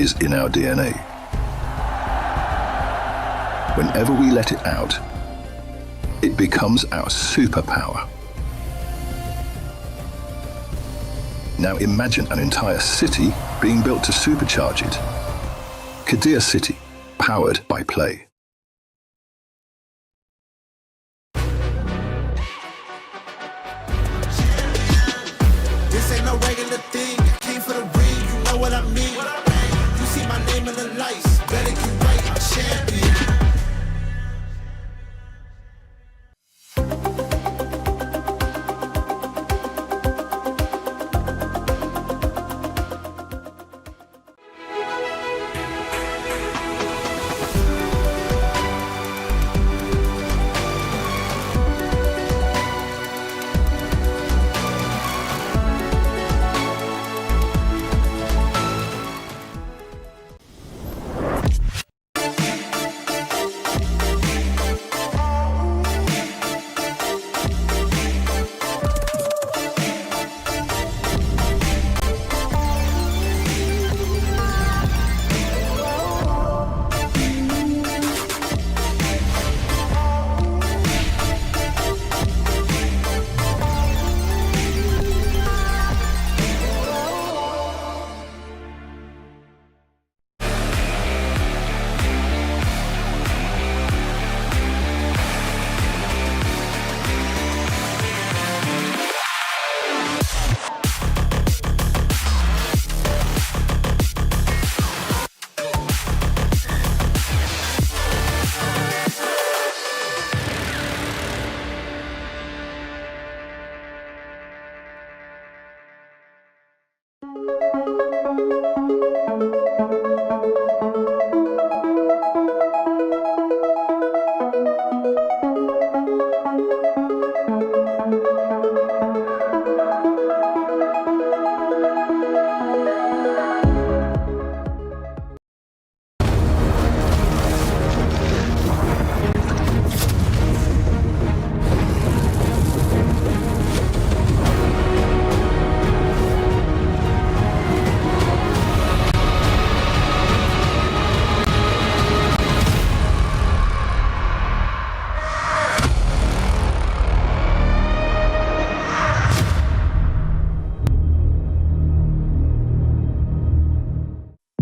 is in our DNA. Whenever we let it out, it becomes our superpower. Now imagine an entire city being built to supercharge it. Kadir City, powered by play. This ain't no regular thing. I came for the ring, you know what I mean. You see my name in the lights, better get right, I'm champion.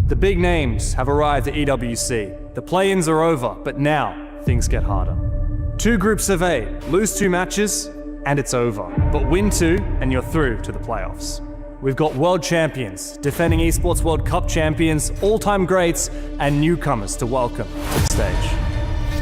The big names have arrived at EWC. The play-ins are over, but now things get harder. 2 groups of 8, lose 2 matches, and it's over. But win 2, and you're through to the playoffs. We've got world champions, defending Esports World Cup champions, all-time greats, and newcomers to welcome to the stage.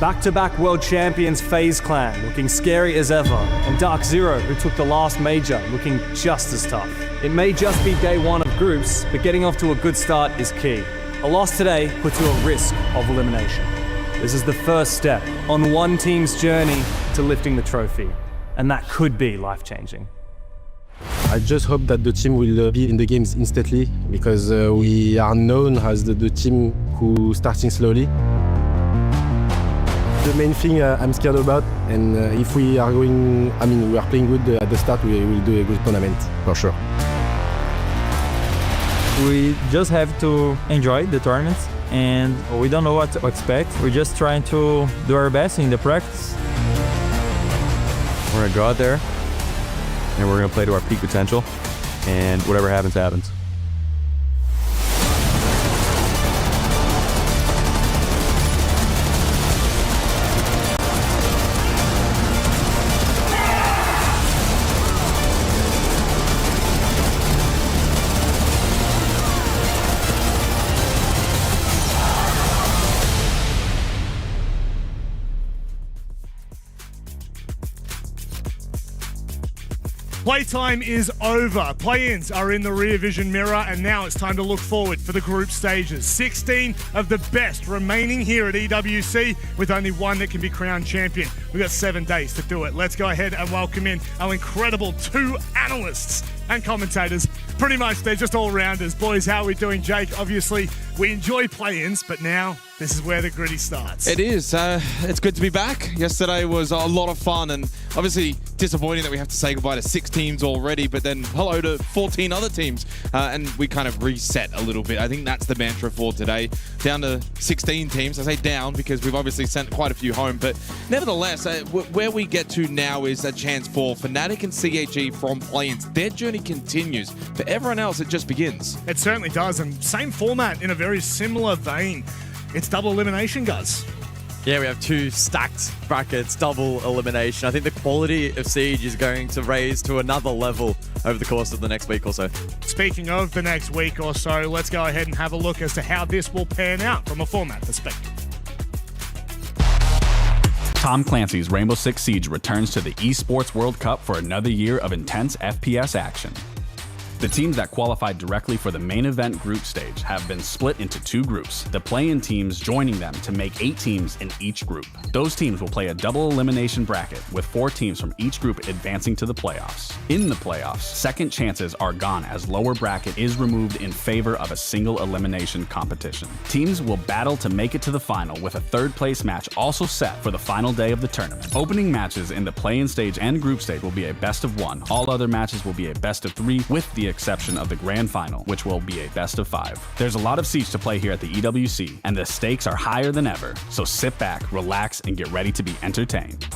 Back-to-back world champions FaZe Clan looking scary as ever, and Dark Zero, who took the last major, looking just as tough. It may just be day 1 of groups, but getting off to a good start is key. A loss today puts you at risk of elimination. This is the first step on one team's journey to lifting the trophy, and that could be life-changing. I just hope that the team will be in the games instantly, because we are known as the team who starting slowly. The main thing I'm scared about, and if we are going, we are playing good at the start, we will do a good tournament, for sure. We just have to enjoy the tournament, and we don't know what to expect. We're just trying to do our best in the practice. We're gonna go out there, and we're gonna play to our peak potential, and whatever happens, happens. Playtime is over. Play-ins are in the rear vision mirror, and now it's time to look forward for the group stages. 16 of the best remaining here at EWC, with only one that can be crowned champion. We've got 7 days to do it. Let's go ahead and welcome in our incredible 2 analysts and commentators. Pretty much, they're just all-rounders. Boys, how are we doing, Jake? Obviously, we enjoy play-ins, but now This is where the gritty starts. It is. It's good to be back. Yesterday was a lot of fun and obviously disappointing that we have to say goodbye to 6 teams already, but then hello to 14 other teams. And we kind of reset a little bit. I think that's the mantra for today. Down to 16 teams. I say down because we've obviously sent quite a few home, but nevertheless, where we get to now is a chance for Fnatic and CAG from play-ins. Their journey continues. For everyone else, it just begins. It certainly does, and same format in a very similar vein. It's double elimination, guys. Yeah, we have 2 stacked brackets, double elimination. I think the quality of Siege is going to raise to another level over the course of the next week or so. Speaking of the next week or so, let's go ahead and have a look as to how this will pan out from a format perspective. Tom Clancy's Rainbow Six Siege returns to the Esports World Cup for another year of intense FPS action. The teams that qualified directly for the main event group stage have been split into 2 groups, the play-in teams joining them to make 8 teams in each group. Those teams will play a double elimination bracket with 4 teams from each group advancing to the playoffs. In the playoffs, second chances are gone as lower bracket is removed in favor of a single elimination competition. Teams will battle to make it to the final with a 3rd place match also set for the final day of the tournament. Opening matches in the play-in stage and group stage will be a best of 1. All other matches will be a best of 3 with the exception of the grand final, which will be a best of 5. There's a lot of Siege to play here at the EWC, and the stakes are higher than ever, so sit back, relax, and get ready to be entertained.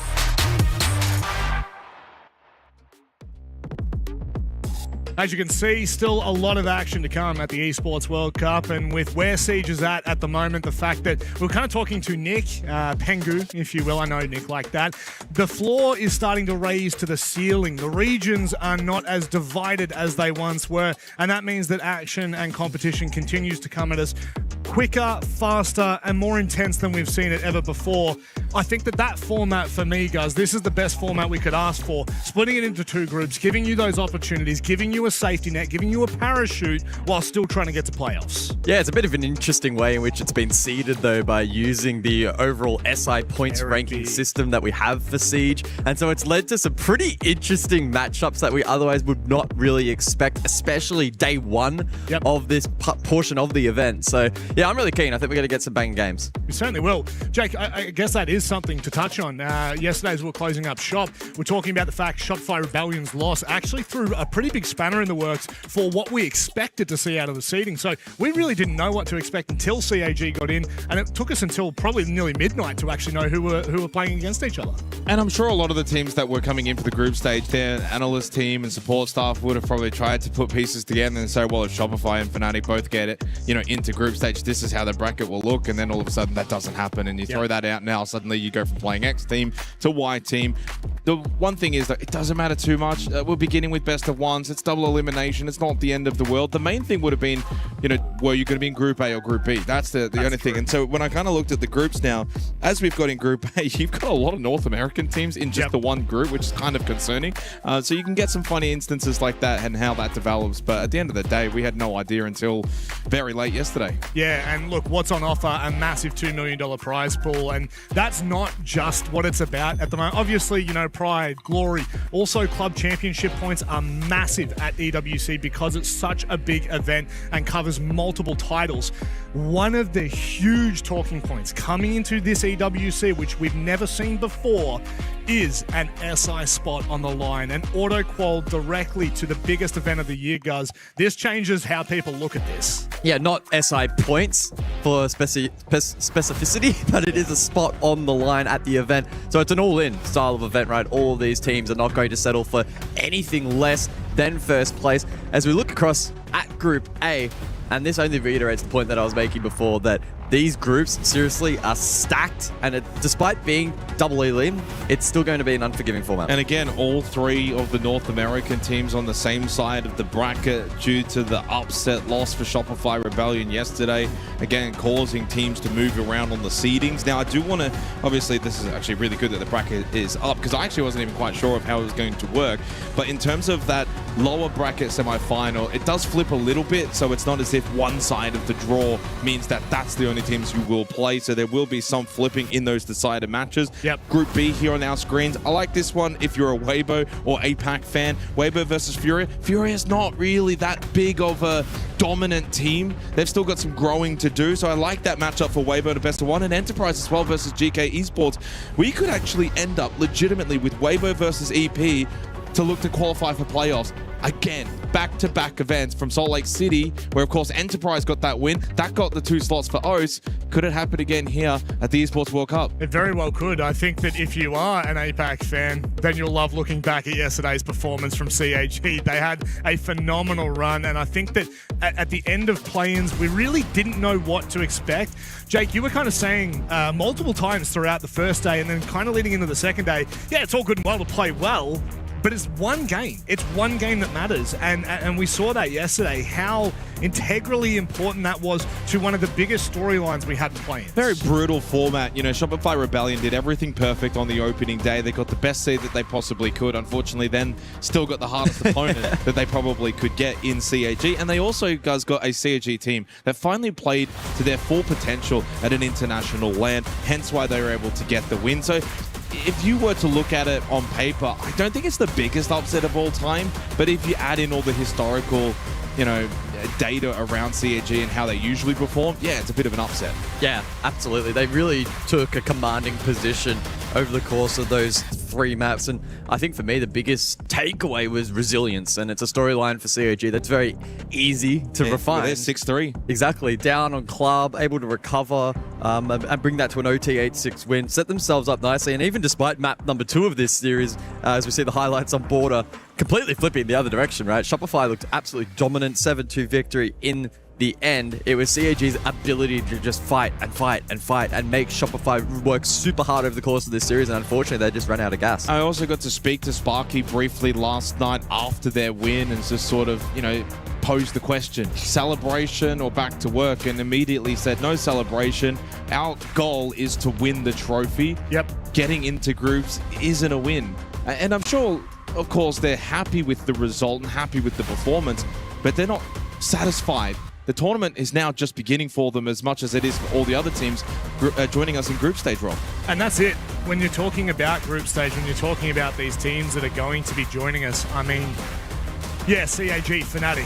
As you can see, still a lot of action to come at the Esports World Cup, and with where Siege is at the moment, the fact that we're kind of talking to Nick, Pengu, if you will, I know Nick like that, the floor is starting to raise to the ceiling. The regions are not as divided as they once were, and that means that action and competition continues to come at us quicker, faster, and more intense than we've seen it ever before. I think that format for me, guys, this is the best format we could ask for. Splitting it into 2 groups, giving you those opportunities, giving you a safety net, giving you a parachute while still trying to get to playoffs. Yeah, it's a bit of an interesting way in which it's been seeded though by using the overall SI points ranking system that we have for Siege. And so it's led to some pretty interesting matchups that we otherwise would not really expect, especially day 1 of this portion of the event. So yeah, I'm really keen. I think we're going to get some banging games. We certainly will. Jake, I guess that is something to touch on. Yesterday as we were closing up shop, we're talking about the fact Shopify Rebellion's loss actually threw a pretty big spanner in the works for what we expected to see out of the seeding. So we really didn't know what to expect until CAG got in, and it took us until probably nearly midnight to actually know who were playing against each other. And I'm sure a lot of the teams that were coming in for the group stage, their analyst team and support staff would have probably tried to put pieces together and say, well, if Shopify and Fnatic both get it, into group stage, this is how the bracket will look. And then all of a sudden that doesn't happen, and you throw that out now. Suddenly you go from playing X team to Y team. The one thing is that it doesn't matter too much. We're beginning with best of 1s. It's double elimination. It's not the end of the world. The main thing would have been, were you going to be in Group A or Group B? That's the only thing. And so when I kind of looked at the groups now, as we've got in Group A, you've got a lot of North American teams in just the one group, which is kind of concerning. So you can get some funny instances like that and how that develops. But at the end of the day, we had no idea until very late yesterday. Yeah, and look, what's on offer? A massive $2 million prize pool. And that's not just what it's about at the moment. Obviously, pride, glory. Also, Club Championship points are massive at EWC because it's such a big event and covers multiple titles. One of the huge talking points coming into this EWC, which we've never seen before, is an SI spot on the line, an auto qual directly to the biggest event of the year, guys. This changes how people look at this. Yeah, not SI points for specificity, but it is a spot on the line at the event. So it's an all-in style of event, right? All of these teams are not going to settle for anything less than first place. As we look across at Group A, and this only reiterates the point that I was making before, that these groups seriously are stacked, and despite being double elim, it's still going to be an unforgiving format. And again, all 3 of the North American teams on the same side of the bracket due to the upset loss for Shopify Rebellion yesterday, again causing teams to move around on the seedings. Now I do want to, obviously this is actually really good that the bracket is up, because I actually wasn't even quite sure of how it was going to work, but in terms of that lower bracket semi-final, it does flip a little bit, so it's not as if one side of the draw means that that's the only only teams who will play, so there will be some flipping in those decided matches. Yep. Group B here on our screens. I like this one if you're a Weibo or APAC fan. Weibo versus Furia. Furia is not really that big of a dominant team. They've still got some growing to do, so I like that matchup for Weibo to best of one, and Enterprise as well versus GK Esports. We could actually end up legitimately with Weibo versus EP to look to qualify for playoffs. Again, back-to-back events from Salt Lake City, where of course Enterprise got that win. That got the 2 slots for OS. Could it happen again here at the Esports World Cup? It very well could. I think that if you are an APAC fan, then you'll love looking back at yesterday's performance from CAG. They had a phenomenal run, and I think that at the end of play-ins, we really didn't know what to expect. Jake, you were kind of saying multiple times throughout the first day and then kind of leading into the second day, yeah, it's all good and well to play well, but it's one game. It's one game that matters. And we saw that yesterday, how integrally important that was to one of the biggest storylines we had to play in. Very brutal format. You know, Shopify Rebellion did everything perfect on the opening day. They got the best seed that they possibly could. Unfortunately, then still got the hardest opponent that they probably could get in CAG. And they also, guys, got a CAG team that finally played to their full potential at an international land, hence why they were able to get the win. So if you were to look at it on paper, I don't think it's the biggest upset of all time, but if you add in all the historical, you know, data around CAG and how they usually perform, yeah, it's a bit of an upset. Yeah, absolutely. They really took a commanding position over the course of those 3 maps, and I think for me the biggest takeaway was resilience, and it's a storyline for CAG that's very easy to refine. They're 6-3. Exactly. Down on club, able to recover and bring that to an OT8-6 win, set themselves up nicely, and even despite map number 2 of this series, as we see the highlights on Porte, completely flipping the other direction, right? Shopify looked absolutely dominant, 7-2 victory in the end. It was CAG's ability to just fight and fight and fight and make Shopify work super hard over the course of this series, and unfortunately they just ran out of gas. I also got to speak to Sparky briefly last night after their win and just sort of, you know, posed the question, celebration or back to work, and immediately said no celebration. Our goal is to win the trophy. Yep. Getting into groups isn't a win. And I'm sure, of course, they're happy with the result and happy with the performance, but they're not satisfied. The tournament is now just beginning for them as much as it is for all the other teams joining us in group stage, Rob. And that's it. When you're talking about group stage, when you're talking about these teams that are going to be joining us, I mean, yeah, CAG, Fnatic,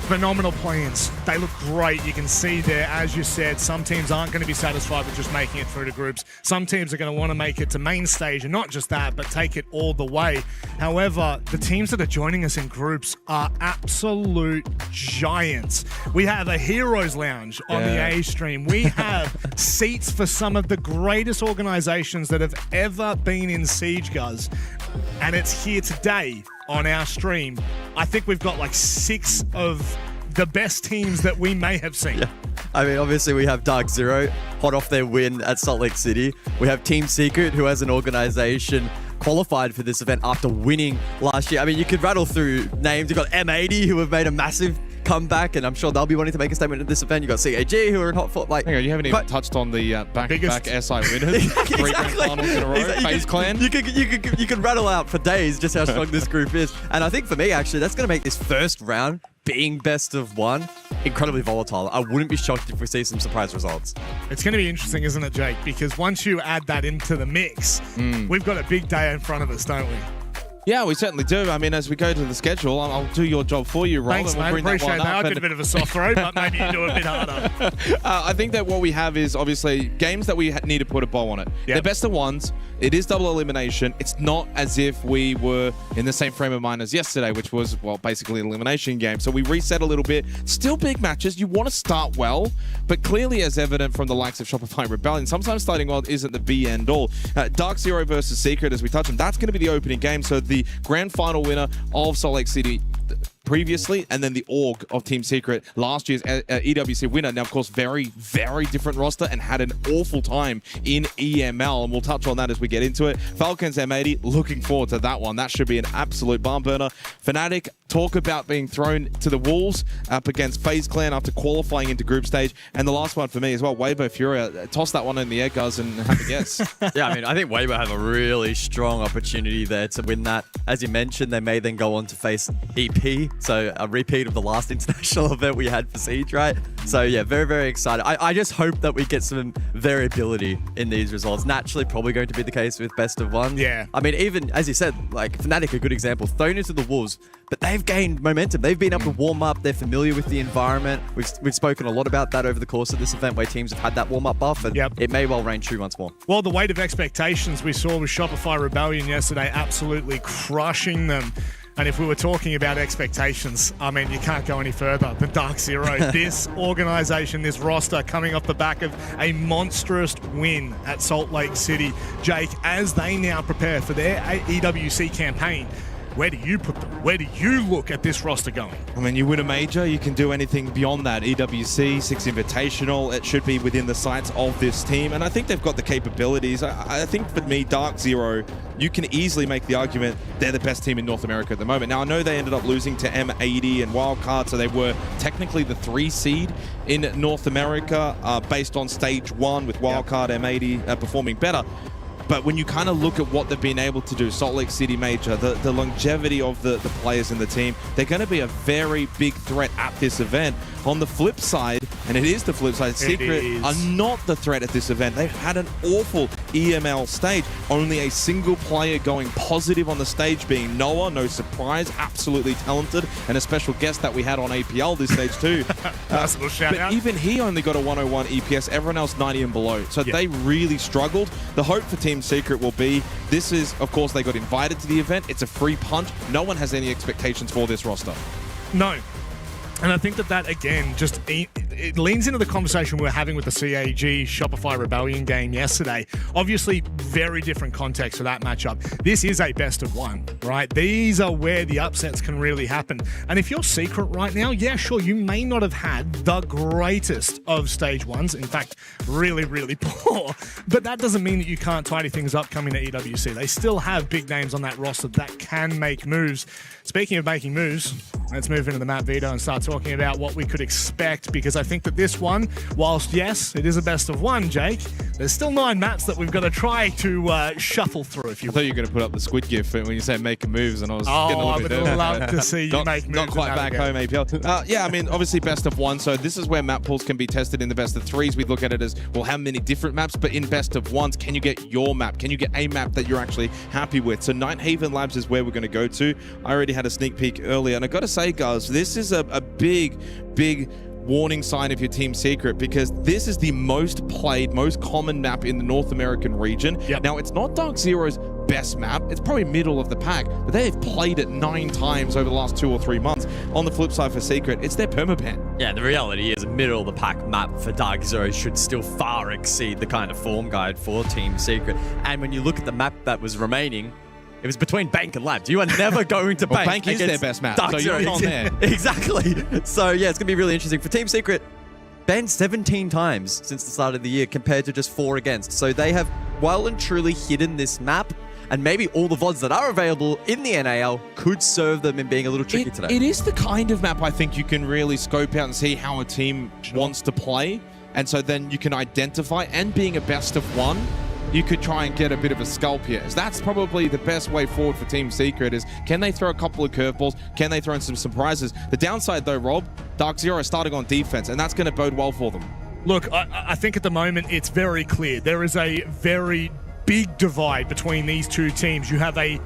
phenomenal plans. They look great. You can see there, as you said, some teams aren't going to be satisfied with just making it through to groups. Some teams are going to want to make it to main stage, and not just that, but take it all the way. However, the teams that are joining us in groups are absolute giants. We have a Heroes Lounge on the A stream. We have seats for some of the greatest organizations that have ever been in Siege, guys. And it's here today on our stream. I think we've got like 6 of the best teams that we may have seen. Yeah. I mean, obviously we have Dark Zero, hot off their win at Salt Lake City. We have Team Secret, who as an organization qualified for this event after winning last year. I mean, you could rattle through names. You've got M80, who have made a massive comeback, and I'm sure they'll be wanting to make a statement at this event. You've got CAG, who are in hot foot. Like, hang on, you haven't even touched on the back-to-back SI winners. Exactly. 3 grand finals in a row. FaZe Clan. You could rattle out for days just how strong this group is. And I think for me, actually, that's going to make this first round, being best of 1, incredibly volatile. I wouldn't be shocked if we see some surprise results. It's going to be interesting, isn't it, Jake? Because once you add that into the mix, we've got a big day in front of us, don't we? Yeah, we certainly do. I mean, as we go to the schedule, I'll do your job for you, Rob. Thanks, and we'll mate. bring Appreciate that. I did a bit of a soft throw, but maybe you do a bit harder. I think that what we have is obviously games that we need to put a bow on it. Yep. The best of ones. It is double elimination. It's not as if we were in the same frame of mind as yesterday, which was, well, basically an elimination game. So we reset a little bit. Still big matches. You want to start well, but clearly, as evident from the likes of Shopify Rebellion, sometimes starting well isn't the be-end-all. Dark Zero versus Secret, as we touched on, that's going to be the opening game. So the grand final winner of Salt Lake City previously, and then the org of Team Secret, last year's EWC winner. Now, of course, very, very different roster and had an awful time in EML, and we'll touch on that as we get into it. Falcons M80, looking forward to that one. That should be an absolute barn burner. Fnatic, talk about being thrown to the wolves up against FaZe Clan after qualifying into group stage. And the last one for me as well, Weibo Furia. Toss that one in the air, guys, and have a guess. Yeah, I mean, I think Weibo have a really strong opportunity there to win that. As you mentioned, they may then go on to face EP, so a repeat of the last international event we had for Siege, right? So yeah, very, very excited. I just hope that we get some variability in these results. Naturally, probably going to be the case with best of one. Yeah. I mean, even as you said, like Fnatic, a good example, thrown into the wolves, but they've gained momentum. They've been able to warm up. They're familiar with the environment. We've spoken a lot about that over the course of this event, where teams have had that warm up buff, and it may well reign true once more. Well, the weight of expectations we saw with Shopify Rebellion yesterday, absolutely crushing them. And if we were talking about expectations, I mean, you can't go any further than Dark Zero. This organization, this roster, coming off the back of a monstrous win at Salt Lake City. Jake, as they now prepare for their EWC campaign, where do you put them? Where do you look at this roster going? I mean, you win a major, you can do anything beyond that. EWC, 6 Invitational, it should be within the sights of this team. And I think they've got the capabilities. I think for me, Dark Zero, you can easily make the argument they're the best team in North America at the moment. Now, I know they ended up losing to M80 and Wildcard, so they were technically the 3 seed in North America based on stage 1 with Wildcard, M80 performing better. But when you kind of look at what they've been able to do, Salt Lake City Major, the longevity of the players in the team, they're going to be a very big threat at this event. On the flip side, and it is the flip side, Secret are not the threat at this event. They've had an awful EML stage. Only a single player going positive on the stage being Noah. No surprise, absolutely talented. And a special guest that we had on APL this stage too. Nice little shout out. Even he only got a 101 EPS, everyone else 90 and below. So they really struggled. The hope for Team Secret will be, this is, of course, they got invited to the event. It's a free punch. No one has any expectations for this roster. No. And I think that again, just it leans into the conversation we were having with the CAG Shopify Rebellion game yesterday. Obviously, very different context for that matchup. This is a best of one, right? These are where the upsets can really happen. And if you're Secret right now, yeah, sure, you may not have had the greatest of stage ones. In fact, really, really poor. But that doesn't mean that you can't tidy things up coming to EWC. They still have big names on that roster that can make moves. Speaking of making moves, let's move into the map veto and start talking about what we could expect, because I think that this one, whilst yes, it is a best of one, Jake, there's still 9 maps that we've got to try to shuffle through. If you I thought you were going to put up the squid gif when you say making moves, and I was getting a little bit nervous. I would love to see you make moves. Not quite back home, APL. Yeah, I mean, obviously best of one, so this is where map pools can be tested. In the best of 3s, we look at it as, well, how many different maps? But in best of 1s, can you get your map? Can you get a map that you're actually happy with? So Nighthaven Labs is where we're going to go to. I already had a sneak peek earlier, and I got to say, guys, this is a big warning sign if you're Team Secret, because this is the most played, most common map in the North American region. Now, it's not Dark Zero's best map. It's probably middle of the pack, but they have played it 9 times over the last 2 or 3 months. On the flip side for Secret, it's their permaban. Yeah, the reality is a middle of the pack map for Dark Zero should still far exceed the kind of form guide for Team Secret. And when you look at the map that was remaining, it was between Bank and Labs. You are never going to well, Bank is their best map, Dark so Zero. you're on there. Exactly. So yeah, it's going to be really interesting. For Team Secret, banned 17 times since the start of the year compared to just 4 against. So they have well and truly hidden this map, and maybe all the VODs that are available in the NAL could serve them in being a little tricky today. It is the kind of map I think you can really scope out and see how a team wants to play. And so then you can identify, and being a best of one, you could try and get a bit of a scalp here. So that's probably the best way forward for Team Secret, is can they throw a couple of curveballs? Can they throw in some surprises? The downside though, Rob, Dark Zero is starting on defense, and that's going to bode well for them. Look, I think at the moment it's very clear. There is a very big divide between these two teams. You have a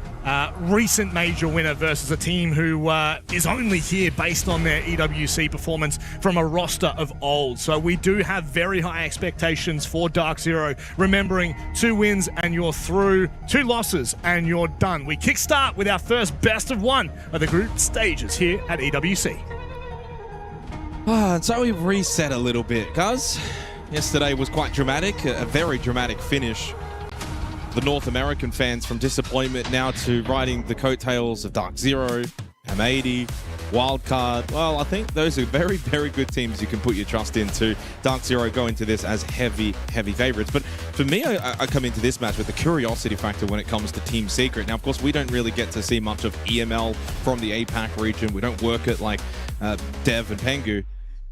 recent major winner versus a team who is only here based on their EWC performance from a roster of old. So we do have very high expectations for Dark Zero. Remembering 2 wins and you're through, 2 losses and you're done. We kickstart with our first best of one of the group stages here at EWC. And so we've reset a little bit, guys. Yesterday was quite dramatic, a very dramatic finish. The North American fans, from disappointment now to riding the coattails of Dark Zero, M80, Wildcard. Well, I think those are very, very good teams you can put your trust into. Dark Zero go into this as heavy favorites. But for me, I come into this match with the curiosity factor when it comes to Team Secret. Now, of course, we don't really get to see much of EML from the APAC region. We don't work it like Dev and Pengu.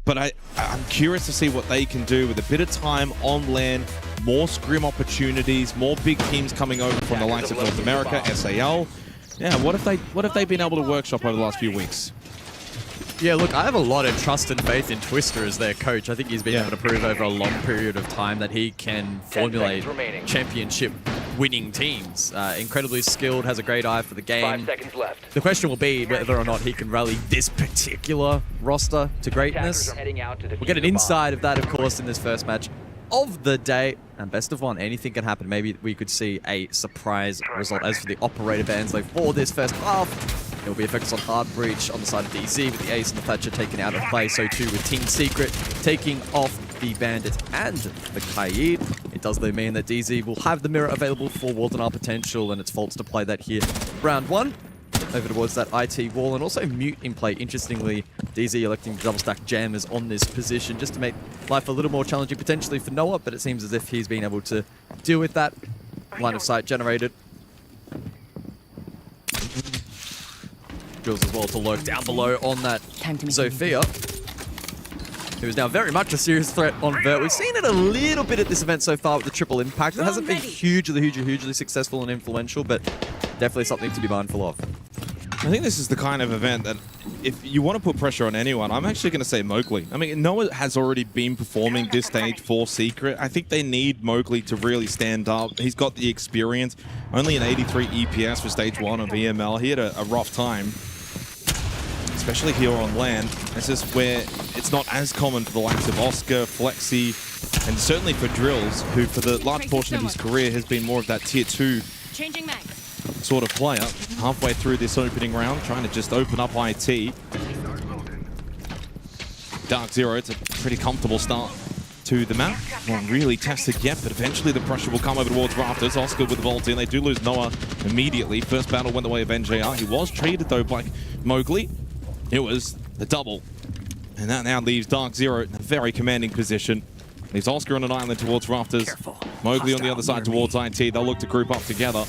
But I'm curious to see what they can do with a bit of time on land, more scrim opportunities, more big teams coming over from the likes of North America, SAL. Yeah, what have they been able to workshop over the last few weeks? Yeah, look, I have a lot of trust and faith in Twister as their coach. I think he's been able to prove over a long period of time that he can formulate championship winning teams. Incredibly skilled, has a great eye for the game. 5 seconds left. The question will be whether or not he can rally this particular roster to greatness. We'll get an insight of that, of course, in this first match of the day. And best of one, anything can happen. Maybe we could see a surprise result. As for the operator bans, though, for this first half, there will be a focus on hard breach on the side of DZ with the Ace and the Thatcher taken out of play. So too with Team Secret taking off the Bandit and the Kaid. It does though mean that DZ will have the mirror available for Walden potential, and it's Faults to play that here. Round 1, over towards that IT wall, and also Mute in play. Interestingly, DZ electing to double stack jammers on this position just to make life a little more challenging potentially for Noah, but it seems as if he's been able to deal with that. Line of sight generated. Drills as well to lurk down below on that Zofia, who is now very much a serious threat on Vert. We've seen it a little bit at this event so far with the triple impact. It hasn't been hugely successful and influential, but definitely something to be mindful of. I think this is the kind of event that if you want to put pressure on anyone, I'm actually going to say Mowgli. I mean, Noah has already been performing this stage for Secret. I think they need Mowgli to really stand up. He's got the experience. Only an 83 EPS for stage 1 of EML. He had a rough time, especially here on land. This is where it's not as common for the likes of Oscar, Flexi, and certainly for Drills, who for the large portion of his career has been more of that tier 2 sort of player. Halfway through this opening round, trying to just open up IT. Dark Zero, it's a pretty comfortable start to the map. Not really tested yet, but eventually the pressure will come over towards Rafters. Oscar with the vault in. They do lose Noah immediately. First battle went the way of NJR. He was traded though by Mowgli. It was the double. And that now leaves Dark Zero in a very commanding position. Leaves Oscar on an island towards Rafters. Mowgli on the other side towards IT. They'll look to group up together.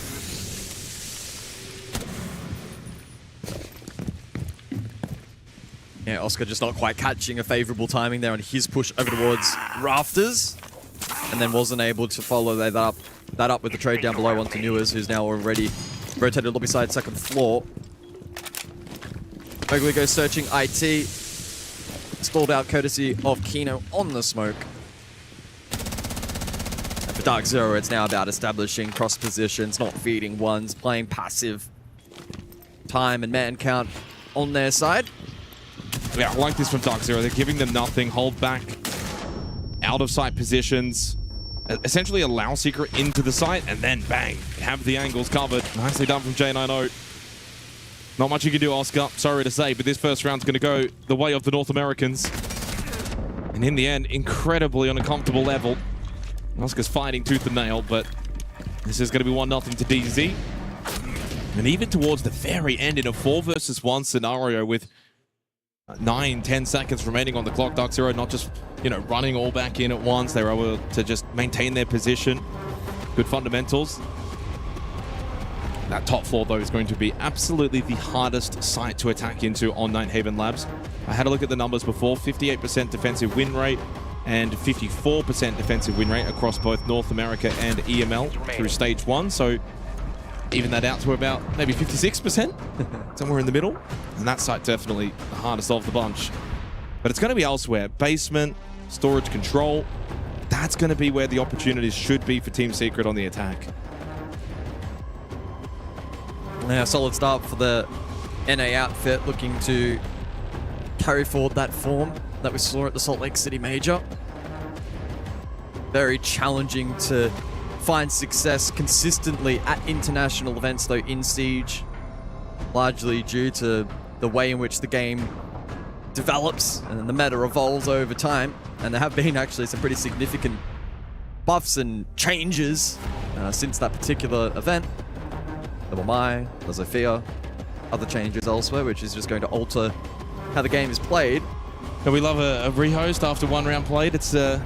Yeah, Oscar just not quite catching a favorable timing there on his push over towards Rafters, and then wasn't able to follow that up with the trade down below onto Newers, who's now already rotated lobby side second floor. Mowgli goes searching IT, stalled out courtesy of Kino on the smoke. And for Dark Zero, it's now about establishing cross positions, not feeding ones, playing passive. Time and man count on their side. Yeah, I like this from Dark Zero. They're giving them nothing, hold back, out of sight positions, essentially allow Secret into the site, and then bang, have the angles covered. Nicely done from J90. Not much you can do, Oscar, sorry to say, but this first round's going to go the way of the North Americans. And in the end, incredibly on a comfortable level. Oscar's fighting tooth and nail, but this is going to be 1-0 to DZ. And even towards the very end in a 4 versus 1 scenario with 9-10 seconds remaining on the clock, Dark Zero not just, running all back in at once. They were able to just maintain their position. Good fundamentals. That top floor, though, is going to be absolutely the hardest site to attack into on Nighthaven Labs. I had a look at the numbers before. 58% defensive win rate and 54% defensive win rate across both North America and EML through stage 1. So even that out to about maybe 56%, somewhere in the middle. And that site definitely the hardest of the bunch. But it's going to be elsewhere. Basement, storage control. That's going to be where the opportunities should be for Team Secret on the attack. Yeah, solid start for the NA outfit, looking to carry forward that form that we saw at the Salt Lake City Major. Very challenging to find success consistently at international events, though, in Siege, largely due to the way in which the game develops and the meta evolves over time. And there have been actually some pretty significant buffs and changes since that particular event. The Wamai, the Zofia, other changes elsewhere, which is just going to alter how the game is played. And we love a rehost after 1 round played. It's the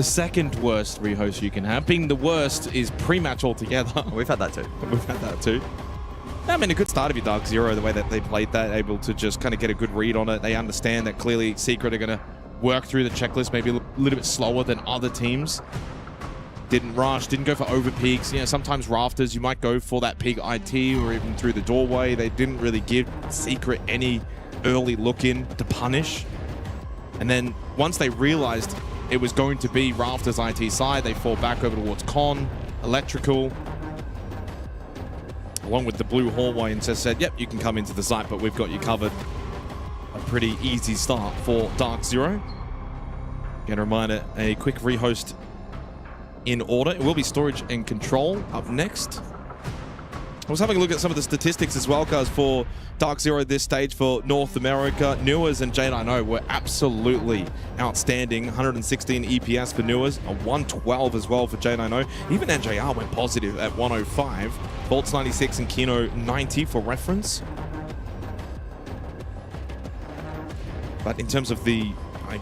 second worst rehost you can have. Being the worst is pre-match altogether. We've had that too. We've had that too. I mean, a good start of your Dark Zero, the way that they played that, able to just kind of get a good read on it. They understand that clearly Secret are going to work through the checklist maybe a little bit slower than other teams. Didn't rush, didn't go for over peaks. Sometimes Rafters, you might go for that peak IT or even through the doorway. They didn't really give Secret any early look in to punish. And then once they realized it was going to be Rafters IT side, they fall back over towards Con, Electrical, along with the blue hallway, and just said, yep, you can come into the site, but we've got you covered. A pretty easy start for Dark Zero. Again, a reminder, a quick rehost in order. It will be Storage and Control up next. I was having a look at some of the statistics as well, guys, for Dark Zero this stage for North America. Newers and J9O were absolutely outstanding. 116 EPS for Newers, a 112 as well for J9O. Even ag.al went positive at 105. Bolts 96 and Kino 90 for reference. But in terms of the,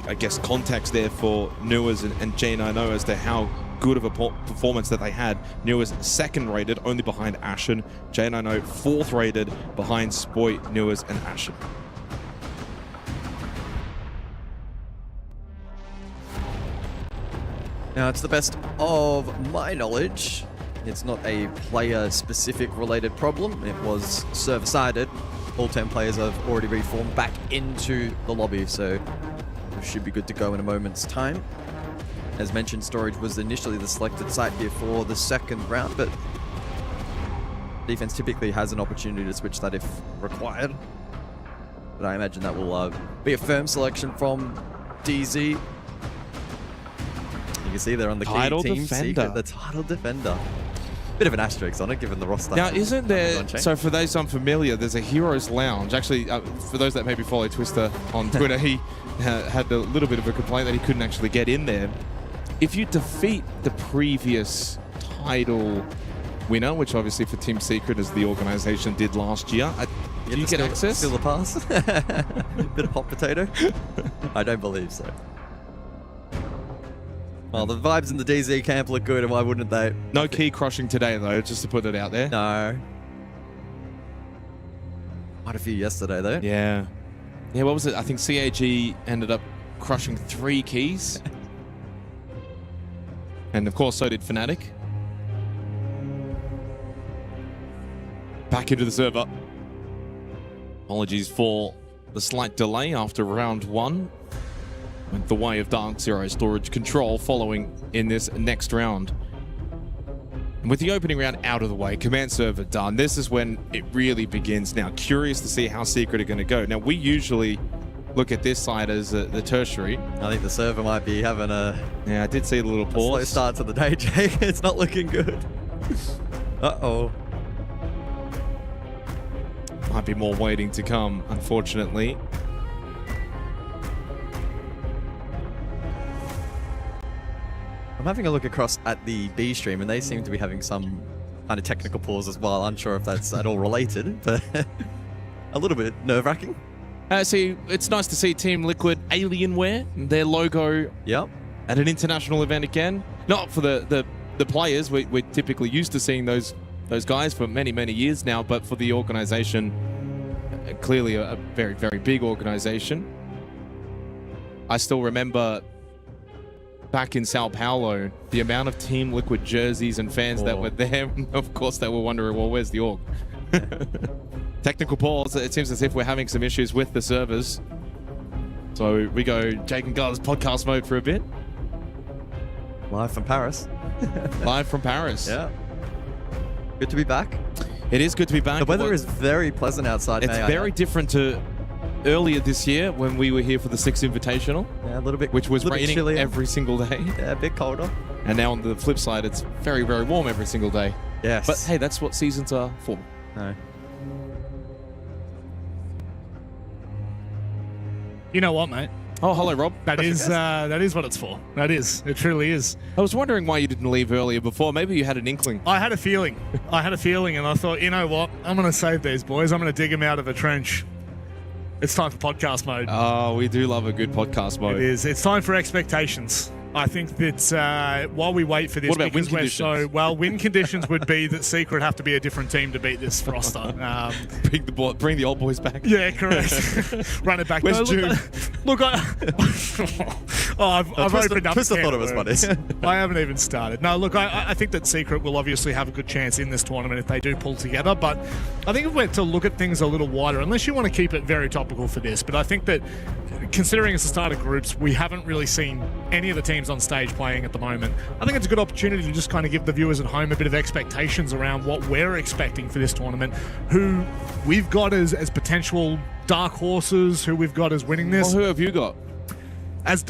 I guess, context there for Newers and J9O as to how good of a performance that they had. Newers second rated, only behind Ashen. J9O fourth rated, behind Spoit, Newers, and Ashen. Now, it's the best of my knowledge. It's not a player-specific related problem. It was server-sided. All 10 players have already reformed back into the lobby, so we should be good to go in a moment's time. As mentioned, Storage was initially the selected site here for the second round, but defense typically has an opportunity to switch that if required. But I imagine that will be a firm selection from DZ. You can see they're on the Title Team Defender. Secret, the title defender. Bit of an asterisk on it, given the roster. Now, isn't there, so for those unfamiliar, there's a Heroes Lounge. Actually, for those that maybe follow Twister on Twitter, he had a little bit of a complaint that he couldn't actually get in there. If you defeat the previous title winner, which obviously for Team Secret as the organization did last year, do you get access? Still a pass? Bit of hot potato? I don't believe so. Well, the vibes in the DZ camp look good, and why wouldn't they? No key crushing today, though, just to put it out there. No. Quite a few yesterday, though. Yeah. Yeah, what was it? I think CAG ended up crushing 3 keys. And of course, so did Fnatic. Back into the server. Apologies for the slight delay after round 1. Went the way of Dark Zero. Storage Control following in this next round. And with the opening round out of the way, command server done, this is when it really begins now. Curious to see how Secret are going to go. Now, we usually look at this side as the tertiary. I think the server might be having a... Yeah, I did see a little pause. Slow start to the day, Jay. It's not looking good. Uh-oh. Might be more waiting to come, unfortunately. I'm having a look across at the B stream, and they seem to be having some kind of technical pause as well. Unsure if that's at all related, but a little bit nerve-wracking. See, it's nice to see Team Liquid Alienware, their logo at an international event again. Not for the players, we're typically used to seeing those guys for many, many years now, but for the organization, clearly a very, very big organization. I still remember back in Sao Paulo, the amount of Team Liquid jerseys and fans that were there. Of course, they were wondering, well, where's the org? Technical pause. It seems as if we're having some issues with the servers. So we go Jake and Gar's podcast mode for a bit. Live from Paris. Live from Paris. Yeah. Good to be back. It is good to be back. The weather is very pleasant outside. It's very different to earlier this year when we were here for the 6th Invitational. Yeah, a little bit. Which was raining every single day. Yeah, a bit colder. And now on the flip side, it's very, very warm every single day. Yes. But hey, that's what seasons are for. No. You know what, mate? Oh, hello, Rob. That is what it's for. That is. It truly is. I was wondering why you didn't leave earlier before. Maybe you had an inkling. I had a feeling. And I thought, you know what? I'm going to save these boys. I'm going to dig them out of a trench. It's time for podcast mode. Oh, we do love a good podcast mode. It is. It's time for expectations. I think that while we wait for this, what about win conditions? Win conditions would be that Secret have to be a different team to beat this roster. Bring the old boys back. Yeah, correct. Run it back. Where's June? Look, Oh, I've opened up. Twister thought it was funny. I haven't even started. No, look, I think that Secret will obviously have a good chance in this tournament if they do pull together, but I think if we're to look at things a little wider, unless you want to keep it very topical for this, but I think that considering it's the start of groups, we haven't really seen any of the teams on stage playing at the moment. I think it's a good opportunity to just kind of give the viewers at home a bit of expectations around what we're expecting for this tournament, who we've got as potential dark horses, who we've got as winning this. Well, who have you got? As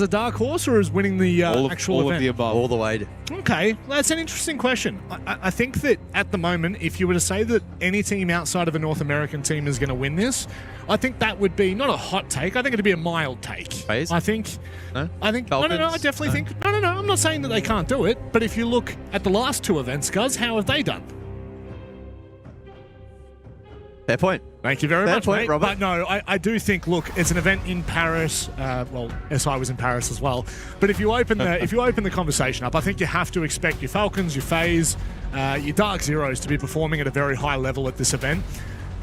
a dark horse, or as winning the actual event? All of the above. All the way. Okay, that's an interesting question. I think that at the moment, if you were to say that any team outside of a North American team is going to win this, I think that would be not a hot take. I think it'd be a mild take. Phase? I think. No? I definitely think. No. I'm not saying that they can't do it, but if you look at the last two events, Guz, how have they done? Fair point. Thank you very much, point, mate. Robert. But no, I do think, look, it's an event in Paris. Well, SI was in Paris as well. But if you open the conversation up, I think you have to expect your Falcons, your FaZe, your Dark Zeros to be performing at a very high level at this event.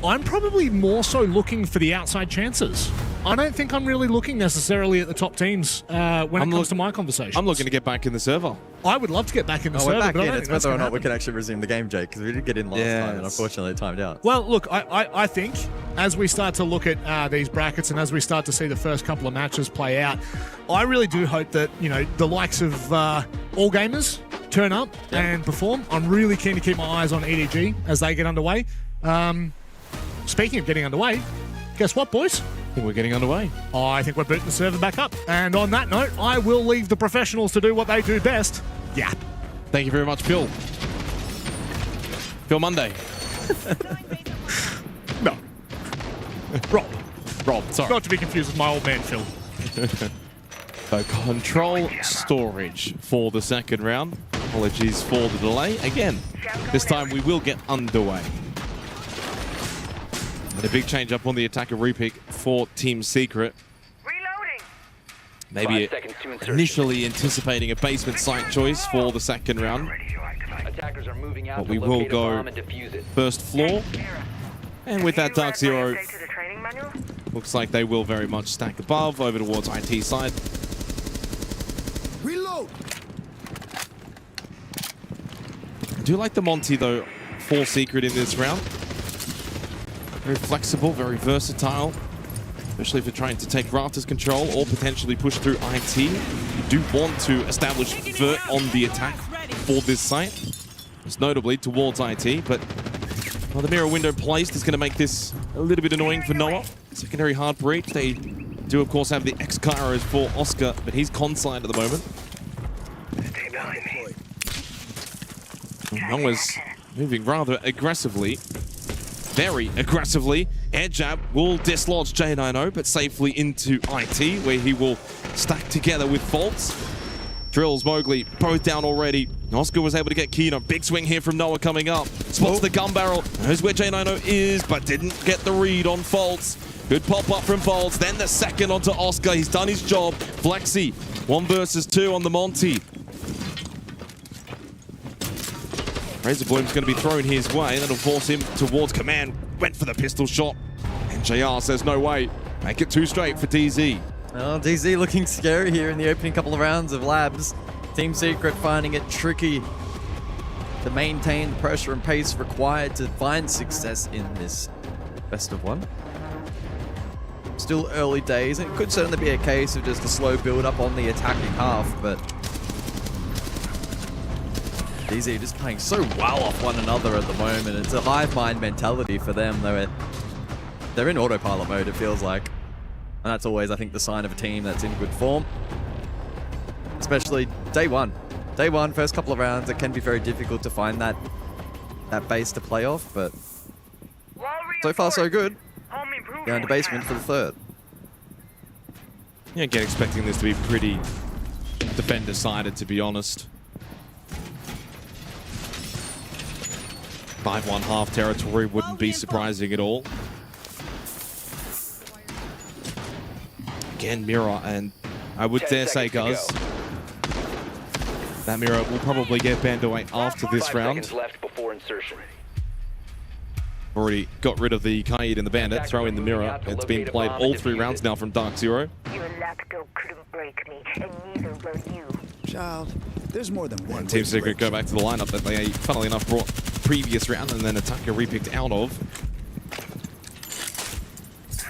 I'm probably more so looking for the outside chances. I don't think I'm really looking necessarily at the top teams when it comes to my conversation. I'm looking to get back in the server. I would love to get back in the server, we're back but I in. don't It's think that's whether or gonna not we happen. can actually resume the game, Jake, because we did get in last time, and unfortunately it timed out. Well, look, I think as we start to look at these brackets and as we start to see the first couple of matches play out, I really do hope that, you know, the likes of all gamers turn up and perform. I'm really keen to keep my eyes on EDG as they get underway. Speaking of getting underway, guess what, boys? I think we're getting underway. I think we're booting the server back up. And on that note, I will leave the professionals to do what they do best. Yap. Thank you very much, Phil. Phil Monday. No. Rob, sorry. Not to be confused with my old man, Phil. So control storage for the second round. Apologies for the delay. Again, this time we will get underway. And a big change up on the attacker repick for Team Secret. Reloading. Maybe initially anticipating a basement site choice for the second round. Attackers are moving out But to we will locate a go bomb and defuse it. first floor. And with that Dark Zero, To the training manual? looks like they will very much stack above over towards IT side. Reload. I do like the Monty though for Secret in this round. Very flexible, very versatile, especially if you're trying to take Rafters control or potentially push through IT. You do want to establish Vert on the attack for this site, most notably towards IT, but well, the mirror window placed is going to make this a little bit annoying for Noah. Secondary hard breach. They do, of course, have the X-Kairos for Oscar, but he's con-side at the moment. Noah's moving rather aggressively. Very aggressively. Air jab will dislodge J90, but safely into IT, where he will stack together with Faults. Drills, Mowgli, both down already. Oscar was able to get Kino. Big swing here from Noah coming up. Spots the gun barrel. Knows where J90 is, but didn't get the read on Faults. Good pop-up from Faults. Then the second onto Oscar. He's done his job. Flexi, 1 versus 2 on the Monty. Razor Bloom's going to be thrown his way. That'll force him towards command. Went for the pistol shot. And JR says, no way. Make it 2 straight for DZ. Well, DZ looking scary here in the opening couple of rounds of labs. Team Secret finding it tricky to maintain the pressure and pace required to find success in this best of 1. Still early days, and it could certainly be a case of just a slow build-up on the attacking half, but DZ just playing so well off one another at the moment. It's a hive mind mentality for them. They're in autopilot mode, it feels like. And that's always, I think, the sign of a team that's in good form. Especially day one. Day one, first couple of rounds, it can be very difficult to find that base to play off, but so far so good. Down to basement for the third. Yeah, again, expecting this to be pretty defender-sided, to be honest. 5-1 half territory wouldn't be surprising at all. Again, Mirror, and I would dare say, Guz, that Mirror will probably get banned away after this round. Left before insertion. Already got rid of the Kaid and the Bandit, throw in the mirror. It's been played all 3 rounds now from Dark Zero. Your lapdog couldn't break me, and neither will you. Child, there's more than one. Team Secret go back to the lineup that they, funnily enough, brought previous round and then Attacker repicked out of.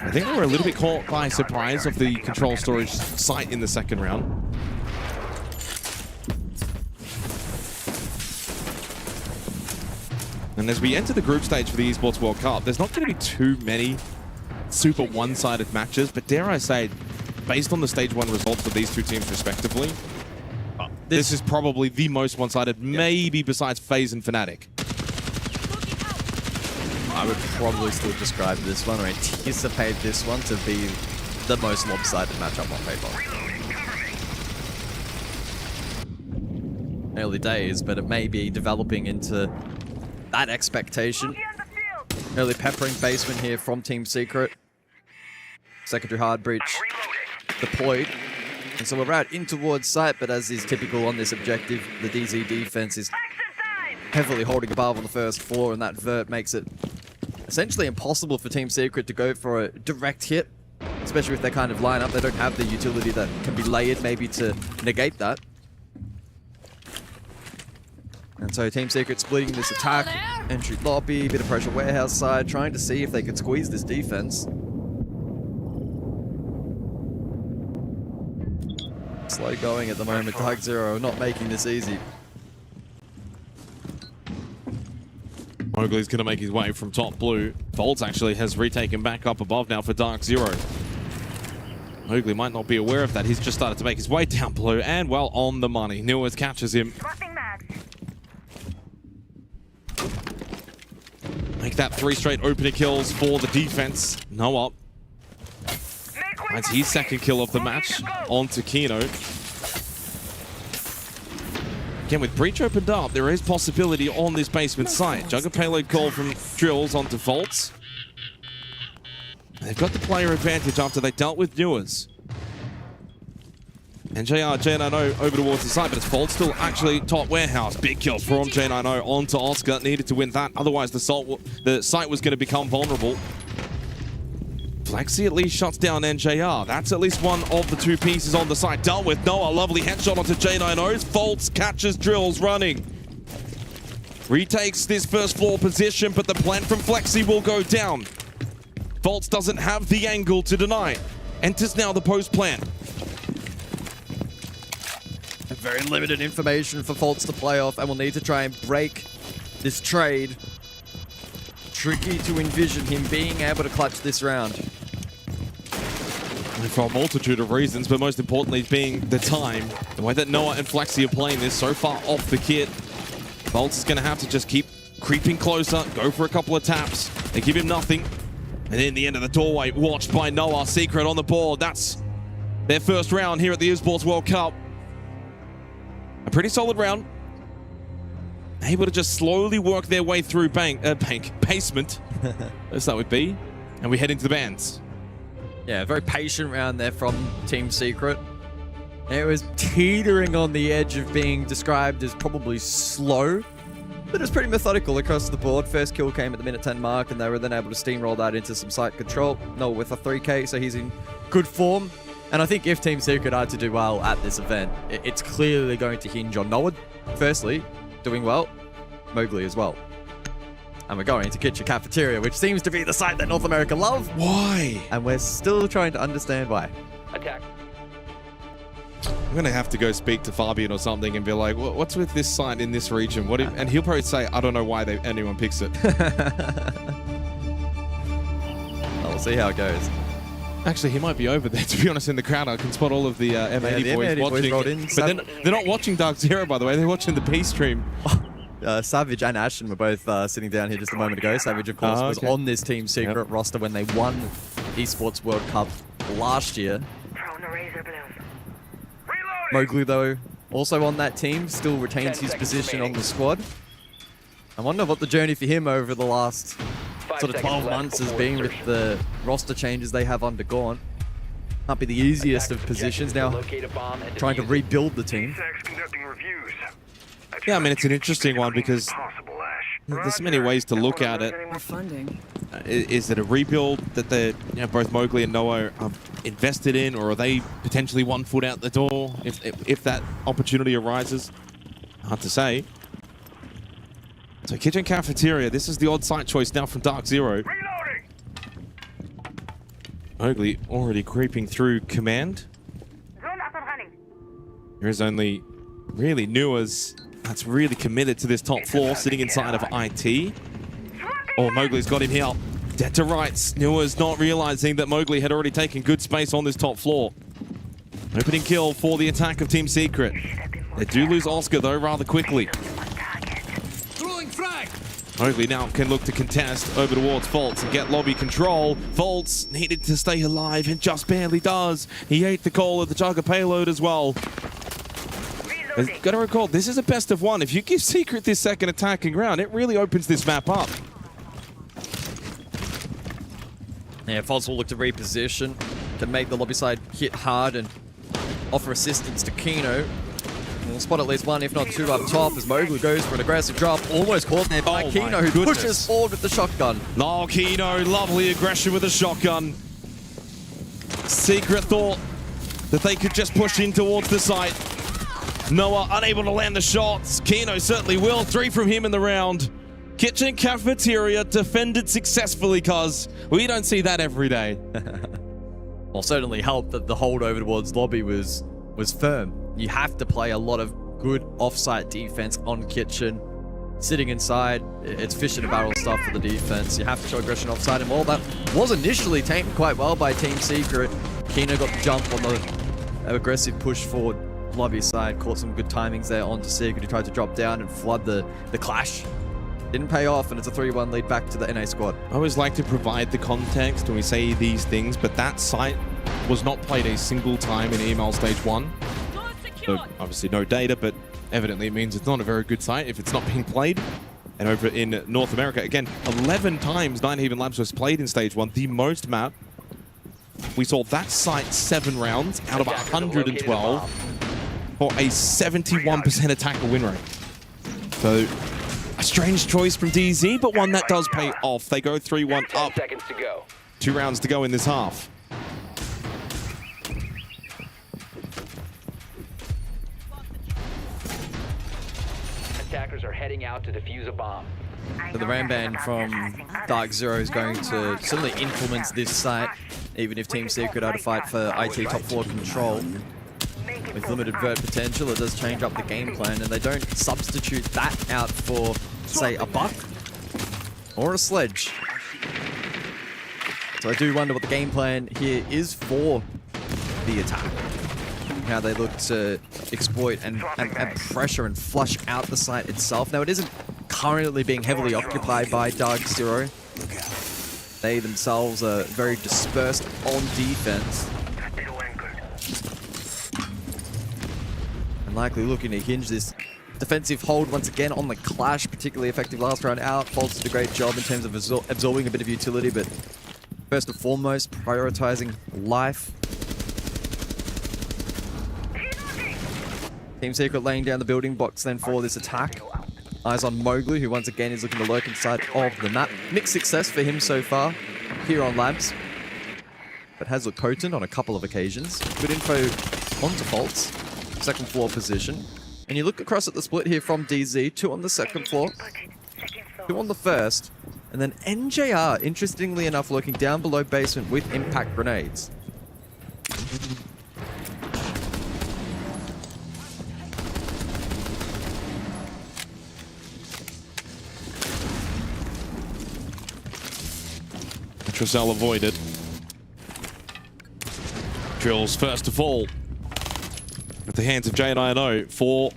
I think they were a little bit caught by surprise of the control storage site in the second round. And as we enter the group stage for the Esports World Cup, there's not going to be too many super one-sided matches, but dare I say, based on the stage 1 results of these 2 teams respectively, this is probably the most one-sided, maybe besides FaZe and Fnatic. I would probably still describe this one or anticipate this one to be the most lopsided matchup on paper. Early days, but it may be developing into that expectation. Early peppering basement here from Team Secret. Secondary hard breach deployed. And so we're right in towards site, but as is typical on this objective, the DZ defense is heavily holding above on the first floor, and that vert makes it essentially impossible for Team Secret to go for a direct hit, especially if they kind of line up. They don't have the utility that can be layered maybe to negate that. And so Team Secret splitting this attack, entry lobby, bit of pressure warehouse side, trying to see if they can squeeze this defense. Slow going at the moment, Dark Zero not making this easy. Mowgli's going to make his way from top blue. Volts actually has retaken back up above now for Dark Zero. Mowgli might not be aware of that. He's just started to make his way down blue and, well, on the money. Newers catches him. Make that 3 straight opener kills for the defense. Noah finds his second kill of the match onto Kino. Again, with breach opened up, there is possibility on this basement site. Jugger payload call from Drills onto Volts. They've got the player advantage after they dealt with Newers. And J9O over towards the side, but it's Volts still actually top warehouse. Big kill from J9O onto Oscar. Needed to win that, otherwise the site was going to become vulnerable. Flexi at least shuts down NJR. That's at least one of the 2 pieces on the site. Dealt with Noah. Lovely headshot onto J9O's. Volts catches Drills running. Retakes this first floor position, but the plant from Flexi will go down. Volts doesn't have the angle to deny. Enters now the post plant. Very limited information for Volts to play off, and we'll need to try and break this trade. Tricky to envision him being able to clutch this round. For a multitude of reasons, but most importantly being the time. The way that Noah and Flexi are playing this so far off the kit. Volts is going to have to just keep creeping closer, go for a couple of taps. They give him nothing. And in the end of the doorway, watched by Noah. Secret on the board. That's their first round here at the Esports World Cup. A pretty solid round. Able to just slowly work their way through basement. As that would be. And we head into the bands. Yeah, very patient round there from Team Secret. It was teetering on the edge of being described as probably slow, but it was pretty methodical across the board. First kill came at the minute 10 mark, and they were then able to steamroll that into some site control. Noah with a 3K, so he's in good form. And I think if Team Secret are to do well at this event, it's clearly going to hinge on Noah, firstly, doing well, Mowgli as well. And we're going to Kitchen Cafeteria, which seems to be the site that North America love. Why? And we're still trying to understand why. Attack. I'm going to have to go speak to Fabian or something and be like, what's with this site in this region? What? And he'll probably say, I don't know why anyone picks it. We'll see how it goes. Actually, he might be over there, to be honest, in the crowd. I can spot all of the M80 boys watching. But they're not watching Dark Zero, by the way. They're watching the P stream. Savage and Ashton were both sitting down here just a moment ago. Savage, of course, was on this Team Secret roster when they won Esports World Cup last year. Mowgli, though, also on that team, still retains his position on the squad. I wonder what the journey for him over the last sort of 12 months has been with the roster changes they have undergone. Might be the easiest of positions now, trying to rebuild the team. Yeah, I mean, it's an interesting one because There's many ways to look at it. Funding. Is it a rebuild that they're, both Mowgli and Noah are invested in, or are they potentially 1 foot out the door if that opportunity arises? Hard to say. So kitchen cafeteria, this is the odd site choice now from Dark Zero. Mowgli already creeping through command. There is only really Nua's that's really committed to this top floor, sitting inside of IT. Oh, Mowgli's got him here. Dead to rights. Nua's not realizing that Mowgli had already taken good space on this top floor. Opening kill for the attack of Team Secret. They do lose Oscar though rather quickly. Mowgli now can look to contest over towards Fultz and get lobby control. Fultz needed to stay alive and just barely does. He ate the call of the Jugger payload as well. You've got to recall, this is a best of one. If you give Secret this second attacking round, it really opens this map up. Yeah, Fultz will look to reposition, to make the lobby side hit hard and offer assistance to Kino. We'll spot at least one, if not two, up top as Mowgli goes for an aggressive drop. Almost caught there by Kino, who pushes forward with the shotgun. Oh, Kino, lovely aggression with a shotgun. Secret thought that they could just push in towards the site. Noah unable to land the shots. Kino certainly will. 3 from him in the round. Kitchen cafeteria defended successfully, cuz we don't see that every day. Well, certainly helped that the hold over towards lobby was firm. You have to play a lot of good offsite defense on Kitchen. Sitting inside, it's fish in a barrel stuff for the defense. You have to show aggression offside, and all that was initially taken quite well by Team Secret. Kino got the jump on the aggressive push forward lobby side, caught some good timings there onto Secret, who tried to drop down and flood the clash. Didn't pay off, and it's a 3-1 lead back to the NA squad. I always like to provide the context when we say these things, but that site was not played a single time in EML Stage 1. So obviously no data, but evidently it means it's not a very good site if it's not being played. And over in North America, again, 11 times Ninehaven Labs was played in Stage 1, the most map. We saw that site 7 rounds out of 112 for a 71% attacker win rate. So a strange choice from DZ, but one that does pay off. They go 3-1 up. 10 seconds to go. 2 rounds to go in this half. Attackers are heading out to defuse a bomb. So the Ramban from Dark Zero is going to certainly influence this site, even if Team Secret are to fight for IT top floor control. With limited vert potential, it does change up the game plan, and they don't substitute that out for, say, a buck or a sledge. So I do wonder what the game plan here is for the attack. How they look to exploit and pressure and flush out the site itself. Now, it isn't currently being heavily occupied by Dark Zero. They themselves are very dispersed on defense. And likely looking to hinge this defensive hold once again on the clash, particularly effective last round out. Fultz did a great job in terms of absorbing a bit of utility, but first and foremost, prioritizing life. Team Secret laying down the building blocks then for this attack. Eyes on Mowgli, who once again is looking to lurk inside of the map. Mixed success for him so far here on Labs, but has looked potent on a couple of occasions. Good info onto Fultz, second floor position. And you look across at the split here from DZ, 2 on the second floor, 2 on the first, and then NJR, interestingly enough, lurking down below basement with impact grenades. Trezell avoided. Drills first to fall at the hands of ag.al. 4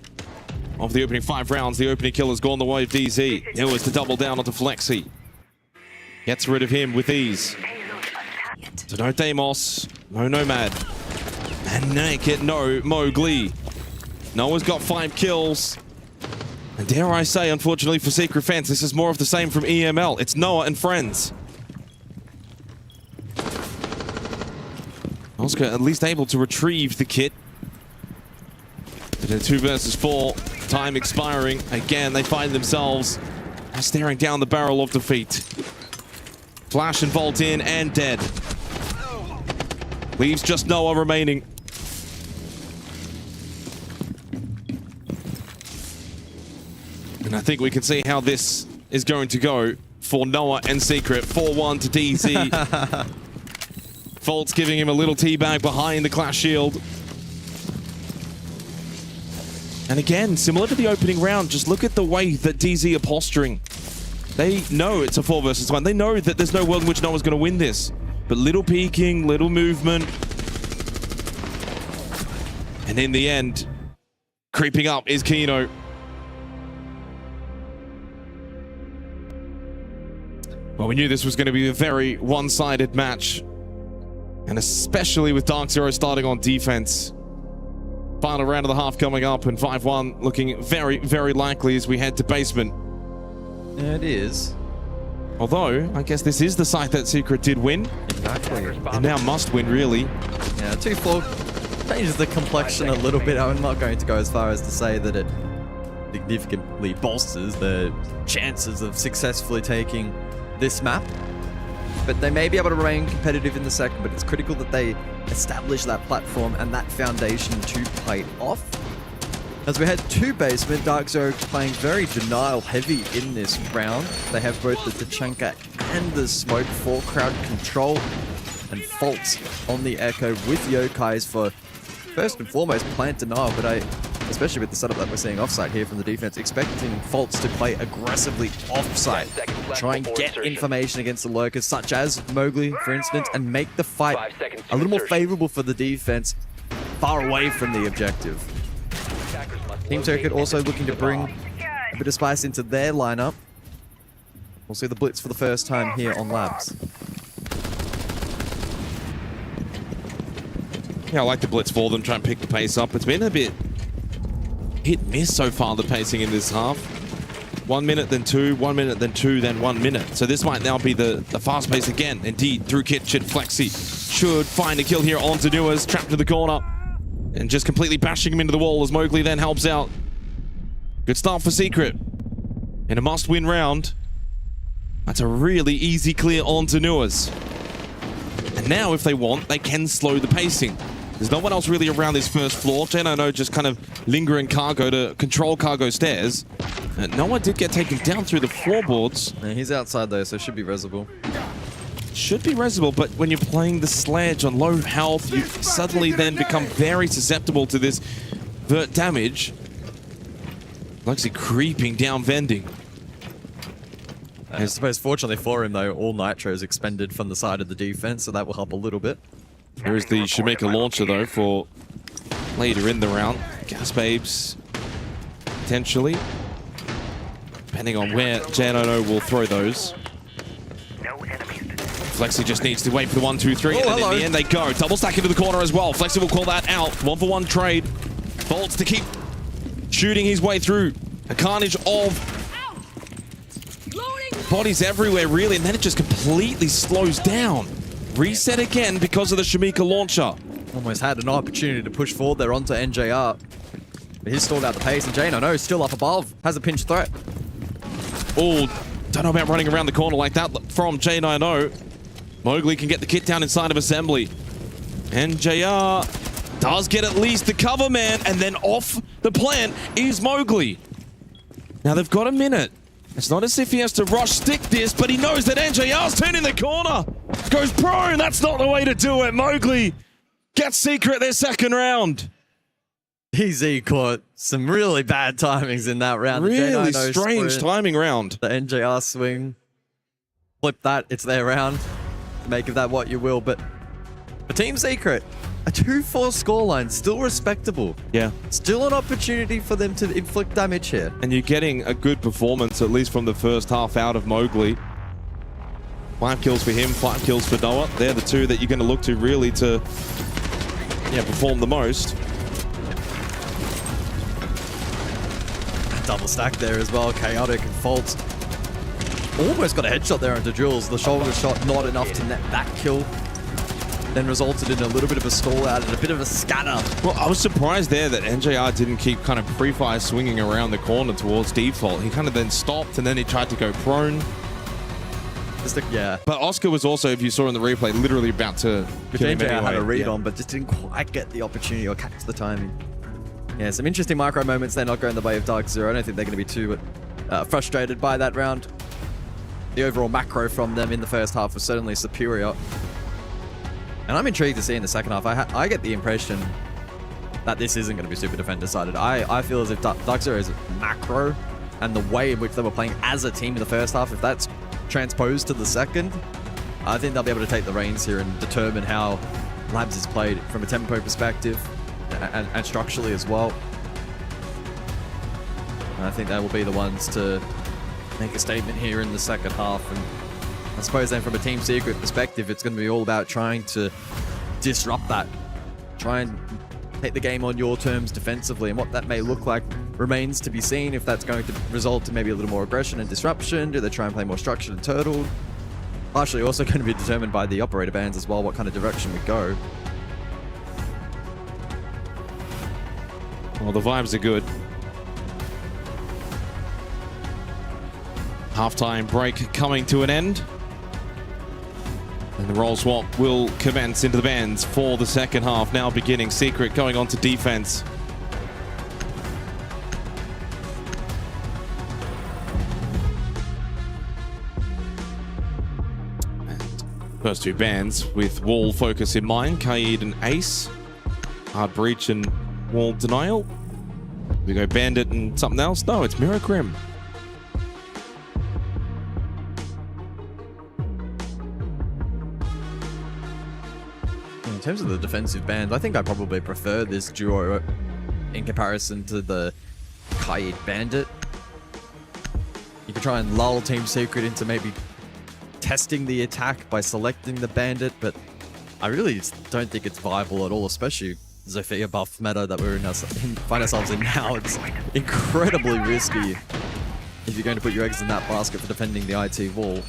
of the opening 5 rounds. The opening kill has gone the way of DZ. It was to double down onto Flexi. Gets rid of him with ease. So no Deimos, no Nomad. And naked, no Mowgli. Noah's got 5 kills. And dare I say, unfortunately for Secret fans, this is more of the same from EML. It's Noah and friends. Oscar at least able to retrieve the kit. But in 2 versus 4, time expiring. Again, they find themselves Staring down the barrel of defeat. Flash and Volt in and dead. Leaves just Noah remaining. And I think we can see how this is going to go for Noah and Secret. 4-1 to DZ. Volt's giving him a little teabag behind the Clash Shield. And again, similar to the opening round, just look at the way that DZ are posturing. They know it's a 4 versus 1. They know that there's no world in which Noah's going to win this. But little peeking, little movement. And in the end, creeping up is Kino. Well, we knew this was going to be a very one-sided match. And especially with Dark Zero starting on defense. Final round of the half coming up, and 5-1 looking very, very likely as we head to basement. Yeah, it is. Although, I guess this is the site that Secret did win. Exactly. And now must win, really. Yeah, 2-4 changes the complexion a little bit. I'm not going to go as far as to say that it significantly bolsters the chances of successfully taking this map. But they may be able to remain competitive in the second, but it's critical that they establish that platform and that foundation to play off. As we head to basement, Dark Zero playing very denial heavy in this round. They have both the Tachanka and the Smoke for crowd control, and Faults on the Echo with Yokais for first and foremost plant denial, but especially with the setup that we're seeing offsite here from the defense, expecting Faults to play aggressively offsite, try and get information against the lurkers, such as Mowgli, for instance, and make the fight a little more favorable for the defense, far away from the objective. Team Circuit also looking to bring a bit of spice into their lineup. We'll see the Blitz for the first time here on Labs. Yeah, I like the Blitz for them, try and pick the pace up. It's been a bit hit-miss so far, the pacing in this half. 1 minute, then 2, 1 minute, then 2, then 1 minute. So this might now be the fast pace again. Indeed, through Kitchen, Flexi should find a kill here on Tanuas, trapped to the corner. And just completely bashing him into the wall as Mowgli then helps out. Good start for Secret. In a must-win round. That's a really easy clear on Tanuas. And now, if they want, they can slow the pacing. There's no one else really around this first floor. J9O just kind of lingering cargo to control cargo stairs. And Noah did get taken down through the floorboards. Yeah, he's outside though, so should be resable. Should be resable, but when you're playing the sledge on low health, you suddenly then become very susceptible to this vert damage. Lexi creeping down vending. I suppose fortunately for him though, all nitro is expended from the side of the defense, so that will help a little bit. There is the Shamika launcher though for later in the round. Gas Babes, potentially. Depending on where J9O will throw those. Flexi just needs to wait for the 1, 2, 3, and then in the end they go. Double stack into the corner as well. Flexi will call that out. 1-for-1 trade. Bolts to keep shooting his way through. A carnage of bodies everywhere, really, and then it just completely slows down. Reset again because of the Shamika launcher. Almost had an opportunity to push forward there onto NJR. But he's stalled out the pace, and J9O still up above. Has a pinch threat. Oh, don't know about running around the corner like that from J9O. Mowgli can get the kit down inside of Assembly. And JR does get at least the cover man, and then off the plant is Mowgli. Now they've got a minute. It's not as if he has to rush stick this, but he knows that NJR's turning the corner. Goes prone, that's not the way to do it. Mowgli gets Secret their second round. EZ caught some really bad timings in that round. Really strange timing round. The NJR swing. Flip that, it's their round. Make of that what you will, but for Team Secret, a 2-4 scoreline, still respectable. Yeah. Still an opportunity for them to inflict damage here. And you're getting a good performance, at least from the first half out of Mowgli. 5 kills for him, 5 kills for Noah. They're the two that you're going to look to really to perform the most. Double stack there as well, Chaotic and Faults. Almost got a headshot there onto Jules. The shoulder shot not enough to net that kill. then resulted in a little bit of a stall out and a bit of a scatter. Well, I was surprised there that NJR didn't keep kind of pre-fire swinging around the corner towards default. He kind of then stopped and then he tried to go prone. Yeah. But Oscar was also, if you saw in the replay, literally about to kill him anyway. had a read on, but just didn't quite get the opportunity or catch the timing. Yeah, some interesting micro moments. They're not going the way of Dark Zero. I don't think they're going to be too frustrated by that round. The overall macro from them in the first half was certainly superior. And I'm intrigued to see in the second half. I get the impression that this isn't going to be super defend decided. I feel as if Dark Zero's macro and the way in which they were playing as a team in the first half, if that's transposed to the second, I think they'll be able to take the reins here and determine how Labs is played from a tempo perspective and structurally as well. And I think they will be the ones to make a statement here in the second half. And I suppose then from a Team Secret perspective, it's going to be all about trying to disrupt that. Try and take the game on your terms defensively, and what that may look like remains to be seen. If that's going to result in maybe a little more aggression and disruption, do they try and play more structured and turtled? Partially also going to be determined by the operator bans as well, what kind of direction we go. Well, the vibes are good. Halftime break coming to an end. And the role swap will commence into the bands for the second half. Now beginning. Secret going on to defense. First two bands with wall focus in mind. Kaid and Ace. Hard breach and wall denial. We go bandit and something else. No, it's Mirror Grim. In terms of the defensive band, I think I probably prefer this duo in comparison to the Kaid Bandit. You can try and lull Team Secret into maybe testing the attack by selecting the Bandit, but I really just don't think it's viable at all, especially Zofia buff meta that we're find ourselves in now. It's incredibly risky if you're going to put your eggs in that basket for defending the IT wall.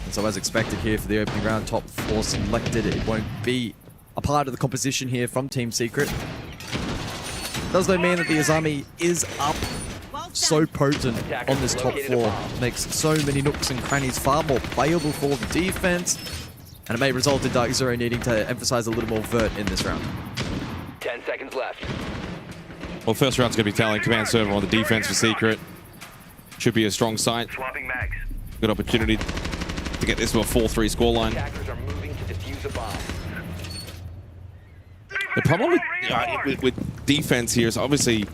And so as expected here for the opening round, top 4 selected. It won't be a part of the composition here from Team Secret. Does though mean that the Azami is up so potent on this top 4. Makes so many nooks and crannies far more playable for the defense. And it may result in Dark Zero needing to emphasize a little more vert in this round. 10 seconds left. Well, first round's going to be tallying command server on the defense for Secret. Should be a strong site. Good opportunity to get this to a 4-3 scoreline. Attackers are moving to defuse a bomb. The problem with defense here is obviously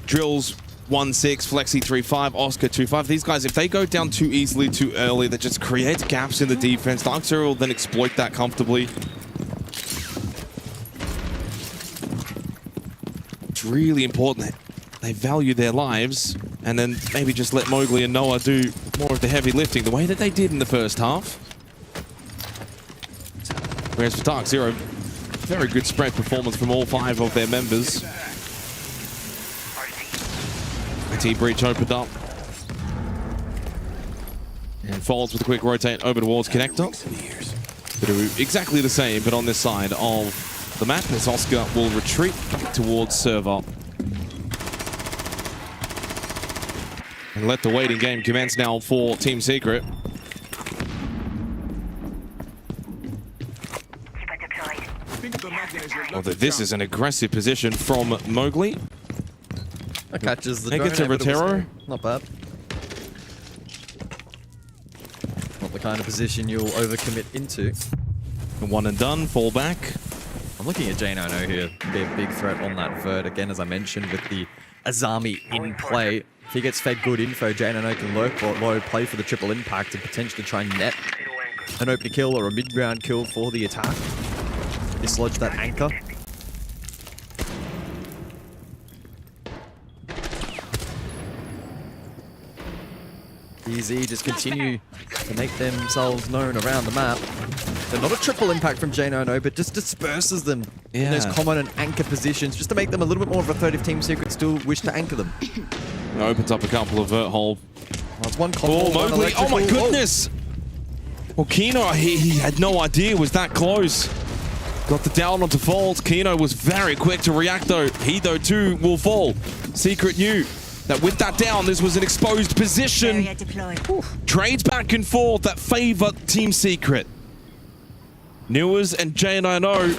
Drills 1-6, Flexi 3-5, Oscar 2-5. These guys, if they go down too easily, too early, that just creates gaps in the defense. Dark Zero will then exploit that comfortably. It's really important that they value their lives and then maybe just let Mowgli and Noah do more of the heavy lifting the way that they did in the first half. Whereas for Dark Zero, very good spread performance from all 5 of their members. T-breach opened up. And Folds with a quick rotate over towards Connector. To do exactly the same, but on this side of the map, as Oscar will retreat back towards server. And let the waiting game commence now for Team Secret. Although this is an aggressive position from Mowgli. That catches the drone. Take it to Rotero. Not bad. Not the kind of position you'll overcommit into. One and done, fall back. I'm looking at J90 here. Be a big threat on that vert. Again, as I mentioned, with the Azami in play. If he gets fed good info, J90 can lurk low, play for the triple impact and potentially try and net an opening kill or a mid-round kill for the attack. Dislodge that anchor. Easy, just continue to make themselves known around the map. They're not a triple impact from J90, but just disperses them in those common and anchor positions, just to make them a little bit more of a threat if Team Secret still wish to anchor them. Opens up a couple of vert hole. That's one combo. Oh, Mowgli. Oh my goodness! Well, Kino, he had no idea it was that close. Got the down onto Falls. Kino was very quick to react though. He though too will fall. Secret knew that with that down, this was an exposed position. Trades back and forth that favor Team Secret. Newers and J9O,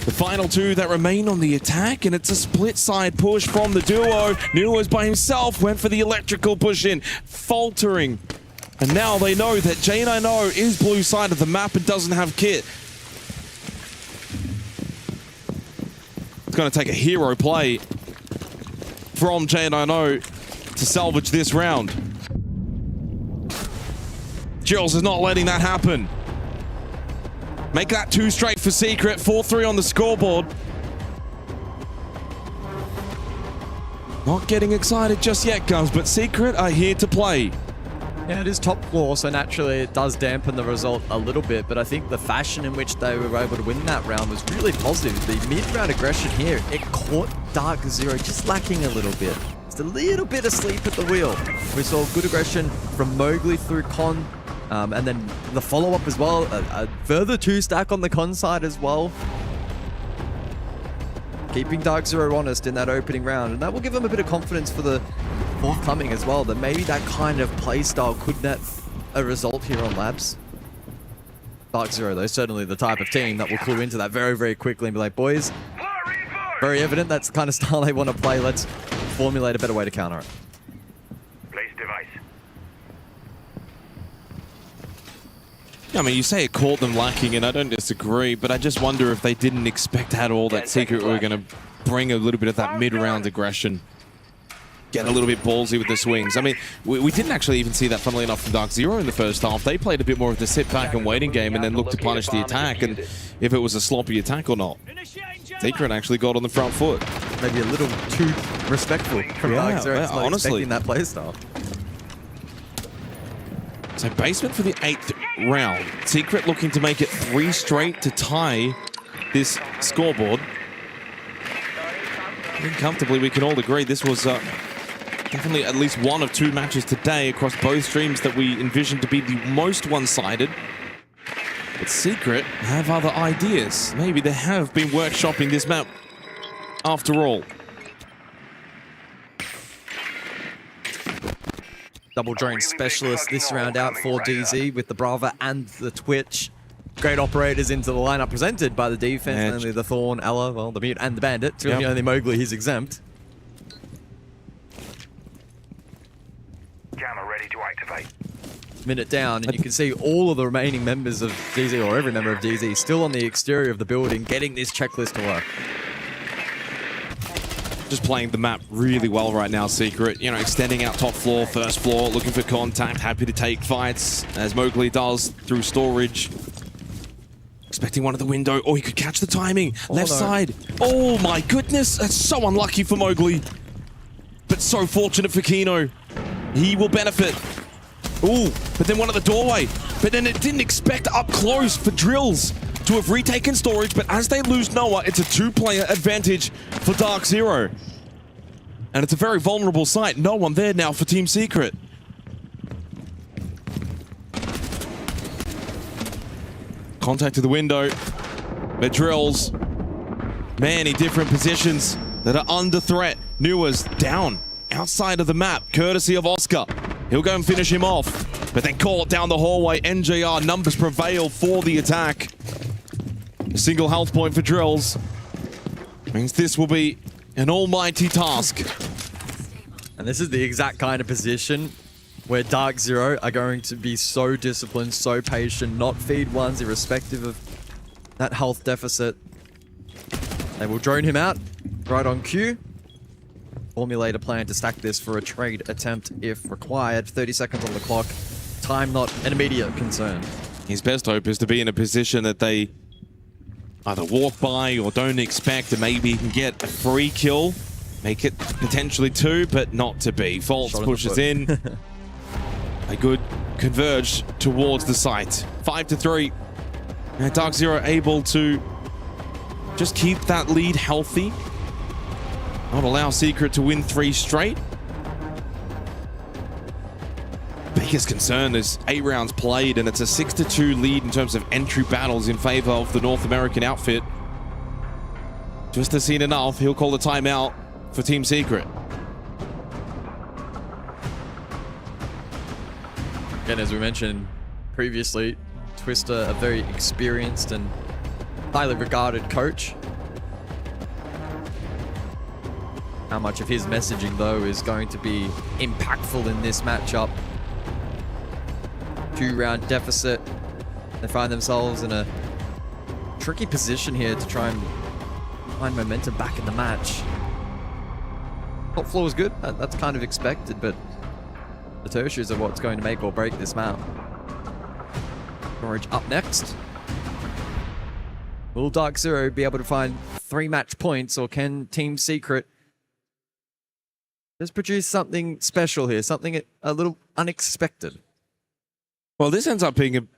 the final two that remain on the attack, and it's a split side push from the duo. Newers by himself went for the electrical push in, faltering. And now they know that J9O is blue side of the map and doesn't have kit. It's going to take a hero play from J9O to salvage this round. Jules is not letting that happen. Make that 2 straight for Secret, 4-3 on the scoreboard. Not getting excited just yet, guys, but Secret are here to play. Yeah, it is top floor, so naturally it does dampen the result a little bit, but I think the fashion in which they were able to win that round was really positive. The mid-round aggression here, it caught Dark Zero just lacking a little bit. Just a little bit asleep at the wheel. We saw good aggression from Mowgli through Con, and then the follow-up as well, a further 2-stack on the Con side as well. Keeping Dark Zero honest in that opening round, and that will give them a bit of confidence for the forthcoming as well, that maybe that kind of playstyle could net a result here on Labs. Dark Zero, though, certainly the type of team that will clue into that very, very quickly and be like, boys, very evident that's the kind of style they want to play. Let's formulate a better way to counter it. Place device. I mean, you say it caught them lacking, and I don't disagree, but I just wonder if they didn't expect at all that Secret were going to bring a little bit of that mid-round aggression. Get a little bit ballsy with the swings. I mean, we didn't actually even see that, funnily enough, from Dark Zero in the first half. They played a bit more of the sit-back and waiting game and then looked to punish the attack, and if it was a sloppy attack or not. Secret actually got on the front foot. Maybe a little too respectful from Dark Zero. Yeah, honestly. Expecting that playstyle. So basement for the 8th round. Secret looking to make it 3 straight to tie this scoreboard. I think comfortably we can all agree this was definitely at least one of 2 matches today across both streams that we envisioned to be the most one-sided. But Secret have other ideas. Maybe they have been workshopping this map after all. Double drone specialist this round out for DZ with the Brava and the Twitch. Great operators into the lineup presented by the defense. Only the Thorn, Ella, well, the Mute and the Bandit. It's really only Mowgli, he's exempt. Jammer ready to activate. Minute down, and you can see all of the remaining members of DZ, or every member of DZ, still on the exterior of the building, getting this checklist to work. Just playing the map really well right now, Secret. You know, extending out top floor, first floor, looking for contact, happy to take fights, as Mowgli does through storage. Expecting one at the window. Oh, he could catch the timing. Left side. Oh my goodness, that's so unlucky for Mowgli. But so fortunate for Kino. He will benefit. Ooh, but then one at the doorway. But then it didn't expect up close for Drills to have retaken storage, but as they lose Noah, it's a 2-player advantage for Dark Zero. And it's a very vulnerable site. No one there now for Team Secret. Contact to the window. But Drills, many different positions that are under threat. Newers down outside of the map, courtesy of Oscar. He'll go and finish him off, but then caught down the hallway. NJR numbers prevail for the attack. A single health point for Drills means this will be an almighty task. And this is the exact kind of position where Dark Zero are going to be so disciplined, so patient, not feed ones irrespective of that health deficit. They will drone him out right on cue. Formulate a plan to stack this for a trade attempt if required. 30 seconds on the clock. Time not an immediate concern. His best hope is to be in a position that they either walk by or don't expect, and maybe he can get a free kill. Make it potentially 2, but not to be. Faults pushes in. A good converge towards the site. 5-3. Now Dark Zero able to just keep that lead healthy. Not allow Secret to win 3 straight. Make biggest concern is 8 rounds played, and it's a 6-2 lead in terms of entry battles in favor of the North American outfit. Just has seen enough. He'll call the timeout for Team Secret. Again, as we mentioned previously, Twister, a very experienced and highly regarded coach. How much of his messaging, though, is going to be impactful in this matchup? 2-round deficit. They find themselves in a tricky position here to try and find momentum back in the match. Top floor was good. That's kind of expected, but the tertiaries are what's going to make or break this map. Orange up next. Will Dark Zero be able to find 3 match points, or can Team Secret just produce something special here, something a little unexpected? Well, this ends up being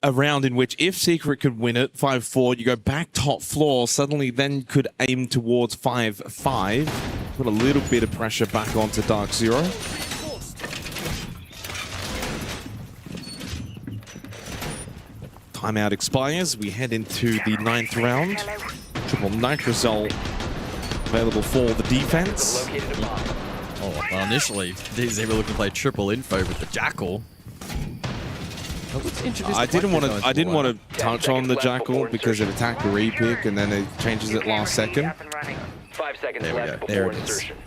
a round in which if Secret could win it, 5-4, you go back top floor, suddenly then could aim towards 5-5. Put a little bit of pressure back onto Dark Zero. Timeout expires. We head into the 9th round. Triple Nitrosol available for the defense. Oh, well, initially, they were looking to play triple info with the Jackal. I didn't want to touch on the Jackal because it attacked a repick and then it changes it last second. 5 seconds There we left go. before There it is. insertion.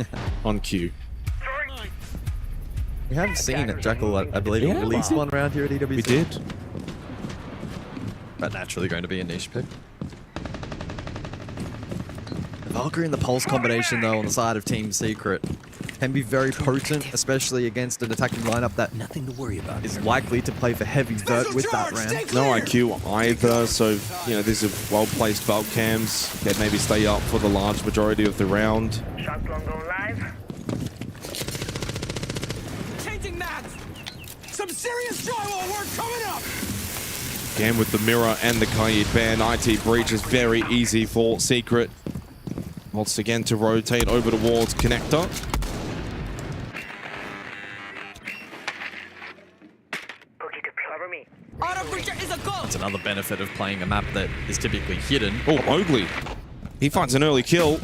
On cue. We haven't seen a Jackal, I believe, Yeah. released one round here at EWC. We did. But naturally going to be a niche pick. The Valkyrie and the Pulse combination, though, on the side of Team Secret can be very potent, especially against an attacking lineup that nothing to worry about is likely to play for heavy vert with that round. No IQ either, so, you know, these are well-placed Valk cams that maybe stay up for the large majority of the round. Shot long going live. Changing maps. Some serious drywall work coming up. Again with the mirror and the Kaid ban, IT breach is very easy for Secret. Wants again to rotate over towards Connector. That's another benefit of playing a map that is typically hidden. Oh, Mowgli. He finds an early kill.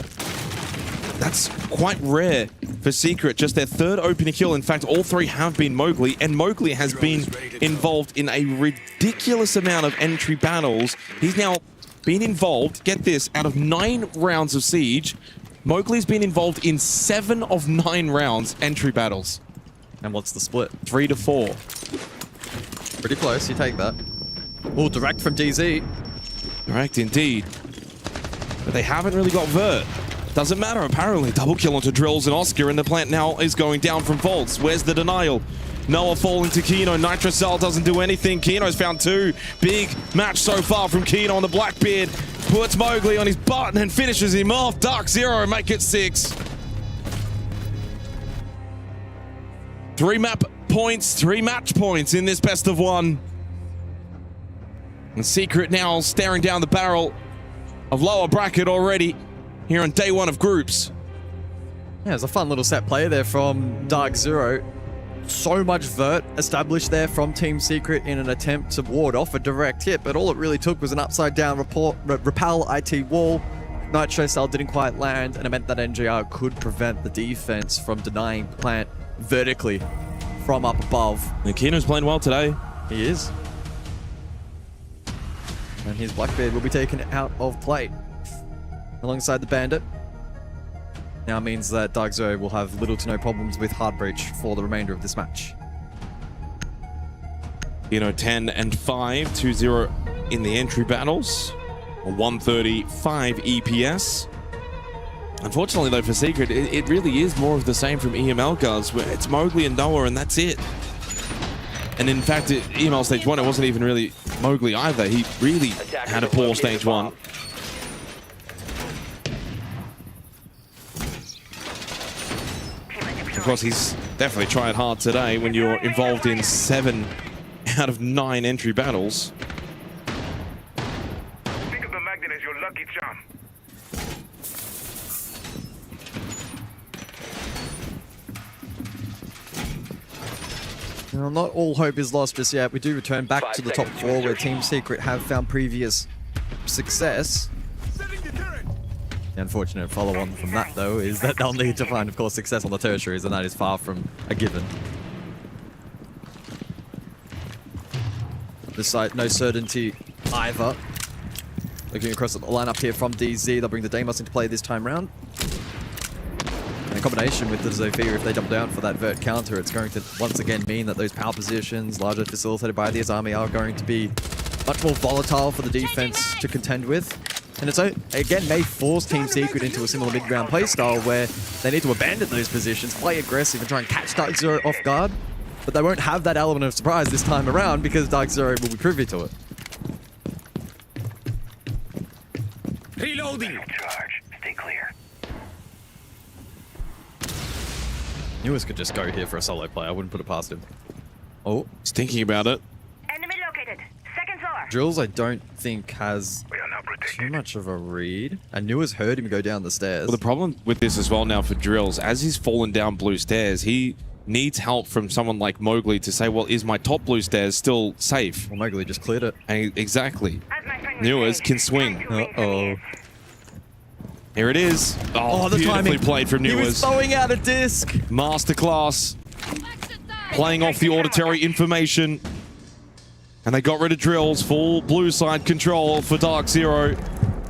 That's quite rare for Secret. Just their 3rd opening kill. In fact, all 3 have been Mowgli, and Mowgli has been involved in a ridiculous amount of entry battles. He's now been involved, get this, out of 9 rounds of Siege, Mowgli's been involved in 7 of 9 rounds entry battles. And what's the split? 3-4. Pretty close, you take that. Oh, direct from DZ. Direct indeed. But they haven't really got vert. Doesn't matter, apparently. Double kill onto Drills and Oscar, and the plant now is going down from Vaults. Where's the denial? Noah falling to Kino. Nitrocell doesn't do anything. Kino's found 2. Big match so far from Kino on the Blackbeard. Puts Mowgli on his butt and finishes him off. Dark Zero make it 6. 3 map points, 3 match points in this best of 1. And Secret now staring down the barrel of lower bracket already here on day 1 of groups. Yeah, it's a fun little set play there from Dark Zero. So much vert established there from Team Secret in an attempt to ward off a direct hit, but all it really took was an upside down repel IT wall. Nitro Cell didn't quite land, and it meant that NGR could prevent the defense from denying plant vertically from up above. And Kino's playing well today. He is. And his Blackbeard will be taken out of play alongside the Bandit. Now means that Dark Zero will have little to no problems with Hard Breach for the remainder of this match. Kino 10 and 5, 2-0 in the entry battles. A 135 EPS. Unfortunately, though, for Secret, it really is more of the same from EML guards, where it's Mowgli and Noah, and that's it. And in fact, at EML Stage 1, it wasn't even really Mowgli either. He really had a poor Stage 1. Of course, he's definitely tried hard today when you're involved in 7 out of 9 entry battles. Think of the magnet as your lucky charm. Well, not all hope is lost just yet. We do return back to the top 4 where Team Secret have found previous success. The unfortunate follow-on from that, though, is that they'll need to find, of course, success on the tertiaries, and that is far from a given. This side, no certainty either. Looking across the lineup here from DZ, they'll bring the Deimos into play this time round. And in combination with the Zofia, if they double down for that vert counter, it's going to once again mean that those power positions, largely facilitated by the Azami, are going to be much more volatile for the defense to contend with. And it's, again, may force Team Secret into a similar mid-ground playstyle where they need to abandon those positions, play aggressive, and try and catch Dark Zero off guard. But they won't have that element of surprise this time around because Dark Zero will be privy to it. Reloading! Charge. Stay clear. Newest could just go here for a solo play. I wouldn't put it past him. Oh, He's thinking about it. Enemy located. Second floor. Drills I don't think has too much of a read. And Newest heard him go down the stairs. Well, the problem with this as well now for Drills, as he's fallen down blue stairs, he needs help from someone like Mowgli to say, well, is my top blue stairs still safe? Well, Mowgli just cleared it. And exactly. Newers can swing. Uh-oh. Here it is. Oh, the beautifully timing. played from He was Newers. throwing out a disc. Masterclass. Playing off the auditory information. And they got rid of Drills. Full blue side control for Dark Zero.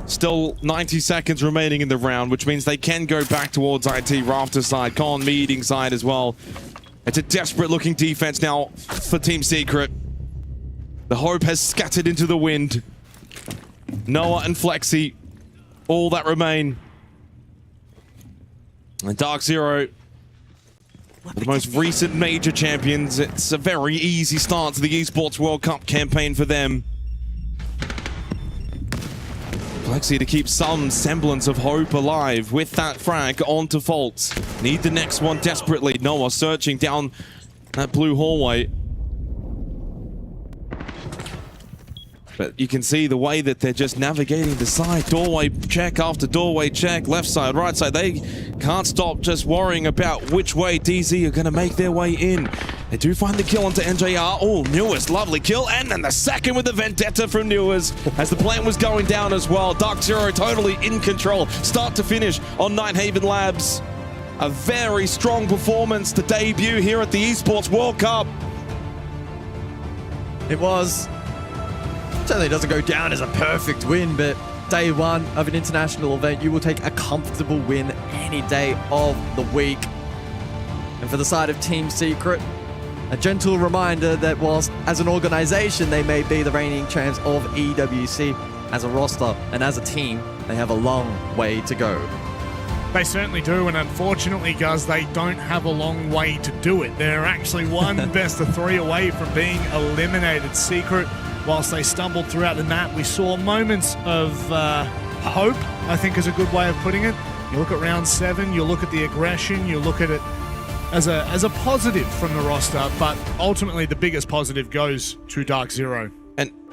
Still 90 seconds remaining in the round, which means they can go back towards IT Rafter side, Con Meeting side as well. It's a desperate looking defense now for Team Secret. The hope has scattered into the wind. Noah and Flexi, all that remain. And Dark Zero, the most recent major champions. It's a very easy start to the Esports World Cup campaign for them. Flexi to keep some semblance of hope alive with that frag onto Faults. Need the next one desperately. Noah searching down that blue hallway. But you can see the way that they're just navigating the side. Doorway check after doorway check. Left side, right side. They can't stop just worrying about which way DZ are going to make their way in. They do find the kill onto NJR. Oh, Newest, lovely kill. And then the second with the Vendetta from Newest as the plan was going down as well. Dark Zero totally in control. Start to finish on Nighthaven Labs. A very strong performance to debut here at the Esports World Cup. It was. Certainly doesn't go down as a perfect win, but day one of an international event, you will take a comfortable win any day of the week. And for the side of Team Secret, a gentle reminder that whilst as an organization they may be the reigning champs of EWC, as a roster and as a team, they have a long way to go. They certainly do, and unfortunately, Guz, they don't have a long way to do it. They're actually one best of 3 away from being eliminated. Secret, whilst they stumbled throughout the map, we saw moments of hope, I think is a good way of putting it. You look at round 7, you look at the aggression, you look at it as a positive from the roster, but ultimately the biggest positive goes to Dark Zero.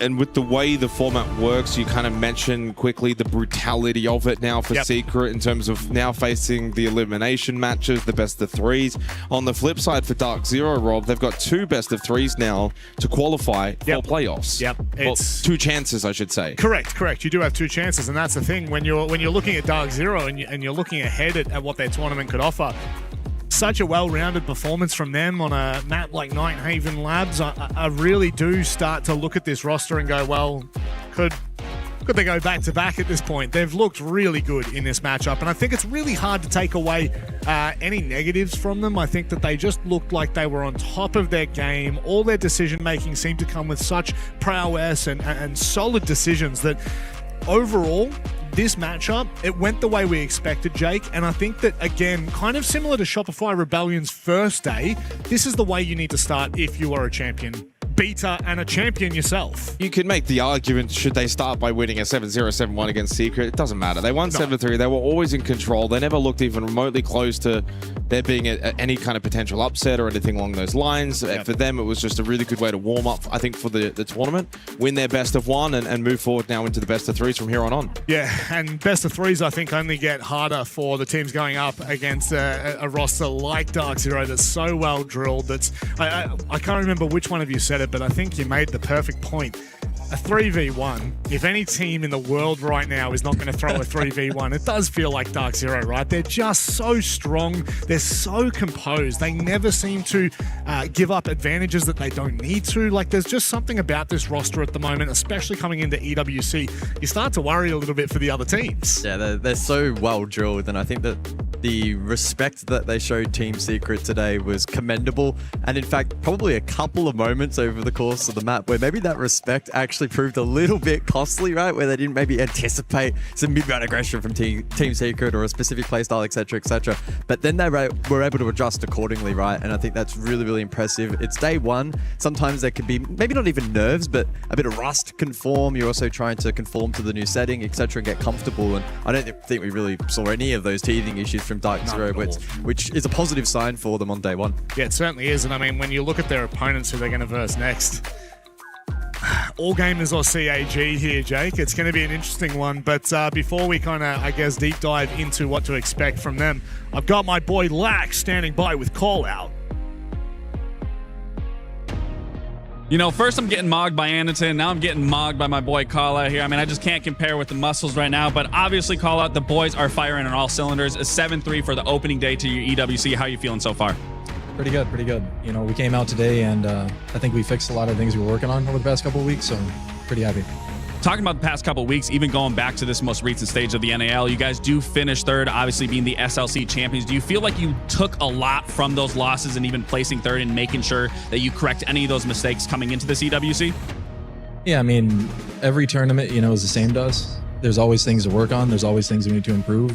And with the way the format works, you kind of mentioned quickly the brutality of it now for Secret in terms of now facing the elimination matches, the best of 3s. On the flip side for Dark Zero, Rob, they've got 2 best of 3s now to qualify for playoffs. Well, 2 chances, I should say. Correct. You do have 2 chances, and that's the thing. When you're looking at Dark Zero and you're looking ahead at what their tournament could offer, such a well-rounded performance from them on a map like Nighthaven Labs. I really do start to look at this roster and go, well, could they go back-to-back at this point? They've looked really good in this matchup, and I think it's really hard to take away any negatives from them. I think that they just looked like they were on top of their game. All their decision-making seemed to come with such prowess and solid decisions that overall, this matchup, it went the way we expected, Jake, and I think that, again, kind of similar to Shopify Rebellion's first day, this is the way you need to start if you are a champion. beater and a champion yourself. You could make the argument, should they start by winning a 7-0, 7-1 against Secret? It doesn't matter. They won 7-3. They were always in control. They never looked even remotely close to there being any kind of potential upset or anything along those lines. For them, it was just a really good way to warm up, I think, for the tournament, win their best of one, and move forward now into the best of threes from here on. Yeah, and best of threes, I think, only get harder for the teams going up against a roster like Dark Zero that's so well drilled. That's I can't remember which one of you said it, but I think you made the perfect point. A 3v1, if any team in the world right now is not going to throw a 3v1, it does feel like Dark Zero, right? They're just so strong. They're so composed. They never seem to give up advantages that they don't need to. Like, there's just something about this roster at the moment, especially coming into EWC. You start to worry a little bit for the other teams. Yeah, they're so well drilled, and I think that the respect that they showed Team Secret today was commendable. And in fact, probably a couple of moments over the course of the map where maybe that respect actually proved a little bit costly, right? Where they didn't maybe anticipate some mid-round aggression from Team Secret or a specific playstyle, etc., etc. But then they were able to adjust accordingly, right? And I think that's really, really impressive. It's day one. Sometimes there can be maybe not even nerves, but a bit of rust conform. You're also trying to conform to the new setting, etc., and get comfortable. And I don't think we really saw any of those teething issues from Dark Zero, which is a positive sign for them on day one. Yeah, it certainly is. And I mean, when you look at their opponents who they're going to verse next, All Gamers or CAG here, Jake. It's going to be an interesting one. But before we kind of, I guess, deep dive into what to expect from them, I've got my boy Lax standing by with Call Out. You know, first I'm getting mogged by Anderton. Now I'm getting mogged by my boy Call Out here. I mean, I just can't compare with the muscles right now. But obviously, Call Out, the boys are firing on all cylinders. A 7-3 for the opening day to your EWC. How are you feeling so far? Pretty good, pretty good. You know, we came out today and I think we fixed a lot of things we were working on over the past couple of weeks, so pretty happy. Talking about the past couple of weeks, even going back to this most recent stage of the NAL, you guys do finish third, obviously being the SLC champions. Do you feel like you took a lot from those losses and even placing third and making sure that you correct any of those mistakes coming into this EWC? Yeah, I mean, every tournament, you know, is the same to us. There's always things to work on. There's always things we need to improve,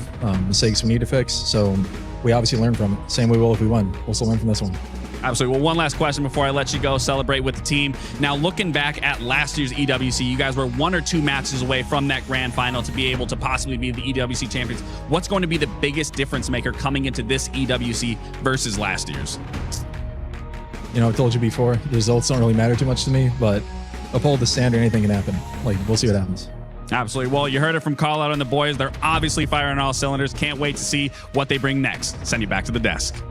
mistakes we need to fix. So we obviously learn from it. Same way we will if we win. We'll still learn from this one. Absolutely. Well, one last question before I let you go celebrate with the team. Now, looking back at last year's EWC, you guys were 1 or 2 matches away from that grand final to be able to possibly be the EWC champions. What's going to be the biggest difference maker coming into this EWC versus last year's? You know, I told you before, the results don't really matter too much to me, but uphold the standard, anything can happen. Like, we'll see what happens. Absolutely. Well, you heard it from Call Out and the boys. They're obviously firing on all cylinders. Can't wait to see what they bring next. Send you back to the desk.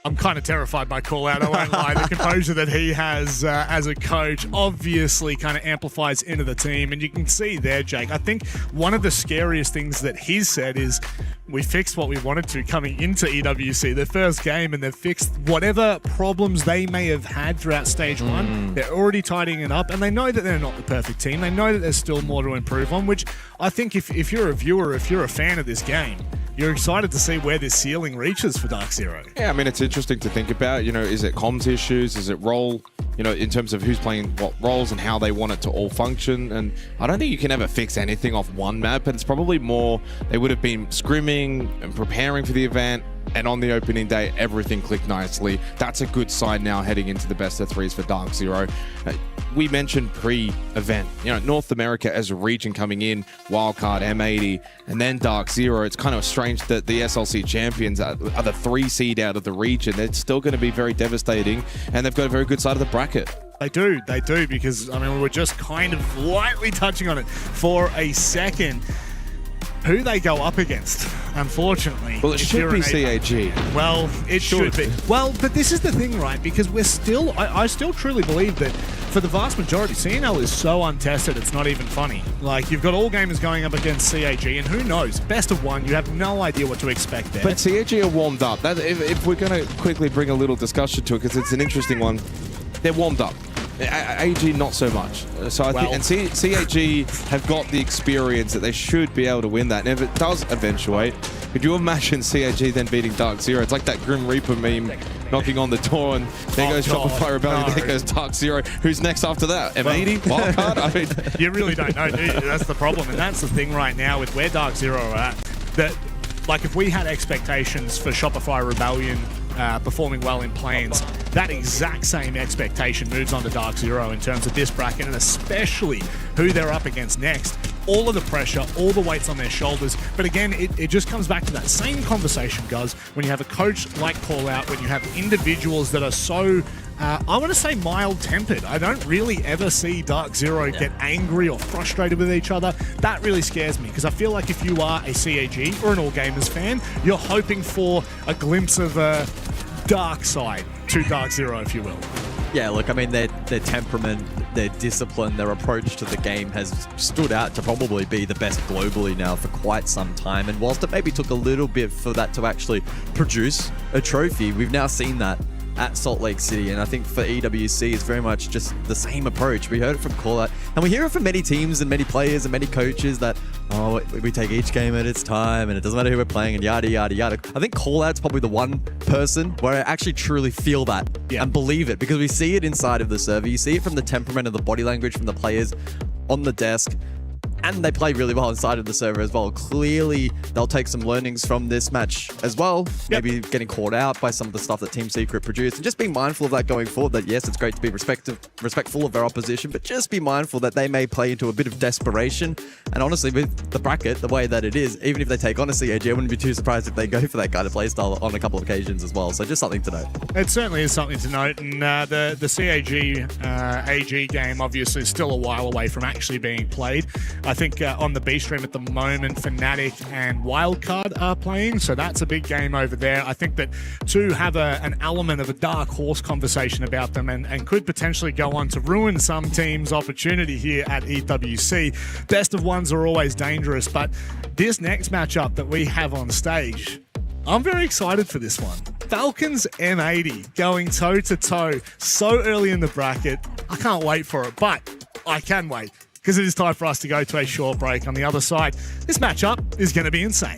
I'm kind of terrified by Call Out, I won't lie. The composure that he has as a coach obviously kind of amplifies into the team. And you can see there, Jake, I think one of the scariest things that he's said is we fixed what we wanted to coming into EWC, their first game, and they've fixed whatever problems they may have had throughout stage one. They're already tidying it up, and they know that they're not the perfect team. They know that there's still more to improve on, which I think if you're a viewer, if you're a fan of this game, you're excited to see where this ceiling reaches for Dark Zero. Yeah, I mean, it's interesting to think about, you know, is it comms issues? Is it role, you know, in terms of who's playing what roles and how they want it to all function? And I don't think you can ever fix anything off one map, but it's probably more, they would have been scrimming and preparing for the event, and on the opening day, everything clicked nicely. That's a good sign now heading into the best of threes for Dark Zero. We mentioned pre-event, you know, North America as a region coming in, wildcard, M80, and then Dark Zero. It's kind of strange that the SLC champions are the 3 seed out of the region. It's still going to be very devastating, and they've got a very good side of the bracket. They do, because, I mean, we were just kind of lightly touching on it for a second. Who they go up against, unfortunately. Well, it should be CAG. Well, it should be. Well, but this is the thing, right? Because we're still, I still truly believe that for the vast majority, CNL is so untested, it's not even funny. Like, you've got All Gamers going up against CAG, and who knows? Best of one, you have no idea what to expect there. But CAG are warmed up. If we're going to quickly bring a little discussion to it, because it's an interesting one, they're warmed up. AG not so much. So I think, and CAG have got the experience that they should be able to win that. And if it does eventuate, could you imagine CAG then beating Dark Zero? It's like that Grim Reaper meme knocking on the door, and there goes Shopify Rebellion, there goes Dark Zero. Who's next after that? M80? Wildcard? I mean, you really don't know, do you? That's the problem. And that's the thing right now with where Dark Zero are at. That, like, if we had expectations for Shopify Rebellion performing well in plans, that exact same expectation moves on to Dark Zero in terms of this bracket, and especially who they're up against next. All of the pressure, all the weight's on their shoulders. But again, it just comes back to that same conversation, Guz, when you have a coach like Callout, when you have individuals that are so, I want to say mild-tempered. I don't really ever see Dark Zero get angry or frustrated with each other. That really scares me, because I feel like if you are a CAG or an All Gamers fan, you're hoping for a glimpse of a dark side to Dark Zero, if you will. Yeah, look, I mean, their temperament, their discipline, their approach to the game has stood out to probably be the best globally now for quite some time. And whilst it maybe took a little bit for that to actually produce a trophy, we've now seen that at Salt Lake City. And I think for EWC, it's very much just the same approach. We heard it from Callout, and we hear it from many teams and many players and many coaches that, oh, we take each game at its time and it doesn't matter who we're playing and yada, yada, yada. I think Callout's probably the one person where I actually truly feel that and believe it, because we see it inside of the server. You see it from the temperament and the body language from the players on the desk. And they play really well inside of the server as well. Clearly, they'll take some learnings from this match as well. Maybe getting caught out by some of the stuff that Team Secret produced. And just being mindful of that going forward, that yes, it's great to be respectful of their opposition, but just be mindful that they may play into a bit of desperation. And honestly, with the bracket, the way that it is, even if they take on a CAG, I wouldn't be too surprised if they go for that kind of playstyle on a couple of occasions as well. So just something to note. It certainly is something to note. And the CAG AG game obviously is still a while away from actually being played. I think on the B stream at the moment, Fnatic and Wildcard are playing, so that's a big game over there. I think that to have an element of a dark horse conversation about them and could potentially go on to ruin some teams' opportunity here at EWC. Best of ones are always dangerous, but this next matchup that we have on stage, I'm very excited for this one. Falcons M80 going toe-to-toe so early in the bracket. I can't wait for it, but I can wait, because it is time for us to go to a short break. On the other side, this matchup is going to be insane.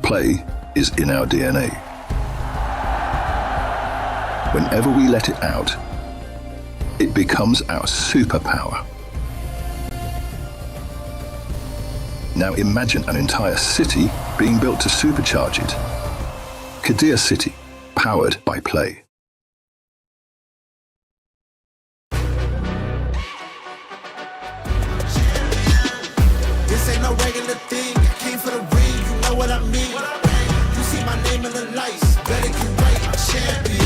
Play is in our DNA. Whenever we let it out, it becomes our superpower. Now imagine an entire city being built to supercharge it. Qiddiya City, powered by Play. This ain't no regular thing. I came for the ring, you know what I mean. You see my name in the lights, better get right, I'm champion.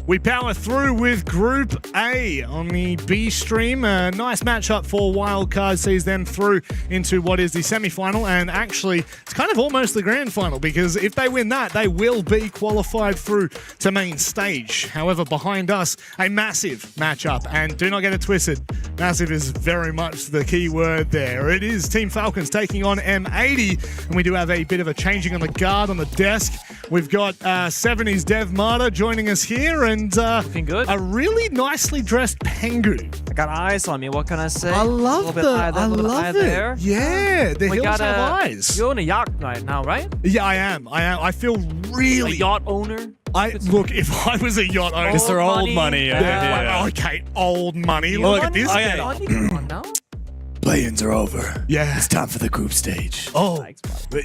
We power through with Group A on the B stream. A nice matchup for wildcard sees them through into what is the semi-final, and actually it's kind of almost the grand final, because if they win that, they will be qualified through to main stage. However, behind us, a massive matchup, and do not get it twisted, massive is very much the key word there. It is Team Falcons taking on M80, and we do have a bit of a changing on the guard on the desk. We've got 70s Dev Marta joining us here, and looking good. A really nicely dressed Pengu. I got eyes on me. What can I say? I love a little bit high there, I a little bit love high it. there. Yeah, the We hills got have eyes. You're on a yacht right now, right? Yeah, I am. I feel really. A yacht owner? Look, if I was a yacht owner, Mr. Old Money. Okay, old money. Look at this. Okay. Come on now. Play-ins are over. Yeah. It's time for the group stage. Oh,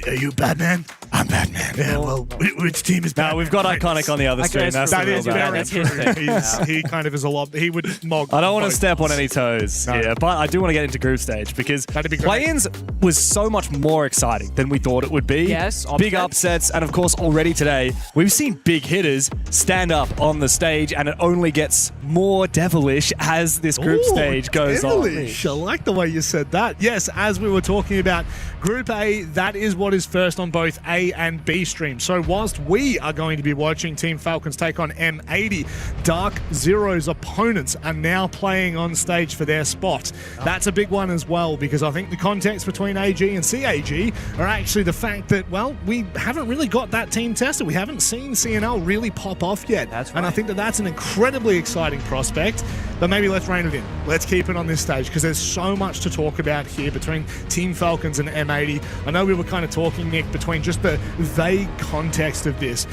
are you Batman? I'm Batman. Yeah, well, which team is Batman? No, we've got Iconic on the other stream. That's That the is real very bad. true. He kind of is a lot. He would mog. I don't want to both step on us. any toes No. here, but I do want to get into group stage because That'd be great. play-ins was so much more exciting than we thought it would be. Yes, Big upset. upsets, and of course already today, we've seen big hitters stand up on the stage, and it only gets more devilish as this group Ooh, stage goes devilish. I like the way you said that. Yes, as we were talking about Group A, that is what is first on both A and B stream. So whilst we are going to be watching Team Falcons take on M80, Dark Zero's opponents are now playing on stage for their spot. That's a big one as well, because I think the context between AG and CAG are actually the fact that, well, we haven't really got that team tested. We haven't seen CNL really pop off yet. That's And I right. think that that's an incredibly exciting prospect. But maybe let's rein it in. Let's keep it on this stage, because there's so much to talk about here between Team Falcons and M80. I know we were kind of talking, Nick, between just the vague context of this.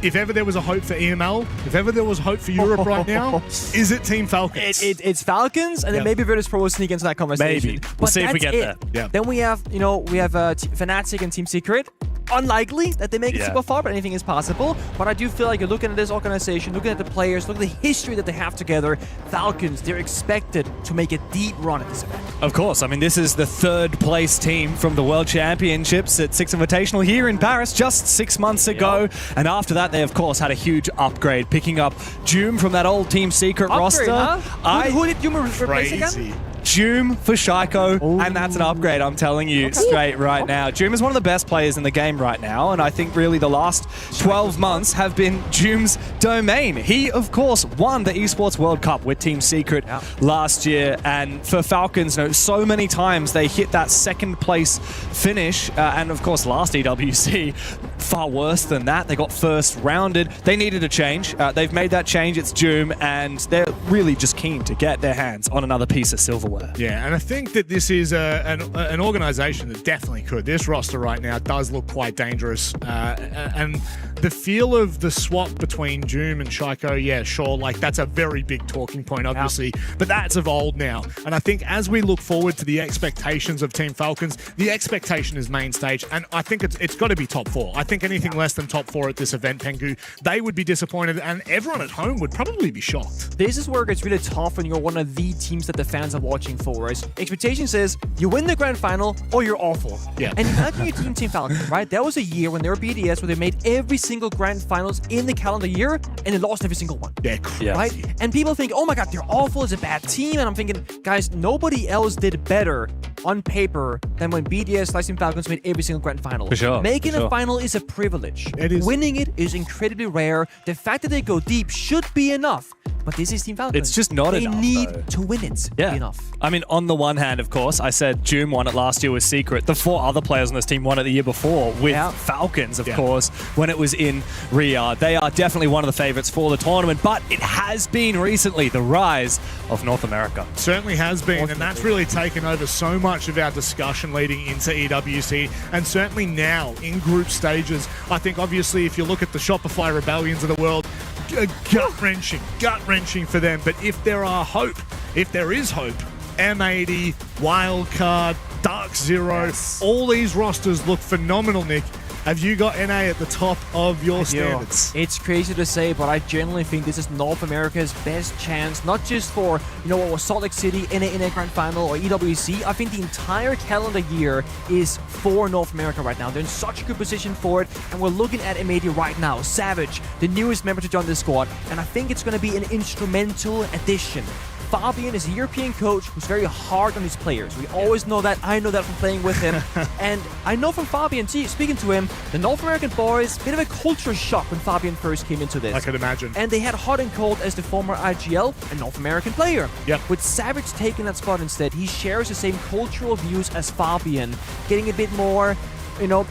If ever there was a hope for EML, if ever there was hope for Europe right now, is it Team Falcons? It's Falcons, and then maybe Virtus.pro will sneak into that conversation. Maybe. We'll But see if we that's get it. there. Yeah. Then we have, Fnatic and Team Secret. Unlikely that they make it Yeah. super far, but anything is possible. But I do feel like you're looking at this organization, looking at the players, looking at the history that they have together. Falcons, they're expected to make a deep run at this event. Of course. I mean, this is the third place team from the World Championships at Six Invitational here in Paris just 6 months ago. And after that, they, of course, had a huge upgrade, picking up Doom from that old Team Secret Upgrade, roster. huh? Who did you replace again? Crazy. Doom for Shaiko, and that's an upgrade, I'm telling you straight right now. Doom is one of the best players in the game right now, and I think really the last 12 months have been Doom's domain. He, of course, won the Esports World Cup with Team Secret last year, and for Falcons, so many times they hit that second place finish, and of course last EWC, far worse than that. They got first rounded. They needed a change. They've made that change. It's Doom, and they're really just keen to get their hands on another piece of silverware. Yeah, and I think that this is an organization that definitely could. This roster right now does look quite dangerous. And the feel of the swap between Doom and Shaiko, yeah, sure, like that's a very big talking point, obviously. But that's evolved now. And I think as we look forward to the expectations of Team Falcons, the expectation is main stage. And I think it's got to be top 4. I think anything less than top 4 at this event, Pengu, they would be disappointed, and everyone at home would probably be shocked. This is where it gets really tough when you're one of the teams that the fans are watching for. Expectation says you win the grand final or you're awful. Yeah. And imagine your Team Falcon, right? That was a year when they were BDS where they made every single grand finals in the calendar year and they lost every single one. They're crazy. Right? And people think, oh my god, they're awful, it's a bad team. And I'm thinking, guys, nobody else did better on paper than when BDS Team Falcons made every single grand final. For sure. Making for sure. a final is a privilege. It is. Winning it is incredibly rare. The fact that they go deep should be enough. But this is Team Falcons. It's just not they enough, need though. to win it to be enough. I mean, on the one hand, of course, I said Doom won it last year with Secret. The 4 other players on this team won it the year before with Falcons, of course, when it was in Riyadh. They are definitely one of the favorites for the tournament, but it has been recently the rise of North America. Certainly has been, and that's really taken over so much of our discussion leading into EWC, and certainly now in group stages. I think obviously if you look at the Shopify Rebellions of the world, gut-wrenching for them. But if there is hope, M80, Wildcard, Dark Zero, all these rosters look phenomenal, Nick. Have you got NA at the top of your standards? It's crazy to say, but I genuinely think this is North America's best chance, not just for, what was Salt Lake City in a Grand Final or EWC. I think the entire calendar year is for North America right now. They're in such a good position for it, and we're looking at MAD right now. Savage, the newest member to join this squad, and I think it's going to be an instrumental addition. Fabian is a European coach who's very hard on his players. We always know that. I know that from playing with him. And I know from Fabian, speaking to him, the North American boys, bit of a culture shock when Fabian first came into this. I could imagine. And they had hot and cold as the former ag.al, a North American player. Yep. With Savage taking that spot instead, he shares the same cultural views as Fabian, getting a bit more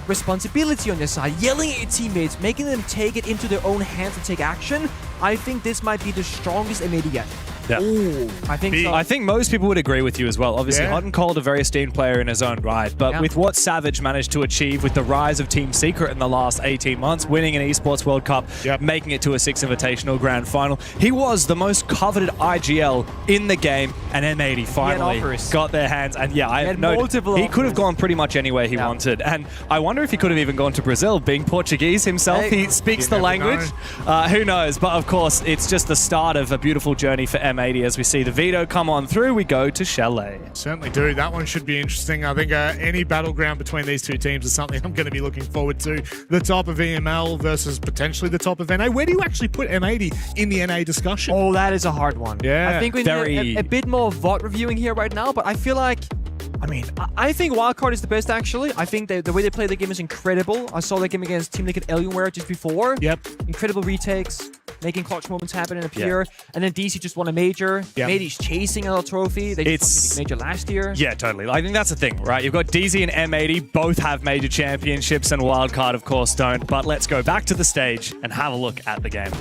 responsibility on your side, yelling at your teammates, making them take it into their own hands and take action. I think this might be the strongest MAD yet. Yeah. Ooh, I think so. I think most people would agree with you as well. Obviously, Hot and Cold, a very esteemed player in his own right. But with what Savage managed to achieve with the rise of Team Secret in the last 18 months, winning an Esports World Cup, making it to a 6 Invitational Grand Final, he was the most coveted ag.al in the game, and MAD finally got their hands. And he could have gone pretty much anywhere he wanted. And I wonder if he could have even gone to Brazil, being Portuguese himself. He speaks the language. Who knows? But of course, it's just the start of a beautiful journey for MAD. As we see the veto come on through, we go to Chalet. Certainly do. That one should be interesting. I think any battleground between these two teams is something I'm going to be looking forward to. The top of EML versus potentially the top of NA. Where do you actually put MAD in the NA discussion? Oh, that is a hard one. Yeah. I think we need a bit more VOD reviewing here right now, but I feel like I think Wildcard is the best, actually. I think the way they play the game is incredible. I saw that game against Team Liquid Alienware just before. Yep. Incredible retakes, making clutch moments happen and appear. And then DC just won a major. MAD's chasing a trophy. They just won a major last year. Yeah, totally. I think that's the thing, right? You've got DZ and MAD, both have major championships, and Wildcard, of course, don't. But let's go back to the stage and have a look at the game.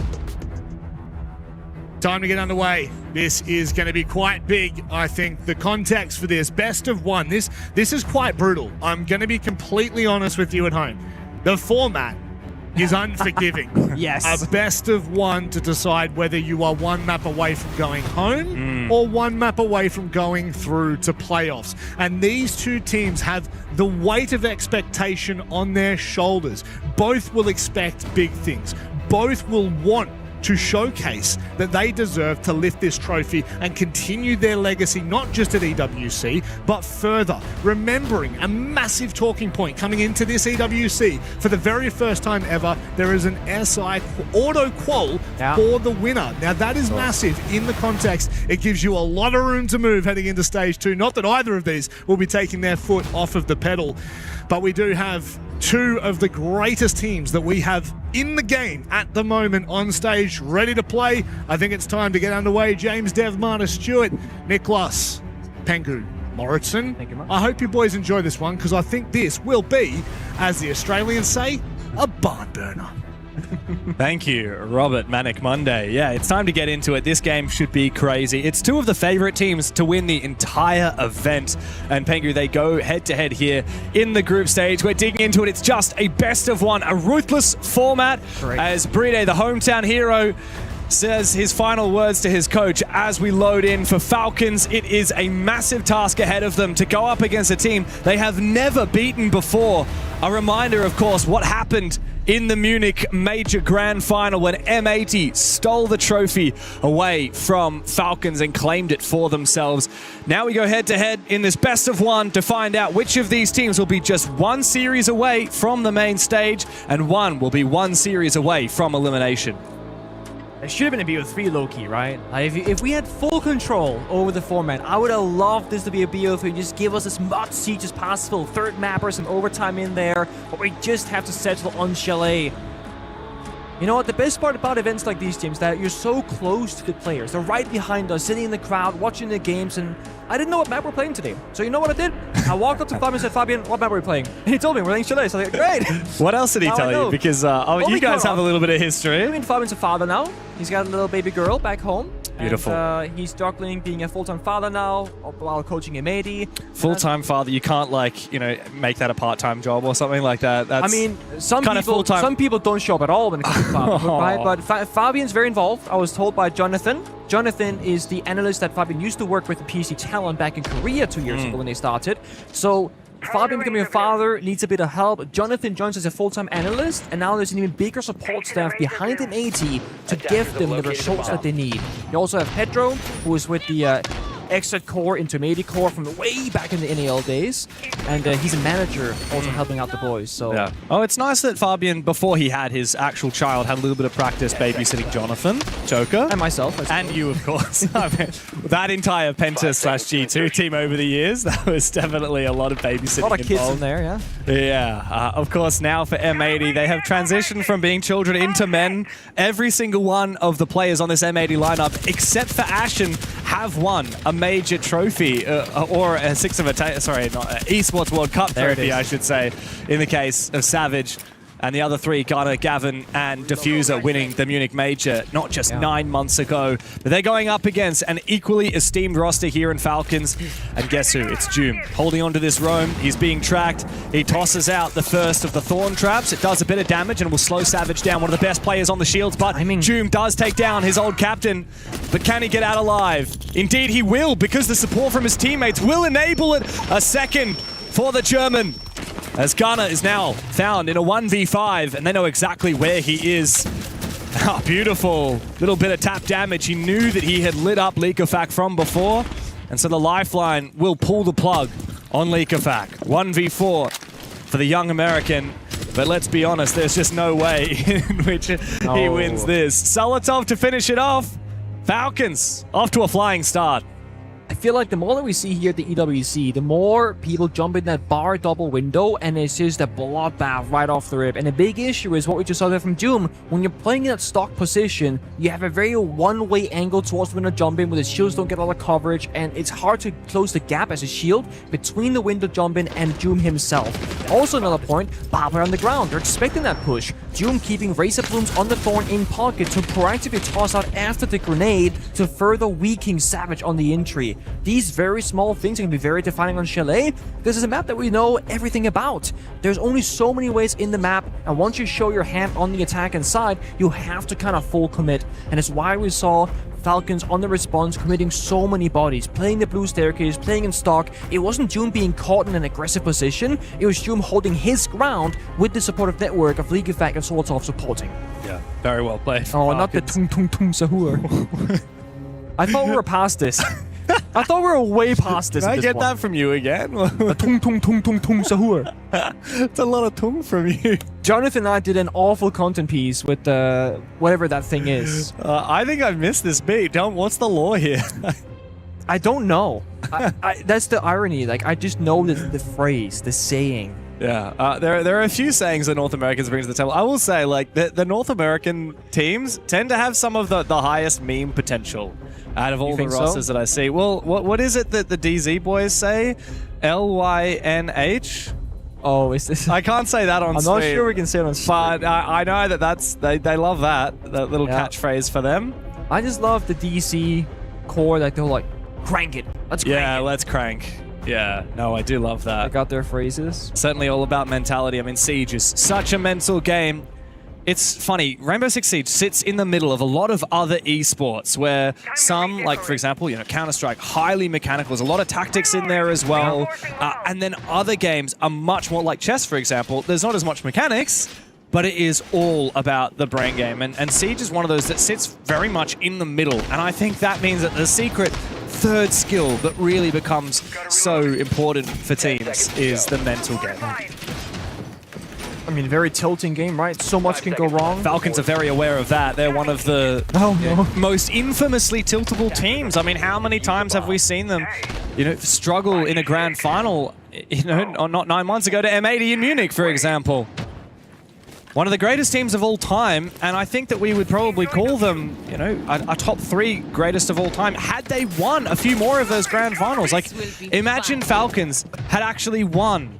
Time to get underway. This is going to be quite big, I think. The context for this, best of one. This is quite brutal. I'm going to be completely honest with you at home. The format is unforgiving. Yes. A best of one to decide whether you are one map away from going home or one map away from going through to playoffs. And these two teams have the weight of expectation on their shoulders. Both will expect big things. Both will want to showcase that they deserve to lift this trophy and continue their legacy, not just at EWC, but further. Remembering a massive talking point coming into this EWC, for the very first time ever, there is an SI auto qual for the winner. Now that is massive in the context. It gives you a lot of room to move heading into stage 2. Not that either of these will be taking their foot off of the pedal, but we do have two of the greatest teams that we have in the game at the moment on stage, ready to play. I think it's time to get underway. James, Dev, Marta, Stewart, Niklas, Pengu, Morrison. Thank you, Mark. I hope you boys enjoy this one, because I think this will be, as the Australians say, a barn burner. Thank you, Robert Manic Monday. Yeah, it's time to get into it. This game should be crazy. It's two of the favorite teams to win the entire event. And Pengu, they go head-to-head here in the group stage. We're digging into it. It's just a best of one, a ruthless format. As Bride, the hometown hero, says his final words to his coach as we load in for Falcons. It is a massive task ahead of them to go up against a team they have never beaten before. A reminder, of course, what happened in the Munich Major Grand Final when M80 stole the trophy away from Falcons and claimed it for themselves. Now we go head-to-head in this best of one to find out which of these teams will be just one series away from the main stage, and one will be one series away from elimination. It should have been a BO3 low-key, right? Like if we had full control over the format, I would have loved this to be a BO3. Just give us as much siege as possible. Third mapper, some overtime in there. But we just have to settle on Chalet. You know what? The best part about events like these, James, that you're so close to the players. They're right behind us, sitting in the crowd, watching the games, and I didn't know what map we're playing today. So you know what I did? I walked up to Fabian and said, Fabian, what map are we playing? And he told me, we're playing Chalet. So I was like, great. What else did he tell you? Because you guys have a little bit of history. I mean, Fabian's a father now. He's got a little baby girl back home. Beautiful. And, he's struggling being a full-time father now while coaching MAD. Full-time father, you can't make that a part-time job or something like that. That's some people don't show up at all when it comes to father, right? But Fabian's very involved. I was told by Jonathan. Jonathan is the analyst that Fabian used to work with in PC Talent back in Korea 2 years ago when they started. So Fabian becoming a father needs a bit of help. Jonathan joins as a full-time analyst, and now there's an even bigger support staff behind M80 to give them the results that they need. You also have Pedro, who is with the Exit core into M80 core from way back in the NAL days, and he's a manager also helping out the boys. So yeah. Oh, it's nice that Fabian, before he had his actual child, had a little bit of practice babysitting Jonathan, Joker, and myself, and you, of course. I mean, that entire Penta/G2 team over the years, that was definitely a lot of babysitting. A lot of kids in there, yeah. Yeah, of course. Now for M80, they have transitioned from being children into men. Every single one of the players on this M80 lineup, except for Ashen, have won a major trophy or a Esports World Cup trophy, I should say, in the case of Savage. And the other three, Ghana, Gavin, and Diffuser, winning the Munich Major not just 9 months ago. But they're going up against an equally esteemed roster here in Falcons. And guess who? It's Doom. Holding onto this roam. He's being tracked. He tosses out the first of the Thorn Traps. It does a bit of damage and will slow Savage down. One of the best players on the shields. But Doom does take down his old captain. But can he get out alive? Indeed he will, because the support from his teammates will enable it. A second for the German, as Ghana is now found in a 1v5, and they know exactly where he is. Oh, beautiful. Little bit of tap damage. He knew that he had lit up Leakafak from before, and so the lifeline will pull the plug on Leakafak. 1v4 for the young American, but let's be honest, there's just no way in which he wins this. Salatov to finish it off. Falcons off to a flying start. I feel like the more that we see here at the EWC, the more people jump in that bar double window, and it's just a bloodbath right off the rip. And the big issue is what we just saw there from Doom. When you're playing in that stock position, you have a very one-way angle towards the window jump in, where the shields don't get a lot of coverage, and it's hard to close the gap as a shield between the window jump in and Doom himself. Also another point, Barbara on the ground. They're expecting that push. Doom keeping Razor Blooms on the Thorn in pocket to proactively toss out after the grenade to further weaken Savage on the entry. These very small things can be very defining on Chalet. This is a map that we know everything about. There's only so many ways in the map, and once you show your hand on the attack inside, you have to kind of full commit. And it's why we saw Falcons on the response committing so many bodies, playing the blue staircase, playing in stock. It wasn't Doom being caught in an aggressive position, it was Doom holding his ground with the supportive network of Leakafak and Salatov supporting. Yeah, very well played. Oh, not the tung tung tung sahur. I thought we were past this. I thought we were way past this. Can I get that from you again? Tung tung tung tung tung sahur. It's a lot of tung from you. Jonathan and I did an awful content piece with whatever that thing is. I think I've missed this beat. What's the lore here? I don't know. That's the irony. Like, I just know the phrase, the saying. Yeah, there are a few sayings that North Americans bring to the table. I will say, like, the North American teams tend to have some of the highest meme potential out of all the rosters that I see. Well, what is it that the DZ boys say? LYNH? Oh, is this? I can't say that on stream. I'm not sure we can say it on stream. But I know that's they love that little catchphrase for them. I just love the DC core, like they're like, crank it. Let's crank it. Yeah, let's crank. Yeah, no, I do love that. They got their phrases. Certainly all about mentality. I mean, Siege is such a mental game. It's funny, Rainbow Six Siege sits in the middle of a lot of other esports where some, like for example, Counter-Strike, highly mechanical. There's a lot of tactics in there as well. And then other games are much more like chess, for example. There's not as much mechanics, but it is all about the brain game. And Siege is one of those that sits very much in the middle. And I think that means that the secret third skill that really becomes so important for teams is the mental game. I mean, very tilting game, right? So much can go wrong. Falcons are very aware of that. They're one of the most infamously tiltable teams. I mean, how many times have we seen them, struggle in a grand final, not 9 months ago to M80 in Munich, for example. One of the greatest teams of all time, and I think that we would probably call them, a top 3 greatest of all time, had they won a few more of those grand finals. Like, imagine Falcons had actually won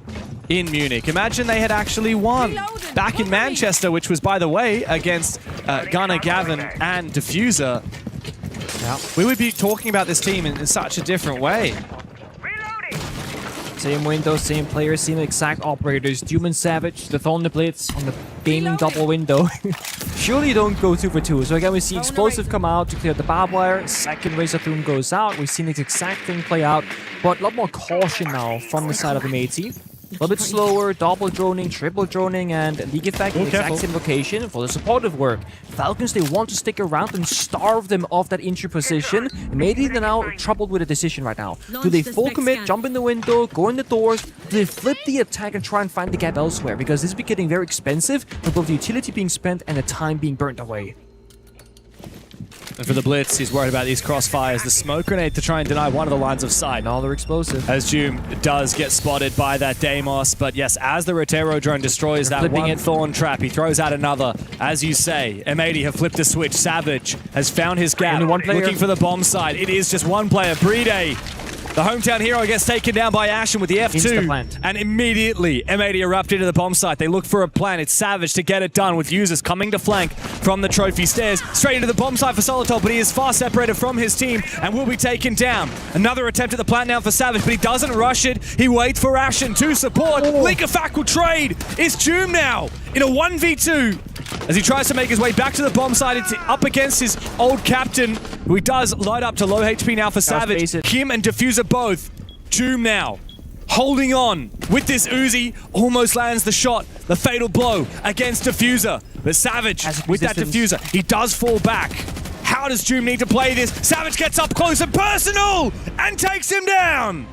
in Munich. Imagine they had actually won back in Manchester, which was, by the way, against Ghana, Gavin, and Diffuser. We would be talking about this team in such a different way. Same window, same players, same exact operators. Doom and Savage, the Thunder Blitz on the gaming double window. Surely you don't go 2 for 2. So again, we see Explosive come out to clear the barbed wire. Second Razor Plume goes out. We've seen this exact thing play out, but a lot more caution now from the side of the M80. A little bit slower, double droning, triple droning, and League Effect in the exact same location for the supportive work. Falcons, they want to stick around and starve them off that injury position. Maybe they're now troubled with a decision right now. Do they full commit, jump in the window, go in the doors? Do they flip the attack and try and find the gap elsewhere? Because this is getting very expensive with both the utility being spent and the time being burnt away. And for the blitz, he's worried about these crossfires. The smoke grenade to try and deny one of the lines of sight. Another explosive. As Doom does get spotted by that Deimos, but yes, as the Rotero drone destroys that one Thorn trap, he throws out another. As you say, M80 have flipped the switch. Savage has found his gap, looking for the bomb site. It is just one player, Bride. The hometown hero gets taken down by Ashen with the F2. And immediately, M80 erupt into the bomb site. They look for a plan. It's Savage to get it done with users coming to flank from the trophy stairs. Straight into the bomb site for Solitol, but he is far separated from his team and will be taken down. Another attempt at the plant now for Savage, but he doesn't rush it. He waits for Ashen to support. Linkafak will trade. It's Doom now in a 1v2. As he tries to make his way back to the bomb site, it's up against his old captain, who he does light up to low HP now for Savage. Kim and Diffuser both. Doom now, holding on with this Uzi, almost lands the shot, the fatal blow against Diffuser. But Savage, with that Diffuser, he does fall back. How does Doom need to play this? Savage gets up close and personal and takes him down.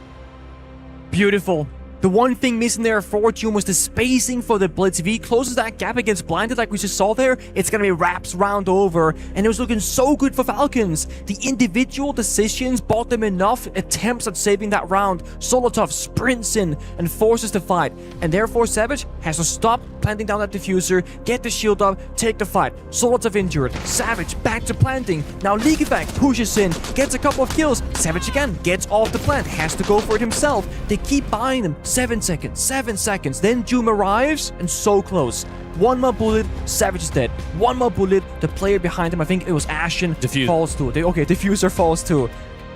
Beautiful. The one thing missing there for Doom was the spacing for the blitz. If he closes that gap against Blinded like we just saw there, it's going to be wraps round over. And it was looking so good for Falcons. The individual decisions bought them enough attempts at saving that round. Solotov sprints in and forces the fight. And therefore Savage has to stop planting down that diffuser, get the shield up, take the fight. Solotov injured. Savage back to planting. Now League Effect pushes in, gets a couple of kills. Savage again gets off the plant, has to go for it himself. They keep buying them. 7 seconds, 7 seconds. Then Doom arrives and so close. One more bullet, Savage is dead. One more bullet, the player behind him, I think it was Ashen, falls too. Okay, Diffuser falls too.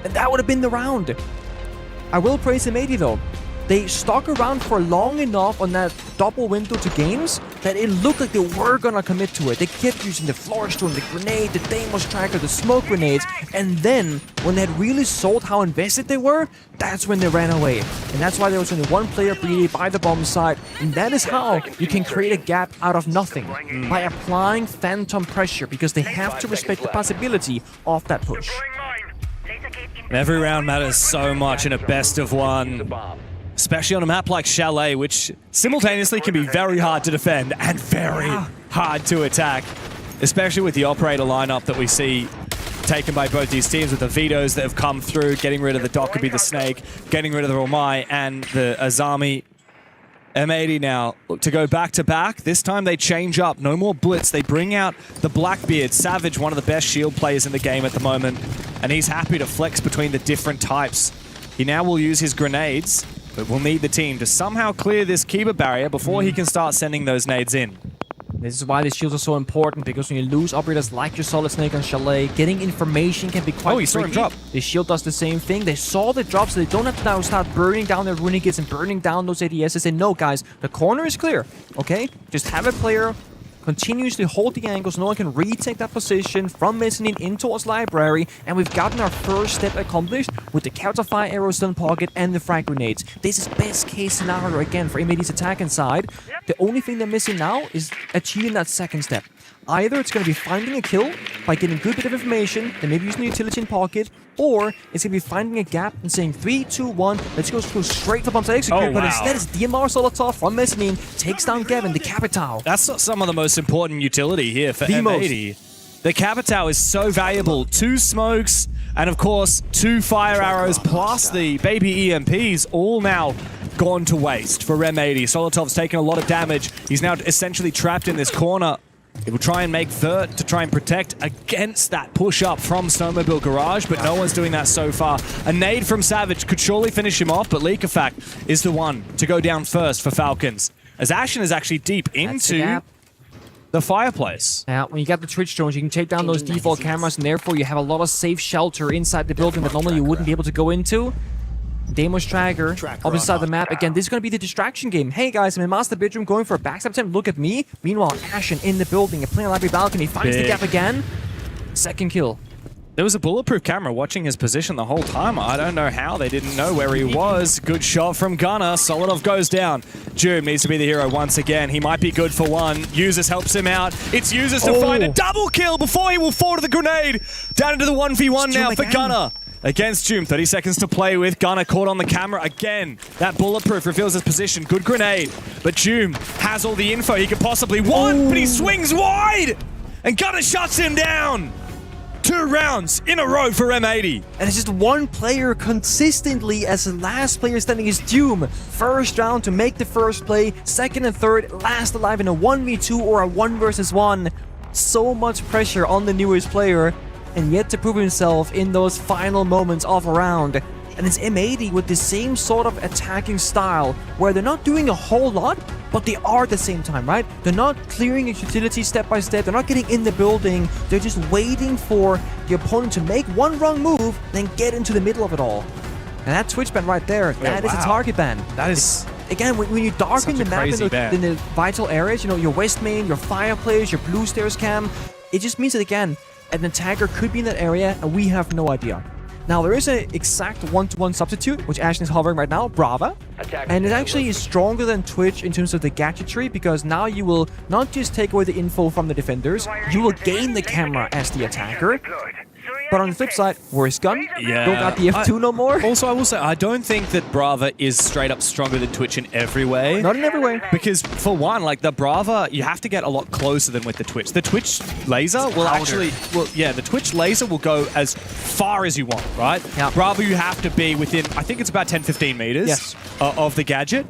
And that would have been the round. I will praise M80 though. They stuck around for long enough on that double window to games that it looked like they were gonna commit to it. They kept using the floor storm, the grenade, the Deimos tracker, the smoke grenades, and then when they had really sold how invested they were, that's when they ran away. And that's why there was only one player bleeding by the bomb site, and that is how you can create a gap out of nothing, by applying phantom pressure, because they have to respect the possibility of that push. Every round matters so much in a best of one. Especially on a map like Chalet, which simultaneously can be very hard to defend and very hard to attack. Especially with the operator lineup that we see taken by both these teams, with the vetoes that have come through, getting rid of the Dokkaebi, the Snake, getting rid of the Romai and the Azami. M80 now look to go back to back. This time they change up. No more blitz. They bring out the Blackbeard. Savage, one of the best shield players in the game at the moment. And he's happy to flex between the different types. He now will use his grenades, but we'll need the team to somehow clear this Kiba barrier before he can start sending those nades in. This is why the shields are so important, because when you lose operators like your Solid Snake on Chalet, getting information can be quite tricky. Saw him drop. The shield does the same thing. They saw the drop, so they don't have to now start burning down their Runigits and burning down those ADSs. They say, no, guys, the corner is clear, okay? Just have a player continuously hold the angle so no one can retake that position from mezzanine in towards library, and we've gotten our first step accomplished with the counterfire arrows stun pocket and the frag grenades. This is best case scenario again for M80's attack inside. The only thing they're missing now is achieving that second step. Either it's going to be finding a kill by getting a good bit of information, then maybe using the utility in pocket, or it's going to be finding a gap and saying 3, 2, 1, let's go straight for bomb to execute. But instead it's DMR Solotov from mezzanine, takes down Gavin, the Capital. That's some of the most important utility here for M80. The Capital is so valuable. 2 smokes, and of course 2 fire arrows, plus the baby EMPs, all now gone to waste for M80. Solotov's taken a lot of damage. He's now essentially trapped in this corner. He will try and make Vert to try and protect against that push-up from Snowmobile Garage, but no one's doing that so far. A nade from Savage could surely finish him off, but Leakafak is the one to go down first for Falcons, as Ashen is actually deep into the fireplace. Now, when you got the Twitch drones, you can take down those default cameras, and therefore you have a lot of safe shelter inside the building that normally you wouldn't be able to go into. Deimos Tracker, opposite side of the map. Again, this is going to be the distraction game. Hey guys, I'm in master bedroom going for a backstab attempt. Look at me. Meanwhile, Ashen in the building, playing a library balcony, finds the gap again. Second kill. There was a bulletproof camera watching his position the whole time. I don't know how they didn't know where he was. Good shot from Gunnar. Solidov goes down. Doom needs to be the hero once again. He might be good for one. Users helps him out. It's Users to find a double kill before he will fall to the grenade. Down into the 1v1 now for Gunnar. Against Doom, 30 seconds to play with. Gunnar caught on the camera again. That bulletproof reveals his position. Good grenade. But Doom has all the info he could possibly want, but he swings wide! And Gunnar shuts him down! 2 rounds in a row for M80. And it's just one player consistently as the last player standing is Doom. First round to make the first play, second and third, last alive in a 1v2 or a 1 versus 1. So much pressure on the newest player, and yet to prove himself in those final moments of a round. And it's M80 with the same sort of attacking style, where they're not doing a whole lot, but they are at the same time, right? They're not clearing its utility step by step, they're not getting in the building, they're just waiting for the opponent to make one wrong move, then get into the middle of it all. And that Twitch ban right there, that is a target ban. That is... Again, when you darken the map in the vital areas, you know, your west main, your fireplace, your blue stairs cam, it just means that, again, an attacker could be in that area, and we have no idea. Now, there is an exact one-to-one substitute, which Ashen is hovering right now, Brava. And it actually is stronger than Twitch in terms of the gadgetry, because now you will not just take away the info from the defenders, you will gain the camera as the attacker. But on the flip side, where's Gun? Yeah. Don't got the F2 no more. Also, I will say, I don't think that Brava is straight up stronger than Twitch in every way. Not in every way. Because, for one, like, the Brava, you have to get a lot closer than with the Twitch. The Twitch laser will actually... Well, yeah, the Twitch laser will go as far as you want, right? Yeah. Brava, you have to be within, I think it's about 10-15 meters of the gadget.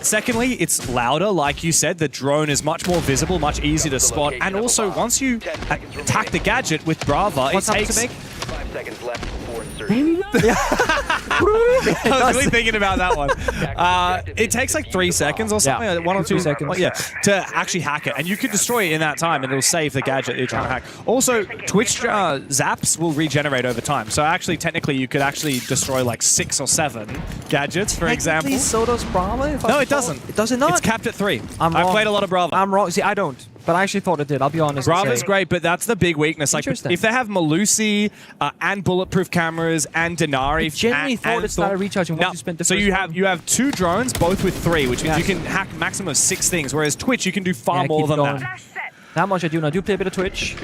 Secondly, it's louder, like you said. The drone is much more visible, much easier to spot. And also, once you attack the gadget with Brava, it takes... 5 seconds left before insertion. I was really thinking about that one. It takes like 3 seconds or something, Yeah. 1 or 2 seconds. Yeah, to actually hack it, and you can destroy it in that time, and it'll save the gadget you're trying to hack. Also, Twitch zaps will regenerate over time, so actually, technically, you could actually destroy like 6 or 7 gadgets, for example. So does Brava? No, it doesn't. It does it not? It's capped at 3. I'm I've wrong. played a lot of Brava. I'm wrong. See, I don't. But I actually thought it did, I'll be honest. Brava's great, but that's the big weakness. Like, if they have Malusi and bulletproof cameras and Denari, I genuinely thought it started recharging once you spent the so first you have 2 drones, both with 3, which means you can hack maximum of 6 things, whereas Twitch, you can do far more than that. That much I do, and I do play a bit of Twitch.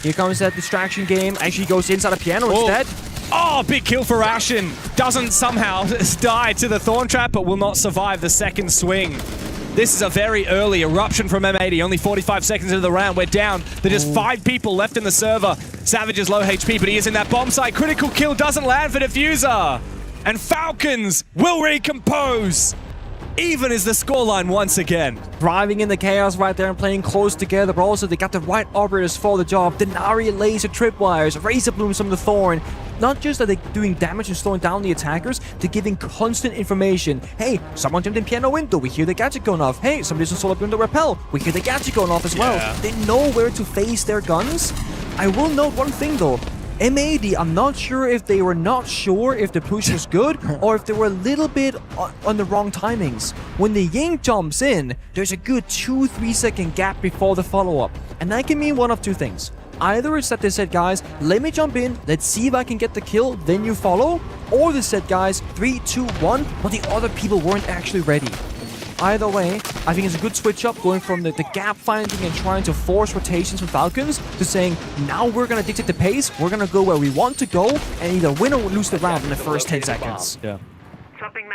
Here comes that distraction game. Actually goes inside a piano instead. Oh, big kill for Ashen. Doesn't somehow die to the Thorn Trap, but will not survive the second swing. This is a very early eruption from M80. Only 45 seconds into the round. We're down. There's just 5 people left in the server. Savage is low HP, but he is in that bomb site. Critical kill doesn't land for Diffuser. And Falcons will recompose. Even is the scoreline once again. Driving in the chaos right there and playing close together, but also they got the right operators for the job. Denari laser tripwires, Razor Blooms from the Thorn. Not just are they doing damage and slowing down the attackers, they're giving constant information. Hey, someone jumped in piano window, we hear the gadget going off. Hey, somebody's in solar window repel, we hear the gadget going off as well. They know where to face their guns. I will note one thing though. M80, I'm not sure if they were not sure if the push was good or if they were a little bit on the wrong timings. When the Ying jumps in, there's a good 2-3 second gap before the follow-up. And that can mean one of 2 things. Either it's that they said, guys, let me jump in, let's see if I can get the kill, then you follow. Or they said, guys, 3, 2, 1, but the other people weren't actually ready. Either way, I think it's a good switch up going from the gap finding and trying to force rotations from Falcons to saying, now we're going to dictate the pace, we're going to go where we want to go and either win or lose the round in the first 10 seconds. Yeah.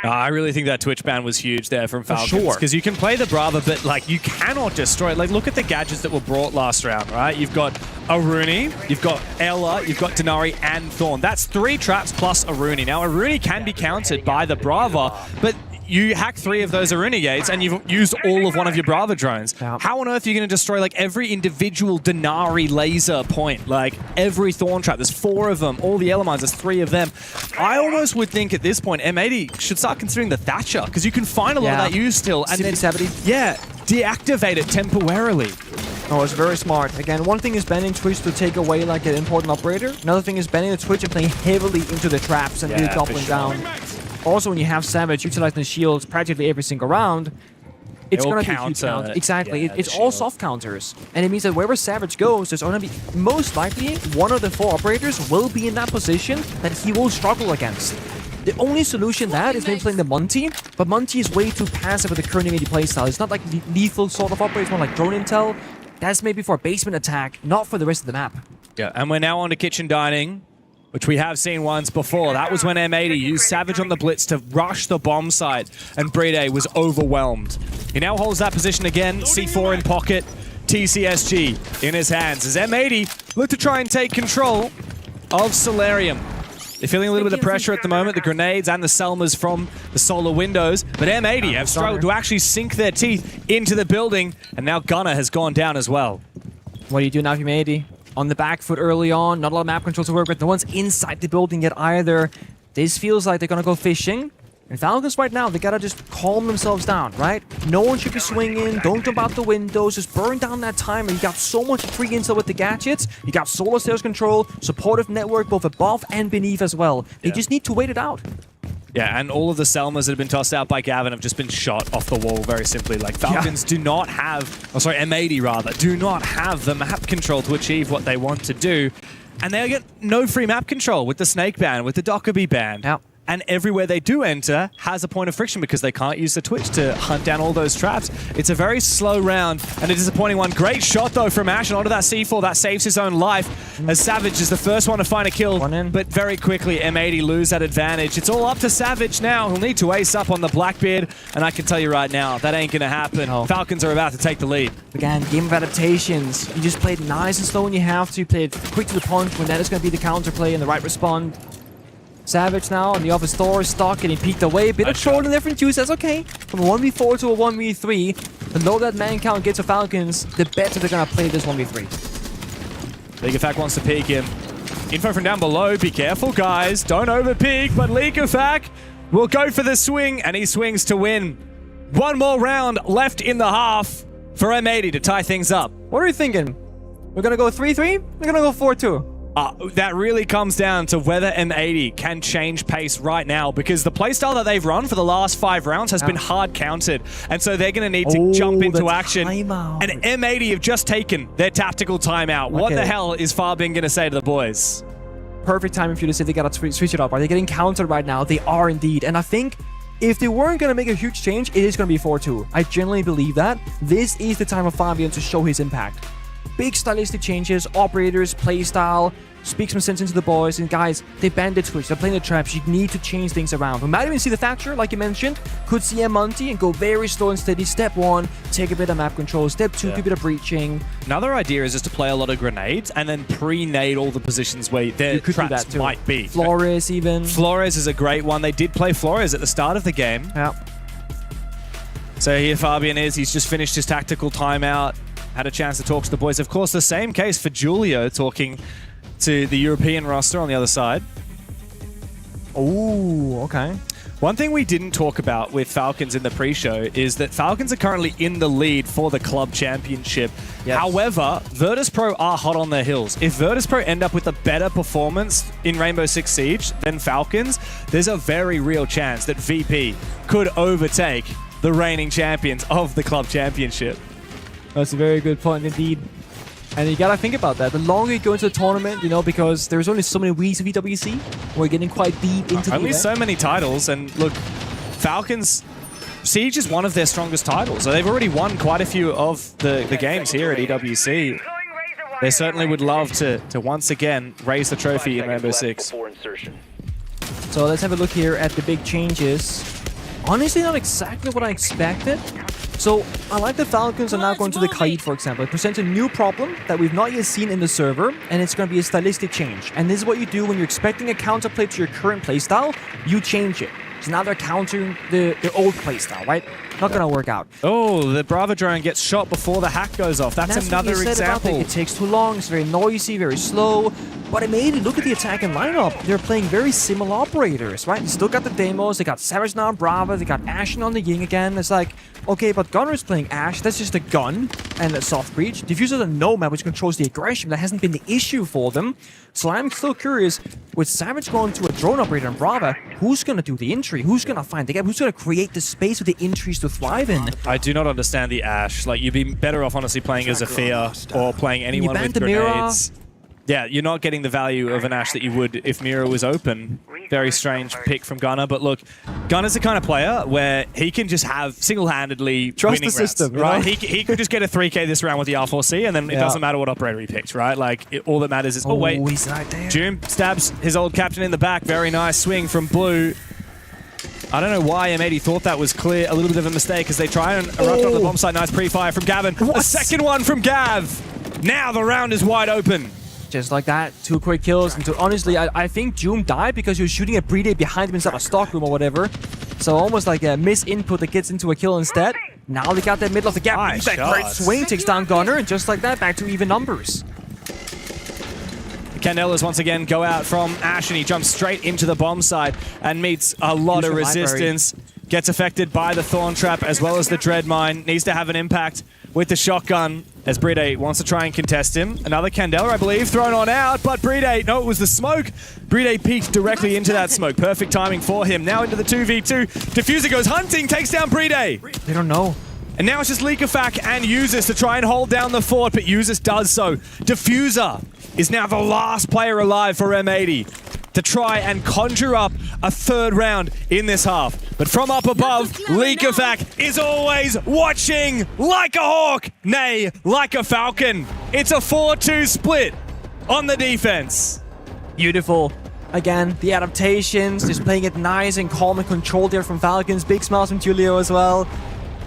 I really think that Twitch ban was huge there from Falcons. Because you can play the Brava, but like you cannot destroy it. Like look at the gadgets that were brought last round, right? You've got Aruni, you've got Ella, you've got Denari and Thorn. That's 3 traps plus Aruni. Now Aruni can be countered by the Brava, but you hack 3 of those Aruni gates and you've used all of one of your Brava drones. How on earth are you going to destroy like every individual Denari laser point? Like every Thorn Trap, there's 4 of them. All the Elemines, there's 3 of them. I almost would think at this point M80 should start considering the Thatcher because you can find a lot of that use still. And then, deactivate it temporarily. Oh, it's very smart. Again, one thing is banning Twitch to take away like an important operator. Another thing is banning the Twitch and playing heavily into the traps and really doubling down. Also, when you have Savage utilizing the shields practically every single round, it's They all going to be a huge counter. counter. Exactly. Yeah, It's the all shield. soft counters. And it means that wherever Savage goes, there's going to be, most likely, one of the 4 operators will be in that position that he will struggle against. The only solution that is maybe playing the Monty, but Monty is way too passive with the current AD playstyle. It's not like lethal sort of operator, it's more like drone intel. That's maybe for a basement attack, not for the rest of the map. Yeah, and we're now on to kitchen dining, which we have seen once before. That was when M80 used Savage on the blitz to rush the bomb site, and Brede was overwhelmed. He now holds that position again, C4 in pocket, TCSG in his hands, as M80 look to try and take control of Solarium. They're feeling a little bit of pressure at the moment, the grenades and the Selmas from the solar windows, but M80 have struggled to actually sink their teeth into the building, and now Gunner has gone down as well. What do you do now, M80? On the back foot early on, not a lot of map control to work with, no one's inside the building yet either. This feels like they're gonna go fishing. And Falcons right now, they gotta just calm themselves down, right? No one should be swinging, don't jump out the windows, just burn down that timer. You got so much free intel with the gadgets, you got solar sales control, supportive network both above and beneath as well. They just need to wait it out. Yeah, and all of the Selmas that have been tossed out by Gavin have just been shot off the wall very simply. Like, Falcons do not have, oh sorry, M80 rather, do not have the map control to achieve what they want to do. And they get no free map control with the Snake ban, with the Dockerby ban. Yep. And everywhere they do enter has a point of friction because they can't use the Twitch to hunt down all those traps. It's a very slow round and a disappointing one. Great shot though from Ash, and onto that C4 that saves his own life as Savage is the first one to find a kill. But very quickly M80 lose that advantage. It's all up to Savage now. He'll need to ace up on the Blackbeard, and I can tell you right now, that ain't gonna happen. Falcons are about to take the lead. Again, game of adaptations. You just play it nice and slow when you have to. Play it quick to the punch when that is going to be the counterplay and the right respond. Savage now on the office door, stuck, getting peeked away. Bit of short and different juice, that's okay. From a 1v4 to a 1v3, the lower that man count gets for Falcons, the better they're going to play this 1v3. Leagueofac wants to peek him. Info from down below, be careful guys, don't over peek, but Leagueofac will go for the swing, and he swings to win. One more round left in the half for M80 to tie things up. What are you thinking? We're going to go 3-3? We're going to go 4-2. That really comes down to whether M80 can change pace right now, because the playstyle that they've run for the last 5 rounds has been hard countered, and so they're going to need to jump into action. Timeout. And M80 have just taken their tactical timeout. What the hell is Farbin going to say to the boys? Perfect timing for you to say they got to switch it up. Are they getting countered right now? They are indeed. And I think if they weren't going to make a huge change, it is going to be 4-2. I genuinely believe that. This is the time of Fabian to show his impact. Big stylistic changes, operators, playstyle, speak some sense into the boys, and guys, they banned the Twitch, they're playing the traps, you need to change things around. We might even see the Thatcher, like you mentioned, could see a Monty and go very slow and steady. Step 1, take a bit of map control. Step 2, do a bit of breaching. Another idea is just to play a lot of grenades and then pre-nade all the positions where their traps might be. Flores even. Flores is a great one. They did play Flores at the start of the game. Yeah. So here Fabian is, he's just finished his tactical timeout, had a chance to talk to the boys. Of course, the same case for Julio talking to the European roster on the other side. Oh, okay. One thing we didn't talk about with Falcons in the pre-show is that Falcons are currently in the lead for the Club Championship. Yes. However, Virtus.pro are hot on their heels. If Virtus.pro end up with a better performance in Rainbow Six Siege than Falcons, there's a very real chance that VP could overtake the reigning champions of the Club Championship. That's a very good point indeed. And you gotta think about that. The longer you go into the tournament, you know, because there's only so many weeks of EWC, we're getting quite deep into the Only event. so many titles, and look, Falcons, Siege is one of their strongest titles. So they've already won quite a few of the games here at EWC. They certainly would love to once again raise the trophy in Rainbow Six. So let's have a look here at the big changes. Honestly, not exactly what I expected. So I like the Falcons are now going to the Kaid, for example. It presents a new problem that we've not yet seen in the server, and it's going to be a stylistic change. And this is what you do when you're expecting a counterplay to your current playstyle, you change it. So now they're countering their old playstyle, right? Not going to work out. Oh, the Bravo drone gets shot before the hack goes off. That's another example. It takes too long, it's very noisy, very slow. But it made it look at the attacking lineup. They're playing very similar operators, right? They still got the demos. They got Savage now on Brava. They got Ashen on the Ying again. It's like, okay, but Gunner's playing Ash. That's just a gun and a soft breach. Diffuser's a Nomad, which controls the aggression. That hasn't been the issue for them. So I'm still curious, with Savage going to a drone operator on Brava, who's going to do the entry? Who's going to find the gap? Who's going to create the space for the entries to thrive in? I do not understand the Ash. Like, you'd be better off honestly playing as a Fear or playing anyone with grenades. Yeah, you're not getting the value of an Ash that you would if Mira was open. Very strange pick from Gunner, but look, Gunner's the kind of player where he can just have single-handedly trust the system, right? He could just get a 3K this round with the R4C, and then it doesn't matter what operator he picks, right? Like, all that matters is, oh wait, he's right there. Doom stabs his old captain in the back. Very nice swing from Blue. I don't know why M80 thought that was clear, a little bit of a mistake as they try and erupt on the bomb site. Nice pre-fire from Gavin. The second one from Gav. Now the round is wide open. Just like that, 2 quick kills. And honestly, I think Doom died because he was shooting a Brede behind him inside a stockroom or whatever. So almost like a misinput that gets into a kill instead. Now they got that middle of the gap. Nice that great swing takes down Gunner, and just like that, back to even numbers. Candelas once again go out from Ash, and he jumps straight into the bomb site and meets a lot of resistance. Gets affected by the Thorn Trap as well as the Dread Mine. Needs to have an impact with the shotgun as Brede wants to try and contest him. Another Candela, I believe, thrown on out, but Brede, no, it was the smoke. Brede peeked directly into that smoke. Perfect timing for him. Now into the 2v2. Diffuser goes hunting, takes down Brede. They don't know. And now it's just Leakafak and Usus to try and hold down the fort, but Usus does so. Diffuser is now the last player alive for M80 to try and conjure up a third round in this half. But from up above, Leakafak is always watching like a hawk, nay, like a falcon. It's a 4-2 split on the defense. Beautiful. Again, the adaptations, just playing it nice and calm and controlled there from Falcons. Big smiles from Julio as well.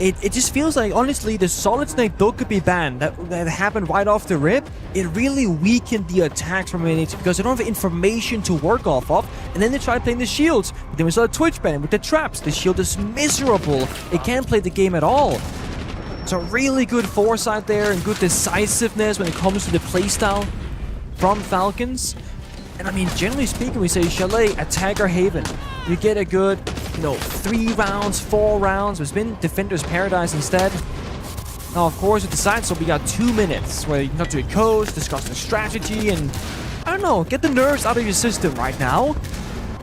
It just feels like, honestly, the Solid Snake though could be banned. That happened right off the rip. It really weakened the attacks from M80 because they don't have information to work off of. And then they try playing the shields. But then we saw a Twitch ban with the traps. The shield is miserable. It can't play the game at all. So really good foresight there and good decisiveness when it comes to the playstyle from Falcons. And I mean, generally speaking, we say Chalet, Attacker, Haven. You get a good, 3 rounds, 4 rounds. It's been Defender's Paradise instead. Now, of course, with the side, so we got 2 minutes where you can talk to your coach, discuss the strategy, and I don't know, get the nerves out of your system right now.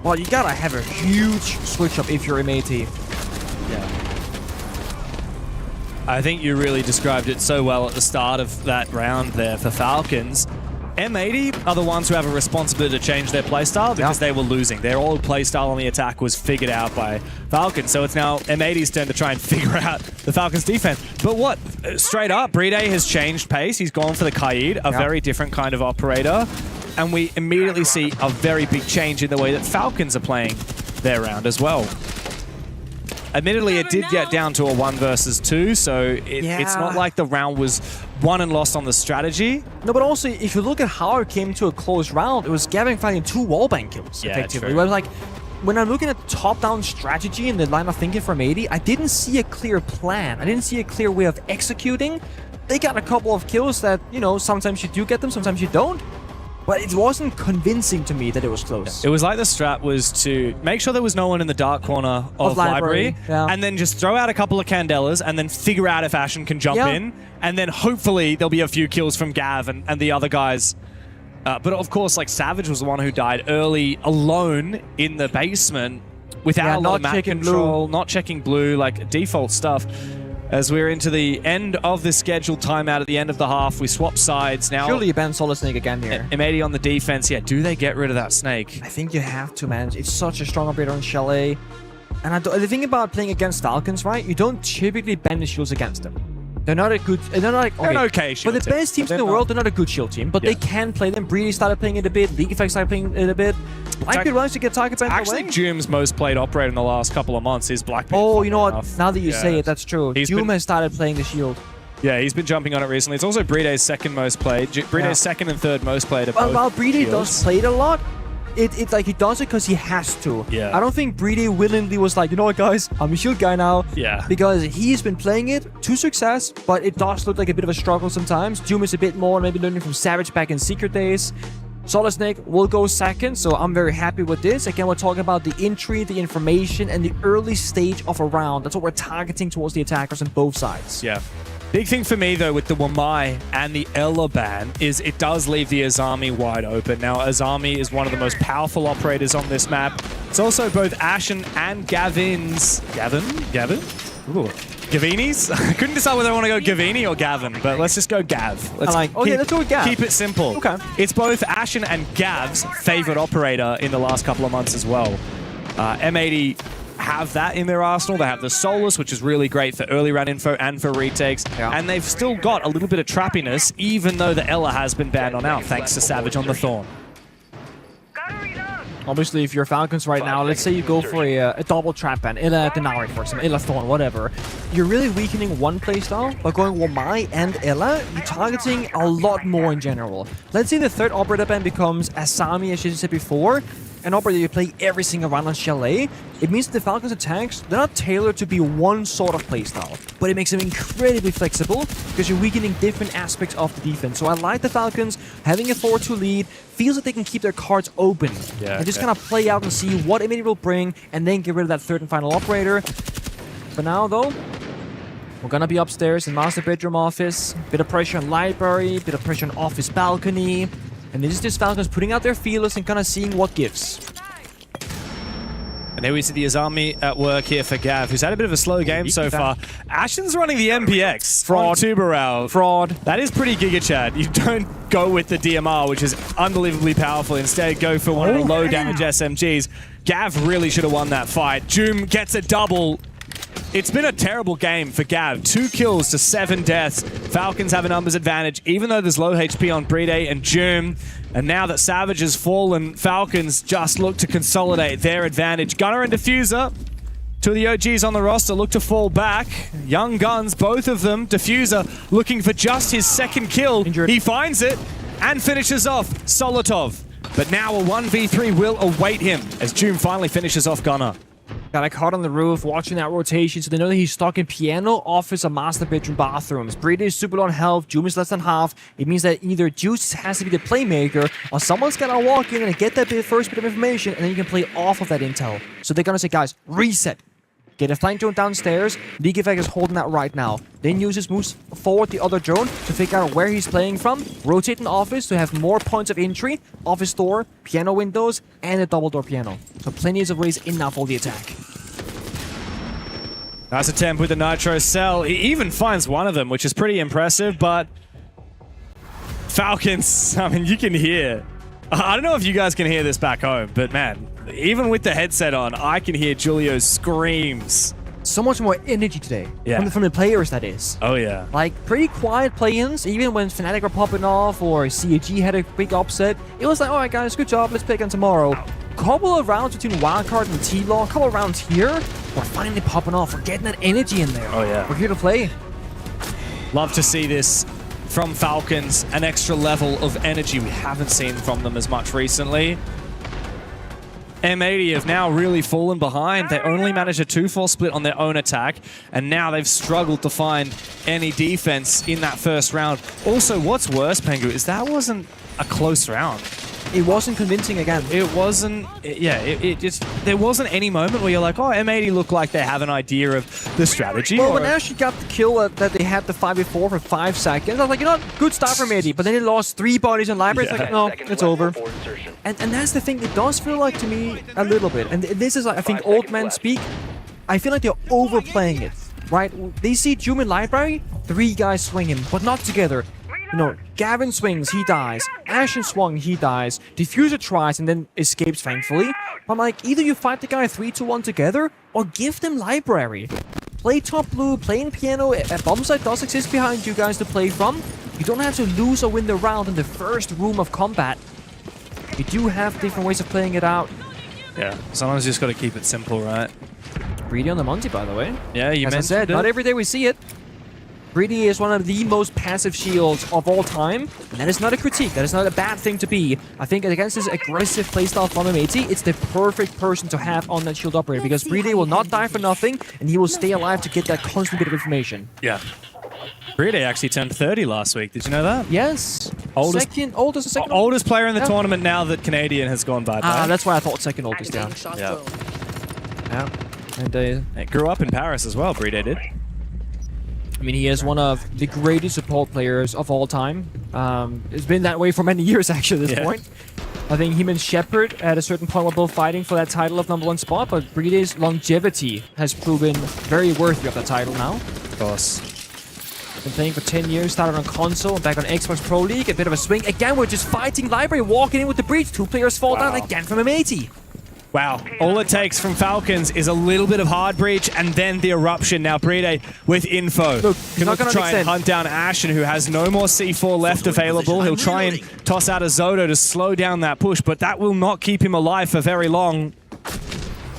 Well, you gotta have a huge switch up if you're M80. Yeah. I think you really described it so well at the start of that round there for Falcons. M80 are the ones who have a responsibility to change their playstyle because they were losing. Their old playstyle on the attack was figured out by Falcons, so it's now M80's turn to try and figure out the Falcons' defense. But what? Straight up, Brede has changed pace. He's gone for the Kaid, a very different kind of operator, and we immediately see a very big change in the way that Falcons are playing their round as well. Admittedly, it did get down to a 1 versus 2, so it's not like the round was won and lost on the strategy. No, but also, if you look at how it came to a close round, it was Gavin finding 2 wallbang kills, effectively. But like, when I'm looking at top-down strategy and the line of thinking from M80, I didn't see a clear plan. I didn't see a clear way of executing. They got a couple of kills that, sometimes you do get them, sometimes you don't. But it wasn't convincing to me that it was close. It was like the strat was to make sure there was no one in the dark corner of library and then just throw out a couple of Candelas and then figure out if Ashen can jump in. And then hopefully there'll be a few kills from Gav and the other guys. But of course, like Savage was the one who died early alone in the basement without a lot of map control, not checking blue, like default stuff. As we're into the end of the scheduled timeout at the end of the half, we swap sides now. Surely you ban Solid Snake again here. M80 on the defense. Yeah, do they get rid of that snake? I think you have to, man. It's such a strong operator on Chalet. And the thing about playing against Falcons, right? You don't typically ban the shields against them. They're not a good... They're not like... They're an okay shield team. For the best teams in the world, they're not a good shield team. But they can play them. Breedy started playing it a bit. League Effect started playing it a bit. Blackbeard wants to get target banned away. Actually, Doom's most played operator in the last couple of months is Blackbeard. Oh, you know what? Now that you say it, that's true. Doom has started playing the shield. Yeah, he's been jumping on it recently. It's also Breede's second most played. Breede's second and third most played. While Breede does play it a lot, it's like he does it because he has to. Yeah. I don't think Breede willingly was like, you know what, guys, I'm a shield guy now. Yeah. Because he's been playing it to success, but it does look like a bit of a struggle sometimes. Doom is a bit more maybe learning from Savage back in Secret days. Solid Snake will go second, so I'm very happy with this. Again, we're talking about the intrigue, the information, and the early stage of a round. That's what we're targeting towards the attackers on both sides. Yeah. Big thing for me, though, with the Wamai and the Ela ban is it does leave the Azami wide open. Now, Azami is one of the most powerful operators on this map. It's also both Ashen and Gavin's... Gavin? Ooh. Gavini's? I couldn't decide whether I want to go Gavini or Gavin, but let's just go Gav. Let's go with Gav. Keep it simple. Okay. It's both Ashen and Gav's favorite operator in the last couple of months as well. M80 have that in their arsenal. They have the Solus, which is really great for early round info and for retakes. Yeah. And they've still got a little bit of trappiness, even though the Ela has been banned on out, thanks to Savage on the Thorn. Obviously, if you're Falcons right now, let's say you go for a double trap ban, Ela Denari for example, Ela Thorn, whatever. You're really weakening one playstyle by going Wamai and Ela. You're targeting a lot more in general. Let's say the third operator ban becomes Asami, as you said before, an operator you play every single round on Chalet. It means that the Falcons' attacks, they're not tailored to be one sort of playstyle, but it makes them incredibly flexible because you're weakening different aspects of the defense. So I like the Falcons having a 4-2 lead, feels like they can keep their cards open. Yeah, and just kind of play out and see what M80 will bring and then get rid of that third and final operator. For now, though, we're gonna be upstairs in master bedroom office. Bit of pressure on library, bit of pressure on office balcony. And this is just Falcons putting out their feelers and kind of seeing what gives. And here we see the Azami at work here for Gav, who's had a bit of a slow game so far. Ashen's running the MPX. Fraud. Tubarao. Fraud. That is pretty Giga Chad. You don't go with the DMR, which is unbelievably powerful. Instead, go for one of the low damage SMGs. Gav really should have won that fight. Joom gets a double. It's been a terrible game for Gav. 2 kills to 7 deaths. Falcons have a numbers advantage, even though there's low HP on Brede and Joom. And now that Savage has fallen, Falcons just look to consolidate their advantage. Gunner and Diffuser, 2 of the OGs on the roster, look to fall back. Young guns, both of them. Diffuser looking for just his second kill. Injured. He finds it and finishes off Solotov. But now a 1v3 will await him as Joom finally finishes off Gunner. Got a card on the roof, watching that rotation, so they know that he's stuck in piano, office, and master bedroom bathrooms. Brady is super low on health, Joom is less than half. It means that either Juice has to be the playmaker, or someone's gonna walk in and get that first bit of information, and then you can play off of that intel. So they're gonna say, guys, reset. Get a flank drone downstairs. League Effect is holding that right now. Then uses moves forward the other drone to figure out where he's playing from. Rotate an office to have more points of entry. Office door, piano windows, and a double door piano. So plenty of ways in now for the attack. Nice attempt with the Nitro Cell. He even finds one of them, which is pretty impressive, but Falcons, I mean, you can hear. I don't know if you guys can hear this back home, but man, even with the headset on, I can hear Julio's screams. So much more energy today. Yeah. From the players, that is. Oh, yeah. Like, pretty quiet play-ins, even when Fnatic were popping off or CAG had a big upset. It was like, alright guys, good job, let's play again tomorrow. Couple of rounds between Wildcard and T-Law, couple of rounds here, we're finally popping off. We're getting that energy in there. Oh, yeah. We're here to play. Love to see this from Falcons, an extra level of energy we haven't seen from them as much recently. M80 have now really fallen behind. They only managed a 2-4 split on their own attack, and now they've struggled to find any defense in that first round. Also, what's worse, Pengu, is that wasn't a close round. It wasn't convincing again. It wasn't, it just, there wasn't any moment where you're like, oh, M80 look like they have an idea of the strategy. Well, when Ashley got the kill that they had the 5v4 for 5 seconds, I was like, you know what, good start from M80, but then he lost 3 bodies in library. It's like, no, it's over. And that's the thing, it does feel like to me a little bit, and this is, I think, old men speak, I feel like they're overplaying it, right? They see Joom in library, 3 guys swing him, but not together. You know, Gavin swings, he dies. Ashen swung, he dies. Diffuser tries and then escapes, thankfully. But I'm like, either you fight the guy 3-1 together, or give them library. Play top blue, play in piano. A bomb site does exist behind you guys to play from. You don't have to lose or win the round in the first room of combat. You do have different ways of playing it out. Yeah, sometimes you just got to keep it simple, right? Greedy on the Monty, by the way. Yeah, you As I mentioned said, it. not every day we see it. Greedy is one of the most passive shields of all time, and that is not a critique, that is not a bad thing to be. I think against this aggressive playstyle from M80, it's the perfect person to have on that shield operator, because Greedy will not die for nothing, and he will stay alive to get that constant bit of information. Yeah. Brede actually turned 30 last week. Did you know that? Yes. Oldest player in the Yeah. tournament now that Canadian has gone bye-bye. That's why I thought second oldest down. Yeah. Yeah. And It grew up in Paris as well, Brede did. I mean, he is one of the greatest support players of all time. It's been that way for many years, actually, at this point. I think him and Shepard at a certain point were both fighting for that title of #1 spot, but Brede's longevity has proven very worthy of that title now. Of course. Been playing for 10 years, started on console, and back on Xbox Pro League. A bit of a swing. Again, we're just fighting Library, walking in with the breach. 2 players fall down again from M80. Wow. All it takes from Falcons is a little bit of hard breach and then the eruption. Now Brede with info. Look, he's not going to try and hunt down Ashen, who has no more C4 left available. He'll try and toss out a Zoto to slow down that push, but that will not keep him alive for very long.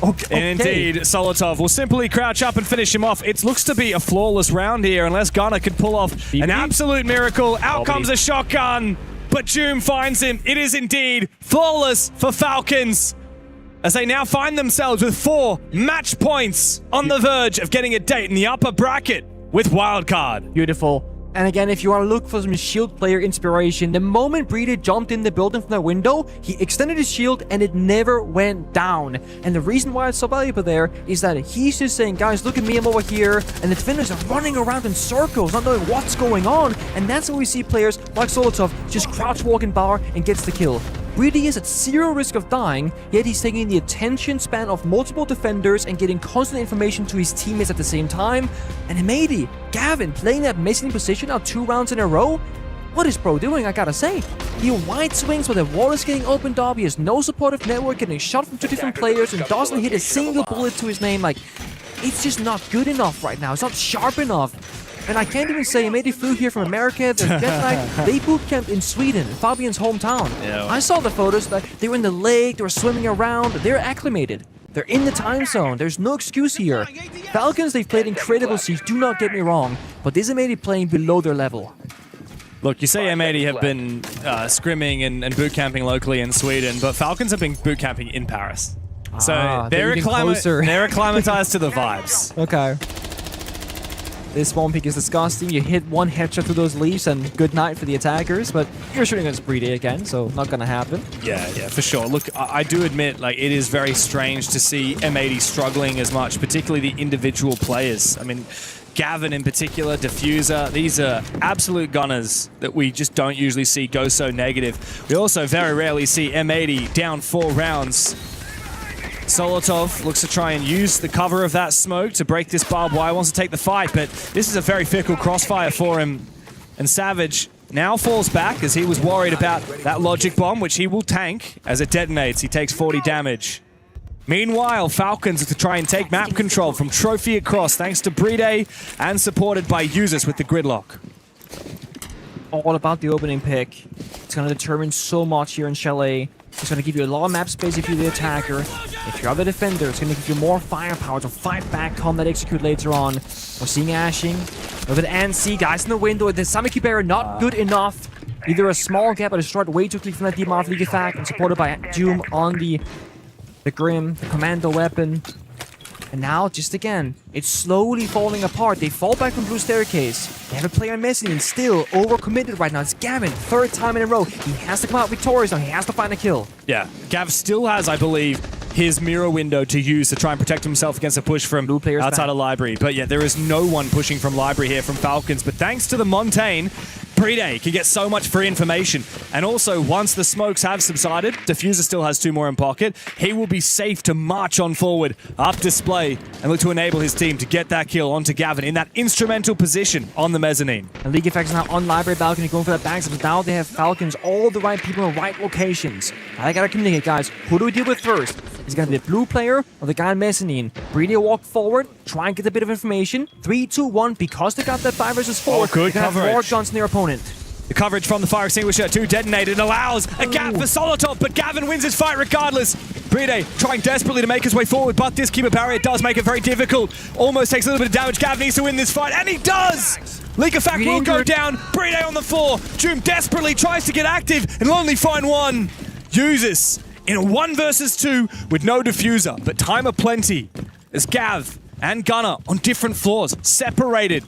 Okay. Indeed, Solotov will simply crouch up and finish him off. It looks to be a flawless round here, unless Gunnar could pull off an absolute miracle. Out comes a shotgun, but Joom finds him. It is indeed flawless for Falcons, as they now find themselves with 4 match points on the verge of getting a date in the upper bracket with Wildcard. Beautiful. And again, if you want to look for some shield player inspiration, the moment Brede jumped in the building from that window, he extended his shield and it never went down. And the reason why it's so valuable there is that he's just saying, guys, look at me, I'm over here. And the defenders are running around in circles, not knowing what's going on. And that's where we see players like Solotov just crouch walk in bar and gets the kill. Brede is at 0 risk of dying, yet he's taking the attention span of multiple defenders and getting constant information to his teammates at the same time. And M80, Gavin, playing that missing position now 2 rounds in a row? What is Pro doing, I gotta say? He wide swings where the wall is getting opened up, he has no supportive network, getting shot from 2 different players, and doesn't hit a single bullet to his name. Like, it's just not good enough right now. It's not sharp enough. And I can't even say M80 flew here from America. They boot camped in Sweden, Fabian's hometown. Yeah. I saw the photos. That they were in the lake, they were swimming around. They're acclimated. They're in the time zone. There's no excuse here. Falcons, they've played incredible siege, do not get me wrong, but this M80 playing below their level. Look, you say M80 have been scrimming and boot camping locally in Sweden, but Falcons have been boot camping in Paris. So they're acclimatized to the vibes. Okay. This spawn peak is disgusting. You hit 1 headshot through those leaves and good night for the attackers, but you're shooting against Brede again, so not gonna happen. Yeah, for sure. Look, I do admit, like, it is very strange to see M80 struggling as much, particularly the individual players. I mean, Gavin in particular, Diffuser, these are absolute gunners that we just don't usually see go so negative. We also very rarely see M80 down 4 rounds. Solotov looks to try and use the cover of that smoke to break this barbed wire, wants to take the fight, but this is a very fickle crossfire for him. And Savage now falls back as he was worried about that logic bomb, which he will tank as it detonates. He takes 40 damage. Meanwhile, Falcons are to try and take map control from Trophy across, thanks to Brede, and supported by users with the gridlock. All about the opening pick. It's going to determine so much here in Chalet. It's going to give you a lot of map space if you're the attacker. If you're the defender, it's going to give you more firepower to fight back, combat execute later on. We're seeing Ashing. A little bit antsy. Guys in the window. The Samiki Bearer not good enough. Either a small gap or destroyed way too quickly from that DMR League attack, and supported by Doom on the Grim, the commando weapon. And now, just again, it's slowly falling apart. They fall back from Blue Staircase. They have a player missing and still overcommitted right now. It's Gavin, 3rd time in a row. He has to come out victorious now. He has to find a kill. Yeah, Gav still has, I believe, his mirror window to use to try and protect himself against a push from outside of Library. But yeah, there is no one pushing from Library here from Falcons. But thanks to the Montaigne, Brede can get so much free information. And also, once the smokes have subsided, Diffuser still has 2 more in pocket. He will be safe to march on forward, up display, and look to enable his team to get that kill onto Gavin in that instrumental position on the mezzanine. And League Effects now on Library balcony going for that backstab. But now they have Falcons, all the right people in the right locations. Now they gotta communicate, guys. Who do we deal with first? Is it gonna be the blue player or the guy in mezzanine? Brede walk forward, try and get a bit of information. 3, 2, 1, because they got that 5 versus 4. Good they have coverage. more guns than their opponent. The coverage from the fire extinguisher to detonated allows a gap for Solotov, but Gavin wins his fight regardless. Brede trying desperately to make his way forward, but this keeper barrier does make it very difficult. Almost takes a little bit of damage. Gavin needs to win this fight, and he does! League of Fact will go down. Brede on the floor. Joom desperately tries to get active and will only find one. Uses in a 1 versus 2 with no diffuser, but time aplenty as Gav and Gunnar on different floors, separated.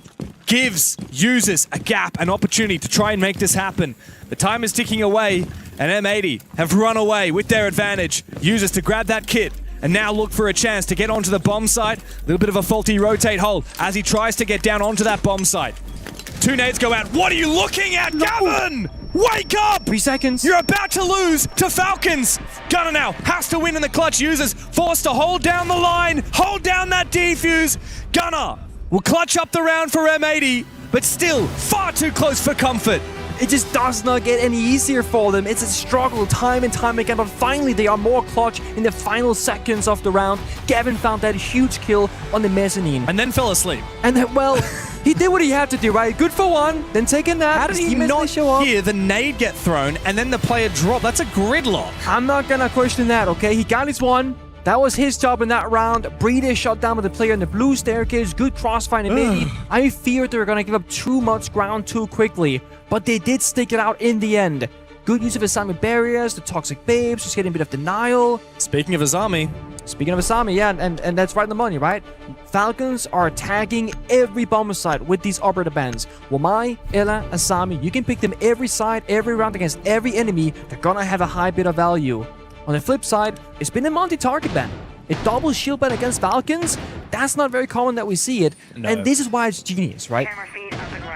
gives users a gap, an opportunity to try and make this happen. The time is ticking away, and M80 have run away with their advantage. Users to grab that kit, and now look for a chance to get onto the bomb site. A little bit of a faulty rotate hold as he tries to get down onto that bomb site. 2 nades go out. What are you looking at, Gavin? Wake up! 3 seconds. You're about to lose to Falcons. Gunner now has to win in the clutch. Users forced to hold down the line, hold down that defuse. Gunner will clutch up the round for M80, but still far too close for comfort. It just does not get any easier for them. It's a struggle time and time again, but finally they are more clutch in the final seconds of the round. Gavin found that huge kill on the mezzanine. And then fell asleep. And then, well, he did what he had to do, right? Good for one, then take a nap. How did he not hear the nade get thrown and then the player drop? That's a gridlock. I'm not gonna question that, okay? He got his one. That was his job in that round. Breeder shot down with the player in the blue staircase. Good crossfire in mid. I feared they were going to give up too much ground too quickly, but they did stick it out in the end. Good use of assignment barriers, the toxic babes, just getting a bit of denial. Speaking of Asami, yeah, and that's right in the money, right? Falcons are tagging every bomber site with these operator bans. Wamai, Ella, Asami, you can pick them every side, every round against every enemy. They're gonna have a high bit of value. On the flip side, it's been a multi-target ban. A double shield ban against Falcons, that's not very common that we see it. No. And this is why it's genius, right?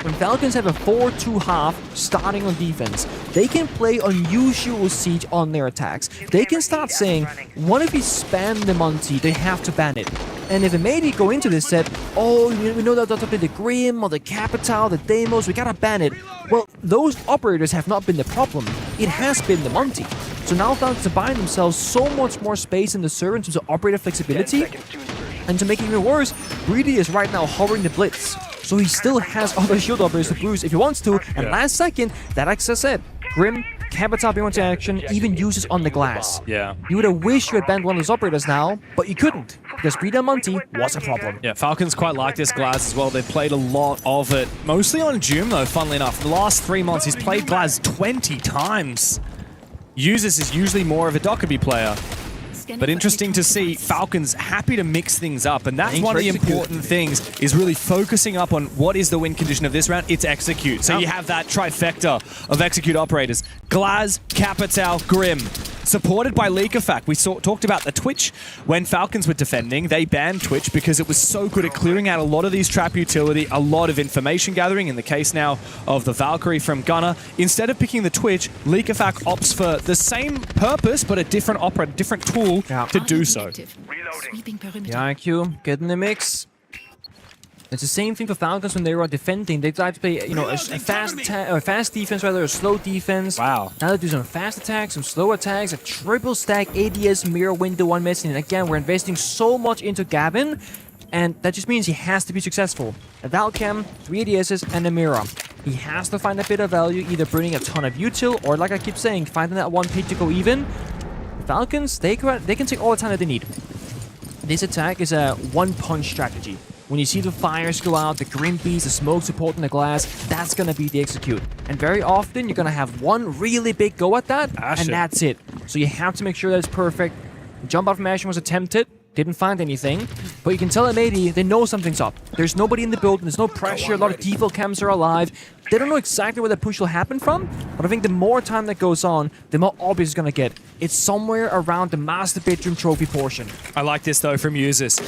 When Falcons have a 4-2 half starting on defense, they can play unusual siege on their attacks. They can start saying, what if we spam the multi, they have to ban it. And if M80 go into this set, oh, we know that that'll be the Grim or the Capital, the Deimos, we gotta ban it. Well, those operators have not been the problem. It has been the multi. So now Falcons are buying themselves so much more space in the server in terms of operator flexibility. And to make it even worse, Greedy is right now hovering the Blitz. So he still has other shield operators to bruise if he wants to. And last second, that access said, Grim, Capital being into action, even uses on the glass. Yeah. You would have wished you had banned one of those operators now, but you couldn't. Because Greedy and Monty was a problem. Yeah, Falcons quite like this glass as well. They played a lot of it. Mostly on Doom though, funnily enough. The last 3 months, he's played glass 20 times. Users is usually more of a Dockerby player. But interesting to see Falcons happy to mix things up, and that's one of the important things, is really focusing up on what is the win condition of this round. It's execute. So you have that trifecta of execute operators. Glaz, Capital, Grim. Supported by Leakafact. We talked about the Twitch. When Falcons were defending, they banned Twitch because it was so good at clearing out a lot of these trap utility, a lot of information gathering, in the case now of the Valkyrie from Gunner. Instead of picking the Twitch, Leakafact opts for the same purpose, but a different operator, different tool to do so. The IQ, get in the mix. It's the same thing for Falcons when they were defending. They tried to play, you know, a fast defense rather a slow defense. Wow. Now they do some fast attacks, some slow attacks, a triple stack ADS mirror window one missing. And again, we're investing so much into Gavin, and that just means he has to be successful. A Valcam, 3 ADSs, and a mirror. He has to find a bit of value, either bringing a ton of util, or like I keep saying, finding that one pick to go even. Falcons, they can take all the time that they need. This attack is a one-punch strategy. When you see the fires go out, the Grim Bees, the smoke supporting the glass, that's going to be the execute. And very often, you're going to have one really big go at that, and that's it. So you have to make sure that it's perfect. The jump out from Ashen was attempted, didn't find anything, but you can tell M80, they know something's up. There's nobody in the building, there's no pressure, a lot of default cams are alive. They don't know exactly where the push will happen from, but I think the more time that goes on, the more obvious it's going to get. It's somewhere around the master bedroom trophy portion. I like this though from users.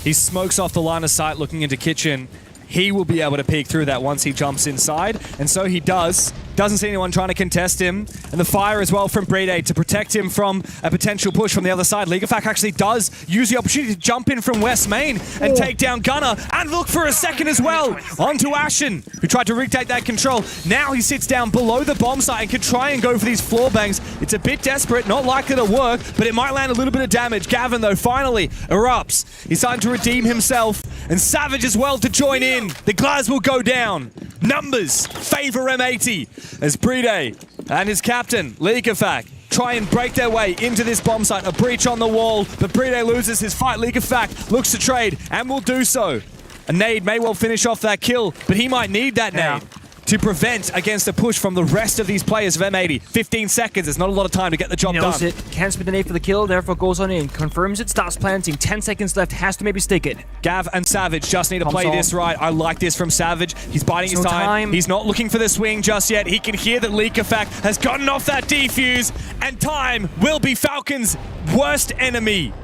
He smokes off the line of sight looking into kitchen. He will be able to peek through that once he jumps inside, and so he does. Doesn't see anyone trying to contest him. And the fire as well from Brede to protect him from a potential push from the other side. Leagafact actually does use the opportunity to jump in from West Main and take down Gunner, and look for a second as well onto Ashen, who tried to retake that control. Now he sits down below the bomb site and can try and go for these floor bangs. It's a bit desperate, not likely to work, but it might land a little bit of damage. Gavin, though, finally erupts. He's starting to redeem himself, and Savage as well to join in. The Glaz will go down. Numbers favor M80 as Brede and his captain, Leakafact, try and break their way into this bomb site. A breach on the wall, but Brede loses his fight. Leakafact looks to trade and will do so. A nade may well finish off that kill, but he might need that nade. to prevent against a push from the rest of these players of M80. 15 seconds, there's not a lot of time to get the job Knows done. it. Can't spend the nade for the kill, therefore goes on in. Confirms it, starts planting. 10 seconds left, has to maybe stick it. Gav and Savage just need to Comes play on. this right. I like this from Savage. He's biding his No time. time. He's not looking for the swing just yet. He can hear that Leak Effect has gotten off that defuse, and time will be Falcon's worst enemy.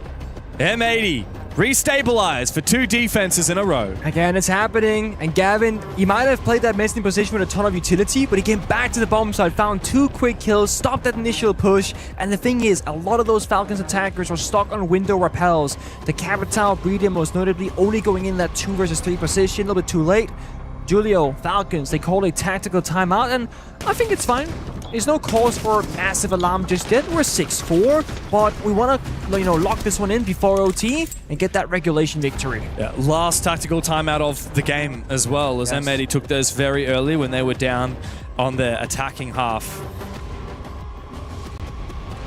M80 restabilize for 2 defenses in a row. Again, it's happening, and Gavin, he might have played that missing position with a ton of utility, but he came back to the bomb side, found 2 quick kills, stopped that initial push, and the thing is, a lot of those Falcons attackers are stuck on window repels. The Capital Breeder most notably only going in that 2 versus 3 position, a little bit too late. Julio, Falcons, they call a tactical timeout, and I think it's fine. There's no cause for massive alarm just yet. We're 6-4, but we want to, lock this one in before OT and get that regulation victory. Yeah, last tactical timeout of the game as well, as Yes. M80 took those very early when they were down on their attacking half.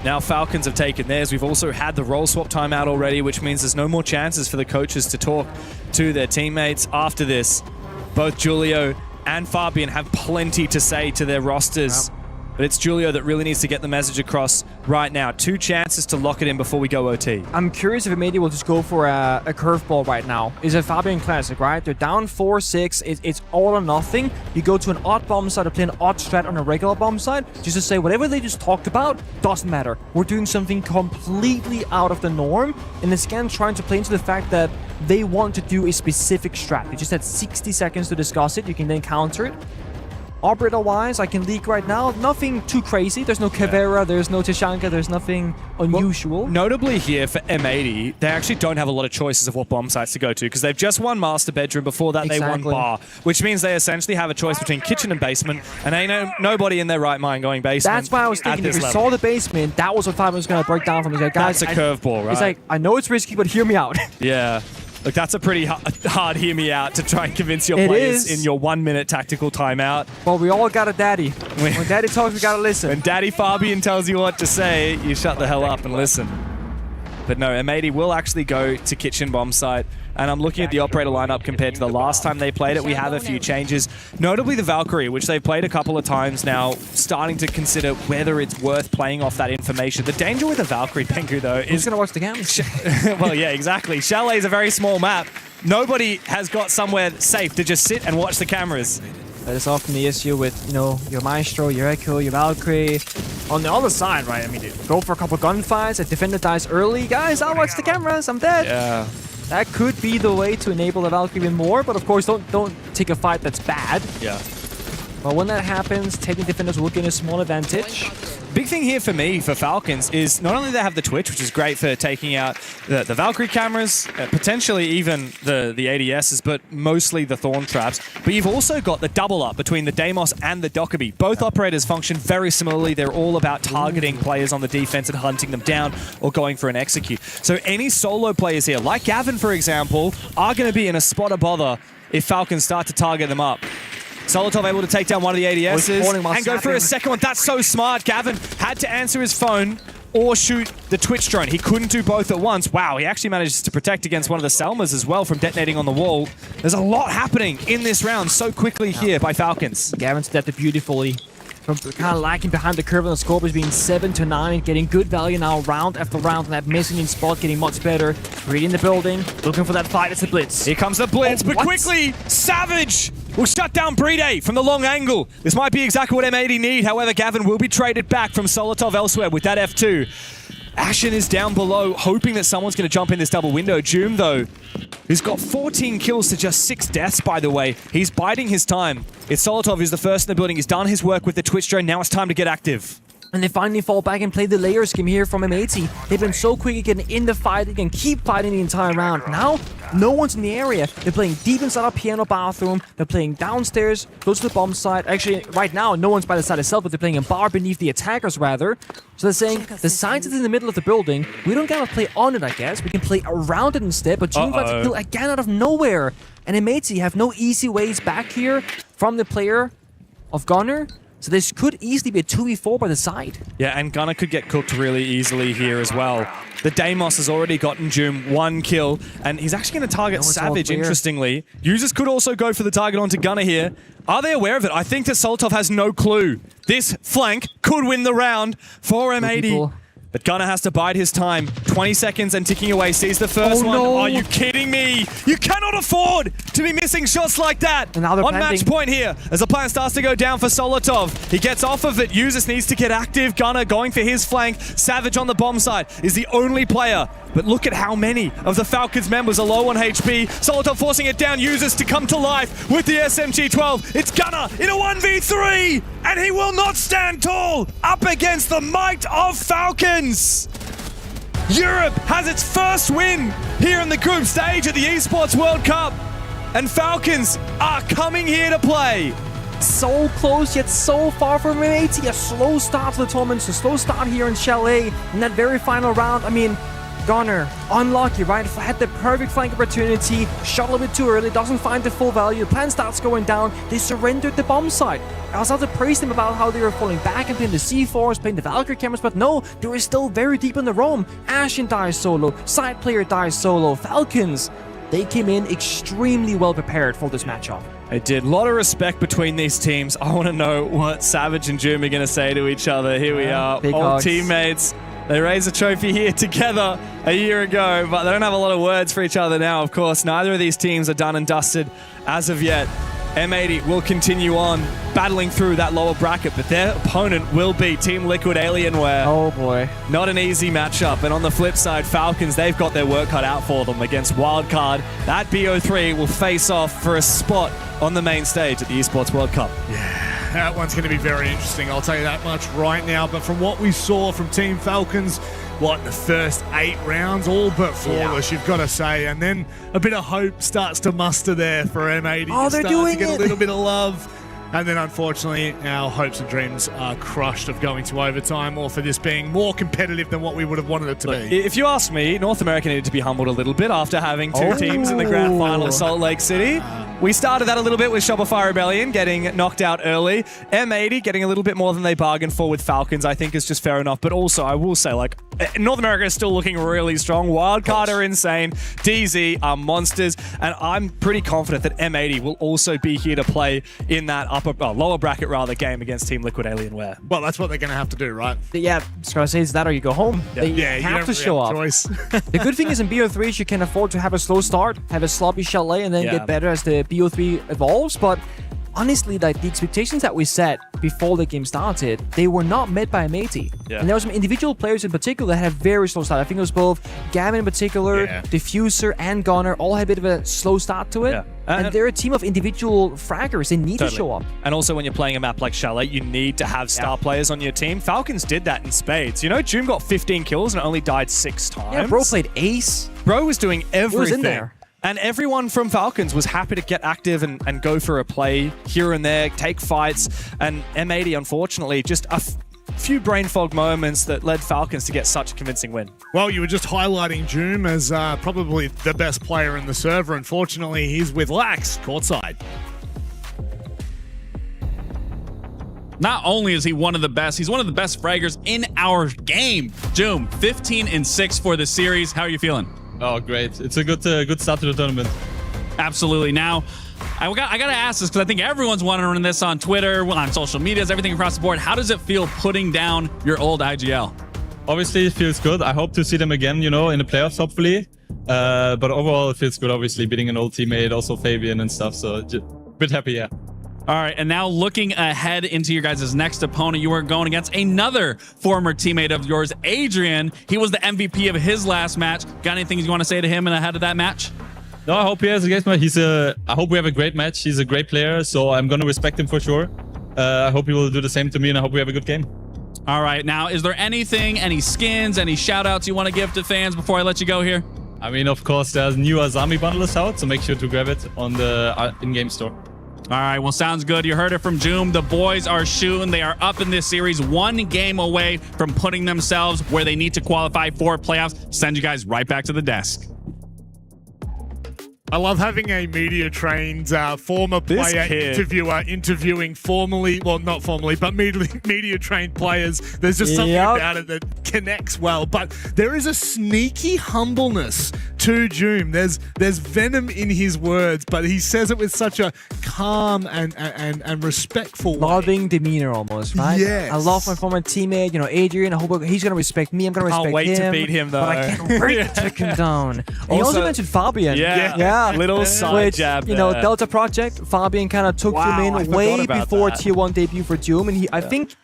Now Falcons have taken theirs. We've also had the role swap timeout already, which means there's no more chances for the coaches to talk to their teammates after this. Both Julio and Fabian have plenty to say to their rosters. But it's Julio that really needs to get the message across right now. 2 chances to lock it in before we go OT. I'm curious if maybe we'll just go for a curveball right now. It's a Fabian Classic, right? They're down 4-6. It's all or nothing. You go to an odd bomb side or play an odd strat on a regular bomb side just to say whatever they just talked about doesn't matter. We're doing something completely out of the norm. And it's again trying to play into the fact that they want to do a specific strat. They just had 60 seconds to discuss it. You can then counter it. Operator-wise, I can leak right now. Nothing too crazy. There's no Caveira, there's no Tashanka, there's nothing unusual. Well, notably here for M80, they actually don't have a lot of choices of what bomb sites to go to because they've just won Master Bedroom. Before that, they won Bar, which means they essentially have a choice between kitchen and basement, and ain't nobody in their right mind going basement. That's why I was thinking if we saw the basement, that was what Fabian was going to break down from. He's like, guys, that's a curveball, right? He's like, I know it's risky, but hear me out. Yeah. Look, that's a pretty hard hear me out to try and convince your players in your 1-minute tactical timeout. Well, we all got a daddy. When daddy talks, we gotta listen. When Daddy Fabian tells you what to say, you shut the hell up and listen. But no, M80 will actually go to kitchen bomb site. And I'm looking at the operator lineup compared to the last time they played it. We have a few changes. Notably the Valkyrie, which they've played a couple of times now, starting to consider whether it's worth playing off that information. The danger with the Valkyrie, Pengu, though, is... Who's going to watch the games? Well, yeah, exactly. Chalet is a very small map. Nobody has got somewhere safe to just sit and watch the cameras. That is often the issue with, your Maestro, your Echo, your Valkyrie. On the other side, right, I mean, go for a couple gunfights, a defender dies early. Guys, I'll watch the cameras, I'm dead. Yeah. That could be the way to enable the Valkyrie even more, but of course, don't take a fight that's bad. Yeah. But when that happens, taking defenders will gain a small advantage. Big thing here for me, for Falcons, is not only they have the Twitch, which is great for taking out the Valkyrie cameras, potentially even the ADSs, but mostly the Thorn traps, but you've also got the double up between the Deimos and the Dokkaebi. Both operators function very similarly. They're all about targeting players on the defense and hunting them down or going for an execute. So any solo players here, like Gavin, for example, are going to be in a spot of bother if Falcons start to target them up. Solotov able to take down one of the ADSs and go for a second one. That's so smart. Gavin had to answer his phone or shoot the Twitch drone. He couldn't do both at once. Wow, he actually manages to protect against one of the Selmas as well from detonating on the wall. There's a lot happening in this round so quickly here by Falcons. Gavin stepped it beautifully. From kind of lacking behind the curve on the score, but being 7-9, getting good value now round after round, and that missing in spot getting much better. Reading the building, looking for that fight. It's a blitz. Here comes the blitz, but quickly, Savage will shut down Brede from the long angle. This might be exactly what M80 need. However, Gavin will be traded back from Solotov elsewhere with that F2. Ashen is down below, hoping that someone's going to jump in this double window. Joom, though, who's got 14 kills to just 6 deaths, by the way. He's biding his time. It's Solotov who's the first in the building. He's done his work with the Twitch drone. Now it's time to get active. And they finally fall back and play the layer scheme here from M80. They've been so quick at getting in the fight. They can keep fighting the entire round. Now, no one's in the area. They're playing deep inside a piano bathroom. They're playing downstairs, close to the bomb site. Actually, right now, no one's by the side itself, but they're playing a bar beneath the attackers, rather. So they're saying, the science is in the middle of the building. We don't gotta play on it, I guess. We can play around it instead, but June finds a kill again out of nowhere. And M80 have no easy ways back here from the player of Gunner. So this could easily be a 2v4 by the side. Yeah, and Gunner could get cooked really easily here as well. The Deimos has already gotten Joom 1 kill, and he's actually going to target Savage, interestingly. Users could also go for the target onto Gunner here. Are they aware of it? I think that Soltov has no clue. This flank could win the round for M80. But Gunner has to bide his time. 20 seconds and ticking away. Sees the first one. No. Are you kidding me? You cannot afford to be missing shots like that. And now they're on planting. match point here, as the plan starts to go down for Solotov. He gets off of it. Users needs to get active. Gunner going for his flank. Savage on the bomb side is the only player. But look at how many of the Falcons members are low on HP. Solotov forcing it down. Users to come to life with the SMG-12. It's Gunner in a 1v3. And he will not stand tall up against the might of Falcons. Europe has its first win here in the group stage at the Esports World Cup. And Falcons are coming here to play. So close, yet so far from M80. A slow start to the tournament, a slow start here in Chalet. In that very final round, I mean, Gunner, unlucky, right? Had the perfect flank opportunity, shot a little bit too early, doesn't find the full value. The plan starts going down. They surrendered the bomb site. I was about to praise them about how they were falling back and playing the C4s, playing the Valkyrie cameras, but no, they were still very deep in the roam. Ashen dies solo, side player dies solo. Falcons, they came in extremely well prepared for this matchup. It did. A lot of respect between these teams. I want to know what Savage and Joom are going to say to each other. Here we are, big old hugs. teammates. They raised a trophy here together a year ago, but they don't have a lot of words for each other now, of course. Neither of these teams are done and dusted as of yet. M80 will continue on battling through that lower bracket, but their opponent will be Team Liquid Alienware. Oh boy. Not an easy matchup. And on the flip side, Falcons, they've got their work cut out for them against Wildcard. That BO3 will face off for a spot on the main stage at the Esports World Cup. Yeah. That one's going to be very interesting, I'll tell you that much right now. But from what we saw from Team Falcons, the first 8 rounds, all but flawless, you've got to say. And then a bit of hope starts to muster there for M80. Oh, they're doing to get it. a little bit of love. And then, unfortunately, our hopes and dreams are crushed of going to overtime, or for this being more competitive than what we would have wanted it to be. If you ask me, North America needed to be humbled a little bit after having 2 teams in the grand final of Salt Lake City. We started that a little bit with Shopify Rebellion getting knocked out early. M80 getting a little bit more than they bargained for with Falcons, I think is just fair enough. But also, I will say, North America is still looking really strong. Wildcard are insane. DZ are monsters. And I'm pretty confident that M80 will also be here to play in that lower bracket game against Team Liquid Alienware. Well, that's what they're going to have to do, right? Yeah, I was going to say, is that or you go home. They have to show up. The good thing is in BO3, you can afford to have a slow start, have a sloppy Chalet, and then get better as the BO3 evolves. But honestly, the expectations that we set before the game started, they were not met by M80. Yeah. And there were some individual players in particular that had a very slow start. I think it was both Gavin in particular, Diffuser, and Gunner all had a bit of a slow start to it. Yeah. And they're a team of individual fraggers. They need to show up. And also when you're playing a map like Chalet, you need to have star players on your team. Falcons did that in spades. You know, Joom got 15 kills and only died 6 times. Yeah, bro played ace. Bro was doing everything. was in there. And everyone from Falcons was happy to get active and go for a play here and there, take fights. And M80, unfortunately, just a few brain fog moments that led Falcons to get such a convincing win. Well, you were just highlighting Joom as probably the best player in the server. Unfortunately, he's with Lax courtside. Not only is he one of the best, he's one of the best fraggers in our game. Joom, 15-6 for the series. How are you feeling? Oh, great. It's a good start to the tournament. Absolutely. Now, I got to ask this because I think everyone's wondering this on Twitter, on social medias, everything across the board. How does it feel putting down your old ag.al? Obviously, it feels good. I hope to see them again, in the playoffs, hopefully. But overall, it feels good, obviously, beating an old teammate, also Fabian and stuff. So, a bit happy, yeah. All right, and now looking ahead into your guys' next opponent, you are going against another former teammate of yours, Adrian. He was the MVP of his last match. Got anything you want to say to him ahead of that match? No, I hope he has a great match. I hope we have a great match. He's a great player, so I'm going to respect him for sure. I hope he will do the same to me, and I hope we have a good game. All right, now, is there anything, any skins, any shout-outs you want to give to fans before I let you go here? I mean, of course, there's new Azami bundles out, so make sure to grab it on the in-game store. All right, well, sounds good. You heard it from Joom. The boys are shooting. They are up in this series, 1 game away from putting themselves where they need to qualify for playoffs. Send you guys right back to the desk. I love having a media-trained former player interviewer interviewing formally, well, not formally, but media-trained players. There's just something about it that connects well. But there is a sneaky humbleness to Joom. There's venom in his words, but he says it with such a calm and respectful loving demeanor almost, right? Yes. I love my former teammate, Adrian. I hope he's going to respect me. I'm going to respect him. Can't wait to beat him, though. But I can't wait to take him down. And he also mentioned Fabian. Yeah. Little side jab there. Delta Project, Fabian kind of took Joom in way before Tier 1 debut for Joom, and I think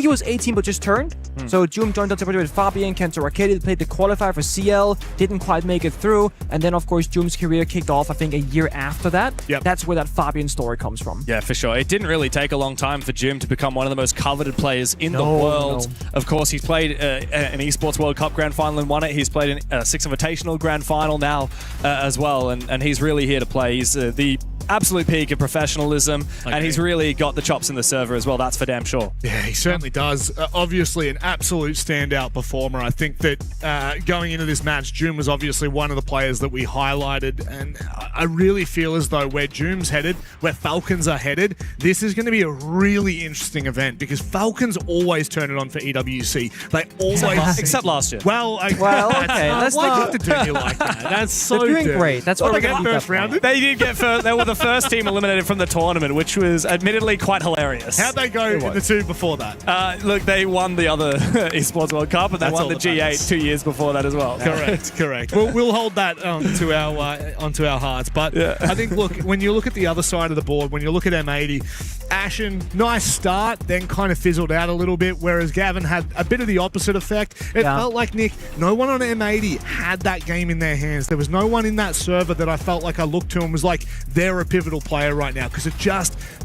he was 18 but just turned. So Joom joined Delta Project with Fabian, Kento Arcade, played the qualifier for CL, didn't quite make it through, and then of course Joom's career kicked off I think a year after that. That's where that Fabian story comes from. Yeah, for sure. It didn't really take a long time for Joom to become one of the most coveted players in the world. Of course, he's played an Esports World Cup Grand Final and won it. He's played a Six Invitational Grand Final now as well, and he's really here to play. He's the absolute peak of professionalism, and he's really got the chops in the server as well. That's for damn sure. Yeah, he certainly does. Obviously, an absolute standout performer. I think that going into this match, Joom was obviously one of the players that we highlighted, and I really feel as though where Joom's headed, where Falcons are headed, this is going to be a really interesting event because Falcons always turn it on for EWC. They always, except last year. Well, okay. Let's why not do you have to do me like that? That's so They're doing great. That's why they we're get going first rounded. They did get first. They were the first team eliminated from the tournament, which was admittedly quite hilarious. How'd they go in the two before that? Look, they won the other Esports World Cup, and they won the G8 2 years before that as well. Correct. We'll hold that onto our hearts. But I think, look, when you look at the other side of the board, when you look at M80, Ashen, nice start, then kind of fizzled out a little bit, whereas Gavin had a bit of the opposite effect. It felt like, Nick, no one on M80 had that game in their hands. There was no one in that server that I felt like I looked to and was like, they're a pivotal player right now, because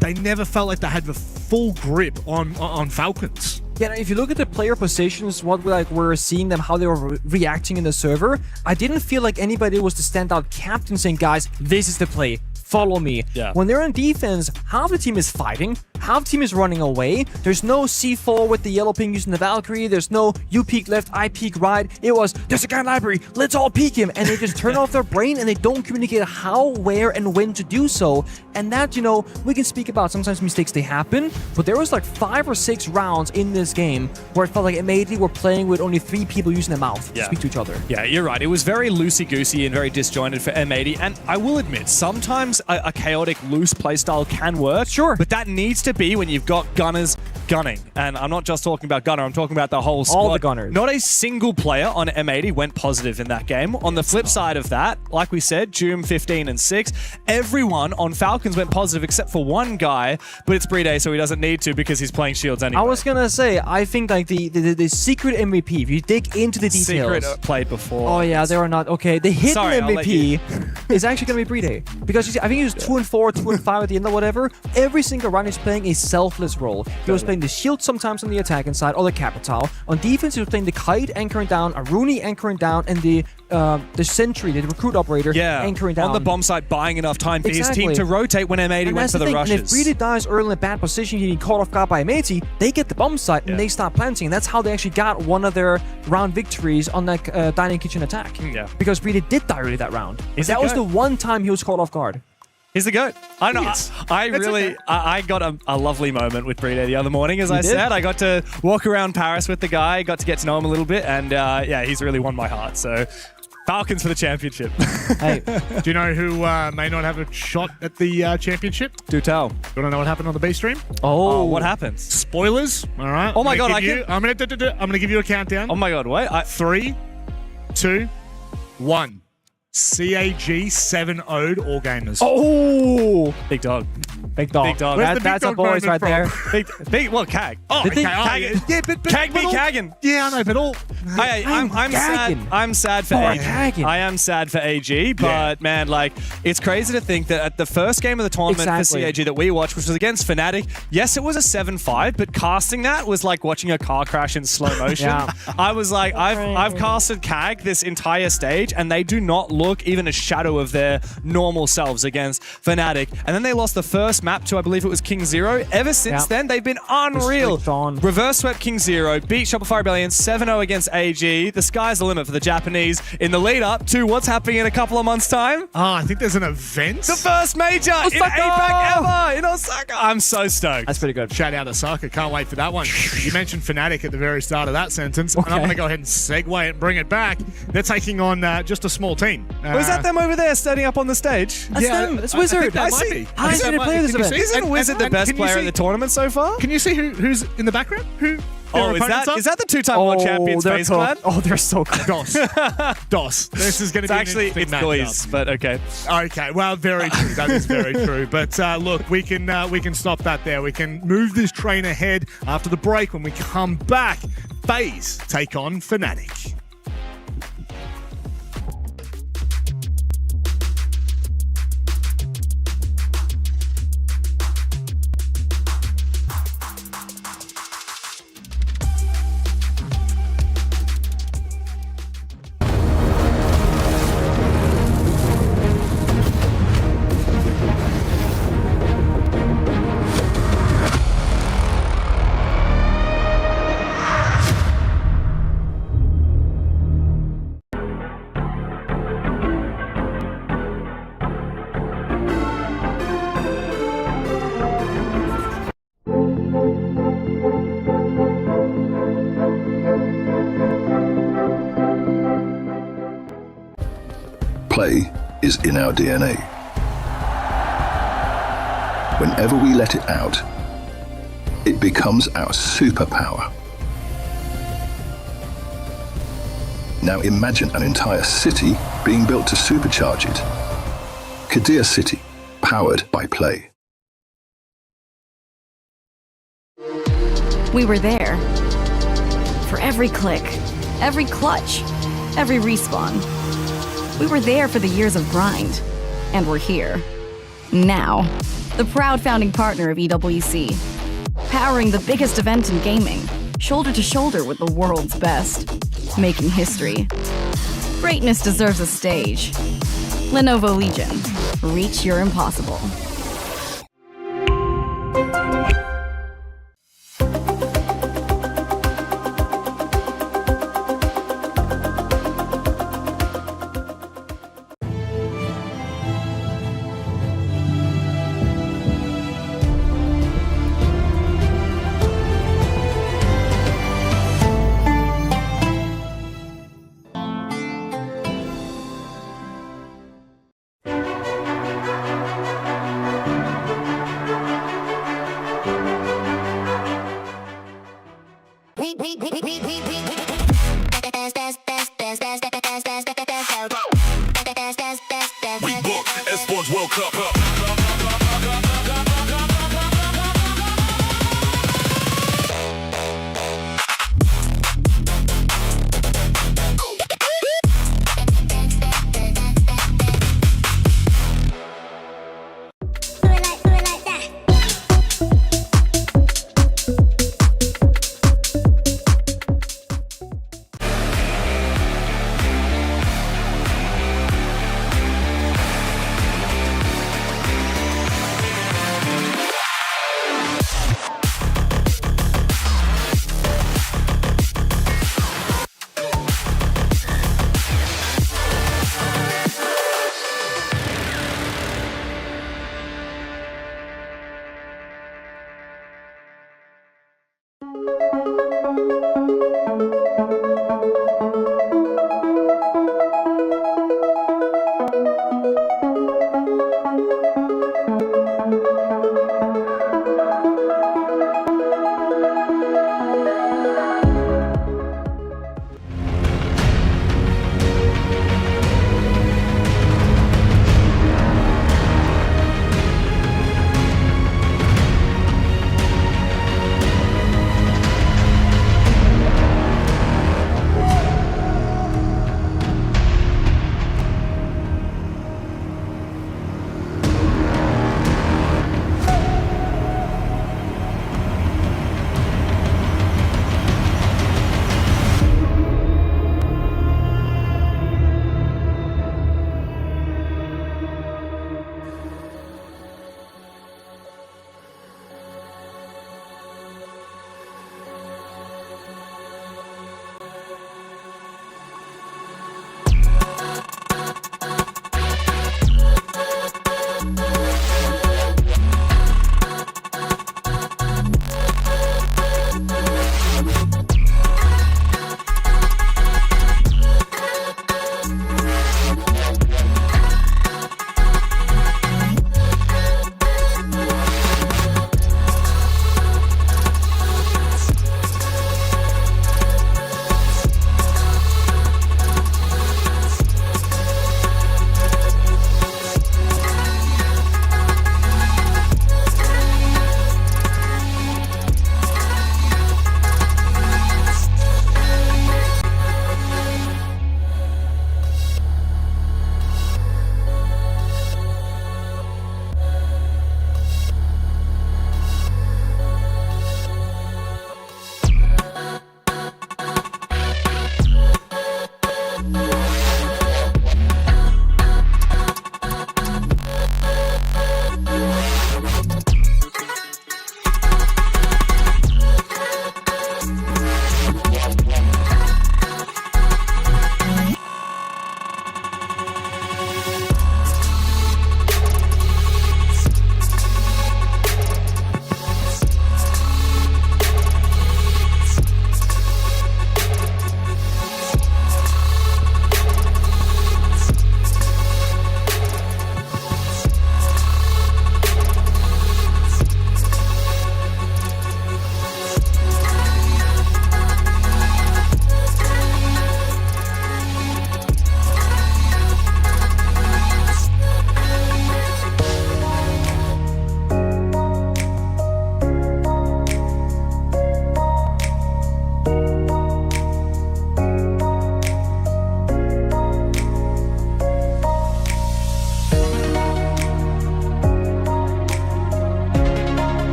they never felt like they had the full grip on Falcons. Yeah, if you look at the player positions, what we're seeing them, how they were reacting in the server, I didn't feel like anybody was the standout captain saying, guys, this is the play. Follow me. Yeah. When they're on defense, half the team is fighting, half the team is running away. There's no C4 with the yellow ping using the Valkyrie. There's no you peek left, I peek right. It was, there's a guy in library, let's all peek him. And they just turn off their brain and they don't communicate how, where, and when to do so. And that, we can speak about sometimes mistakes, they happen, but there was like 5 or 6 rounds in this game where it felt like M80 were playing with only 3 people using their mouth to speak to each other. Yeah, you're right. It was very loosey-goosey and very disjointed for M80. And I will admit, sometimes a chaotic, loose playstyle can work. Sure. But that needs to be when you've got gunners gunning. And I'm not just talking about gunner, I'm talking about the whole squad. All the gunners. Not a single player on M80 went positive in that game. On the flip side of that, like we said, Joom 15 and 6, everyone on Falcons went positive except for one guy, but it's Brede, so he doesn't need to because he's playing shields anyway. I was gonna say, I think like the secret MVP, if you dig into the details. Secret played before. Oh yeah, they are not. Okay, the hidden MVP is actually gonna be Brede. Because I think he was 2 and 4, 2 and 5 at the end or whatever. Every single round he's playing a selfless role. He was playing the shield sometimes on the attacking side, or the capital. On defense, he was playing the kite anchoring down, a Rooney anchoring down, and the sentry, the recruit operator, anchoring down. On the bomb side, buying enough time for his team to rotate when M80 went for the rushes. And if Brede dies early in a bad position, getting caught off guard by M80, they get the bomb site and they start planting. And that's how they actually got one of their round victories on that dining kitchen attack. Yeah. Because Brede did die early that round. That was the one time he was caught off guard. He's the GOAT. I know. I got a lovely moment with Brede the other morning, as I said. I got to walk around Paris with the guy, got to get to know him a little bit, and he's really won my heart. So, Falcons for the championship. Hey, do you know who may not have a shot at the championship? Do tell. You want to know what happened on the B stream? Oh, what happened? Spoilers. All right. Oh my God! I'm gonna give you a countdown. Oh my God! Wait. 3, 2, 1. CAG 7-0'd All Gamers. Oh! Big dog. Big dog. Big dog. That's a boys right there. Well, Cag. Oh, okay. But Cag beat Kagan. Yeah, I know, but all... I'm sad. I'm sad for AG. I am sad for AG, but man, like, it's crazy to think that at the first game of the tournament for CAG that we watched, which was against Fnatic, yes, it was a 7-5, but casting that was like watching a car crash in slow motion. I was like, I've casted Cag this entire stage, and they do not look even a shadow of their normal selves against Fnatic. And then they lost the first first map to, I believe it was King Zero. Ever since then, they've been unreal. Reverse swept King Zero, beat Shopify Rebellion 7-0 against AG. The sky's the limit for the Japanese in the lead up to what's happening in a couple of months' time. Oh, I think there's an event. The first major in APAC ever in Osaka. I'm so stoked. That's pretty good. Shout out Osaka. Can't wait for that one. You mentioned Fnatic at the very start of that sentence, and I'm going to go ahead and segue it and bring it back. They're taking on just a small team. Was that them over there standing up on the stage? That's them. That's Wizard. I see. I see the player this event. Isn't Wizard the best player in the tournament so far? Can you see who's in the background? Who? Oh, is that the two-time world champions face clan? Oh, they're so good. DOS. This is going to be actually it's noise, but okay. Okay, well, very true. That is very true. But look, we can stop that there. We can move this train ahead after the break. When we come back, FaZe take on Fnatic. Play is in our DNA. Whenever we let it out, it becomes our superpower. Now imagine an entire city being built to supercharge it. Kadir City, powered by Play. We were there. For every click, every clutch, every respawn. We were there for the years of grind, and we're here. Now, the proud founding partner of EWC, powering the biggest event in gaming, shoulder to shoulder with the world's best, making history. Greatness deserves a stage. Lenovo Legion, reach your impossible. Esports World Cup.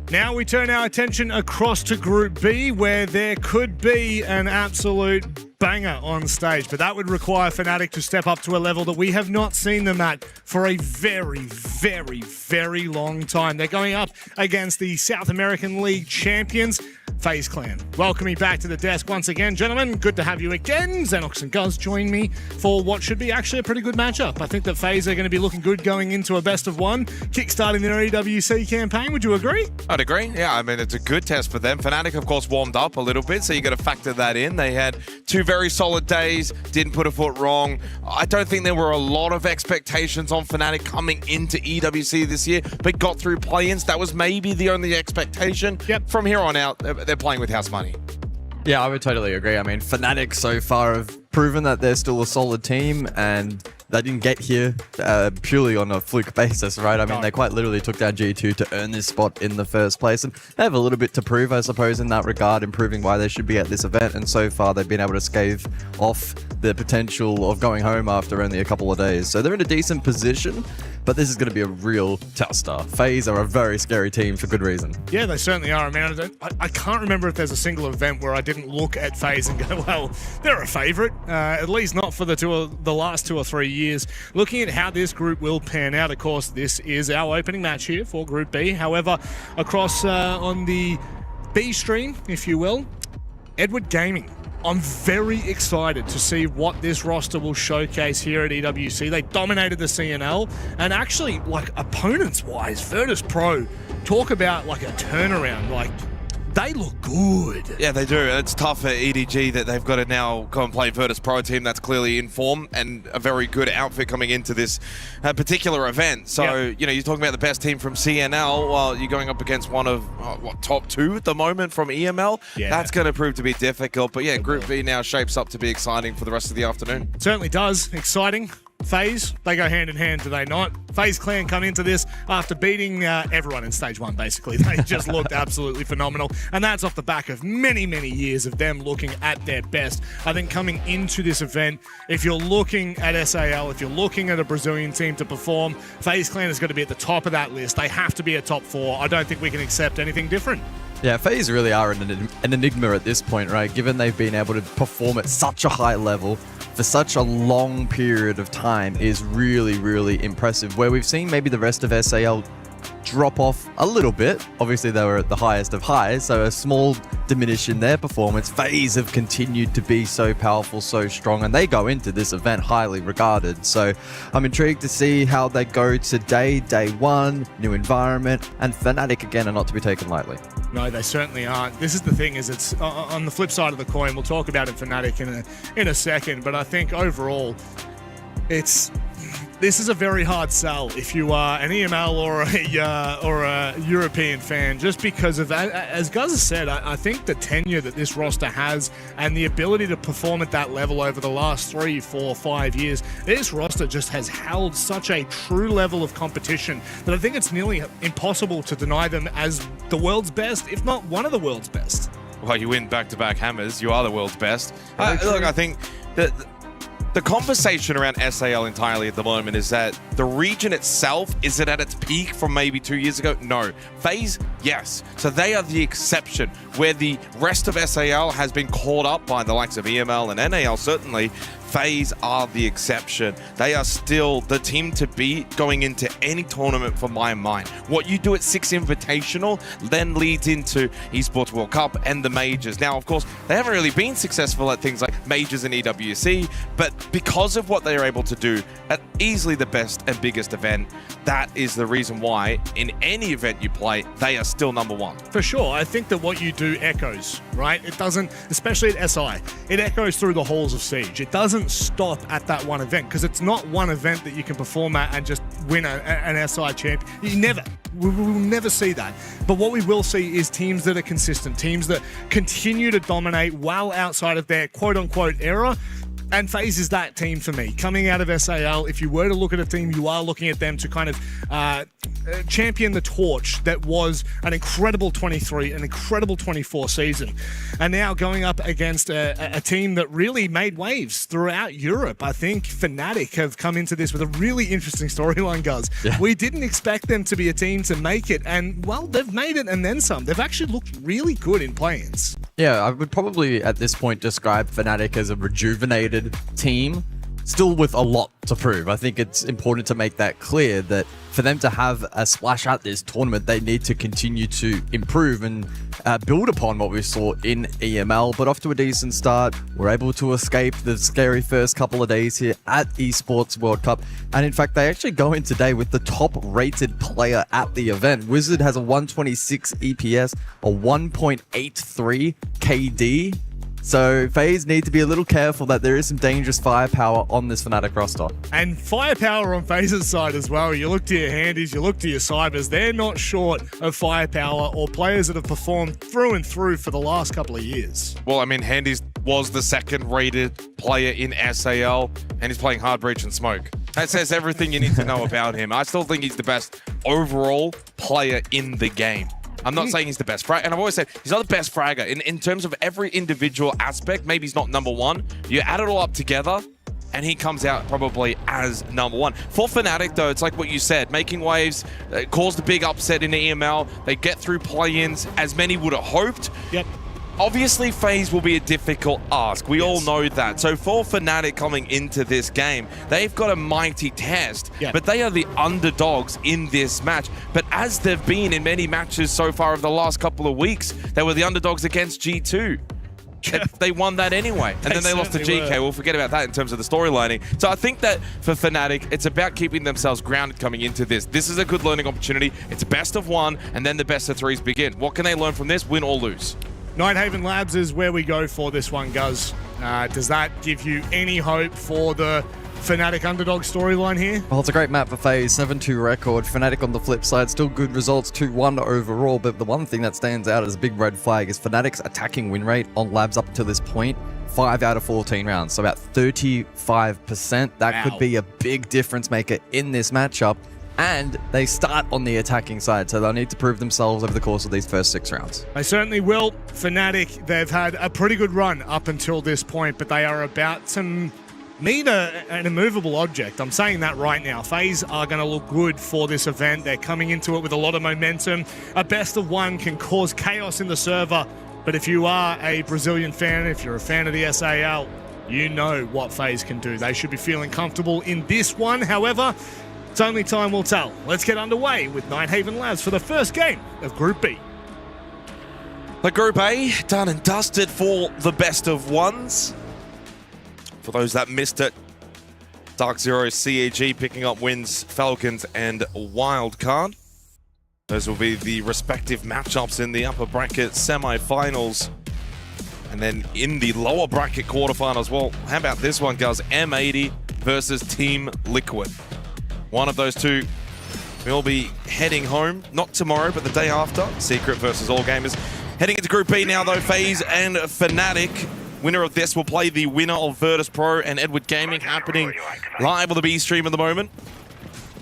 Now we turn our attention across to Group B, where there could be an absolute banger on stage, but that would require Fnatic to step up to a level that we have not seen them at for a very, very, very long time. They're going up against the South American League champions, FaZe Clan. Welcome me back to the desk once again, gentlemen. Good to have you again. Xenox and Guz join me for what should be actually a pretty good matchup. I think that FaZe are going to be looking good going into a best of one, kickstarting their EWC campaign. Would you agree? I'd agree. Yeah, I mean, it's a good test for them. Fnatic, of course, warmed up a little bit, so you got to factor that in. They had 2 very solid days, didn't put a foot wrong. I don't think there were a lot of expectations on Fnatic coming into EWC this year, but got through play-ins. That was maybe the only expectation. Yep. From here on out, they're playing with house money. Yeah, I would totally agree. I mean, Fnatic so far have proven that they're still a solid team, and they didn't get here purely on a fluke basis, right? I mean, they quite literally took down G2 to earn this spot in the first place, and they have a little bit to prove, I suppose, in that regard, in proving why they should be at this event, and so far they've been able to scathe off the potential of going home after only a couple of days. So they're in a decent position, but this is going to be a real tester. FaZe are a very scary team for good reason. Yeah, they certainly are. I mean, I can't remember if there's a single event where I didn't look at FaZe and go, well, they're a favourite, at least not for the last 2 or 3 years. Looking at how this group will pan out, of course, this is our opening match here for Group B. However, across on the B stream, if you will, Edward Gaming. I'm very excited to see what this roster will showcase here at EWC. They dominated the CNL, and actually, like, opponents-wise, virtus.pro, talk about, like, a turnaround. Like, they look good. Yeah, they do. It's tough for EDG that they've got to now go and play Virtus.pro team that's clearly in form and a very good outfit coming into this particular event. So, you know, you're talking about the best team from CNL while you're going up against one of, top 2 at the moment from EML. Yeah. That's going to prove to be difficult. But yeah, Group B now shapes up to be exciting for the rest of the afternoon. Certainly does. Exciting. FaZe, they go hand in hand, do they not? FaZe Clan come into this after beating everyone in Stage 1, basically. They just looked absolutely phenomenal, and that's off the back of many, many years of them looking at their best. I think coming into this event, if you're looking at SAL, if you're looking at a Brazilian team to perform, FaZe Clan is going to be at the top of that list. They have to be a top 4. I don't think we can accept anything different. Yeah, FaZe really are an enigma at this point, right? Given they've been able to perform at such a high level for such a long period of time is really, really impressive. Where we've seen maybe the rest of SAL drop off a little bit. Obviously, they were at the highest of highs, so a small diminish in their performance. FaZe have continued to be so powerful, so strong, and they go into this event highly regarded. So I'm intrigued to see how they go today, day 1, new environment, and Fnatic again are not to be taken lightly. No, they certainly aren't. This is the thing, is it's on the flip side of the coin. We'll talk about it Fnatic in a second, but I think overall, this is a very hard sell if you are an EML or a European fan, just because of, as Guz has said, I think the tenure that this roster has and the ability to perform at that level over the last 3, 4, 5 years, this roster just has held such a true level of competition that I think it's nearly impossible to deny them as the world's best, if not one of the world's best. Well, you win back-to-back hammers, you are the world's best. Look, I think that the conversation around SAL entirely at the moment is that the region itself, is it at its peak from maybe 2 years ago? No. FaZe, yes. So they are the exception, where the rest of SAL has been caught up by the likes of EML and NAL, certainly. FaZe are the exception. They are still the team to beat going into any tournament for my mind. What you do at 6 Invitational then leads into Esports World Cup and the majors. Now, of course, they haven't really been successful at things like majors and EWC, but because of what they are able to do at easily the best and biggest event, that is the reason why in any event you play, they are still number 1. For sure. I think that what you do echoes, right? It doesn't, especially at SI, it echoes through the halls of Siege. It doesn't stop at that one event, because it's not one event that you can perform at and just win an SI champion. We will never see that. But what we will see is teams that are consistent, teams that continue to dominate well outside of their quote-unquote era. And FaZe is that team for me. Coming out of SAL, if you were to look at a team, you are looking at them to kind of champion the torch that was an incredible 23, an incredible 24 season. And now going up against a team that really made waves throughout Europe. I think Fnatic have come into this with a really interesting storyline, guys. Yeah. We didn't expect them to be a team to make it, and, well, they've made it and then some. They've actually looked really good in play-ins. Yeah, I would probably at this point describe Fnatic as a rejuvenated team, still with a lot to prove. I think it's important to make that clear that for them to have a splash at this tournament, they need to continue to improve and build upon what we saw in EML. But off to a decent start, we're able to escape the scary first couple of days here at Esports World Cup. And in fact, they actually go in today with the top rated player at the event. Wizard has a 126 EPS, a 1.83 KD. So FaZe need to be a little careful that there is some dangerous firepower on this Fnatic roster. And firepower on FaZe's side as well. You look to your handies, you look to your cybers. They're not short of firepower or players that have performed through and through for the last couple of years. Well, I mean, Handies was the second-rated player in SAL, and he's playing Hard Breach and Smoke. That says everything you need to know about him. I still think he's the best overall player in the game. I'm not saying he's the best frag, and I've always said he's not the best fragger. In terms of every individual aspect, maybe he's not number one. You add it all up together, and he comes out probably as number one. For Fnatic, though, it's like what you said, making waves, caused a big upset in EML. They get through play-ins, as many would have hoped. Yep. Obviously, FaZe will be a difficult ask. We all know that. So for Fnatic coming into this game, they've got a mighty test, but they are the underdogs in this match. But as they've been in many matches so far over the last couple of weeks, they were the underdogs against G2. They won that anyway. And then they lost to GK. We'll forget about that in terms of the storylining. So I think that for Fnatic, it's about keeping themselves grounded coming into this. This is a good learning opportunity. It's a best of one, and then the best of threes begin. What can they learn from this? Win or lose? Nighthaven Labs is where we go for this one, Guz. Does that give you any hope for the Fnatic underdog storyline here? Well, it's a great map for FaZe, 7-2 record. Fnatic on the flip side, still good results, 2-1 overall, but the one thing that stands out as a big red flag is Fnatic's attacking win rate on Labs up to this point, 5 out of 14 rounds, so about 35%. That could be a big difference maker in this matchup. And they start on the attacking side, so they'll need to prove themselves over the course of these first 6 rounds. They certainly will. Fnatic, they've had a pretty good run up until this point, but they are about to meet an immovable object. I'm saying that right now. FaZe are going to look good for this event. They're coming into it with a lot of momentum. A best of one can cause chaos in the server, but if you are a Brazilian fan, if you're a fan of the SAL, you know what FaZe can do. They should be feeling comfortable in this one. However, it's only time will tell. Let's get underway with Nighthaven Labs for the first game of Group B. The Group A, done and dusted for the best of ones. For those that missed it, Dark Zero, CAG picking up wins, Falcons and Wildcard. Those will be the respective matchups in the upper bracket semi-finals. And then in the lower bracket quarterfinals, well, how about this one, guys? M80 versus Team Liquid. One of those two will be heading home, not tomorrow, but the day after. Secret versus All Gamers. Heading into Group B now, though, FaZe and Fnatic. Winner of this will play the winner of virtus.pro and Edward Gaming, happening live on the B stream at the moment.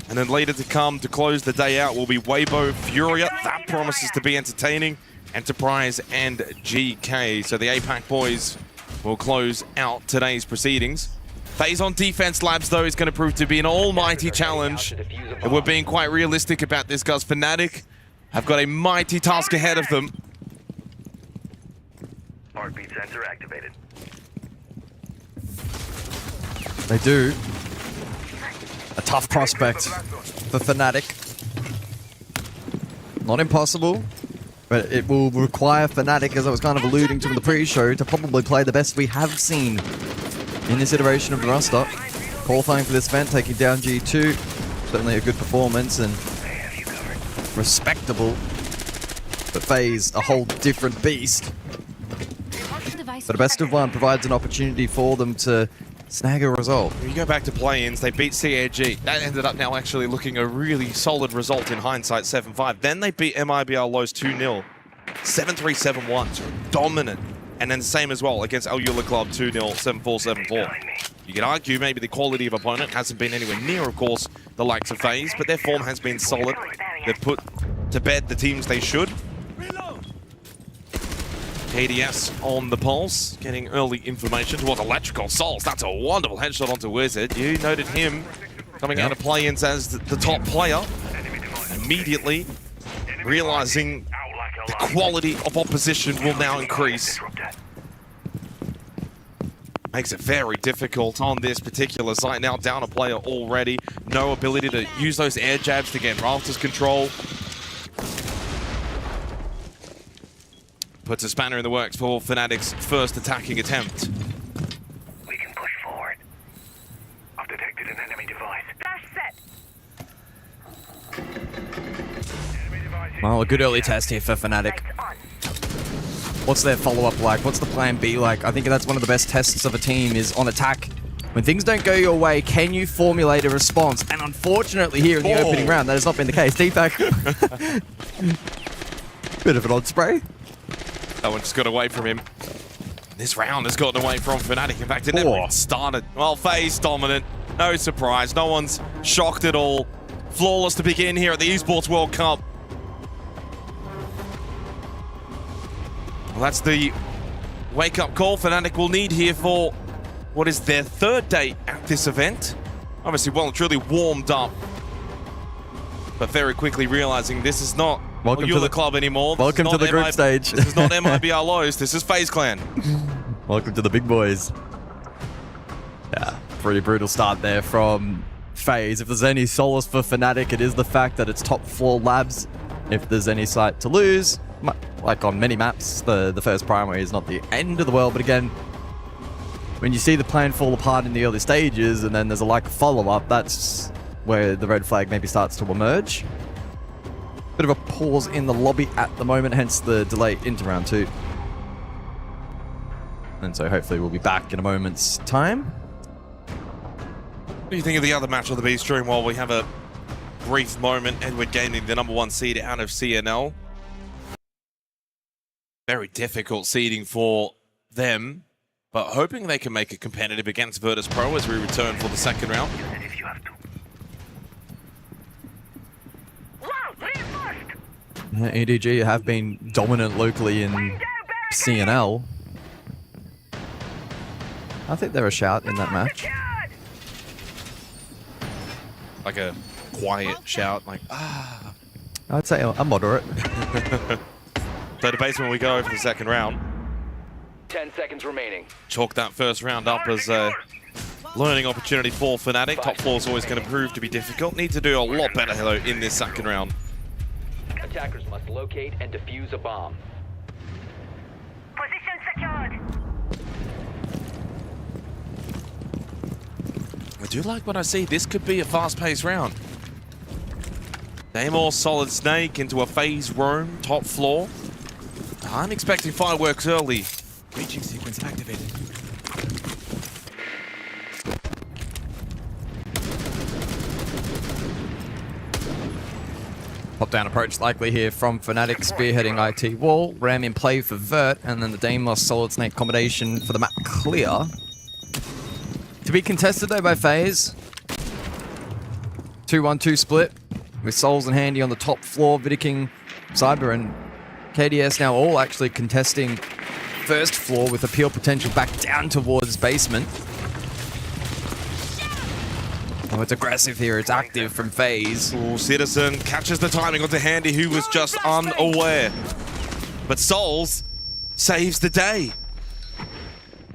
And then later to come to close the day out will be Weibo Furia. That promises to be entertaining. Enterprise and GK. So the APAC boys will close out today's proceedings. FaZe on defense, Labs, though, is going to prove to be an almighty challenge. And we're being quite realistic about this, guys. Fnatic have got a mighty task ahead of them. Heartbeat sensor activated. They do. A tough prospect for Fnatic. Not impossible, but it will require Fnatic, as I was kind of alluding to in the pre-show, to probably play the best we have seen in this iteration of the roster. Qualifying for this event, taking down G2. Certainly a good performance and respectable. But FaZe, a whole different beast. But a best of one provides an opportunity for them to snag a result. When you go back to play-ins, they beat CAG. That ended up now actually looking a really solid result in hindsight, 7-5. Then they beat mibr.los 2-0. 7-3, 7-1. So dominant And then the same as well against EWC Club 2-0, 7-4, 7-4. You could argue maybe the quality of opponent hasn't been anywhere near, of course, the likes of FaZe, but their form has been solid. They've put to bed the teams they should. KDS on the pulse, getting early information towards Electrical Souls. That's a wonderful headshot onto Wizard. You noted him coming out of play-ins as the top player. Immediately realizing the quality of opposition will now increase. Makes it very difficult on this particular site. Now down a player already. No ability to use those air jabs to get Rafters control. Puts a spanner in the works for Fnatic's first attacking attempt. We can push forward. I've detected an enemy device. Flash set. Well, a good early test here for Fnatic. What's their follow-up like? What's the plan B like? I think that's one of the best tests of a team is on attack. When things don't go your way, can you formulate a response? And unfortunately here in the opening round, that has not been the case. Deepak. Bit of an odd spray. That one just got away from him. This round has gotten away from Fnatic. In fact, it never started. Well, FaZe dominant. No surprise. No one's shocked at all. Flawless to begin here at the Esports World Cup. Well, that's the wake-up call Fnatic will need here for what is their third day at this event. Obviously, well and truly warmed up. But very quickly realizing this is not Welcome to the club anymore. Welcome to the group stage. This is not mibr.los. This is FaZe Clan. Welcome to the big boys. Yeah, pretty brutal start there from FaZe. If there's any solace for Fnatic, it is the fact that it's top 4 labs. If there's any sight to lose, like on many maps, the first primary is not the end of the world. But again, when you see the plan fall apart in the early stages and then there's a like follow-up, that's where the red flag maybe starts to emerge. Bit of a pause in the lobby at the moment, hence the delay into round 2. And so hopefully we'll be back in a moment's time. What do you think of the other match on the B stream while we have a brief moment? Edward gaining the #1 seed out of CNL. Very difficult seeding for them, but hoping they can make it competitive against virtus.pro as we return for the second round. EDG have been dominant locally in CNL. I think they're a shout in that match. Like a quiet shout, like, ah. I'd say a moderate. So to basement we go for the second round. 10 seconds remaining. Chalk that first round up as a learning opportunity for Fnatic. Top 4 is always going to prove to be difficult. Need to do a lot better, though, in this second round. Attackers must locate and defuse a bomb. Position secured. I do like what I see. This could be a fast-paced round. Namor, Solid Snake into a FaZe roam, top floor. I'm expecting fireworks early. Breaching sequence activated. Top-down approach likely here from Fnatic, spearheading IT wall. Ram in play for Vert, and then the Daimler Solid Snake combination for the map clear. To be contested though by FaZe. 2-1-2 split with Souls and Handy on the top floor. Vidiking, Cyber and KDS now all actually contesting first floor with appeal potential back down towards basement. Oh, it's aggressive here. It's active from FaZe. Ooh, Citizen catches the timing onto Handy, who was just unaware. But Souls saves the day.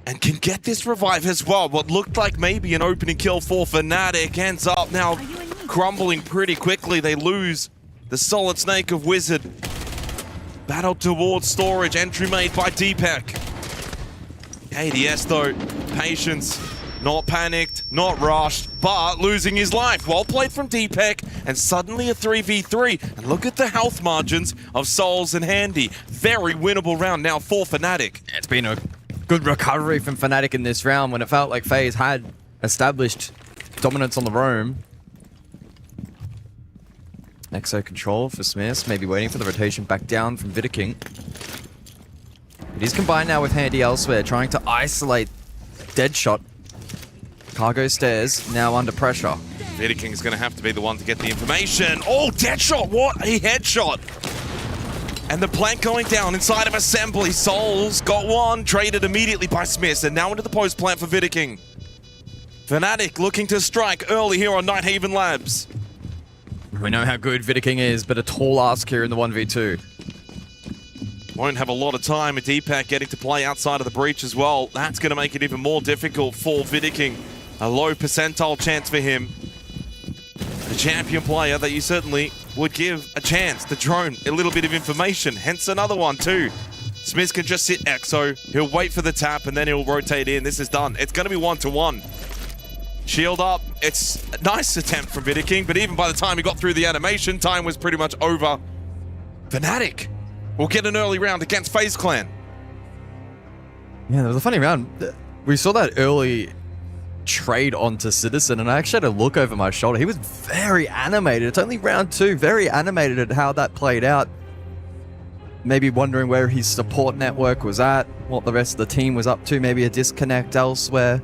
And can get this revive as well. What looked like maybe an opening kill for Fnatic ends up now crumbling pretty quickly. They lose the Solid Snake of Wizard. Battle towards storage. Entry made by Deepak. KDS though, patience. Not panicked, not rushed, but losing his life. Well played from Deepak, and suddenly a 3v3. And look at the health margins of Souls and Handy. Very winnable round now for Fnatic. It's been a good recovery from Fnatic in this round when it felt like FaZe had established dominance on the roam. Exo control for Smiths, maybe waiting for the rotation back down from Vidiking. But he's combined now with Handy elsewhere, trying to isolate Deadshot. Cargo stairs, now under pressure. Vidiking's going to have to be the one to get the information. Oh, Deadshot, what a headshot. And the plank going down inside of Assembly. Souls got one, traded immediately by Smith, and now into the post plant for Vidiking. Fnatic looking to strike early here on Nighthaven Labs. We know how good Vidiking is, but a tall ask here in the 1v2. Won't have a lot of time with Deepak getting to play outside of the breach as well. That's going to make it even more difficult for Vidiking. A low percentile chance for him. A champion player that you certainly would give a chance to drone a little bit of information. Hence another one too. Smith can just sit Exo. He'll wait for the tap and then he'll rotate in. This is done. It's going to be 1-1. Shield up. It's a nice attempt from Vidiking, but even by the time he got through the animation, time was pretty much over. Fnatic will get an early round against FaZe Clan. Yeah, that was a funny round. We saw that early trade onto Citizen, and I actually had a look over my shoulder. He was very animated. It's only round 2, very animated at how that played out. Maybe wondering where his support network was at, what the rest of the team was up to, maybe a disconnect elsewhere.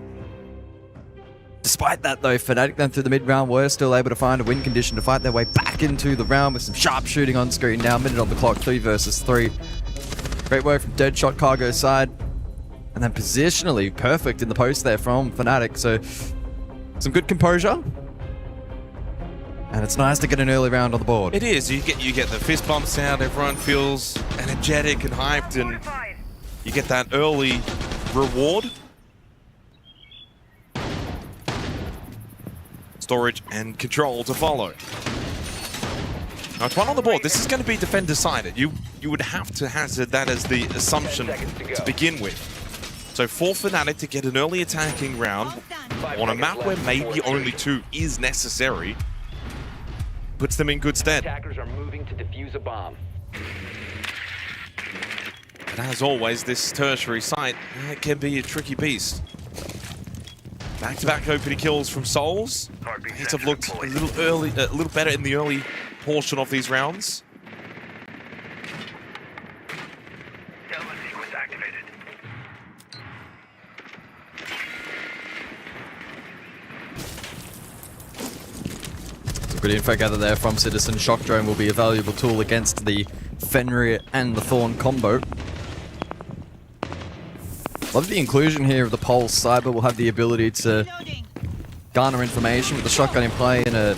Despite that though, Fnatic then through the mid-round were still able to find a win condition to fight their way back into the round with some sharp shooting on screen now. Minute on the clock, 3 versus 3. Great work from Deadshot Cargo side. And then positionally perfect in the post there from Fnatic. So some good composure. And it's nice to get an early round on the board. It is. You get the fist bumps out. Everyone feels energetic and hyped, and you get that early reward. Storage and control to follow. Now it's one on the board. This is going to be defend decided. You would have to hazard that as the assumption to begin with. So for Fnatic to get an early attacking round on a map where maybe only 2 is necessary puts them in good stead. Attackers are moving to defuse a bomb. And as always, this tertiary site can be a tricky beast. Back-to-back opening kills from Souls. These have looked a little better in the early portion of these rounds. Some good info gathered there from Citizen. Shock Drone will be a valuable tool against the Fenrir and the Thorn combo. Love the inclusion here of the Pulse. Cyber will have the ability to garner information with the shotgun in play and a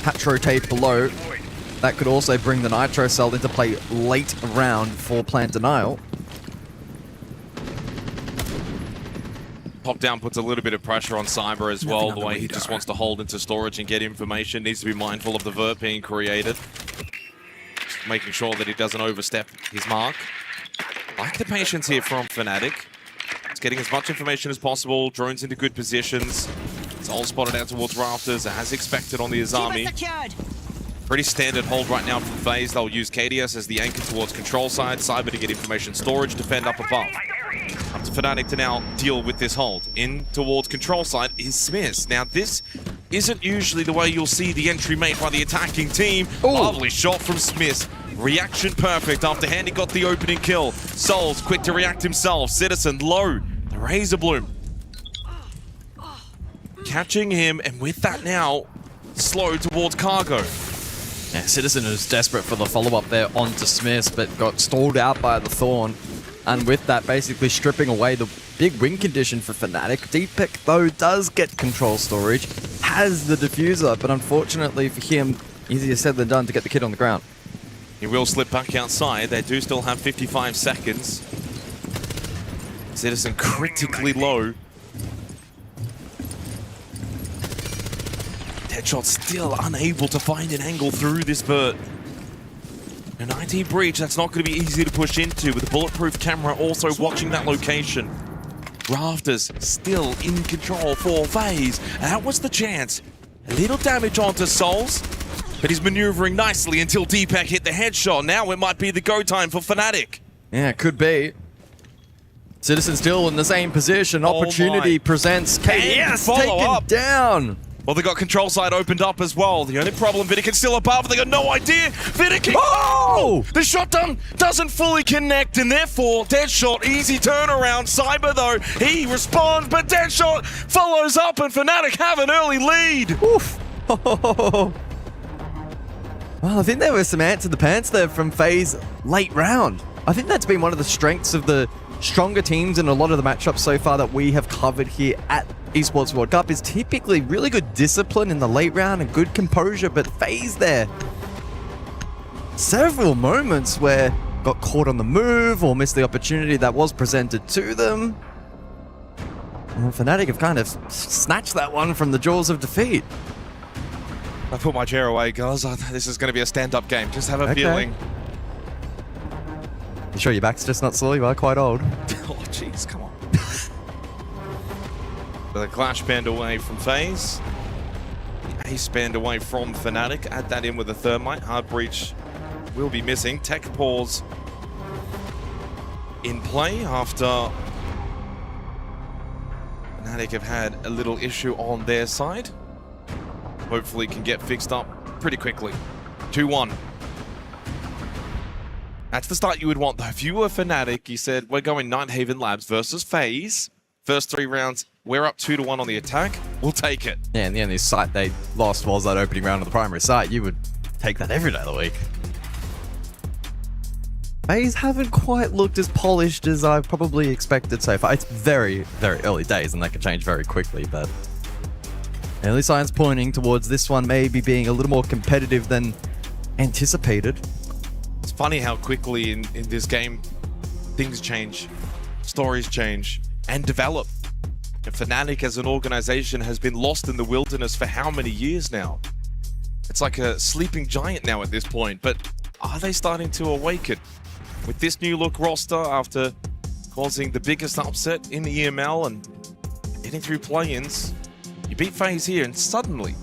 patch rotate below. That could also bring the Nitro Cell into play late round for plant denial. Pop down puts a little bit of pressure on Cyber as well, the way he just wants to hold into storage and get information. Needs to be mindful of the vert being created. Just making sure that he doesn't overstep his mark. Like the patience here from Fnatic. It's getting as much information as possible. Drones into good positions. It's all spotted out towards Rafters, as expected on the Azami. Pretty standard hold right now from FaZe. They'll use KDS as the anchor towards control side. Cyber to get information storage, defend up above. Up to Fnatic to now deal with this hold. In towards control side is Smith. Now this isn't usually the way you'll see the entry made by the attacking team. Ooh. Lovely shot from Smith. Reaction perfect after Handy got the opening kill. Souls quick to react himself. Citizen low. The Razor Bloom. Catching him, and with that now, slow towards Cargo. Yeah, Citizen is desperate for the follow-up there onto Smith, but got stalled out by the Thorn. And with that, basically stripping away the big win condition for Fnatic. Deepak, though, does get control storage, has the diffuser, but unfortunately for him, easier said than done to get the kid on the ground. He will slip back outside. They do still have 55 seconds. Citizen critically low. Deadshot still unable to find an angle through this vert. A 19 breach, that's not going to be easy to push into, with the bulletproof camera also watching that location. Rafters still in control for FaZe. That was the chance. A little damage onto Souls, but he's maneuvering nicely until Deepak hit the headshot. Now it might be the go time for Fnatic. Yeah, it could be. Citizen still in the same position. Opportunity presents. KDS taken down. Well, they got control side opened up as well. The only problem, Vidikin's still above. They got no idea. Vidikin. Oh! The shotgun doesn't fully connect, and therefore, Deadshot, easy turnaround. Cyber, though, he responds, but Deadshot follows up, and Fnatic have an early lead. Oof. Well, I think there was some ants in the pants there from FaZe late round. I think that's been one of the strengths of the stronger teams in a lot of the matchups so far that we have covered here at Esports World Cup is typically really good discipline in the late round and good composure, but FaZe there. Several moments where got caught on the move or missed the opportunity that was presented to them. And Fnatic have kind of snatched that one from the jaws of defeat. I put my chair away, guys. This is going to be a stand-up game. Just have a feeling. You sure your back's just not sore? You are quite old. Oh, jeez, come on. The Clash band away from FaZe. The Ace band away from Fnatic. Add that in with the Thermite. Hard Breach will be missing. Tech pause in play after Fnatic have had a little issue on their side. Hopefully can get fixed up pretty quickly. 2-1. That's the start you would want, though. If you were Fnatic, you said, we're going Nighthaven Labs versus FaZe. First 3 rounds, we're up 2-1 on the attack. We'll take it. Yeah, and the only site they lost was that opening round of the primary site. You would take that every day of the week. FaZe haven't quite looked as polished as I probably expected so far. It's very, very early days, and that can change very quickly, but early signs pointing towards this one maybe being a little more competitive than anticipated. It's funny how quickly in this game things change, stories change, and develop. And Fnatic as an organization has been lost in the wilderness for how many years now? It's like a sleeping giant now at this point, but are they starting to awaken? With this new look roster after causing the biggest upset in the EML and getting through play-ins, you beat FaZe here and suddenly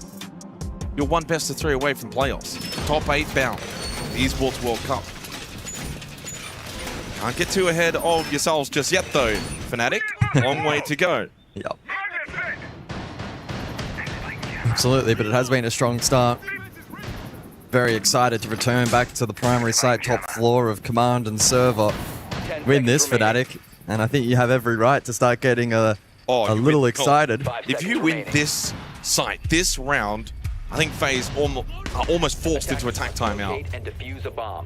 you're one best of 3 away from playoffs. Top 8 bound, the Esports World Cup. Can't get too ahead of yourselves just yet though, Fnatic. Long way to go. Yep. Absolutely, but it has been a strong start. Very excited to return back to the primary site top floor of command and server. Win this, Fnatic, and I think you have every right to start getting a little excited. If you win this site, this round, I think FaZe are almost forced into attack timeout.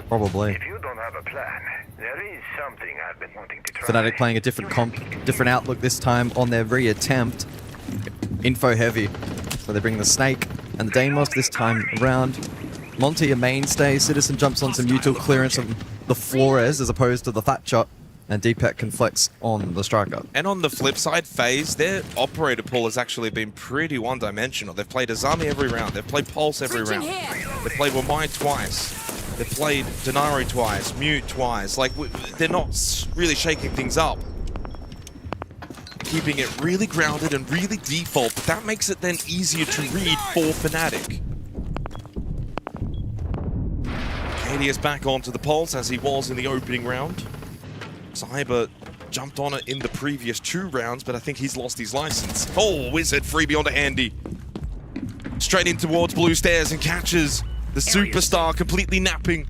Probably. If you don't have a plan, there is something I've been wanting to try. Fnatic playing a different different outlook this time on their re-attempt. Info heavy. So they bring the Snake and the Deimos this time around. Monty a mainstay. Citizen jumps on some util clearance of the Flores as opposed to the Thatcher. And Deepak can flex on the striker. And on the flip side, FaZe, their operator pool has actually been pretty one-dimensional. They've played Azami every round. They've played Pulse every round. They've played Wamai twice. They've played Denari twice, Mute twice. Like, they're not really shaking things up. Keeping it really grounded and really default, but that makes it then easier to read for Fnatic. KD is back onto the Pulse as he was in the opening round. Cyber jumped on it in the previous 2 rounds, but I think he's lost his license. Oh, Wizard freebie onto Handy. Straight in towards blue stairs and catches the superstar completely napping.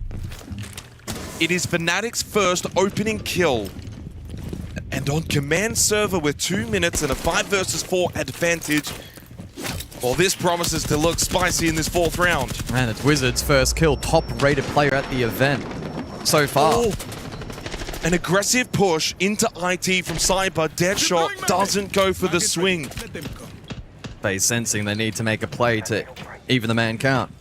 It is Fnatic's first opening kill. And on command server with 2 minutes and a 5 versus 4 advantage. Well, this promises to look spicy in this 4th round. Man, it's Wizard's first kill, top-rated player at the event so far. Oh. An aggressive push into IT from Cyber. Deadshot doesn't go for the swing. FaZe sensing they need to make a play to even the man count.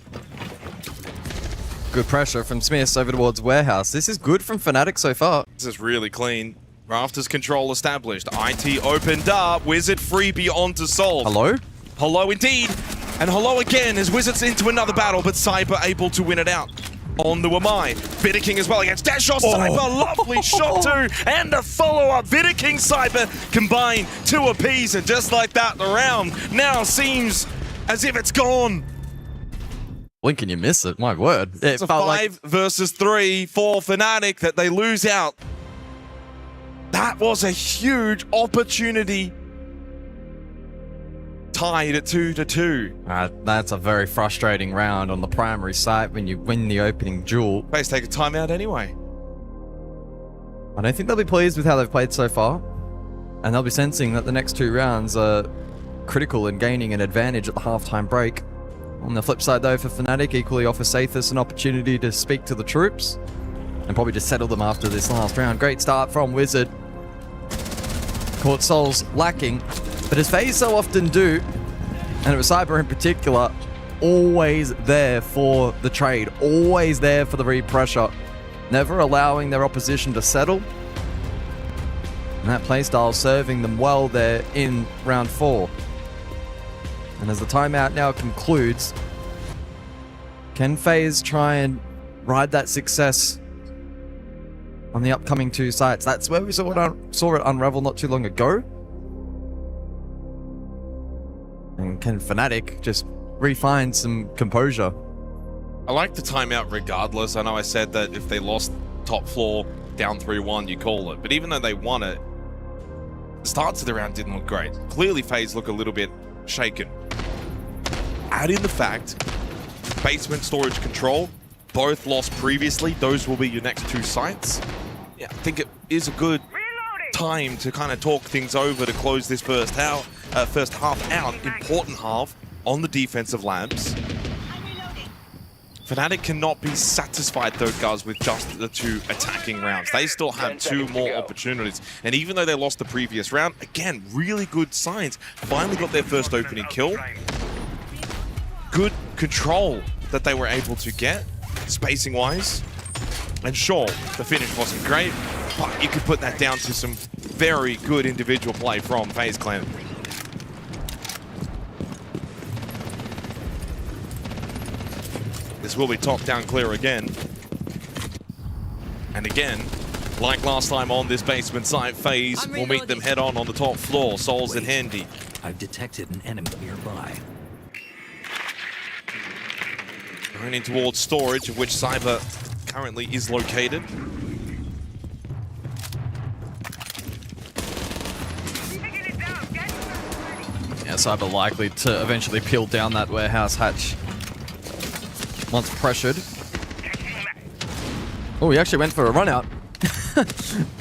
Good pressure from Smiths over towards Warehouse. This is good from Fnatic so far. This is really clean. Rafters control established. IT opened up. Wizard freebie onto Salt. Hello? Hello indeed. And hello again as Wizards into another battle, but Cyber able to win it out. On the Wamai. Vidiking as well against Deadshot. Cyber, lovely shot too. And a follow-up. Vidiking, Cyber combine 2 apiece. And just like that, the round now seems as if it's gone. When can you miss it? My word. It's a 5 versus 3 for Fnatic that they lose out. That was a huge opportunity tied at 2-2. That's a very frustrating round on the primary site when you win the opening duel. FaZe take a timeout anyway. I don't think they'll be pleased with how they've played so far. And they'll be sensing that the next 2 rounds are critical in gaining an advantage at the halftime break. On the flip side though, for Fnatic, equally offers Sathus an opportunity to speak to the troops and probably just settle them after this last round. Great start from Wizard. Caught Souls lacking, but as FaZe so often do, and it was Cyber in particular, always there for the trade, always there for the re-pressure, never allowing their opposition to settle. And that playstyle serving them well there in round 4. And as the timeout now concludes, can FaZe try and ride that success on the upcoming 2 sites? That's where we saw it unravel not too long ago. And can Fnatic just re-find some composure? I like the timeout regardless. I know I said that if they lost top floor down 3-1, you call it. But even though they won it, the starts of the round didn't look great. Clearly, FaZe look a little bit shaken. Add in the fact, basement storage control, both lost previously. Those will be your next 2 sites. Yeah, I think it is a good time to kind of talk things over to close this first half out. Important half on the defensive labs. Fnatic cannot be satisfied though, guys, with just the 2 attacking rounds. They still have 2 more opportunities. And even though they lost the previous round, again, really good signs. Finally got their first opening kill. Good control that they were able to get, spacing-wise. And sure, the finish wasn't great, but you could put that down to some very good individual play from FaZe Clan. This will be top down clear again. And again, like last time on this basement site, FaZe will meet them head on the top floor. Souls in handy. I've detected an enemy nearby. Going in towards storage, of which Cyber currently is located. Yeah, Cyber likely to eventually peel down that warehouse hatch once pressured. Oh, he actually went for a run out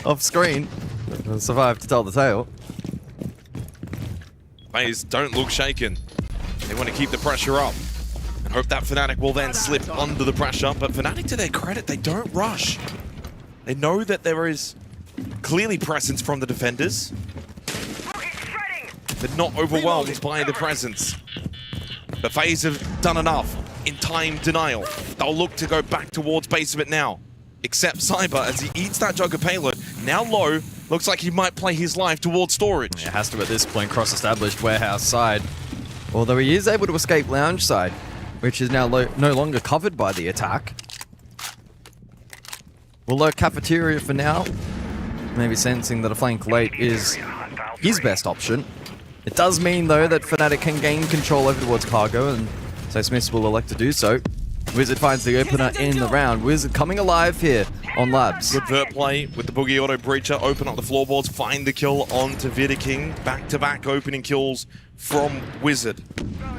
off screen. Survived to tell the tale. FaZe don't look shaken. They want to keep the pressure up and hope that Fnatic will then slip under the pressure. But Fnatic, to their credit, they don't rush. They know that there is clearly presence from the defenders. They're not overwhelmed by the presence. But FaZe have done enough. In time denial. They'll look to go back towards basement now. Except Cyber, as he eats that jug of payload, now low, looks like he might play his life towards storage. It has to at this point cross-established warehouse side. Although he is able to escape lounge side, which is now no longer covered by the attack. We'll lurk cafeteria for now. Maybe sensing that a flank late is his best option. It does mean though that Fnatic can gain control over towards cargo, and so Smith will elect to do so. Wizard finds the opener in the round. Wizard coming alive here on labs. Good vert play with the Boogie Auto Breacher. Open up the floorboards, find the kill onto Vidiking. Back-to-back opening kills from Wizard.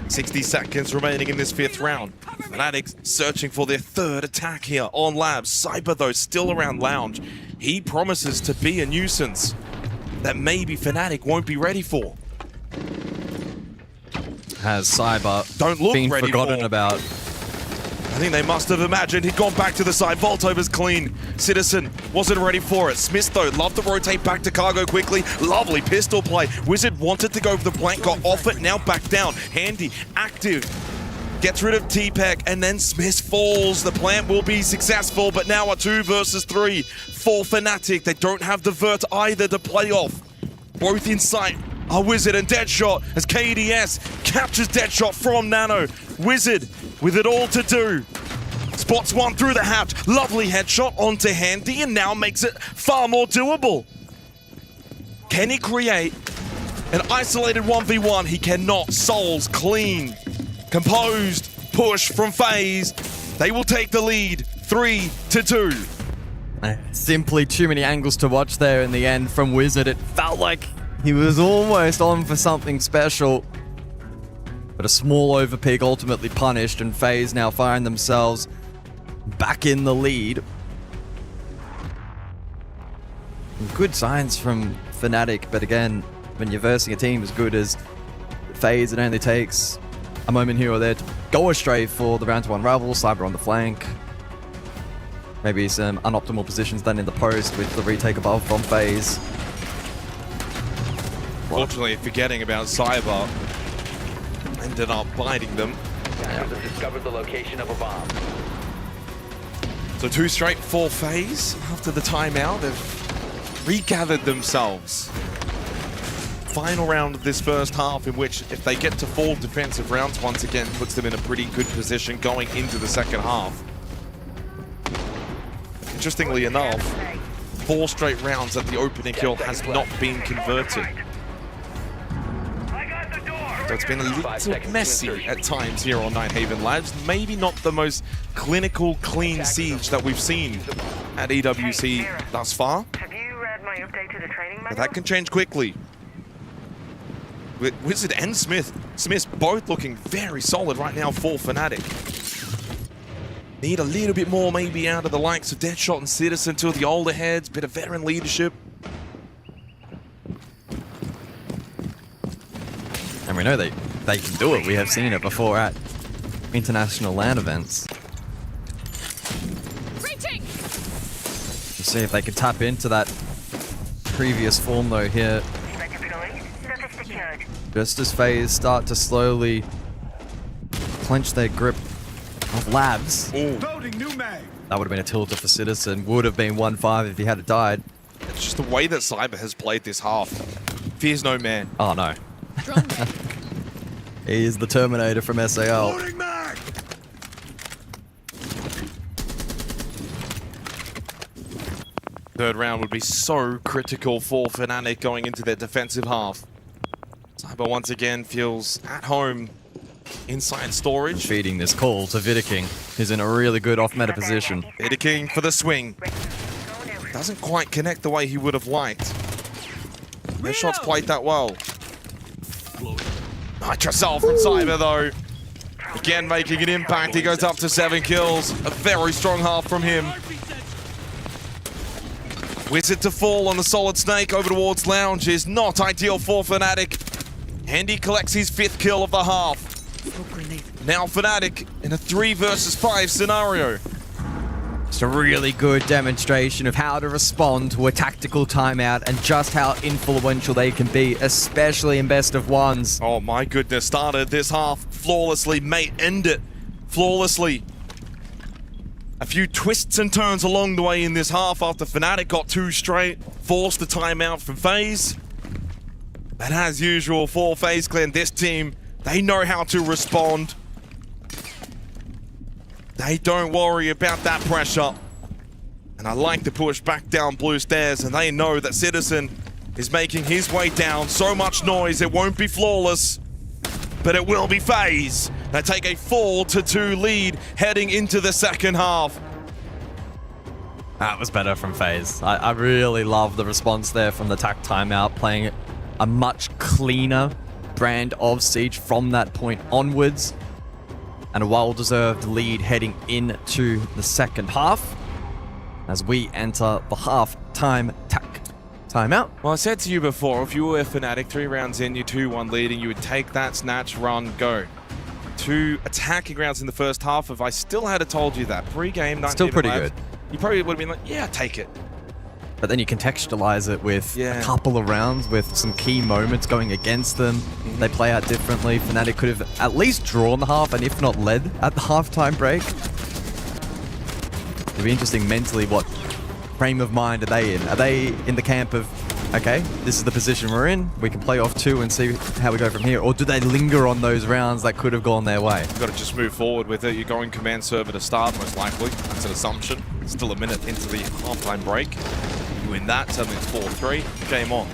60 seconds remaining in this 5th round. Fnatic searching for their 3rd attack here on labs. Cyber, though, still around lounge. He promises to be a nuisance that maybe Fnatic won't be ready for. Has Cyber been forgotten about? I think they must have imagined he'd gone back to the side. Voltover's clean. Citizen wasn't ready for it. Smith, though, loved to rotate back to cargo quickly. Lovely pistol play. Wizard wanted to go for the plank, got off it, now back down. Handy, active. Gets rid of T-Peck, and then Smith falls. The plant will be successful, but now a 2 versus 3 for Fnatic. They don't have the vert either to play off. Both in sight. A Wizard and Deadshot as KDS captures Deadshot from Nano. Wizard with it all to do. Spots one through the hatch. Lovely headshot onto Handy and now makes it far more doable. Can he create an isolated 1v1? He cannot. Souls clean. Composed push from FaZe. They will take the lead 3-2. Simply too many angles to watch there in the end from Wizard. It felt like he was almost on for something special. But a small overpeak ultimately punished, and FaZe now find themselves back in the lead. Good signs from Fnatic, but again, when you're versing a team as good as FaZe, it only takes a moment here or there to go astray for the round to unravel. Cyber on the flank. Maybe some unoptimal positions then in the post with the retake above from FaZe. Fortunately, forgetting about Cyber, ended up biting them. Attackers have discovered the location of a bomb. So 2 straight for FaZe after the timeout. They've regathered themselves. Final round of this first half, in which if they get to 4 defensive rounds, once again puts them in a pretty good position going into the second half. Interestingly enough, 4 straight rounds that the opening kill has not been converted. So it's been a little messy at times here on Nighthaven Labs. Maybe not the most clinical, clean siege that we've seen at EWC thus far. But that can change quickly. With Wizard and Smith both looking very solid right now for Fnatic. Need a little bit more maybe out of the likes of Deadshot and Citizen, two of the older heads, bit of veteran leadership. And we know they can do it. We have seen it before at international LAN events. We'll see if they can tap into that previous form though here. Just as FaZe start to slowly clench their grip of Labs. That would have been a tilter for Citizen. Would have been 1-5 if he had died. It's just the way that Cyber has played this half. Fears no man. Oh no. He is the Terminator from SAL. Third round would be so critical for Fnatic going into their defensive half. Cyber once again feels at home inside storage. Feeding this call to Vidiking, who's in a really good off-meta position. Vidiking for the swing. Doesn't quite connect the way he would have liked. No shots played that well. Nitrocell from Cyber though. Again making an impact. He goes up to 7 kills. A very strong half from him. Wizard to fall on the Solid Snake over towards Lounge is not ideal for Fnatic. Handy collects his 5th kill of the half. Now Fnatic in a 3 versus 5 scenario. It's a really good demonstration of how to respond to a tactical timeout and just how influential they can be, especially in best of ones. Oh my goodness, started this half flawlessly, may end it flawlessly. A few twists and turns along the way in this half after Fnatic got 2 straight, forced the timeout from FaZe. But as usual for FaZe Clan, this team, they know how to respond. They don't worry about that pressure. And I like to push back down blue stairs, and they know that Citizen is making his way down. So much noise, it won't be flawless, but it will be FaZe. They take a 4-2 lead heading into the second half. That was better from FaZe. I really love the response there from the TAC timeout, playing a much cleaner brand of Siege from that point onwards. And a well-deserved lead heading into the second half as we enter the half-time TAC timeout. Well, I said to you before, if you were Fnatic 3 rounds in, you're 2-1 leading, you would take that, snatch, run, go. 2 attacking rounds in the first half. If I still had told you that pre-game, still pretty good. You probably would have been like, yeah, take it. But then you contextualize it with a couple of rounds with some key moments going against them. They play out differently. Fnatic could have at least drawn the half, and if not led at the halftime break. It'd be interesting mentally, what frame of mind are they in? Are they in the camp of, okay, this is the position we're in, we can play off 2 and see how we go from here? Or do they linger on those rounds that could have gone their way? You've got to just move forward with it. You're going command server to start, most likely. That's an assumption. It's still a minute into the halftime break. You win that, suddenly it's 4-3, game on.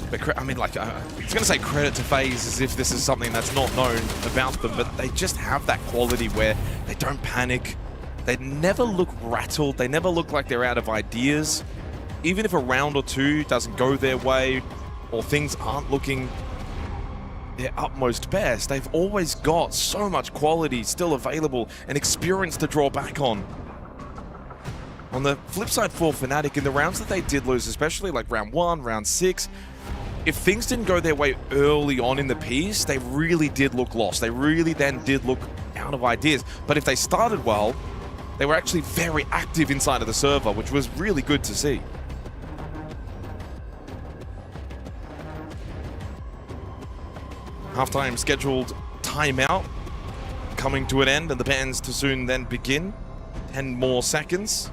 But I mean, like, I was going to say credit to FaZe as if this is something that's not known about them, but they just have that quality where they don't panic. They never look rattled. They never look like they're out of ideas. Even if a round or 2 doesn't go their way or things aren't looking their utmost best. They've always got so much quality still available and experience to draw back on. On the flip side for Fnatic, in the rounds that they did lose, especially like round 1, round 6, if things didn't go their way early on in the piece, they really did look lost. They really then did look out of ideas. But if they started well, they were actually very active inside of the server, which was really good to see. Halftime scheduled timeout coming to an end, and the bans to soon then begin. 10 more seconds.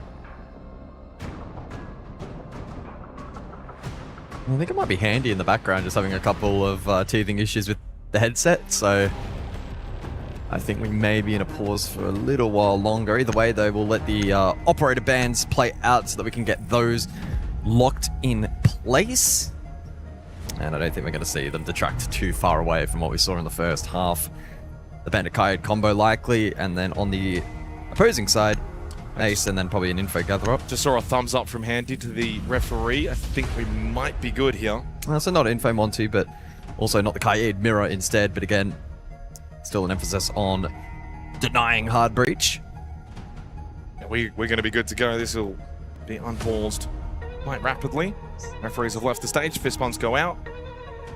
I think it might be handy in the background just having a couple of teething issues with the headset, so I think we may be in a pause for a little while longer. Either way, though, we'll let the operator bans play out so that we can get those locked in place. And I don't think we're going to see them detract too far away from what we saw in the first half. The Bandit Coyote combo likely, and then on the opposing side, Ace, and then probably an info gather up. Just saw a thumbs up from Handy to the referee. I think we might be good here. So not info Monty, but also not the Coyote mirror instead. But again, still an emphasis on denying hard breach. Yeah, we're going to be good to go. This will be unpaused quite rapidly. Referees have left the stage. Fist bumps go out.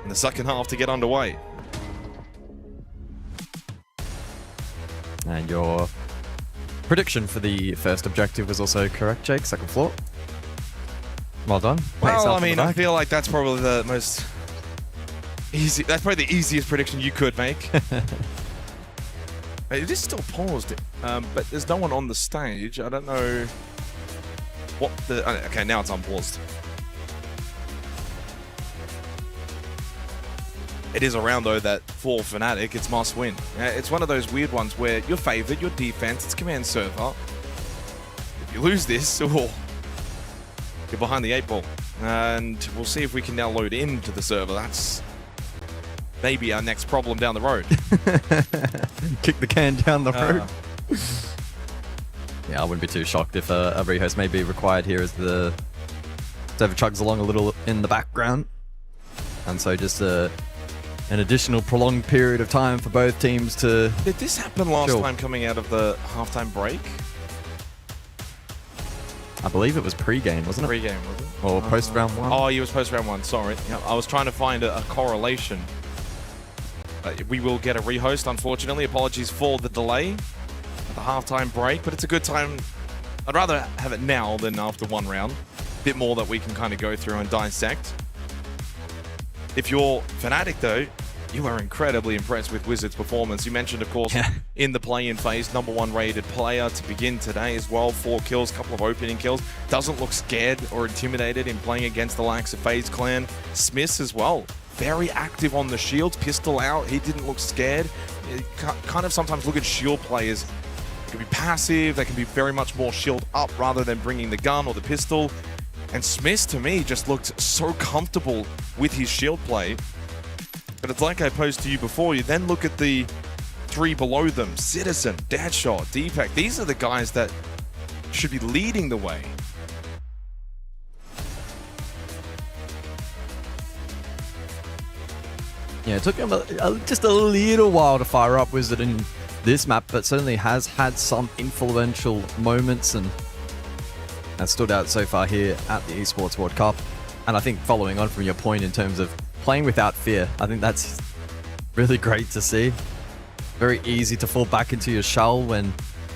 In the second half to get underway. And your prediction for the first objective was also correct, Jake. Second floor. Well done. Well, I mean, I feel like that's probably the most easy. That's probably the easiest prediction you could make. It is still paused, but there's no one on the stage. I don't know what the. Okay, now it's unpaused. It is a round, though, that for Fnatic, it's must win. It's one of those weird ones where you're favored, your defense, it's command server. If you lose this, you're behind the 8 ball. And we'll see if we can now load into the server. That's maybe our next problem down the road. Kick the can down the road. Yeah, I wouldn't be too shocked if a rehost may be required here as the server chugs along a little in the background. And so just an additional prolonged period of time for both teams to... Did this happen last time coming out of the halftime break? I believe it was pre-game, wasn't it? Pre-game, was it? Or post-round 1? Oh, it was post-round 1, sorry. Yeah, I was trying to find a correlation. We will get a rehost, unfortunately. Apologies for the delay at the halftime break, but it's a good time. I'd rather have it now than after one round. A bit more that we can kind of go through and dissect. If you're Fnatic, though, you are incredibly impressed with Wizards' performance. You mentioned, of course, in the play-in phase, #1 rated player to begin today as well. 4 kills, couple of opening kills. Doesn't look scared or intimidated in playing against the likes of FaZe Clan. Smiths as well. Very active on the shields, pistol out. He didn't look scared. You kind of sometimes look at shield players. They can be passive. They can be very much more shield up rather than bringing the gun or the pistol. And Smiths, to me, just looked so comfortable with his shield play. But it's like I posed to you before. You then look at the 3 below them. Citizen, Deadshot, Deepak. These are the guys that should be leading the way. Yeah, it took him just a little while to fire up Wizard in this map, but certainly has had some influential moments and has stood out so far here at the Esports World Cup. And I think following on from your point in terms of playing without fear, I think that's really great to see. Very easy to fall back into your shell when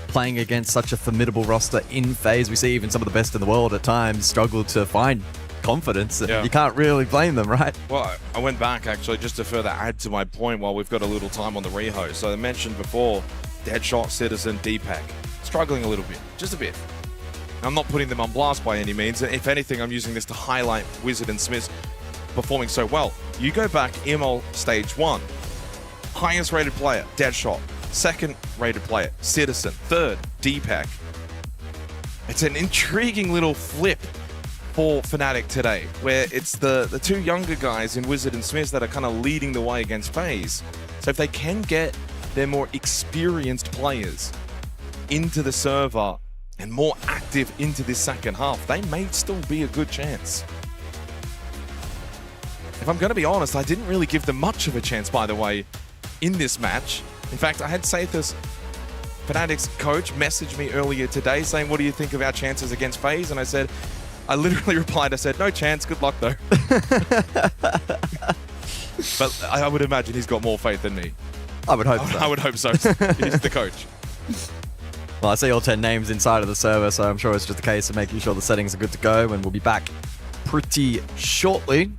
playing against such a formidable roster in FaZe. We see even some of the best in the world at times struggle to find confidence. Yeah. You can't really blame them, right? Well, I went back actually just to further add to my point while we've got a little time on the rehost. So I mentioned before, Deadshot, Citizen, Deepak, struggling a little bit, just a bit. I'm not putting them on blast by any means. If anything, I'm using this to highlight Wizard and Smiths performing so well. You go back, ML Stage 1, highest rated player, Deadshot. Second rated player, Citizen. Third, Deepak. It's an intriguing little flip for Fnatic today, where it's the 2 younger guys in Wizard and Smiths that are kind of leading the way against FaZe. So if they can get their more experienced players into the server and more active into this second half, they may still be a good chance. if I'm going to be honest, I didn't really give them much of a chance, by the way, in this match. In fact, I had Sathis, Fnatic's coach, message me earlier today saying, what do you think of our chances against FaZe? And I literally replied, I said, no chance, good luck though. But I would imagine he's got more faith than me. I would hope so. I would hope so. He's the coach. Well, I see all 10 names inside of the server, so I'm sure it's just a case of making sure the settings are good to go, and we'll be back pretty shortly.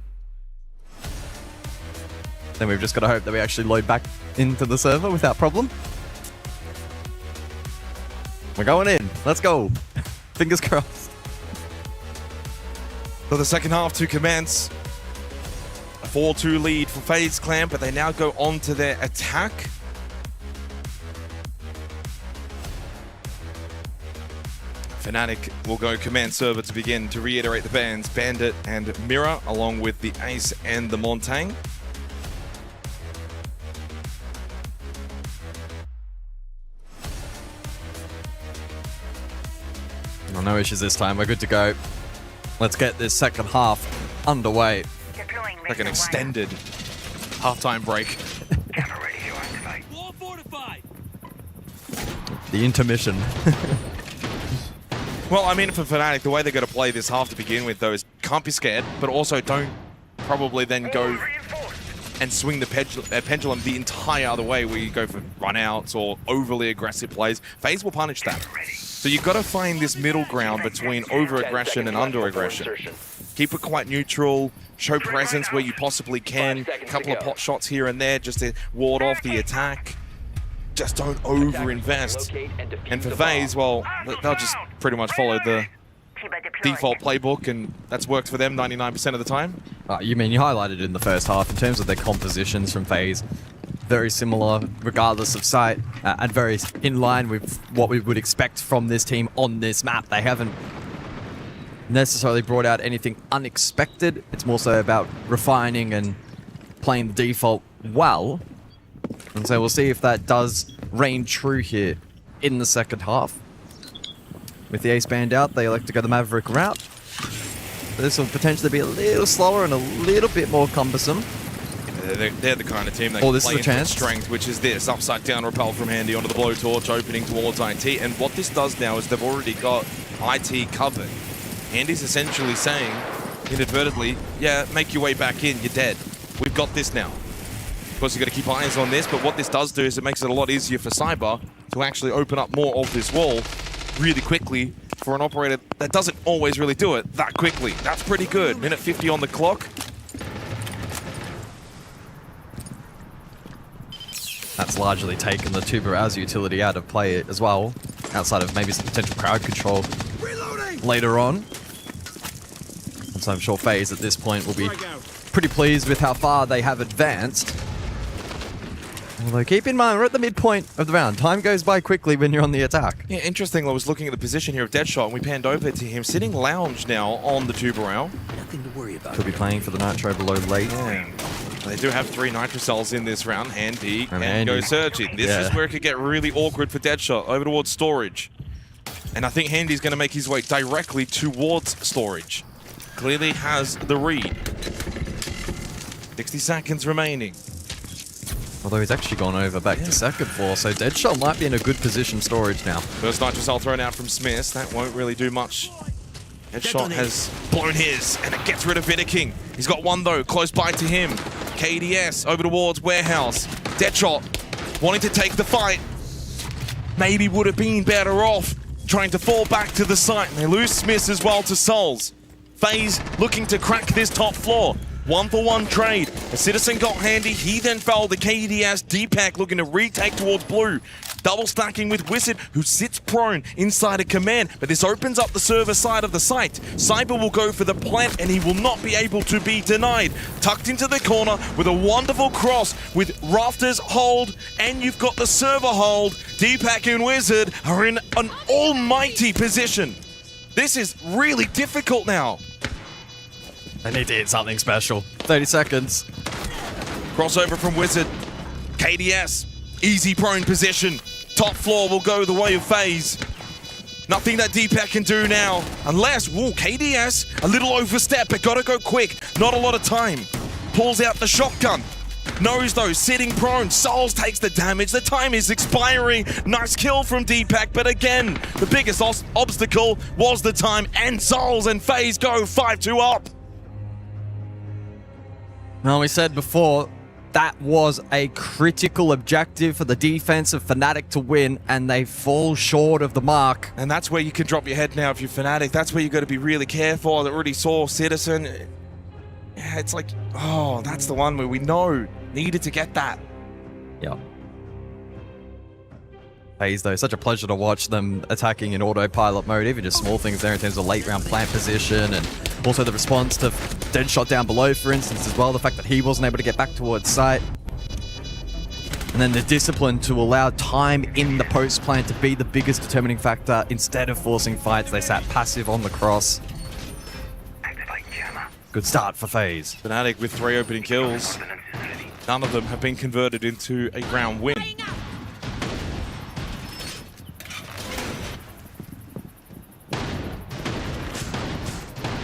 Then we've just got to hope that we actually load back into the server without problem. We're going in. Let's go. Fingers crossed. For the second half to commence. A 4-2 lead for FaZe Clan, but they now go on to their attack. Fnatic will go command server to begin. To reiterate the bans, Bandit and Mira, along with the Ace and the Montaigne. Oh, no issues this time. We're good to go. Let's get this second half underway. Like an extended halftime break. The intermission. Well, I mean, for Fnatic, the way they're going to play this half to begin with, though, is can't be scared, but also don't probably then go and swing the pendulum the entire other way, where you go for run-outs or overly aggressive plays. FaZe will punish that. So you've got to find this middle ground between over-aggression and under-aggression. Keep it quite neutral, show presence where you possibly can, a couple of pot shots here and there just to ward off the attack. Just don't over-invest. And for FaZe, well, they'll just pretty much follow the default playbook, and that's worked for them 99% of the time. You mean you highlighted in the first half in terms of their compositions from FaZe. Very similar, regardless of site, and very in line with what we would expect from this team on this map. They haven't necessarily brought out anything unexpected. It's more so about refining and playing the default well. And so we'll see if that does reign true here in the second half. With the Ace band out, they elect to go the Maverick route. This will potentially be a little slower and a little bit more cumbersome. They're the kind of team that Oh, can this play is a into chance. strength, which is this upside down repel from Handy onto the blowtorch, opening towards IT. And what this does now is they've already got IT covered. Handy's essentially saying, inadvertently, yeah, make your way back in, you're dead. We've got this now. Of course, you've got to keep eyes on this, but what this does do is it makes it a lot easier for Cyber to actually open up more of this wall really quickly for an operator that doesn't always really do it that quickly. That's pretty good. Minute 50 on the clock. That's largely taken the Tuberaz utility out of play as well, outside of maybe some potential crowd control later on. And so I'm sure FaZe at this point will be pretty pleased with how far they have advanced. Although keep in mind, we're at the midpoint of the round. Time goes by quickly when you're on the attack. Yeah, interesting. I was looking at the position here of Deadshot, and we panned over to him, sitting lounge now on the Tuberal. Nothing to worry about. Could be playing for the Nitro below late. Yeah. They do have 3 Nitro cells in this round. Handy and go searching. This Yeah. is where it could get really awkward for Deadshot, over towards storage. And I think Handy's going to make his way directly towards storage. Clearly has the read. 60 seconds remaining. Although he's actually gone over back to second floor, so Deadshot might be in a good position storage now. First Nitro cell thrown out from Smith. That won't really do much. Deadshot has blown his, and it gets rid of Vidaking. He's got one, though, close by to him. KDS over towards Warehouse. Deadshot wanting to take the fight. Maybe would have been better off trying to fall back to the site. And they lose Smith as well to Souls. FaZe looking to crack this top floor. 1-for-1 trade. A Citizen got Handy. He then fell to KDS. Deepak looking to retake towards Blue. Double stacking with Wizard, who sits prone inside a command. But this opens up the server side of the site. Cyber will go for the plant, and he will not be able to be denied. Tucked into the corner with a wonderful cross with Rafters hold, and you've got the server hold. Deepak and Wizard are in an almighty position. This is really difficult now. They need to hit something special. 30 seconds. Crossover from Wizard. KDS, easy prone position. Top floor will go the way of FaZe. Nothing that Deepak can do now. Unless, KDS, a little overstep, but gotta go quick. Not a lot of time. pulls out the shotgun. Knows though, sitting prone. Souls takes the damage. The time is expiring. Nice kill from Deepak, but again, the biggest obstacle was the time, and Souls and FaZe go 5-2 up. Now, we said before, that was a critical objective for the defense of Fnatic to win, and they fall short of the mark. And that's where you can drop your head now if you're Fnatic. That's where you got to be really careful. I already saw Citizen. Yeah, it's like, oh, that's the one where we know needed to get that. Yeah. FaZe, though, such a pleasure to watch them attacking in autopilot mode, even just small things there in terms of late round plant position, and also the response to Deadshot down below, for instance, as well. The fact that he wasn't able to get back towards site. And then the discipline to allow time in the post plant to be the biggest determining factor. Instead of forcing fights, they sat passive on the cross. Good start for FaZe. Fnatic with 3 opening kills. None of them have been converted into a ground win.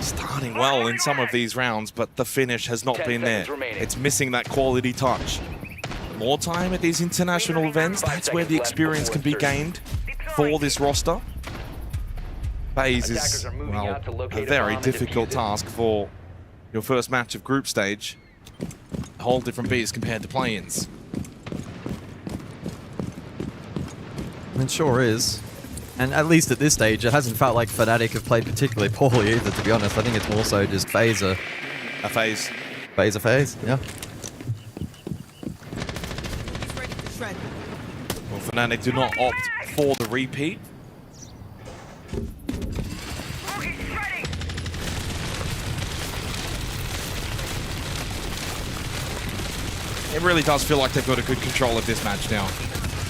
Starting well in some of these rounds, but the finish has not been there. It's missing that quality touch. More time at these international events, that's where the experience can be gained for this roster. FaZe is, well, a very difficult task for your first match of group stage. A whole different beast compared to play-ins. It sure is. And at least at this stage, it hasn't felt like Fnatic have played particularly poorly either, to be honest. I think it's more so just FaZe a FaZe, yeah. Well, Fnatic do not opt for the repeat. It really does feel like they've got a good control of this match now.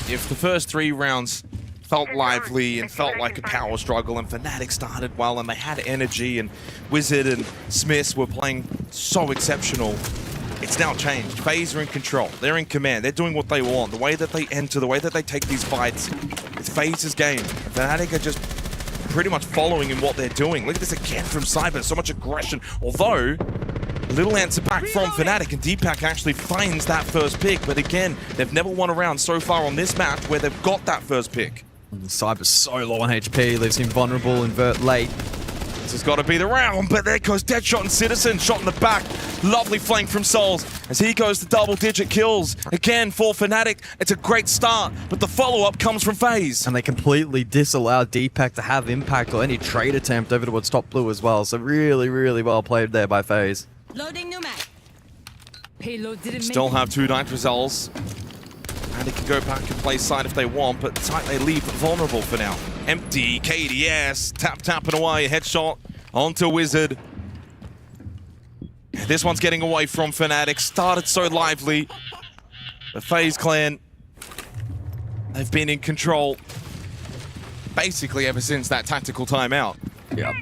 If the first 3 rounds felt lively and felt like a power struggle, and Fnatic started well and they had energy, and Wizard and Smiths were playing so exceptional, it's now changed. FaZe are in control. They're in command. They're doing what they want. The way that they enter, the way that they take these fights, it's FaZe's game. Fnatic are just pretty much following in what they're doing. Look at this again from Cyber. So much aggression. Although, a little answer back from Fnatic, and Deepak actually finds that first pick. But again, they've never won a round so far on this match where they've got that first pick. Cyber's so low on HP, leaves him vulnerable and Vert late. This has got to be the round, but there goes Deadshot and Citizen, shot in the back. Lovely flank from Souls as he goes to double-digit kills. Again, for Fnatic, it's a great start, but the follow-up comes from FaZe. And they completely disallow Deepak to have impact or any trade attempt over towards top blue as well. So really, really well played there by FaZe. Loading new mag. Payload didn't Still have 2 Nitrozells. And they can go back and play side if they want, but tight they leave vulnerable for now. Empty, KDS, tapping away, headshot onto Wizard. This one's getting away from Fnatic. Started so lively. The FaZe clan, they've been in control basically ever since that tactical timeout. Yep.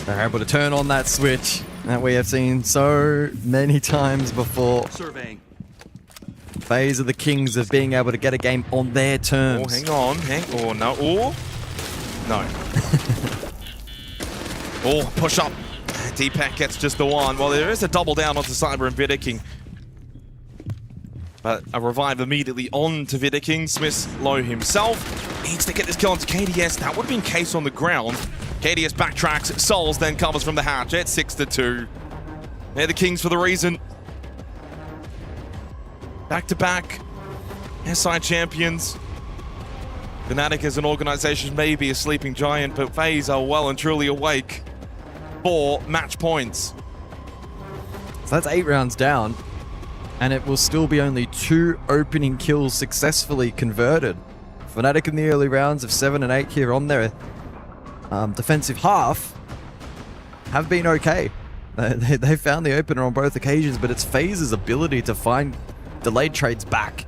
They're able to turn on that switch that we have seen so many times before. Surveying. FaZe are the kings of being able to get a game on their terms. Oh, hang on, oh, no, oh, no. Oh, push up. Deepak gets just the one. Well, there is a double down onto Cyber and Vidiking. But a revive immediately onto Vidiking. Smith's low himself. Needs to get this kill onto KDS. That would have been Case on the ground. KDS backtracks. Souls then covers from the hatch. It's 6-2. They're the kings for the reason. Back-to-back SI champions. Fnatic as an organization may be a sleeping giant, but FaZe are well and truly awake for match points. So that's 8 rounds down, and it will still be only 2 opening kills successfully converted. Fnatic in the early rounds of 7 and 8 here on their defensive half have been okay. They found the opener on both occasions, but it's FaZe's ability to find delayed trades back,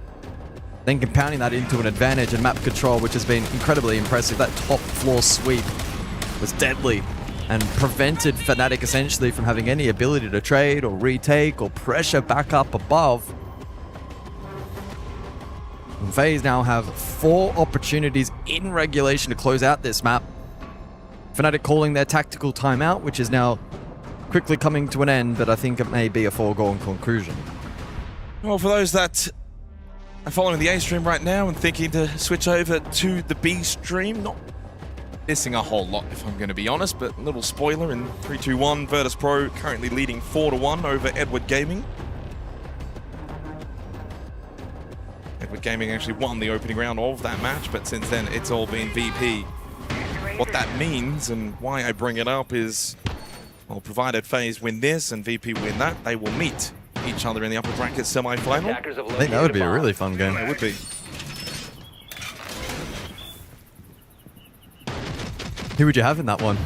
then compounding that into an advantage in map control, which has been incredibly impressive. That top floor sweep was deadly and prevented Fnatic essentially from having any ability to trade or retake or pressure back up above. And FaZe now have 4 opportunities in regulation to close out this map. Fnatic calling their tactical timeout, which is now quickly coming to an end, but I think it may be a foregone conclusion. Well, for those that are following the A stream right now and thinking to switch over to the B stream, not missing a whole lot if I'm going to be honest, but a little spoiler in 3-2-1, virtus.pro currently leading 4-1 over Edward Gaming. Edward Gaming actually won the opening round of that match, but since then it's all been VP. What that means and why I bring it up is, well, provided FaZe win this and VP win that, they will meet each other in the upper bracket semi-final. I think that would be a really fun game. It would be. Who would you have in that one?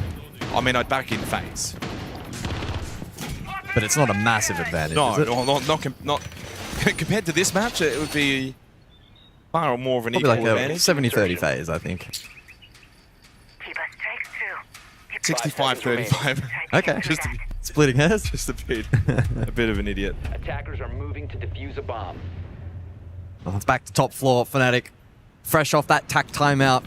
I mean, I'd back in FaZe. But it's not a massive advantage, No, is it? not compared to this match, it would be far more of an Probably equal like advantage. a 70-30 FaZe, I think. 65-35. Okay. Just splitting hairs? Just a bit of an idiot. Attackers are moving to defuse a bomb. Well, it's back to top floor. Fnatic, fresh off that tac timeout.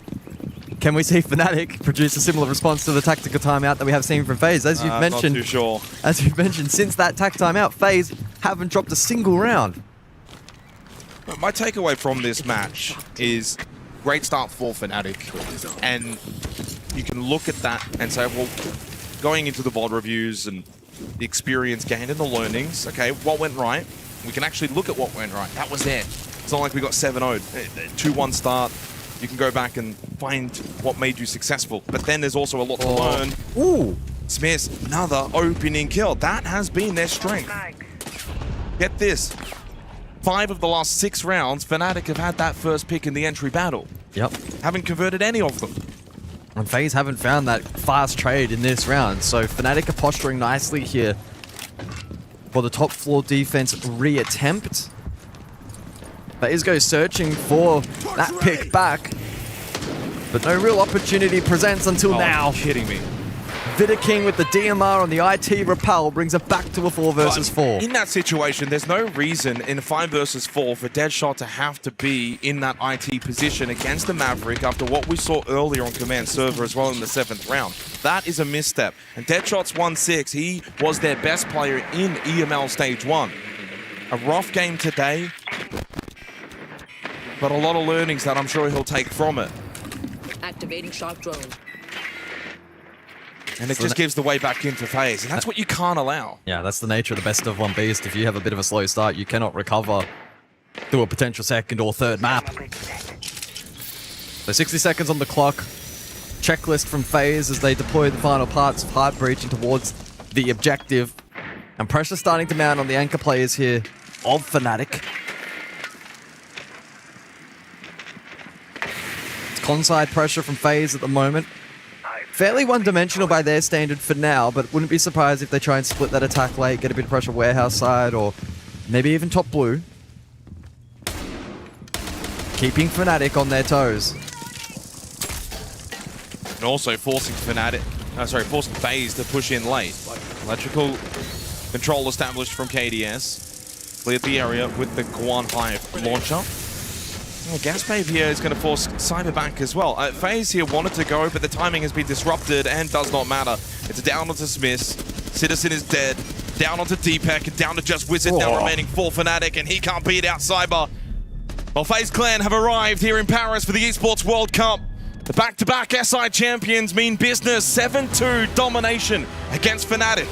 Can we see Fnatic produce a similar response to the tactical timeout that we have seen from FaZe? As you've mentioned, not too sure. As you've mentioned, since that tac timeout, FaZe haven't dropped a single round. My takeaway from this match is great start for Fnatic, and you can look at that and say, well, going into the VOD reviews and the experience gained and the learnings, okay, what went right? We can actually look at what went right. That was there. It's not like we got 7-0, 2-1 start. You can go back and find what made you successful. But then there's also a lot to learn. Ooh. Smith's another opening kill. That has been their strength. Get this. 5 of the last 6 rounds, Fnatic have had that first pick in the entry battle. Yep. Haven't converted any of them. And FaZe haven't found that fast trade in this round, so Fnatic are posturing nicely here for the top floor defense reattempt. FaZe goes searching for that pick back, but no real opportunity presents until now. You're kidding me. Vitter King with the DMR on the IT repel brings it back to a 4 versus 4. In that situation, there's no reason in a 5 versus 4 for Deadshot to have to be in that IT position against the Maverick after what we saw earlier on Command Server as well in the 7th round. That is a misstep. And Deadshot's 1-6. He was their best player in EML Stage 1. A rough game today, but a lot of learnings that I'm sure he'll take from it. Activating shock drone. And it just gives the way back into FaZe, and that's what you can't allow. Yeah, that's the nature of the best of one beast. If you have a bit of a slow start, you cannot recover through a potential second or third map. So 60 seconds on the clock. Checklist from FaZe as they deploy the final parts of Heart Breaching towards the objective. And pressure starting to mount on the anchor players here of Fnatic. It's conside pressure from FaZe at the moment. Fairly one-dimensional by their standard for now, but wouldn't be surprised if they try and split that attack late, get a bit of pressure warehouse side, or maybe even top blue. Keeping Fnatic on their toes. And also forcing forcing FaZe to push in late. Electrical control established from KDS. Cleared the area with the Guan Hive launcher. Oh, Gasbabe here is going to force Cyber back as well. FaZe here wanted to go, but the timing has been disrupted and does not matter. It's down onto Smiths. Citizen is dead. Down onto Deepak and down to just Wizard. Now remaining for Fnatic, and he can't beat out Cyber. Well, FaZe Clan have arrived here in Paris for the Esports World Cup. The back-to-back SI champions mean business. 7-2 domination against Fnatic.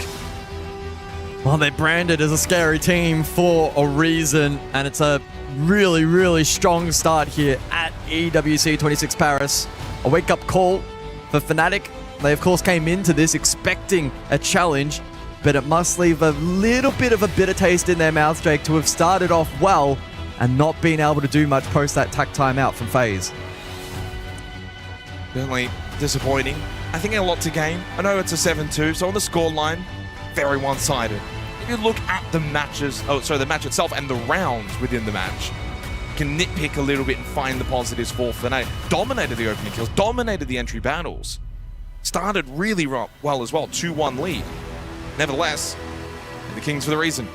Well, they're branded as a scary team for a reason, and it's a really, really strong start here at EWC 26 Paris. A wake-up call for Fnatic. They, of course, came into this expecting a challenge, but it must leave a little bit of a bitter taste in their mouth, Jake, to have started off well and not been able to do much post that tac timeout from FaZe. Certainly disappointing. I think a lot to gain. I know it's a 7-2, so on the scoreline, very one-sided. If you look at the matches, the match itself and the rounds within the match, you can nitpick a little bit and find the positives for Fnatic. Dominated the opening kills, dominated the entry battles. Started really well as well, 2-1 lead. Nevertheless, the Kings for the reason.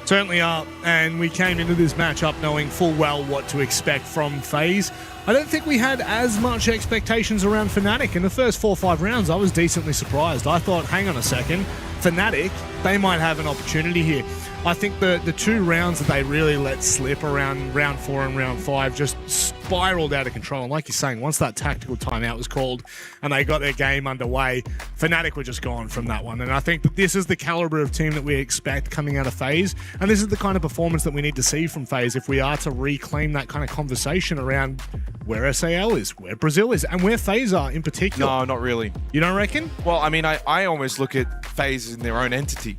Certainly are, and we came into this matchup knowing full well what to expect from FaZe. I don't think we had as much expectations around Fnatic. In the first 4 or 5 rounds, I was decently surprised. I thought, hang on a second, Fnatic, they might have an opportunity here. I think the 2 rounds that they really let slip around round 4 and round 5 just spiraled out of control. And like you're saying, once that tactical timeout was called and they got their game underway, Fnatic were just gone from that one. And I think that this is the caliber of team that we expect coming out of FaZe. And this is the kind of performance that we need to see from FaZe if we are to reclaim that kind of conversation around where SAL is, where Brazil is, and where FaZe are in particular. No, not really. You don't reckon? Well, I mean, I almost look at FaZe in their own entity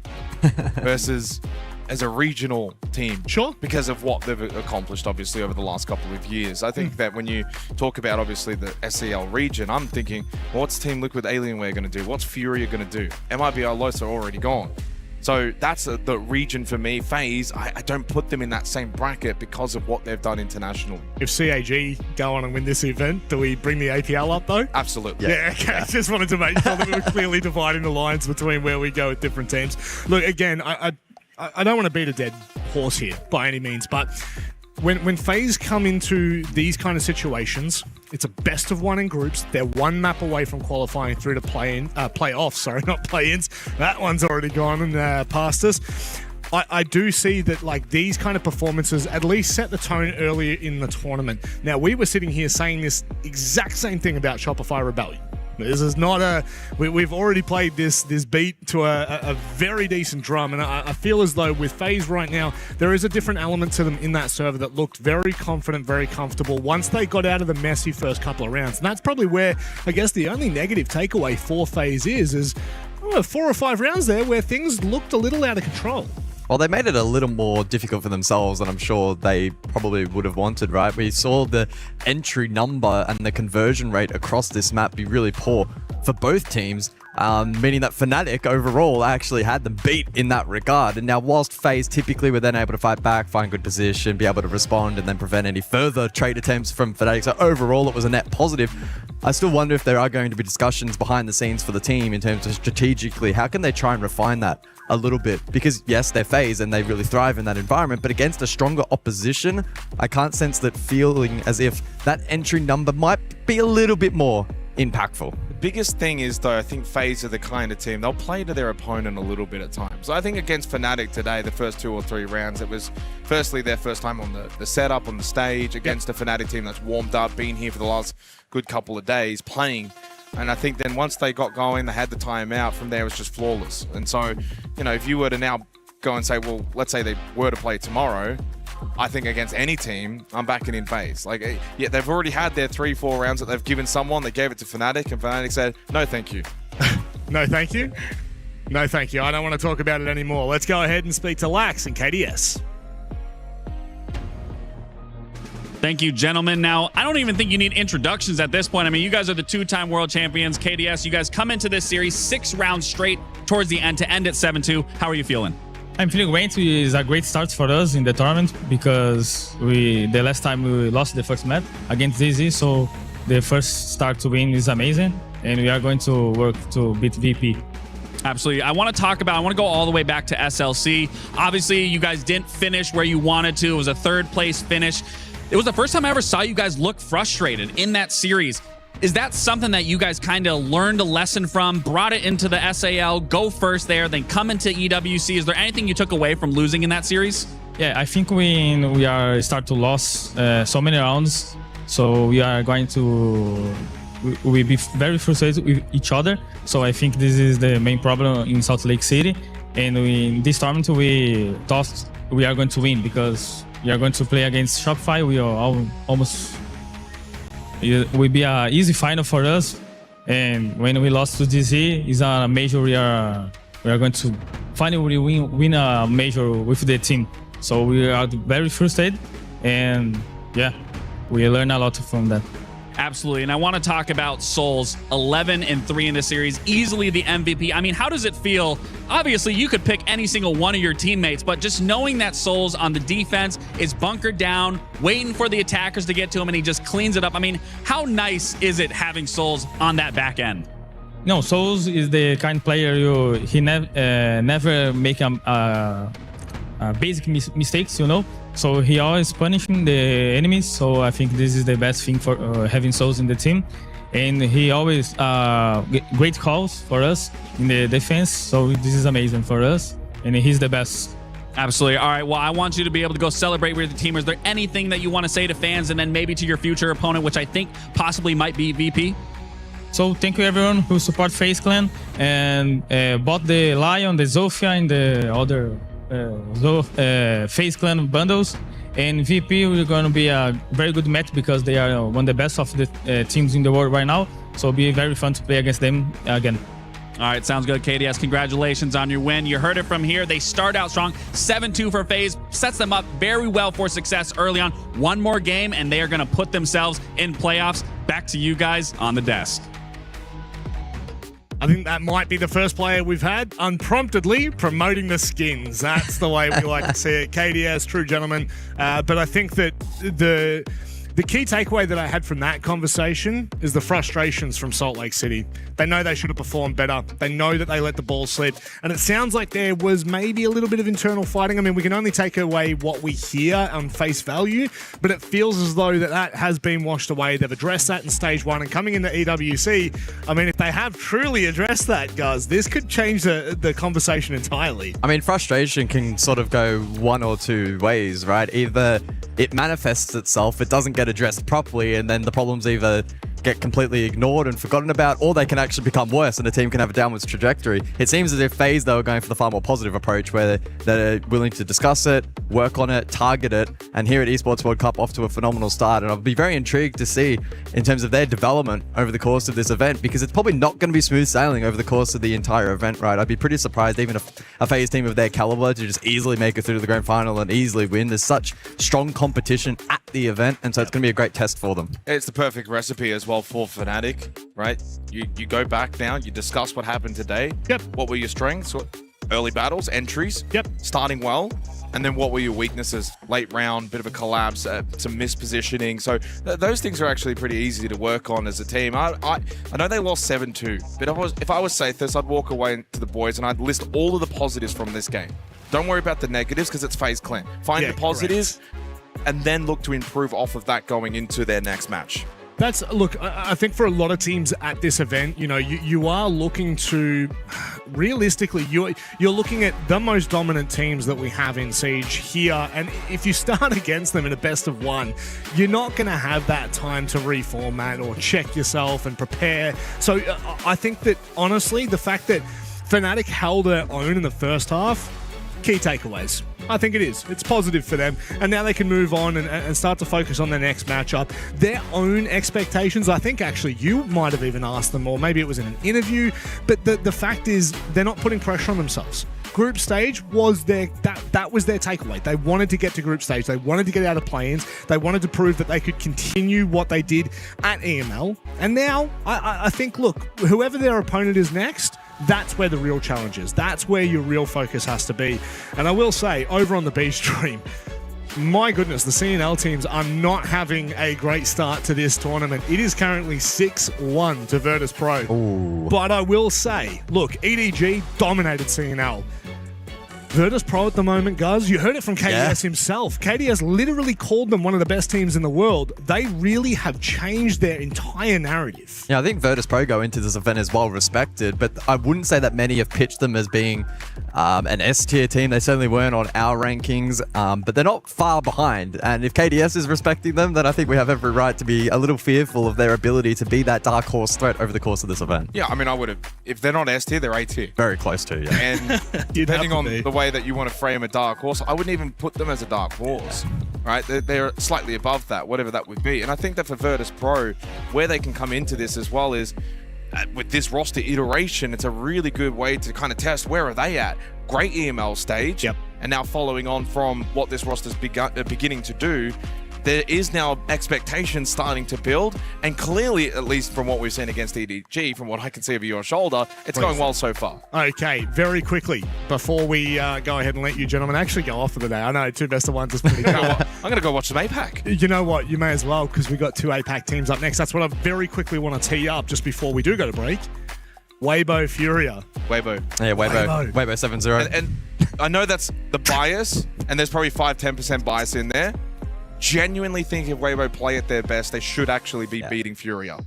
versus as a regional team. Sure. Because of what they've accomplished, obviously, over the last couple of years. I think that when you talk about, obviously, the SEL region, I'm thinking, well, what's Team Liquid Alienware going to do? What's Furia going to do? mibr.los are already gone. So that's the region for me. FaZe, I don't put them in that same bracket because of what they've done internationally. If CAG go on and win this event, do we bring the ag.al up though? Absolutely. Yeah, okay. Yeah. Just wanted to make sure that we were clearly dividing the lines between where we go with different teams. Look, again, I don't want to beat a dead horse here by any means, but when FaZe come into these kind of situations, it's a best of 1 in groups. They're 1 map away from qualifying through to playoffs. Sorry, not play-ins. That one's already gone and past us. I do see that like these kind of performances at least set the tone earlier in the tournament. Now, we were sitting here saying this exact same thing about Shopify Rebellion. This is not a... We've already played this beat to a very decent drum, and I feel as though with FaZe right now, there is a different element to them in that server that looked very confident, very comfortable once they got out of the messy first couple of rounds. And that's probably where, I guess, the only negative takeaway for FaZe is 4 or 5 rounds there where things looked a little out of control. Well, they made it a little more difficult for themselves than I'm sure they probably would have wanted, right? We saw the entry number and the conversion rate across this map be really poor for both teams, meaning that Fnatic overall actually had them beat in that regard. And now, whilst FaZe typically were then able to fight back, find good position, be able to respond, and then prevent any further trade attempts from Fnatic, so overall it was a net positive. I still wonder if there are going to be discussions behind the scenes for the team in terms of strategically, how can they try and refine that a little bit? Because yes, they're FaZe and they really thrive in that environment, but against a stronger opposition, I can't sense that feeling as if that entry number might be a little bit more impactful. The biggest thing is, though, I think FaZe are the kind of team, they'll play to their opponent a little bit at times. So I think against Fnatic today, the first 2 or 3 rounds, it was firstly their first time on the setup, on the stage, against a Fnatic team that's warmed up, been here for the last good couple of days, playing. And I think then once they got going, they had the timeout. From there, it was just flawless. And so, you know, if you were to now go and say, well, let's say they were to play tomorrow, I think against any team, I'm backing in FaZe. Like, yeah, they've already had their 3-4 rounds that they've given someone. They gave it to Fnatic, and Fnatic said, no, thank you. No, thank you? No, thank you. I don't want to talk about it anymore. Let's go ahead and speak to Lax and KDS. Thank you, gentlemen. Now, I don't even think you need introductions at this point. I mean, you guys are the 2-time world champions. KDS, you guys come into this series 6 rounds straight towards the end to end at 7-2. How are you feeling? I'm feeling great. It's a great start for us in the tournament because the last time we lost the first map against ZZ, so the first start to win is amazing, and we are going to work to beat VP. Absolutely. I want to go all the way back to SLC. Obviously, you guys didn't finish where you wanted to. It was a 3rd place finish. It was the first time I ever saw you guys look frustrated in that series. Is that something that you guys kind of learned a lesson from, brought it into the SAL, go first there, then come into EWC? Is there anything you took away from losing in that series? Yeah, I think we are start to lose so many rounds, so we are going to we be very frustrated with each other. So I think this is the main problem in Salt Lake City, and in this tournament we thought we are going to win because we are going to play against Shopify. We are almost... It will be an easy final for us. And when we lost to DZ, is a major. We are going to finally win a major with the team. So we are very frustrated. And yeah, we learn a lot from that. Absolutely. And I want to talk about Souls, 11-3 in the series, easily the MVP. I mean, how does it feel? Obviously, you could pick any single one of your teammates, but just knowing that Souls on the defense is bunkered down, waiting for the attackers to get to him, and he just cleans it up. I mean, how nice is it having Souls on that back end? No, Souls is the kind of player he never make basic mistakes, you know. So he always punishing the enemies. So I think this is the best thing for having souls in the team. And he always great calls for us in the defense. So this is amazing for us. And he's the best. Absolutely. All right. Well, I want you to be able to go celebrate with the team. Is there anything that you want to say to fans and then maybe to your future opponent, which I think possibly might be VP? So thank you everyone who support FaZe Clan and bought the Lion, the Zofia, and the other FaZe Clan bundles. And VP, we're going to be a very good match because they are one of the best of the teams in the world right now. So it'll be very fun to play against them again. All right, sounds good, KDS. Congratulations on your win. You heard it from here. They start out strong. 7-2 for FaZe. Sets them up very well for success early on. One more game, and they are going to put themselves in playoffs. Back to you guys on the desk. I think that might be the first player we've had unpromptedly promoting the skins. That's the way we like to see it. KDS, true gentleman. But I think that the key takeaway that I had from that conversation is the frustrations from Salt Lake City. They know they should have performed better. They know that they let the ball slip. And it sounds like there was maybe a little bit of internal fighting. I mean, we can only take away what we hear on face value, but it feels as though that has been washed away. They've addressed that in stage 1 and coming into EWC. I mean, if they have truly addressed that, guys, this could change the conversation entirely. I mean, frustration can sort of go one or two ways, right? Either it manifests itself, it doesn't get addressed properly, and then the problems either get completely ignored and forgotten about, or they can actually become worse and the team can have a downwards trajectory. It seems as if FaZe, though, are going for the far more positive approach where they're willing to discuss it, work on it, target it, and here at Esports World Cup off to a phenomenal start. And I'll be very intrigued to see in terms of their development over the course of this event, because it's probably not going to be smooth sailing over the course of the entire event, right? I'd be pretty surprised even if a FaZe team of their caliber to just easily make it through to the grand final and easily win. There's such strong competition at the event, and so it's going to be a great test for them. It's the perfect recipe as well for Fnatic, right? You go back now, you discuss what happened today. Yep. What were your strengths? Early battles, entries. Yep. Starting well. And then what were your weaknesses? Late round, bit of a collapse, some mispositioning. So those things are actually pretty easy to work on as a team. I know they lost 7-2, but if I was Sathis, I'd walk away to the boys and I'd list all of the positives from this game. Don't worry about the negatives because it's FaZe Clan. Find the positives and then look to improve off of that going into their next match. Look, I think for a lot of teams at this event, you are looking to, realistically, you're looking at the most dominant teams that we have in Siege here, and if you start against them in a best of 1, you're not going to have that time to reformat or check yourself and prepare. So I think that, honestly, the fact that Fnatic held their own in the first half, key takeaways. I think it is. It's positive for them. And now they can move on and start to focus on their next matchup. Their own expectations, I think actually you might have even asked them, or maybe it was in an interview, but the fact is they're not putting pressure on themselves. Group stage was that was their takeaway. They wanted to get to group stage. They wanted to get out of play-ins. They wanted to prove that they could continue what they did at EML. And now I think, look, whoever their opponent is next, that's where the real challenge is. That's where your real focus has to be. And I will say, over on the B stream, my goodness, the CNL teams are not having a great start to this tournament. It is currently 6-1 to virtus.pro. But I will say, look, EDG dominated CNL. Virtus.pro at the moment, guys, you heard it from KDS himself. KDS literally called them one of the best teams in the world. They really have changed their entire narrative. Yeah, I think Virtus.pro go into this event as well respected, but I wouldn't say that many have pitched them as being an S-tier team. They certainly weren't on our rankings, but they're not far behind. And if KDS is respecting them, then I think we have every right to be a little fearful of their ability to be that dark horse threat over the course of this event. Yeah, I mean, I would have, if they're not S-tier, they're A-tier. Very close to, yeah. And depending on the way that you want to frame a dark horse, I wouldn't even put them as a dark horse, right? They're slightly above that, whatever that would be. And I think that for Virtus.pro, where they can come into this as well is with this roster iteration, it's a really good way to kind of test where are they at. Great EML stage. Yep. And now following on from what this roster's beginning to do, there is now expectations starting to build, and clearly, at least from what we've seen against EDG, from what I can see over your shoulder, it's going well so far. Okay, very quickly, before we go ahead and let you gentlemen actually go off for the day. I know 2 best of 1s is pretty cool. I'm going to go watch some APAC. You know what? You may as well, because we got 2 APAC teams up next. That's what I very quickly want to tee up just before we do go to break. Weibo Furia. Weibo. Yeah, Weibo 7-0. And I know that's the bias, and there's probably 5-10% bias in there. Genuinely think if Weibo play at their best, they should actually be beating Furia.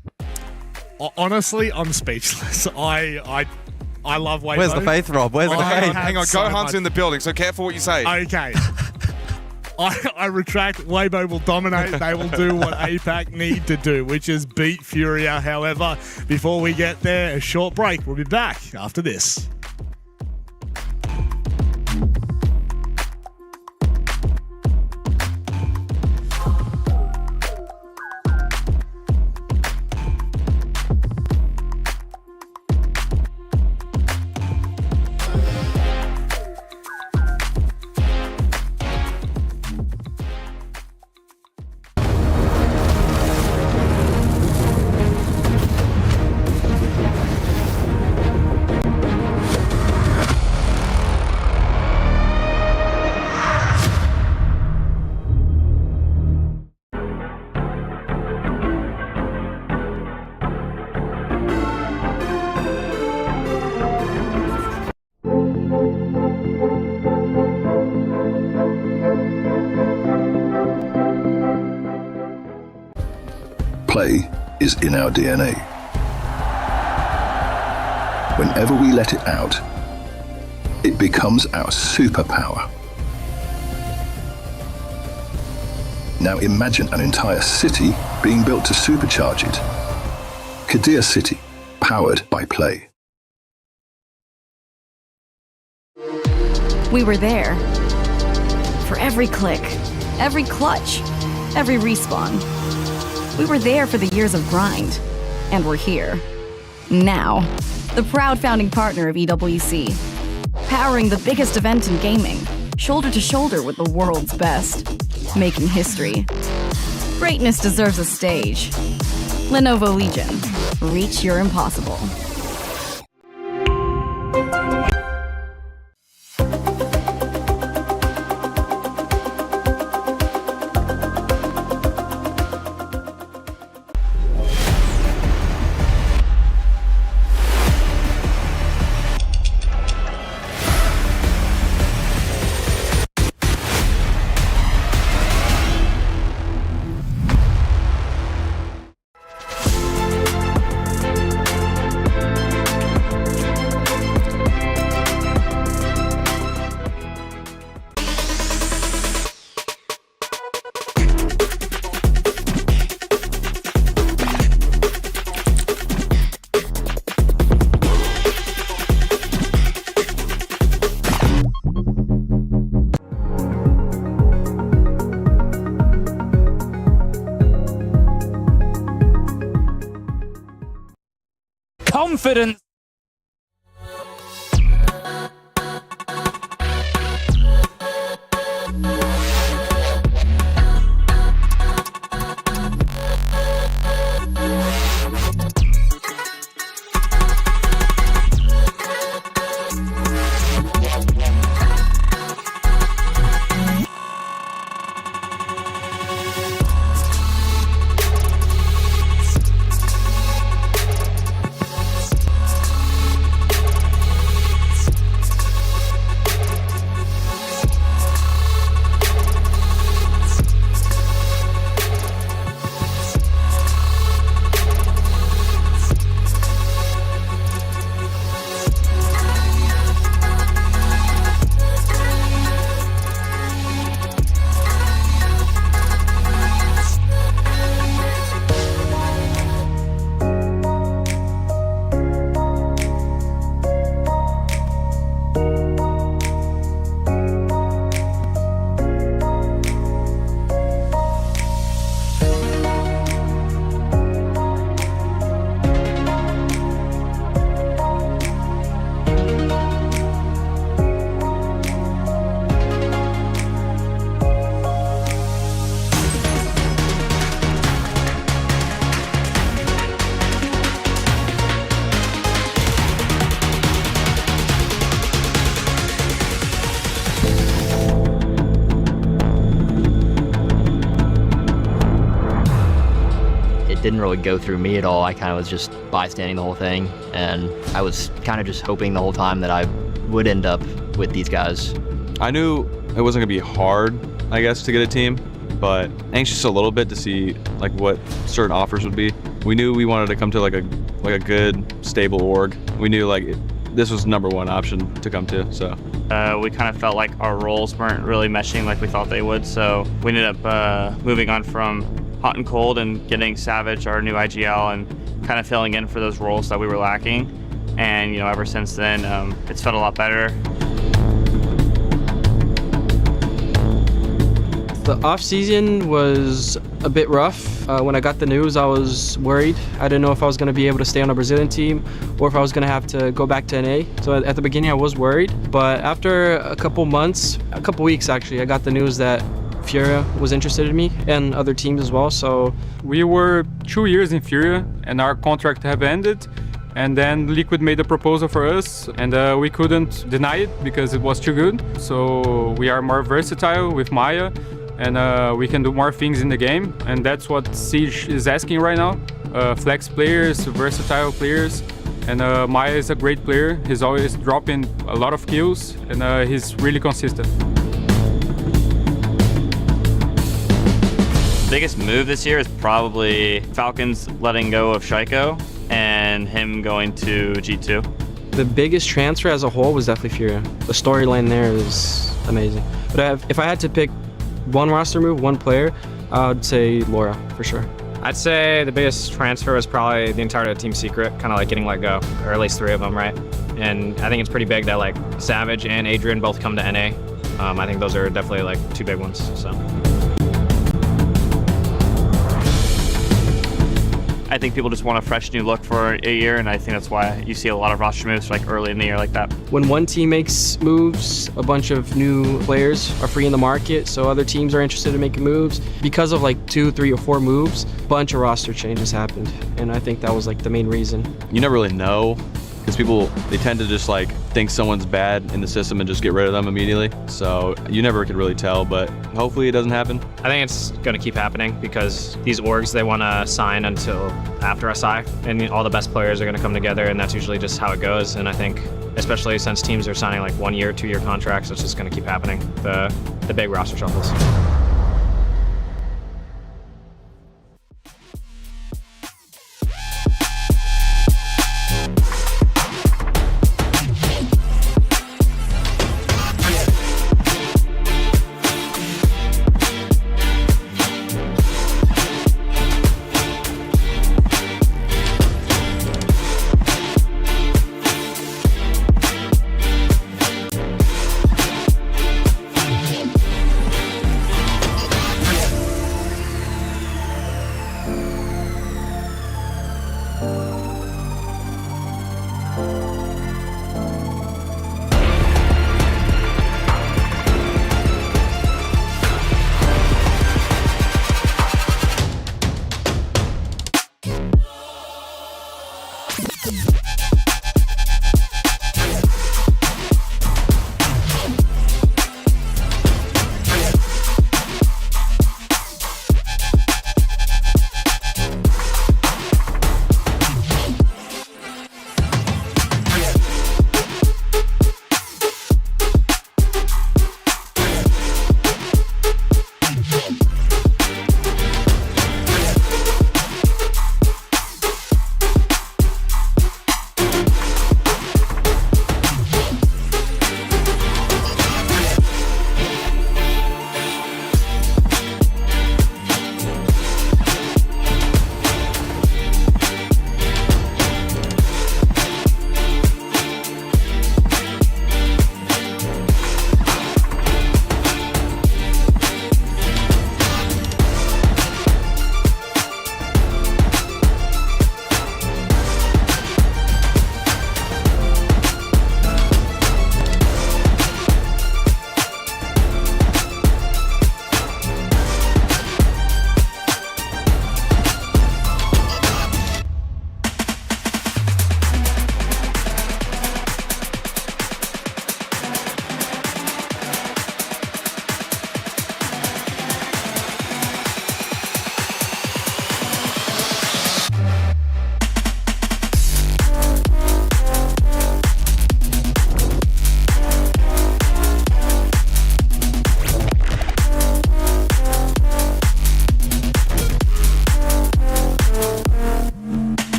Honestly, I'm speechless. I love Weibo. Where's the faith, Rob? Where's the faith? Hang on, Gohan's in the building, so careful what you say. Okay. I retract. Weibo will dominate. They will do what APAC need to do, which is beat Furia. However, before we get there, a short break. We'll be back after this. Play is in our DNA. Whenever we let it out, it becomes our superpower. Now imagine an entire city being built to supercharge it. Kadir City, powered by Play. We were there. For every click, every clutch, every respawn. We were there for the years of grind, and we're here. Now, the proud founding partner of EWC, powering the biggest event in gaming, shoulder to shoulder with the world's best, making history. Greatness deserves a stage. Lenovo Legion, reach your impossible. Confidence. Didn't really go through me at all. I kind of was just bystanding the whole thing, and I was kind of just hoping the whole time that I would end up with these guys? I knew it wasn't gonna be hard, I guess, to get a team, but anxious a little bit to see like what certain offers would be. We knew we wanted to come to like a good, stable org. We knew like this was #1 option to come to, so. We kind of felt like our roles weren't really meshing like we thought they would, so we ended up moving on from hot and cold and getting Savage, our new ag.al, and kind of filling in for those roles that we were lacking. And ever since then, it's felt a lot better. The off-season was a bit rough. When I got the news, I was worried. I didn't know if I was going to be able to stay on a Brazilian team or if I was going to have to go back to NA. So at the beginning, I was worried. But after a couple weeks actually, I got the news that Furia was interested in me and other teams as well. So we were 2 years in Furia and our contract have ended. And then Liquid made a proposal for us and we couldn't deny it because it was too good. So we are more versatile with Maya. And we can do more things in the game, and that's what Siege is asking right now. Flex players, versatile players, and Maya is a great player. He's always dropping a lot of kills, and he's really consistent. Biggest move this year is probably Falcons letting go of Shaiko and him going to G2. The biggest transfer as a whole was definitely Furia. The storyline there is amazing. But if I had to pick one roster move, one player, I would say Laura, for sure. I'd say the biggest transfer was probably the entire Team Secret, kind of like getting let go, or at least 3 of them, right? And I think it's pretty big that like Savage and Adrian both come to NA. I think those are definitely like 2 big ones, so. I think people just want a fresh new look for a year, and I think that's why you see a lot of roster moves like early in the year like that. When one team makes moves, a bunch of new players are free in the market, so other teams are interested in making moves. Because of like 2, 3, or 4 moves, a bunch of roster changes happened, and I think that was like the main reason. You never really know, because people, they tend to just like think someone's bad in the system and just get rid of them immediately. So you never could really tell, but hopefully it doesn't happen. I think it's going to keep happening because these orgs, they want to sign until after SI, and all the best players are going to come together, and that's usually just how it goes. And I think, especially since teams are signing like 1 year, 2 year contracts, it's just going to keep happening, the big roster shuffles.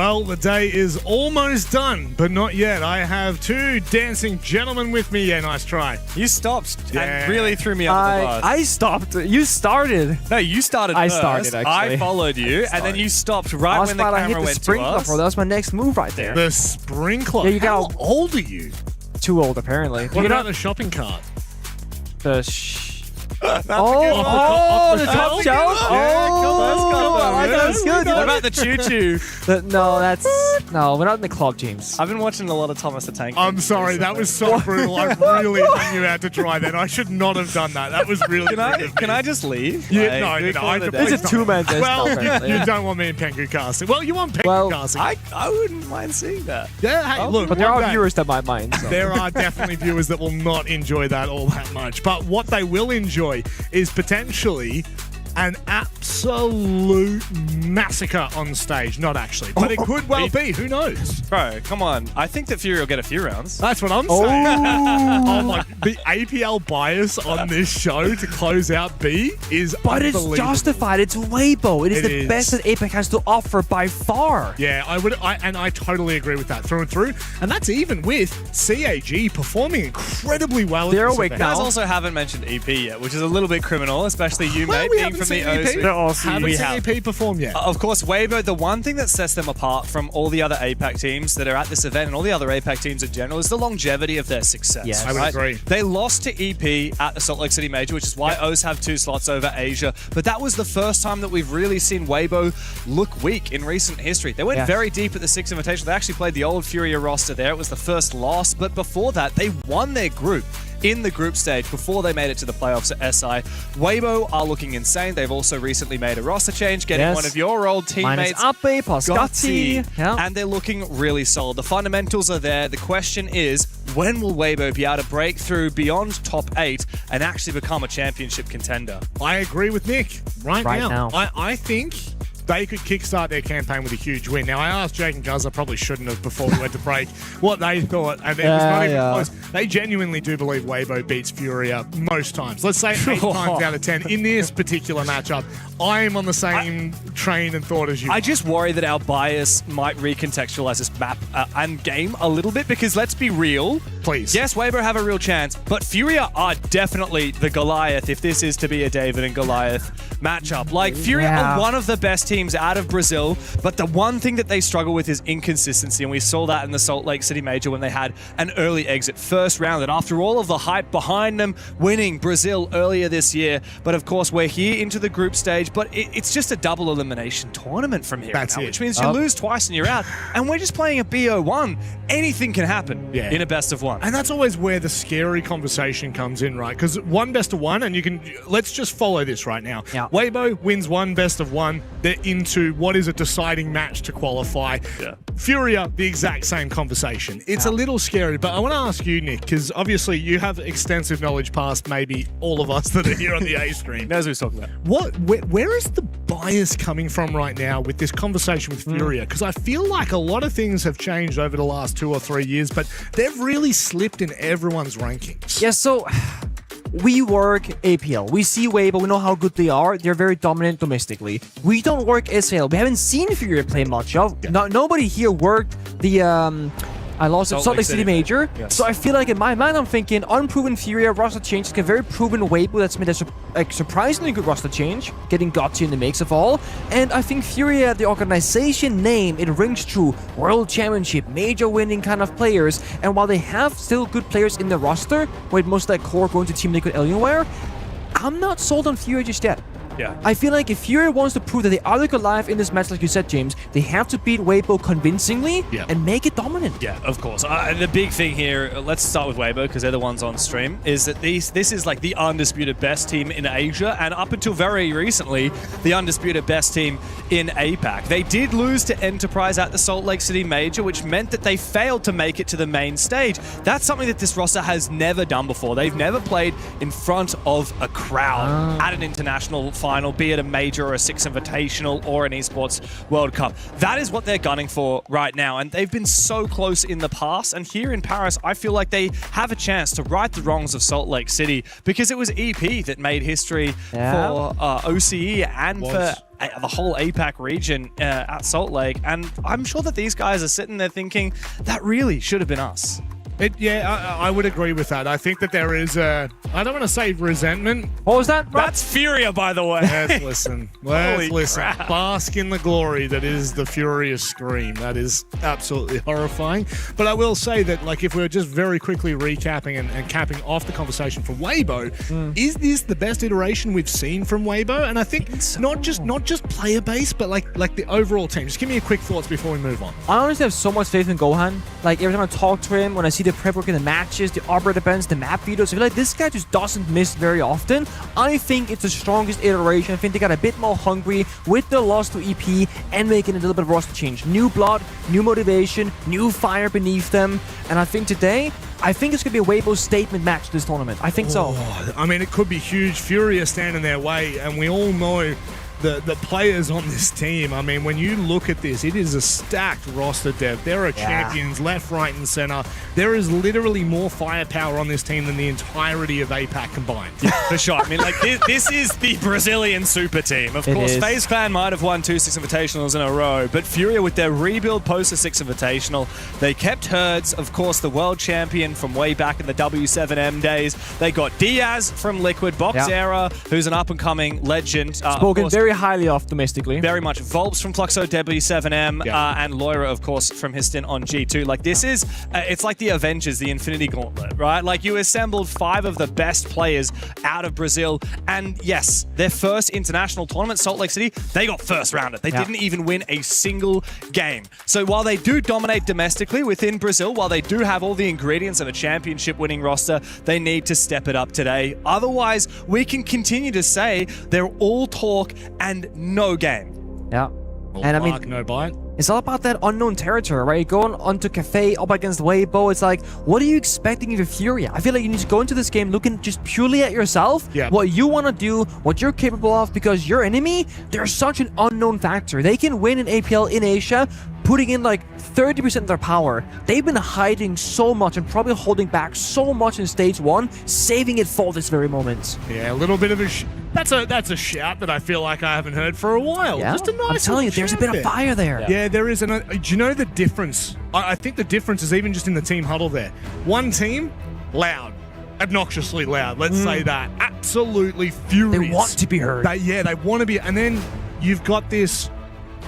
Well, the day is almost done, but not yet. I have two dancing gentlemen with me. Yeah, nice try. You stopped and really threw me under the bus. I stopped. You started. No, you started I first. started, actually. I followed you, and then you stopped right when the I camera hit the went to sprinkler, us. bro. That was my next move right there. The sprinkler? Yeah, you got How old are you? Too old, apparently. What about the shopping cart? The the top shelf? That's good. What about the choo-choo? No, we're not in the club, James. I've been watching a lot of Thomas the Tank. I'm sorry, that was so brutal. I really hung you out to dry then. I should not have done that. That was really Can I just leave? Yeah, no. I It's a two-man test. Well, apparently. you don't want me in Pengu casting. Well, you want Pengu casting. I wouldn't mind seeing that. Yeah, hey, look. But there one are day- viewers that might mind. So. There are definitely viewers that will not enjoy that all that much. But what they will enjoy is potentially an absolute massacre on stage. Not actually, but it could well be. Who knows? Bro, come on. I think that Fury will get a few rounds. That's what I'm saying. Oh my! The APL bias on this show to close out B is But it's unbelievable. justified. It's Weibo. It is It the is. best that Apex has to offer by far. Yeah, I totally agree with that through and through. And that's even with CAG performing incredibly well. They're at this awake event. You guys also haven't mentioned EP yet, which is a little bit criminal, especially you, Well, mate, we being haven't from the seen OC. EP. Haven't seen EP perform yet. Of course, Weibo, the one thing that sets them apart from all the other APAC teams that are at this event and all the other APAC teams in general is the longevity of their success. Yes. I would agree. They lost to EP at the Salt Lake City Major, which is why O's have 2 slots over Asia. But that was the first time that we've really seen Weibo look weak in recent history. They went very deep at the 6 Invitational. They actually played the old Furia roster there. It was the first loss. But before that, they won their group in the group stage before they made it to the playoffs at SI. Weibo are looking insane. They've also recently made a roster change, getting one of your old teammates, Ape, Pascati. and they're looking really solid. The fundamentals are there. The question is, when will Weibo be able to break through beyond top 8 and actually become a championship contender? I agree with Nick right now. I think they could kickstart their campaign with a huge win. Now, I asked Jake and Guz, I probably shouldn't have before we went to break, what they thought, and it was not even close. They genuinely do believe Weibo beats Furia most times. Let's say 8 times out of 10. In this particular matchup, I am on the same train and thought as you. I just worry that our bias might recontextualize this map and game a little bit, because let's be real. Please. Yes, Weibo have a real chance, but Furia are definitely the Goliath if this is to be a David and Goliath matchup. Like, Furia are one of the best teams out of Brazil, but the one thing that they struggle with is inconsistency, and we saw that in the Salt Lake City Major when they had an early exit first round, and after all of the hype behind them winning Brazil earlier this year. But of course, we're here into the group stage, but it's just a double elimination tournament from here That's on out, it. which means you lose twice and you're out, and we're just playing a BO1. Anything can happen in a best of 1. And that's always where the scary conversation comes in, right? Because one best of 1, and you can, let's just follow this right now. Yeah. Weibo wins 1 best of 1. They're into what is a deciding match to qualify. Yeah. Furia, the exact same conversation. It's a little scary, but I want to ask you, Nick, because obviously you have extensive knowledge past maybe all of us that are here on the A stream. Knows what he's talking about. Where is the bias coming from right now with this conversation with Furia? Because I feel like a lot of things have changed over the last 2 or 3 years, but they've really slipped in everyone's rankings. Yeah, so we work APL. We see Weibo. We know how good they are. They're very dominant domestically. We don't work SAL. We haven't seen Furia play much of. Nobody here worked the I lost at Salt Lake City Major. Yes. So I feel like in my mind, I'm thinking unproven Furia roster change, like a very proven Weibo that's made a surprisingly good roster change, getting Gotti in the mix of all. And I think Furia, the organization name, it rings true. World Championship, major winning kind of players. And while they have still good players in the roster, with most of that core going to Team Liquid Alienware, I'm not sold on Furia just yet. Yeah. I feel like if Furia wants to prove that they are the Goliath in this match, like you said, James, they have to beat Weibo convincingly and make it dominant. Yeah, of course. And the big thing here, let's start with Weibo because they're the ones on stream, is that this is like the undisputed best team in Asia, and up until very recently, the undisputed best team in APAC. They did lose to Enterprise at the Salt Lake City Major, which meant that they failed to make it to the main stage. That's something that this roster has never done before. They've never played in front of a crowd at an international final, be it a major or a 6 Invitational or an Esports World Cup. That is what they're gunning for right now, and they've been so close in the past, and here in Paris, I feel like they have a chance to right the wrongs of Salt Lake City, because it was EP that made history for OCE and for the whole APAC region at Salt Lake. And I'm sure that these guys are sitting there thinking, that really should have been us. I would agree with that. I think that there is I don't want to say resentment. What was that? That's Furia, by the way. Let's listen. Bask in the glory that is the Furious Scream. That is absolutely horrifying. But I will say that, like, if we're just very quickly recapping and capping off the conversation from Weibo, is this the best iteration we've seen from Weibo? And I think not just player base, but like the overall team. Just give me your quick thoughts before we move on. I honestly have so much faith in Gohan. Like, every time I talk to him, when I see the prep work in the matches, the operator events, the map videos, I feel like this guy just doesn't miss very often. I think it's the strongest iteration. I think they got a bit more hungry with the loss to EP and making a little bit of roster change. New blood, new motivation, new fire beneath them. And I think today, I think it's going to be a Weibo statement match this tournament. I think so. I mean, it could be huge. Furia stand in their way, and we all know the players on this team. I mean, when you look at this, it is a stacked roster, Dev. There are champions left, right, and center. There is literally more firepower on this team than the entirety of APAC combined. For sure. I mean, like, this is the Brazilian super team. Of course, FaZe Clan might have won 2 6 Invitationals in a row, but Furia, with their rebuild post the 6 Invitational, they kept Herds, of course, the world champion from way back in the W7M days. They got Diaz from Liquid, Boxera, who's an up-and-coming legend. Spoken very highly of domestically. Very much. Volps from Fluxo W7M, and Loira, of course, from his stint on G2. Like, this is, it's like the Avengers, the Infinity Gauntlet, right? Like, you assembled 5 of the best players out of Brazil, and yes, their first international tournament, Salt Lake City, they got first rounded. They didn't even win a single game. So while they do dominate domestically within Brazil, while they do have all the ingredients of a championship winning roster, they need to step it up today. Otherwise, we can continue to say they're all talk and no game. Yeah. And I mean, no bite. It's all about that unknown territory, right? Going onto Cafe up against Weibo, it's like, what are you expecting of your Furia? I feel like you need to go into this game looking just purely at yourself, what you want to do, what you're capable of, because your enemy, they're such an unknown factor. They can win an APL in Asia, putting in like 30% of their power. They've been hiding so much and probably holding back so much in stage 1, saving it for this very moment. Yeah, a little bit of a... That's a shout that I feel like I haven't heard for a while. Yeah? Just a nice I'm telling you, there's a bit of fire there. Yeah, there is. Do you know the difference? I think the difference is even just in the team huddle there. One team, loud. Obnoxiously loud, let's say that. Absolutely furious. They want to be heard. They want to be. And then you've got this,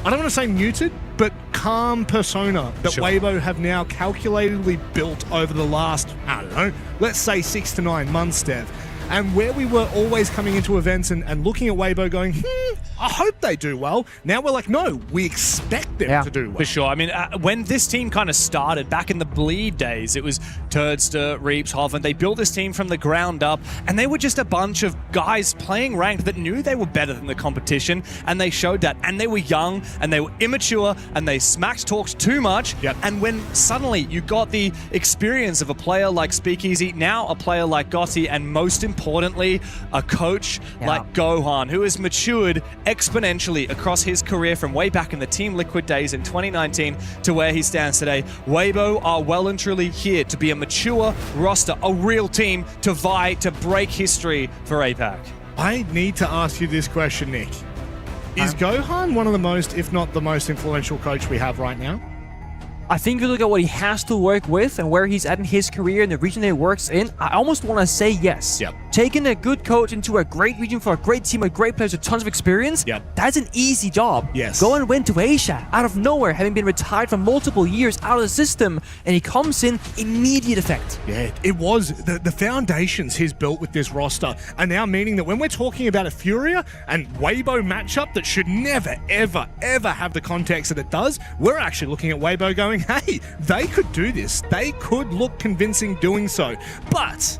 I don't want to say muted, but calm persona that Weibo have now calculatedly built over the last, I don't know, let's say 6 to 9 months, Dev. And where we were always coming into events and looking at Weibo going, I hope they do well. Now we're like, no, we expect them to do well. For sure. I mean, when this team kind of started back in the Bleed days, it was Turdster, Reaps, Hoven. They built this team from the ground up, and they were just a bunch of guys playing ranked that knew they were better than the competition, and they showed that. And they were young, and they were immature, and they smacked talked too much. And when suddenly you got the experience of a player like Speakeasy, now a player like Gotti, and most importantly, a coach like Gohan, who has matured exponentially across his career from way back in the Team Liquid days in 2019 to where he stands today. Weibo are well and truly here to be a mature roster, a real team to vie to break history for APAC. I need to ask you this question, Nick. Is Gohan one of the most, if not the most influential coach we have right now? I think if you look at what he has to work with and where he's at in his career and the region that he works in, I almost want to say yes. Taking a good coach into a great region for a great team with great players with tons of experience, that's an easy job. Go and win to Asia out of nowhere, having been retired for multiple years out of the system, and he comes in, immediate effect. Yeah, it was. The foundations he's built with this roster are now meaning that when we're talking about a Furia and Weibo matchup that should never, ever, ever have the context that it does, we're actually looking at Weibo going, hey, they could do this. They could look convincing doing so. But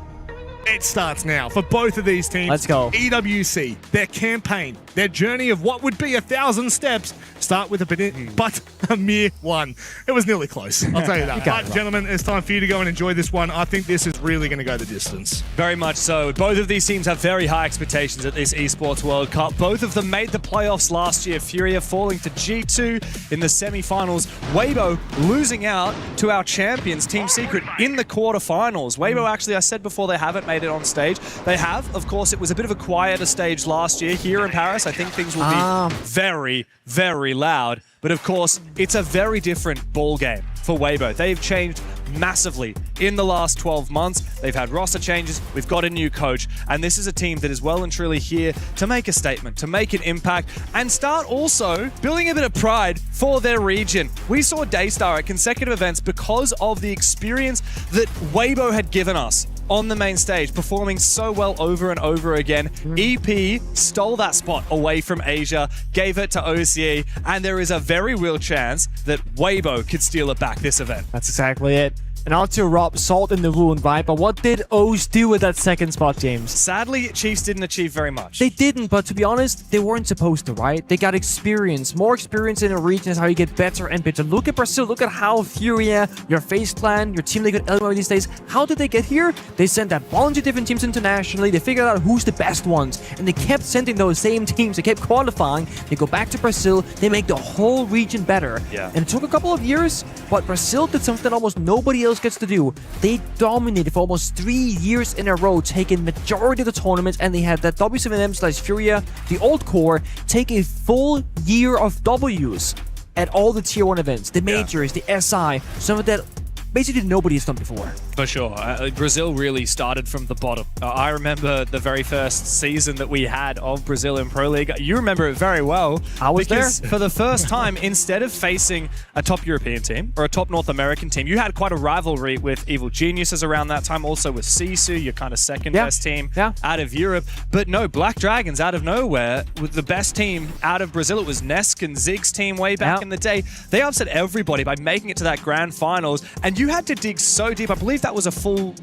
it starts now for both of these teams. Let's go. EWC, their campaign, their journey of what would be 1,000 steps, start with a mere 1. It was nearly close, I'll tell you that. But gentlemen, it's time for you to go and enjoy this one. I think this is really going to go the distance. Very much so. Both of these teams have very high expectations at this Esports World Cup. Both of them made the playoffs last year. Furia falling to G2 in the semi-finals. Weibo losing out to our champions, Team Secret, in the quarterfinals. Weibo, actually, I said before, they haven't made it on stage. They have, of course, it was a bit of a quieter stage last year here in Paris. I think things will be very, very loud. But of course, it's a very different ball game for Weibo. They've changed massively in the last 12 months. They've had roster changes, we've got a new coach, and this is a team that is well and truly here to make a statement, to make an impact, and start also building a bit of pride for their region. We saw Daystar at consecutive events because of the experience that Weibo had given us on the main stage, performing so well over and over again. EP stole that spot away from Asia, gave it to OCE, and there is a very real chance that Weibo could steal it back this event. That's exactly it. And out to Rob, salt in the wound, right? But what did O's do with that second spot, James? Sadly, Chiefs didn't achieve very much. They didn't, but to be honest, they weren't supposed to, right? They got experience. More experience in a region is how you get better and better. Look at Brazil. Look at how Furia, your FaZe clan, your team they got eliminated these days. How did they get here? They sent a bunch of different teams internationally. They figured out who's the best ones. And they kept sending those same teams. They kept qualifying. They go back to Brazil. They make the whole region better. Yeah. And it took a couple of years, but Brazil did something almost nobody else gets to do. They dominated for almost 3 years in a row, taking majority of the tournaments, and they had that W7M/Furia, the old core, take a full year of Ws at all the Tier 1 events, the majors, the SI, some of that basically nobody has done before. For sure. Brazil really started from the bottom. I remember the very first season that we had of Brazil in Pro League. You remember it very well. I was there. For the first time, instead of facing a top European team or a top North American team, you had quite a rivalry with Evil Geniuses around that time, also with Sisu, your kind of second best team out of Europe. But no, Black Dragons out of nowhere with the best team out of Brazil. It was Nesk and Zig's team way back in the day. They upset everybody by making it to that grand finals, and you had to dig so deep. I believe that was a full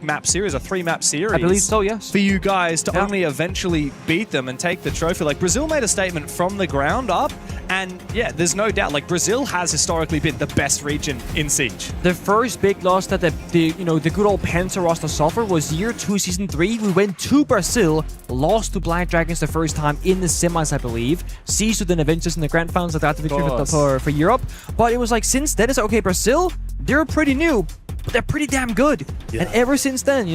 map series, a 3-map series. I believe so, yes. For you guys to only eventually beat them and take the trophy. Like, Brazil made a statement from the ground up, and yeah, there's no doubt, like, Brazil has historically been the best region in Siege. The first big loss that the good old Penta roster suffered was year 2, season 3. We went to Brazil, lost to Black Dragons the first time in the semis, I believe. Sisu then Avengers in the grand finals, like that the victory for Europe. But it was like, since then, it's like, okay, Brazil, they're pretty new, but they're pretty damn good. And ever since then,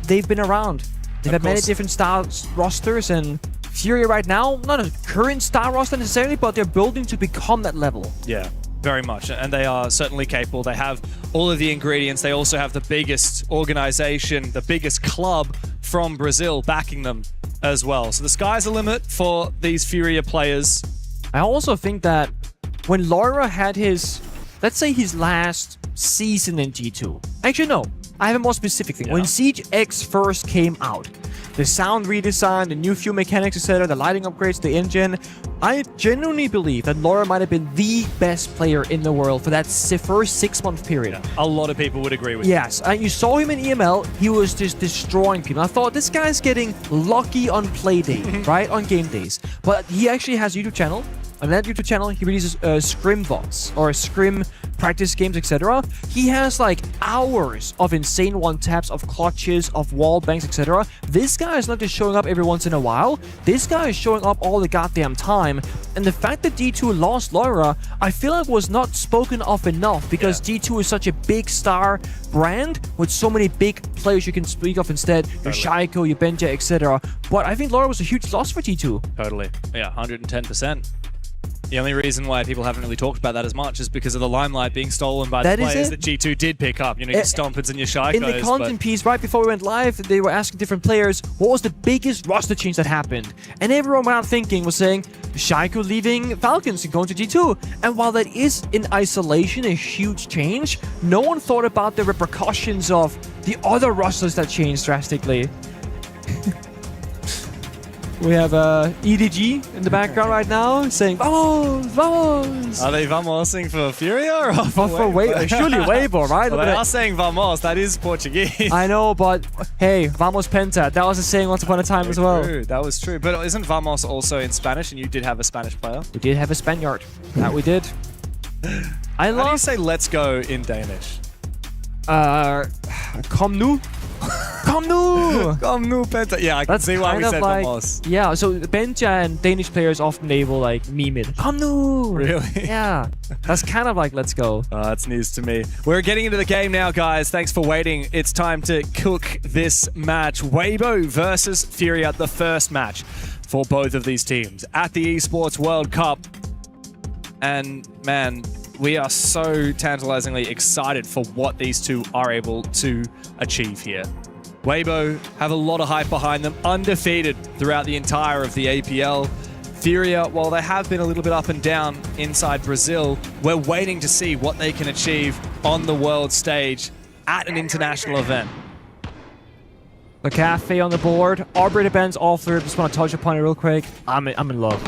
they've been around. They've had many different styles, rosters, and Furia right now, not a current star roster necessarily, but they're building to become that level. Yeah, very much. And they are certainly capable. They have all of the ingredients. They also have the biggest organization, the biggest club from Brazil backing them as well. So the sky's the limit for these Furia players. I also think that when Laura had his, let's say his last season in G2. Actually, no. I have a more specific thing. When Siege X first came out, the sound redesign, the new fuel mechanics, etc., the lighting upgrades, the engine, I genuinely believe that Laura might have been the best player in the world for that first 6-month period. Yeah, a lot of people would agree with you. Yes, you saw him in EML, he was just destroying people. I thought, this guy's getting lucky on play day, right? On game days. But he actually has a YouTube channel. On that YouTube channel, he releases scrim VODs or scrim practice games, etc. He has like hours of insane one-taps, of clutches, of wall bangs, etc. This guy is not just showing up every once in a while. This guy is showing up all the goddamn time. And the fact that D2 lost Laura, I feel like was not spoken of enough because D2 is such a big star brand with so many big players you can speak of instead. Your Shaiko, your Benja, etc. But I think Laura was a huge loss for D2. Totally. Yeah, 110%. The only reason why people haven't really talked about that as much is because of the limelight being stolen by the players that G2 did pick up. Your Stompers and your Shaikos. In the content piece, right before we went live, they were asking different players, what was the biggest roster change that happened? And everyone without thinking was saying, Shaiko leaving Falcons and going to G2. And while that is in isolation a huge change, no one thought about the repercussions of the other rosters that changed drastically. We have EDG in the background right now saying, Vamos, Vamos. Are they Vamosing for Furia or for Weibo? Surely Weibo, right? Well, they are saying Vamos. That is Portuguese. I know, but hey, Vamos Penta. That was a saying once upon a time as well. True. That was true. But isn't Vamos also in Spanish? And you did have a Spanish player? We did have a Spaniard. That we did. How do you say let's go in Danish? Kom nu. Come nu! Come nu, Penta. Yeah, I can see why we said Vamos. Yeah, so Benja and Danish players often they will like meme it. Come nu! Really? Yeah. That's kind of like, let's go. That's news to me. We're getting into the game now, guys. Thanks for waiting. It's time to cook this match. Weibo versus Furia, the first match for both of these teams at the Esports World Cup. And man, we are so tantalizingly excited for what these two are able to achieve here. Weibo have a lot of hype behind them, undefeated throughout the entire of the APL. Furia, while they have been a little bit up and down inside Brazil, we're waiting to see what they can achieve on the world stage at an international event. The cafe on the board. Arbitrator Ben's off there. Just want to touch upon it real quick. I'm in love.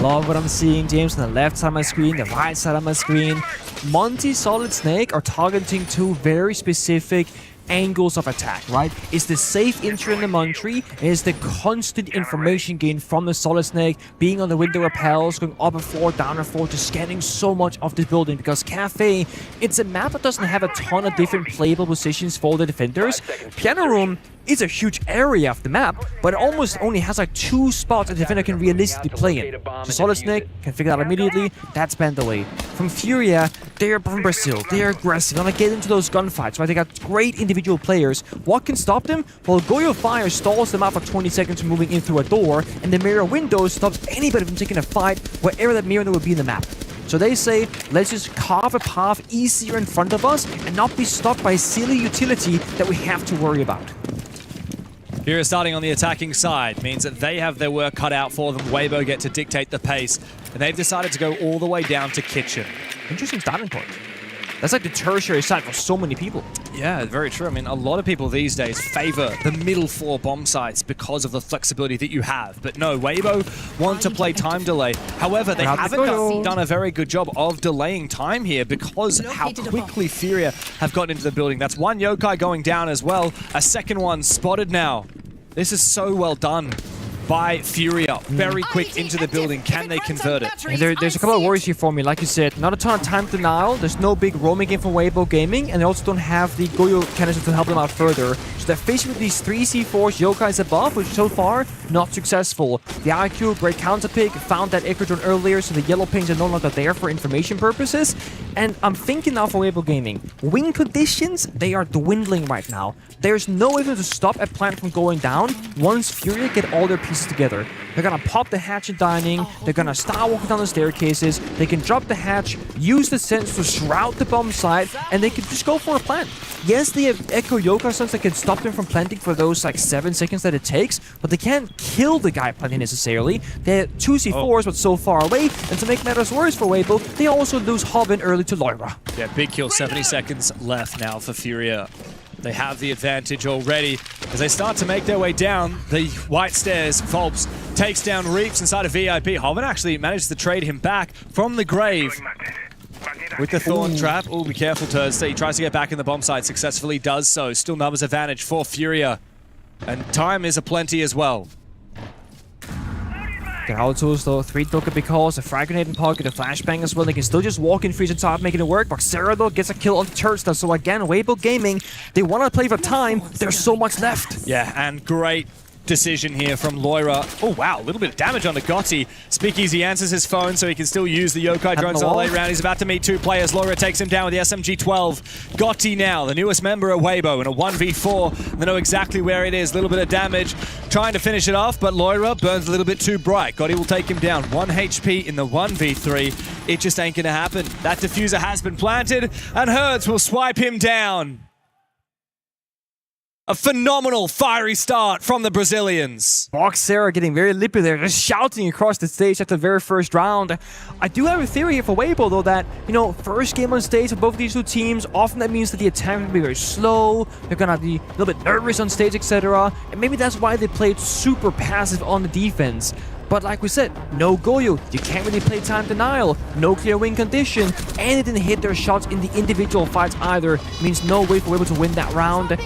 Love what I'm seeing. James on the left side of my screen, the right side of my screen. Monty, Solid Snake are targeting two very specific angles of attack, right? Is the safe entry in the Montry, is the constant information gain from the Solid Snake, being on the window repels, going up a floor, down a floor, just scanning so much of this building, because Cafe, it's a map that doesn't have a ton of different playable positions for the defenders. Piano Room is a huge area of the map, but it almost only has like 2 spots a defender can realistically play in. So Solid Snake can figure that out immediately. That's banned away. From Furia, they're from Brazil. They're aggressive. When I get into those gunfights, right? They got great individual players. What can stop them? Well, Goyo Fire stalls them out for 20 seconds from moving in through a door, and the mirror window stops anybody from taking a fight wherever that mirror would be in the map. So they say, let's just carve a path easier in front of us and not be stopped by a silly utility that we have to worry about. Furia starting on the attacking side means that they have their work cut out for them. Weibo get to dictate the pace, and they've decided to go all the way down to Kitchen. Interesting starting point. That's like the tertiary site for so many people. Yeah, very true. I mean, a lot of people these days favor the middle 4 bomb sites because of the flexibility that you have. But no, Weibo want to play time delay. However, they haven't done a very good job of delaying time here because how quickly Furia have gotten into the building. That's one yokai going down as well. A second one spotted now. This is so well done by Furia. Very quick into the building. Can they convert it? And there's a couple of worries here for me. Like you said, not a ton of time denial. There's no big roaming game from Weibo Gaming, and they also don't have the Goyo cannons to help them out further. So they're facing with these 3 C4s yokais above, which so far, not successful. The IQ, great counter pick, found that Echo drone earlier, so the yellow pings are no longer there for information purposes. And I'm thinking now for Weibo Gaming, win conditions, they are dwindling right now. There's no way to stop a plant from going down once Furia get all their pieces together. They're gonna pop the hatch in dining, they're gonna start walking down the staircases, they can drop the hatch, use the sense to shroud the bomb site, and they can just go for a plant. Yes, they have Echo Yokai stuns that can stop them from planting for those like 7 seconds that it takes, but they can't kill the guy planting necessarily. They have 2 C4s, but so far away, and to make matters worse for Weibo, they also lose Hobbin early to Loira. Yeah, big kill, 70 seconds left now for Furia. They have the advantage already as they start to make their way down the white stairs. Volps takes down Reeps inside a VIP. Hobbin actually manages to trade him back from the grave with the Thorn Trap. Oh, be careful, Turds. He tries to get back in the bomb site, successfully does so. Still numbers advantage for Furia. And time is aplenty as well. Get all tools though, 3 Doka because a frag grenade in pocket, a flashbang as well. They can still just walk in freeze on top, making it work. Boxera though gets a kill on the Turtle. So again, Weibo Gaming, they want to play for time. There's so much left. Yeah, and great decision here from Loira. Oh wow, a little bit of damage on the Gotti. Speakeasy answers his phone so he can still use the yokai drones in the late round. He's about to meet 2 players. Loira takes him down with the SMG-12. Gotti now, the newest member of Weibo in a 1v4. They know exactly where it is. A little bit of damage. Trying to finish it off, but Loira burns a little bit too bright. Gotti will take him down. 1 HP in the 1v3. It just ain't gonna happen. That diffuser has been planted, and Herds will swipe him down. A phenomenal fiery start from the Brazilians. Boxera getting very lippy there, just shouting across the stage at the very first round. I do have a theory here for Weibo though that, you know, first game on stage for both of these 2 teams, often that means that the attack will be very slow, they're gonna be a little bit nervous on stage, etc. And maybe that's why they played super passive on the defense. But like we said, no Goyo, you can't really play time denial, no clear win condition, and they didn't hit their shots in the individual fights either. It means no way for Weibo to win that round.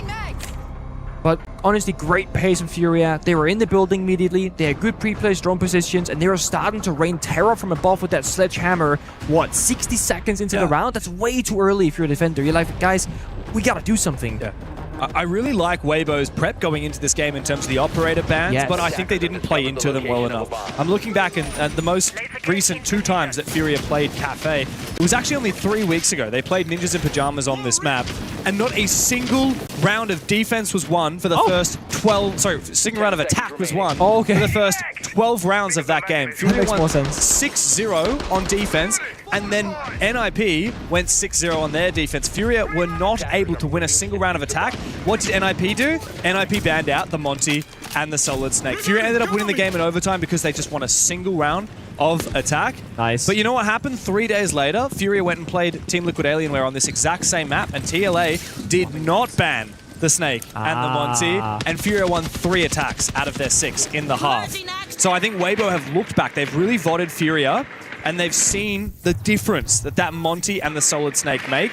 But honestly, great pace from Furia. They were in the building immediately. They had good pre-placed drone positions, and they were starting to rain terror from above with that sledgehammer. What, 60 seconds into the round? That's way too early if you're a defender. You're like, guys, we gotta do something. Yeah. I really like Weibo's prep going into this game in terms of the operator bans, but I think they didn't play into them well enough. I'm looking back at the most recent 2 times that Furia played Cafe. It was actually only 3 weeks ago. They played Ninjas in Pajamas on this map, and not a single round of defense was won for the first 12... Sorry, single round of attack was won for the first 12 rounds of that game. Furia won 6-0 on defense, and then NIP went 6-0 on their defense. Furia were not able to win a single round of attack. What did NIP do? NIP banned out the Monty and the Solid Snake. Furia ended up winning the game in overtime because they just won a single round of attack. Nice. But you know what happened? 3 days later, Furia went and played Team Liquid Alienware on this exact same map, and TLA did not ban the Snake and the Monty, and Furia won 3 attacks out of their 6 in the half. So I think Weibo have looked back. They've really voted Furia, and they've seen the difference that Monty and the Solid Snake make.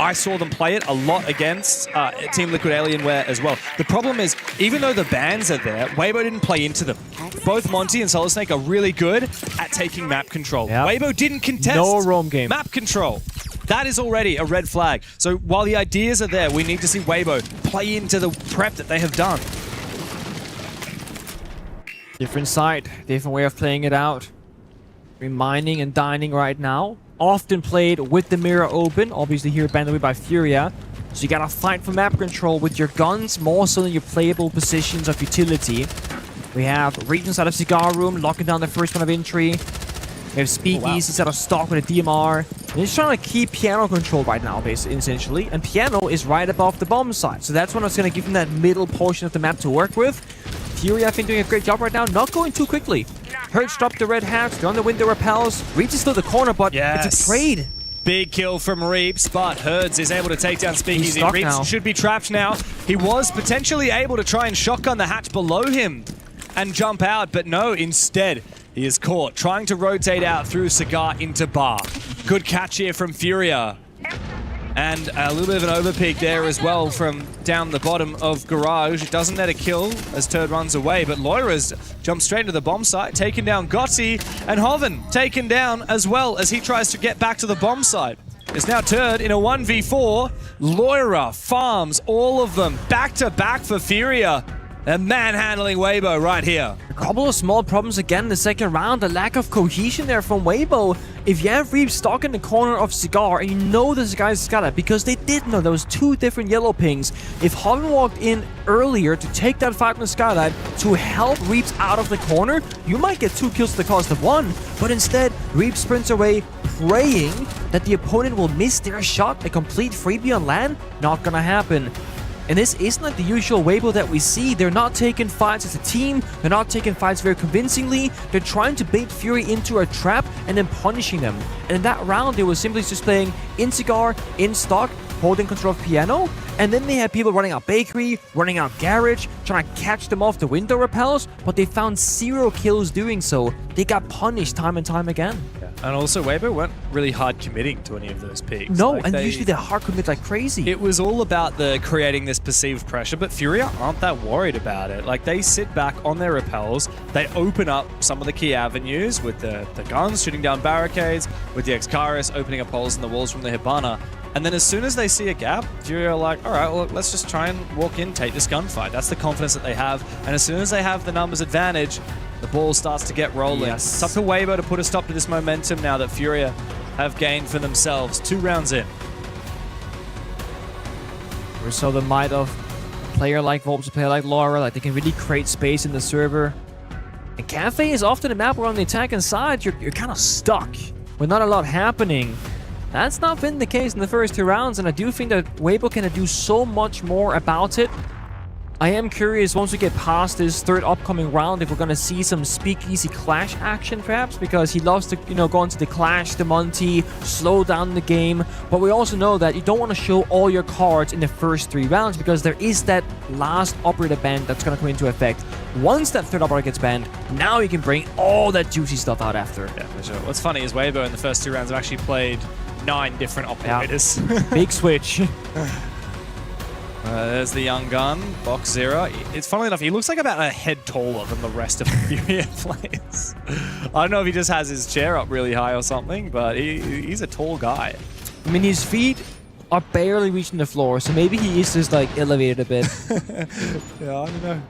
I saw them play it a lot against Team Liquid Alienware as well. The problem is, even though the bans are there, Weibo didn't play into them. Both Monty and Solid Snake are really good at taking map control. Weibo didn't contest map control. That is already a red flag. So while the ideas are there, we need to see Weibo play into the prep that they have done. Different side, different way of playing it out. Mining and dining right now. Often played with the mirror open. Obviously here banned away by Furia. So you gotta fight for map control with your guns more so than your playable positions of utility. We have Regents out of Cigar Room locking down the first one of entry. We have Speakeasies out of stock with a DMR. And he's trying to keep Piano controlled right now, basically, essentially. And Piano is right above the bomb site. So that's what's going to give him that middle portion of the map to work with. Fury, I think, doing a great job right now. Not going too quickly. Hertz dropped the red hat. They're on the window repels. Reeds is still the corner, but it's a trade. Big kill from Reeps, but Herds is able to take down Speakeasy. Reeps should be trapped now. He was potentially able to try and shotgun the hatch below him and jump out, but no, instead, he is caught trying to rotate out through Cigar into Bar. Good catch here from Furia. And a little bit of an overpeak there as well from down the bottom of Garage. It doesn't net a kill as Turd runs away, but Loira's jumped straight into the bomb site, taking down Gotti, and Hoven taken down as well as he tries to get back to the bomb site. It's now Turd in a 1v4. Loira farms all of them back to back for Furia. And manhandling Weibo right here. A couple of small problems again in the second round. The lack of cohesion there from Weibo. If you have Reeves stuck in the corner of Cigar, and you know this guy's got it, because they did know there was 2 different yellow pings. If Hoven walked in earlier to take that fight from the Skylight to help Reeves out of the corner, you might get 2 kills to the cost of 1. But instead, Reeves sprints away, praying that the opponent will miss their shot. A complete freebie on land? Not gonna happen. And this isn't like the usual Weibo that we see. They're not taking fights as a team. They're not taking fights very convincingly. They're trying to bait Fury into a trap and then punishing them. And in that round, they were simply just playing in Cigar, in stock, holding control of Piano. And then they had people running out Bakery, running out Garage, trying to catch them off the window repels. But they found 0 kills doing so. They got punished time and time again. And also, Weibo weren't really hard committing to any of those peaks. No, like usually they hard commit like crazy. It was all about the creating this perceived pressure, but Furia aren't that worried about it. Like, they sit back on their repels, they open up some of the key avenues with the guns, shooting down barricades, with the Excaris opening up holes in the walls from the Hibana. And then as soon as they see a gap, Furia are like, all right, well, let's just try and walk in, take this gunfight. That's the confidence that they have. And as soon as they have the numbers advantage, the ball starts to get rolling. Yes. It's up to Weibo to put a stop to this momentum now that Furia have gained for themselves. 2 rounds in. We saw the might of a player like Volps, a player like Laura. Like, they can really create space in the server. And Cafe is often a map where on the attacking side, you're kind of stuck with not a lot happening. That's not been the case in the first 2 rounds, and I do think that Weibo can do so much more about it. I am curious, once we get past this 3rd upcoming round, if we're going to see some Speakeasy clash action, perhaps, because he loves to, go into the clash, the Monty, slow down the game. But we also know that you don't want to show all your cards in the first 3 rounds, because there is that last operator ban that's going to come into effect. Once that 3rd operator gets banned, now you can bring all that juicy stuff out after. Yeah, for sure. What's funny is Weibo in the first 2 rounds have actually played 9 different operators. Yeah. Big switch. There's the young gun, Box 0. It's funnily enough, he looks like about a head taller than the rest of the Furia players. I don't know if he just has his chair up really high or something, but he's a tall guy. I mean, his feet are barely reaching the floor, so maybe he is just like elevated a bit. Yeah, I don't know.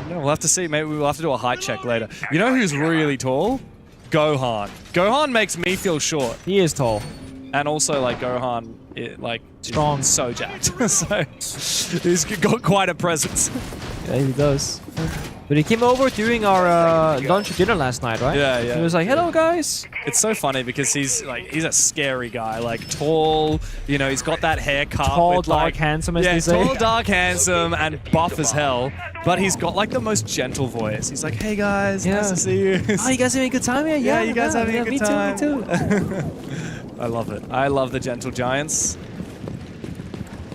We'll have to see. Maybe we'll have to do a height check later. You know who's really tall? Gohan. Gohan makes me feel short. He is tall. And also, like, Gohan, strong, so jacked. So, he's got quite a presence. Yeah, he does. But he came over during our lunch or dinner last night, right? Yeah, yeah. He was like, hello, guys. It's so funny because he's a scary guy. Like, tall, you know, he's got that haircut. Tall, with, dark, like, handsome, as they say. Tall, dark, handsome, and buff as hell. But he's got, like, the most gentle voice. He's like, hey, guys, nice to see you. Oh, you guys having a good time here? Yeah, you guys having a good time. Me too. I love it. I love the gentle giants.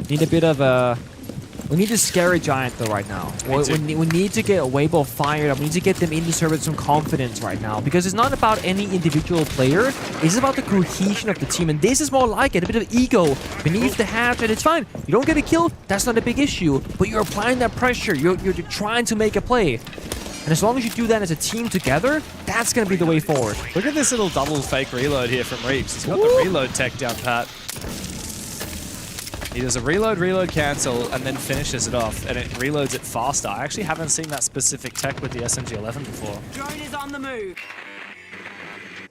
Need a bit of a... We need a scary giant though right now. We need to get Weibo fired up. We need to get them into serve with some confidence right now. Because it's not about any individual player. It's about the cohesion of the team. And this is more like it. A bit of ego beneath the hatch. And it's fine. You don't get a kill. That's not a big issue. But you're applying that pressure. You're trying to make a play. And as long as you do that as a team together, that's going to be the way forward. Look at this little double fake reload here from Reaps. He's got the reload tech down pat. He does a reload, cancel, and then finishes it off, and it reloads it faster. I actually haven't seen that specific tech with the SMG-11 before. Drone is on the move.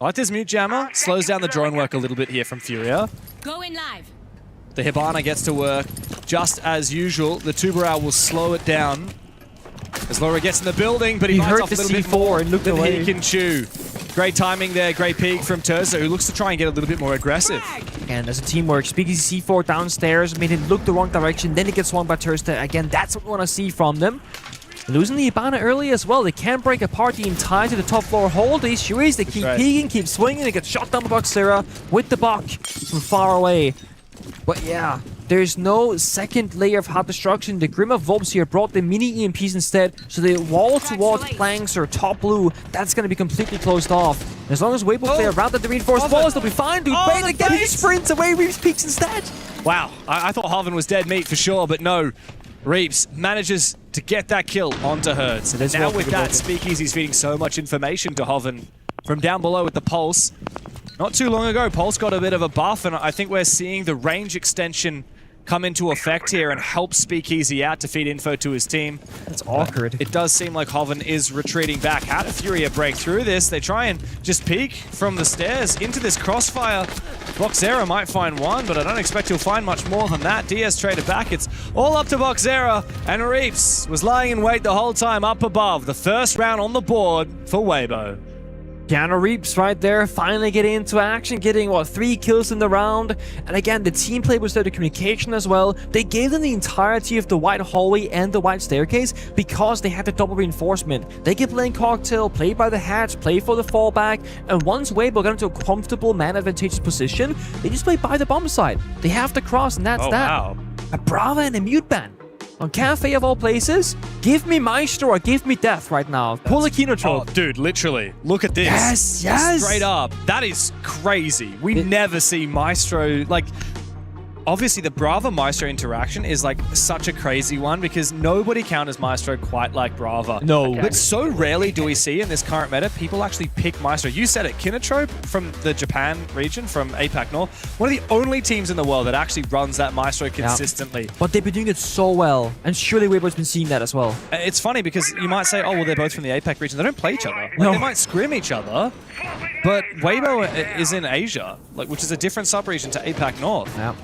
I like this mute jammer. Slows down the drone work a little bit here from Furia. Going live. The Hibana gets to work. Just as usual, the Tuberal will slow it down. As Laura gets in the building, but he heard off a the little bit C4 more and looked than away. he can chew. Great timing there, great peek from Terza, who looks to try and get a little bit more aggressive. And as a teamwork, Speakeasy C4 downstairs, made him look the wrong direction, then he gets swung by Terza. Again, that's what we want to see from them. Losing the Hibana early as well. They can't break apart the entire to the top floor hold. These Shuris, they keep peeking, keep swinging, they get shot down by Boxera with the Bok from far away. But yeah, there's no second layer of hot destruction. The Grim of Volps here brought the mini EMPs instead, so the wall-to-wall planks or top blue, that's going to be completely closed off. And as long as Weibo play around the reinforced walls, they'll be fine, dude. Bait again, he sprints away, Reaps peeks instead. Wow, I thought Hoven was dead meat for sure, but no. Reaps manages to get that kill onto Hertz. So now with that, Speakeasy's feeding so much information to Hoven from down below with the Pulse. Not too long ago, Pulse got a bit of a buff, and I think we're seeing the range extension come into effect here and help Speakeasy out to feed info to his team. That's awkward. It does seem like Hoven is retreating back. How did Furia break through this? They try and just peek from the stairs into this crossfire. Boxera might find one, but I don't expect he'll find much more than that. DS traded back. It's all up to Boxera, and Reaps was lying in wait the whole time up above. The first round on the board for Weibo. Keanu Reaps right there, finally getting into action, getting, 3 kills in the round. And again, the team play was there, the communication as well. They gave them the entirety of the white hallway and the white staircase because they had the double reinforcement. They could play in cocktail, play by the hatch, play for the fallback, and once Weibo got into a comfortable, man-advantageous position, they just play by the bomb site. They have to cross, and that's that. Wow. A Brava and a mute ban. On Cafe of all places, give me Maestro or give me death right now. Pull a Kino trope. Oh, dude, literally. Look at this. Yes, yes. Straight up. That is crazy. We never see Maestro, like... Obviously, the Brava Maestro interaction is like such a crazy one because nobody counters Maestro quite like Brava. No. But so rarely do we see in this current meta people actually pick Maestro. You said it, Kinotrope from the Japan region, from APAC North, one of the only teams in the world that actually runs that Maestro consistently. Yeah. But they've been doing it so well, and surely Weibo's been seeing that as well. It's funny because you might say, oh, well, they're both from the APAC region. They don't play each other. Like, No. They might scrim each other, but Weibo is in Asia, like, which is a different sub-region to APAC North. Yeah.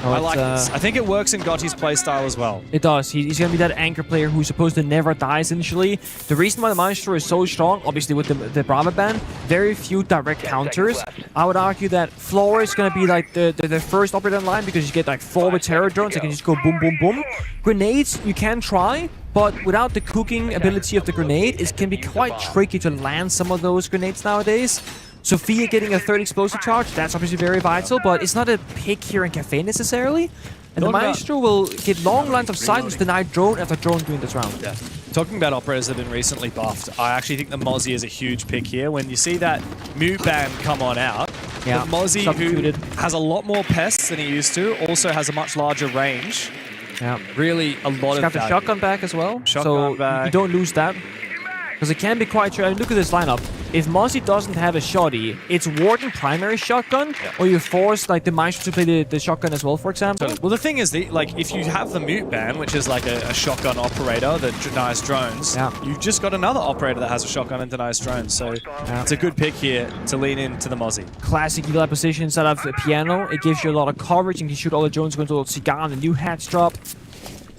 I like this. I think it works in Gotti's playstyle as well. It does. He's going to be that anchor player who's supposed to never die, essentially. The reason why the Maestro is so strong, obviously with the Brava ban, very few direct counters. I would argue that Floor is going to be like the first operator in line because you get like 4 with terror drones that can just go boom, boom, boom. Grenades, you can try, but without the cooking ability of the grenade, it can be quite tricky to land some of those grenades nowadays. Sophia getting a 3rd explosive charge, that's obviously very vital, but it's not a pick here in Cafe necessarily. And the Maestro will get long lines of sight and deny drone after drone during this round. Yeah. Talking about operators that have been recently buffed, I actually think the Mozzie is a huge pick here. When you see that mute ban come on out, yeah, the Mozzie, who has a lot more pests than he used to, also has a much larger range. Yeah. Really a lot of He's got the shotgun back as well, Shotgun back. You don't lose that. Because it can be quite true. I mean, look at this lineup. if Mozzie doesn't have a shotty, it's Warden primary shotgun, or you force like the Maestro to play the shotgun as well, for example. Well, the thing is, if you have the mute ban, which is like a shotgun operator that denies drones, you've just got another operator that has a shotgun and denies drones. So it's a good pick here to lean into the Mozzie. Classic Eagle Eye position inside of a piano. It gives you a lot of coverage and you can shoot all the drones going to a little cigar and the new hats drop.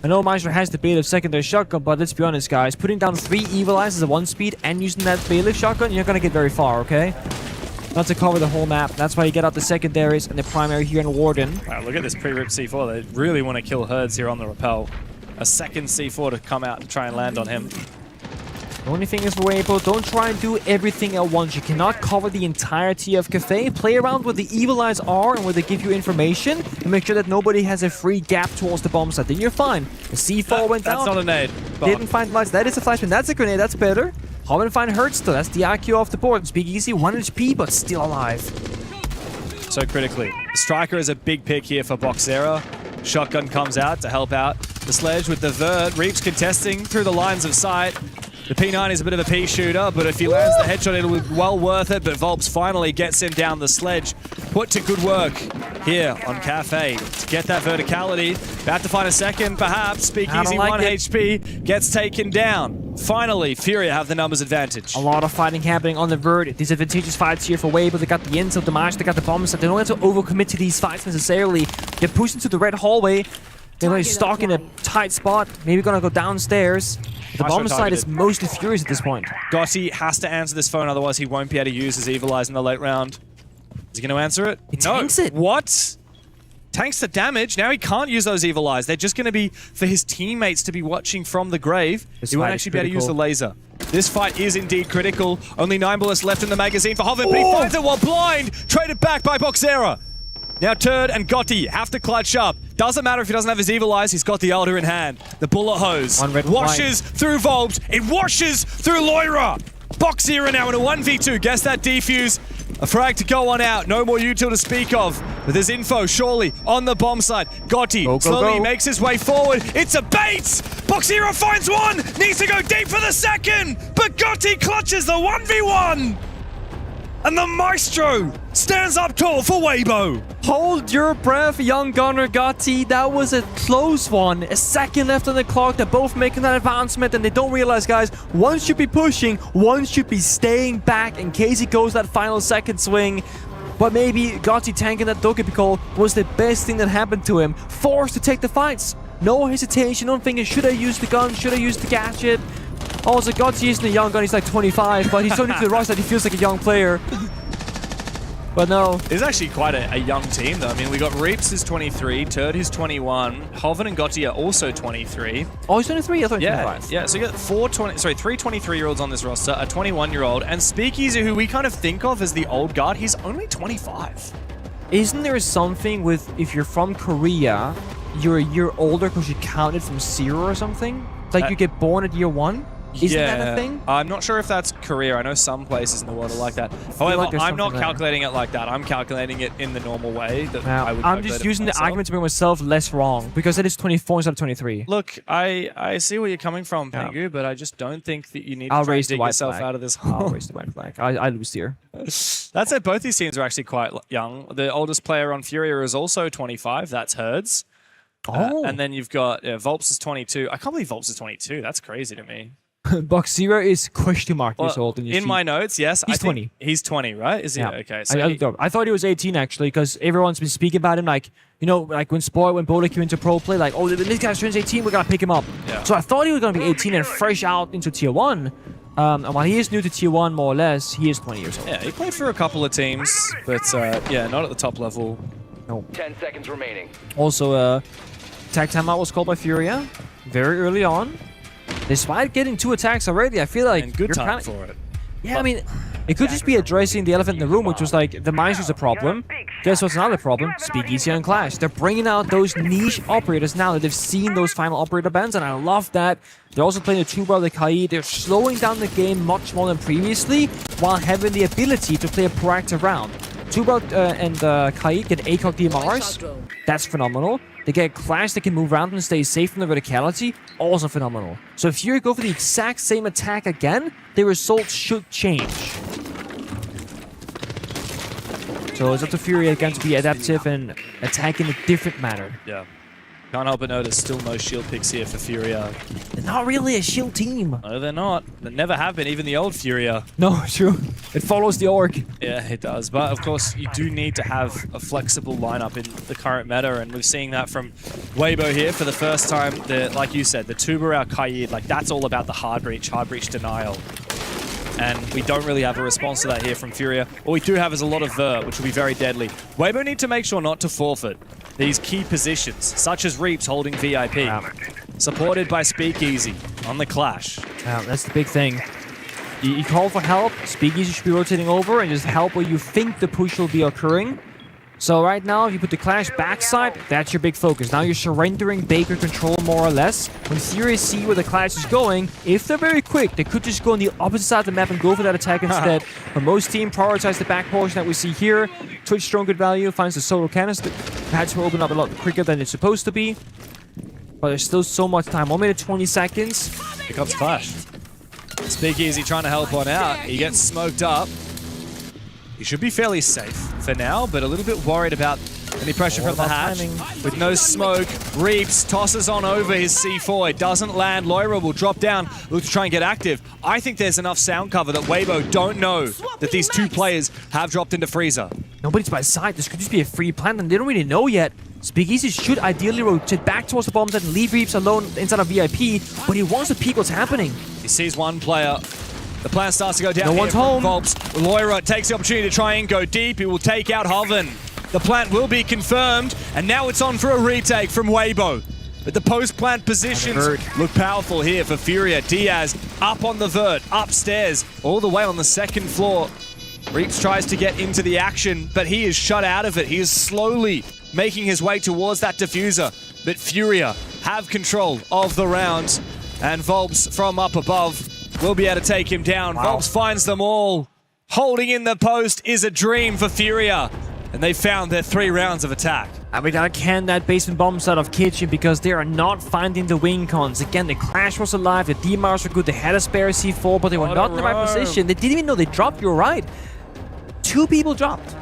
I know Maestro has the bailiff secondary shotgun, but let's be honest, guys. Putting down 3 Evil Eyes as a 1-speed and using that bailiff shotgun, you're not going to get very far, okay? Not to cover the whole map. That's why you get out the secondaries and the primary here in Warden. Wow, look at this pre-rip C4. They really want to kill Herds here on the rappel. A second C4 to come out and try and land on him. The only thing is for Weibo, don't try and do everything at once. You cannot cover the entirety of Cafe. Play around where the Evil Eyes are and where they give you information and make sure that nobody has a free gap towards the bomb site. Then you're fine. The C4 went down. That's not a nade. Didn't find lights. That is a flashbang. That's a grenade. That's better. Haven't find Hertz though. That's the IQ off the board. Speakeasy, 1 HP, but still alive. So critically. Striker is a big pick here for Boxera. Shotgun comes out to help out the sledge with the Vert. Reaps contesting through the lines of sight. The P9 is a bit of a P shooter, but if he lands the headshot, it'll be well worth it. But Volps finally gets him down the sledge. Put to good work here on Cafe to get that verticality. About to find a second, perhaps. Speakeasy 1 HP gets taken down. Finally, Furia have the numbers advantage. A lot of fighting happening on the Vert. Disadvantageous fights here for Weibo. They got the intel, the Mash, they got the bombs. They don't have to overcommit to these fights necessarily. They're pushed into the red hallway. They're going to stalk in a tight spot. Maybe going to go downstairs. The bomb side is mostly Furious at this point. Gotti has to answer this phone, otherwise he won't be able to use his Evil Eyes in the late round. Is he going to answer it? He tanks it. What? Tanks the damage. Now he can't use those Evil Eyes. They're just going to be for his teammates to be watching from the grave. He won't actually be able to use the laser. This fight is indeed critical. Only 9 bullets left in the magazine for Hoven, but he finds it while blind. Traded back by Boxera. Now Turd and Gotti have to clutch up. Doesn't matter if he doesn't have his Evil Eyes, he's got the Elder in hand. The bullet hose washes through Volpt. It washes through Loira. Boxera now in a 1v2. Guess that defuse. A frag to go on out. No more util to speak of. But there's info surely on the bomb side. Gotti slowly makes his way forward. It's a bait! Boxera finds one! Needs to go deep for the second! But Gotti clutches the 1v1! And the Maestro stands up tall for Weibo. Hold your breath, young gunner Gotti. That was a close one. A second left on the clock. They're both making that advancement, and they don't realize, guys, one should be pushing, one should be staying back in case he goes that final second swing. But maybe Gotti tanking that Dokepi call was the best thing that happened to him. Forced to take the fights. No hesitation, no thinking, should I use the gun, should I use the gadget? Also, Gotti isn't a young gun, he's like 25, but he's so new to the roster that he feels like a young player. But no. It's actually quite a young team, though. I mean, we got Reaps is 23, Turd is 21, Hoven and Gotti are also 23. Oh, he's 23? I thought he was 25. Yeah, so you got three 23-year-olds on this roster, a 21-year-old, and Speakeasy, who we kind of think of as the old guard, he's only 25. Isn't there something with, if you're from Korea, you're a year older because you counted from 0 or something? Like you get born at year 1? Isn't that a thing? I'm not sure if that's Korea. I know some places in the world are like that. However, I'm not calculating it like that. I'm calculating it in the normal way that I would. I'm just using the argument to make myself less wrong because it is 24 instead of 23. Look, I see where you're coming from, Pengu, but I just don't think that you need to try and dig yourself out of this hole. I'll raise the white flag. I lose here. That's it. Both these teams are actually quite young. The oldest player on Furia is also 25. That's Herds. And then you've got Volps is 22. I can't believe Volps is 22. That's crazy to me. Boxera is question mark years old. In my notes, yes. He's 20. He's 20, right? Is he? Yeah. Okay. So I thought he was 18, actually, because everyone's been speaking about him, like, you know, like when Bola came into pro play, like, oh, this guy turns 18, we're going to pick him up. Yeah. So I thought he was going to be 18 and fresh out into Tier 1. And while he is new to Tier 1, more or less, he is 20 years old. Yeah, he played for a couple of teams, but yeah, not at the top level. No. 10 seconds remaining. Also, tag timeout was called by Furia very early on. Despite getting 2 attacks already, I feel like and good time for it. Yeah, I mean, it could just be addressing the elephant in the room, which was like, the Maestro's a problem. Guess what's another problem? Speakeasy and Clash. They're bringing out those niche operators now that they've seen those final operator bans, and I love that. They're also playing the 2-bar the Kai. They're slowing down the game much more than previously, while having the ability to play a proactive round. 2-bar and Kai get ACOG DMRs. That's phenomenal. They get Clash that can move around and stay safe from the verticality. Also phenomenal. So if you go for the exact same attack again, the results should change. So it's up to Fury again to be adaptive and attack in a different manner. Yeah. Can't help but notice still no shield picks here for Furia. They're not really a shield team. No, they're not. They never have been, even the old Furia. No, true. It follows the org. Yeah, it does. But of course, you do need to have a flexible lineup in the current meta, and we're seeing that from Weibo here for the first time. Like you said, the Tuber Kaid, like that's all about the hard breach denial. And we don't really have a response to that here from Furia. All we do have is a lot of Vert, which will be very deadly. Weibo need to make sure not to forfeit these key positions, such as Reaps holding VIP. Wow. Supported by Speakeasy on the Clash. Wow, that's the big thing. You call for help, Speakeasy should be rotating over and just help where you think the push will be occurring. So right now, if you put the Clash backside, that's your big focus. Now you're surrendering Baker control more or less. When Fury see where the Clash is going, if they're very quick, they could just go on the opposite side of the map and go for that attack instead. But most team prioritize the back portion that we see here. Twitch strong good value, finds the solo canister. Perhaps will open up a lot quicker than it's supposed to be. But there's still so much time. 1 minute 20 seconds. Here comes Clash. Speakeasy trying to help one out. He gets smoked up. He should be fairly safe for now, but a little bit worried about any pressure from the hatch. With no smoke, Reaps tosses on over his C4. It doesn't land. Loira will drop down, look to try and get active. I think there's enough sound cover that Weibo don't know that these two players have dropped into Freezer. Nobody's by side. This could just be a free plant, and they don't really know yet. Speakeasy should ideally rotate back towards the bomb site and leave Reaps alone inside of VIP, but he wants to peek what's happening. He sees one player. The plan starts to go down. No one's home. Volps. Loira takes the opportunity to try and go deep. He will take out Hoven. The plant will be confirmed, and now it's on for a retake from Weibo. But the post-plant positions look powerful here for Furia. Diaz up on the vert, upstairs, all the way on the second floor. Reaps tries to get into the action, but he is shut out of it. He is slowly making his way towards that diffuser. But Furia have control of the round, and Volps from up above will be able to take him down. Wow. Volps finds them all. Holding in the post is a dream for Furia. And they found their 3 rounds of attack. And we gotta can that basement bomb side of Kitchen because they are not finding the wing cons. Again, the Clash was alive, the DMRs were good, they had a spare C4, but they were not in the right position. They didn't even know they dropped, you're right. 2 people dropped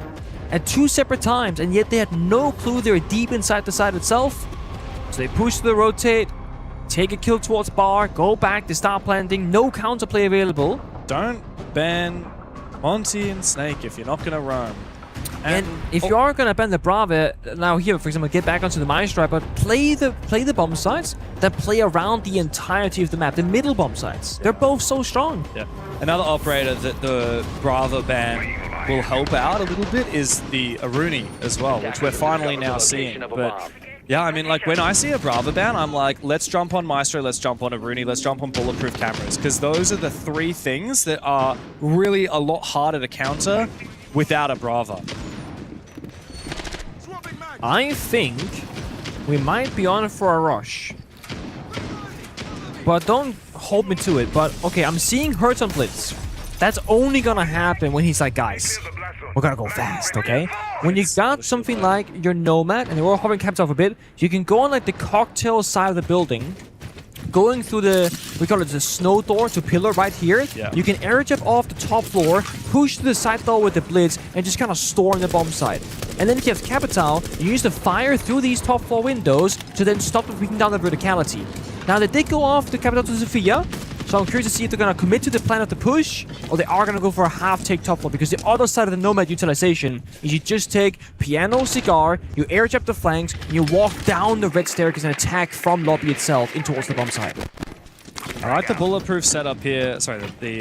at 2 separate times, and yet they had no clue they were deep inside the site itself. So they push to the rotate, take a kill towards bar, go back, they start planting, no counterplay available. Don't ban Monty and Snake if you're not gonna roam. And if you are gonna ban the Brava, now here, for example, get back onto the Maestro, but play the bomb sites that play around the entirety of the map, the middle bomb sites. They're both so strong. Yeah. Another operator that the Brava ban will help out a little bit is the Aruni as well, which we're finally now seeing. But yeah, I mean, like when I see a Brava ban, I'm like, let's jump on Maestro, let's jump on Aruni, let's jump on bulletproof cameras, because those are the 3 things that are really a lot harder to counter without a Brava. I think we might be on for a rush. But don't hold me to it. But okay, I'm seeing Hurts on Blitz. That's only gonna happen when he's like, guys, we're gonna go fast, okay? When you got something like your Nomad, and we're hovering caps off a bit, you can go on like the cocktail side of the building, going through the, we call it the snow door to pillar right here. Yeah. You can air jump off the top floor, push to the side door with the Blitz, and just kind of storm the bomb site. And then if you have Capital, you use the fire through these top floor windows to then stop the breaking down the verticality. Now they did go off the Capital to Sophia, so I'm curious to see if they're going to commit to the plan of the push, or they are going to go for a half-take top floor, because the other side of the Nomad utilization is you just take Piano, Cigar, you air jump the flanks, and you walk down the red staircase and attack from lobby itself in towards the bomb site. I like the bulletproof setup here. Sorry, the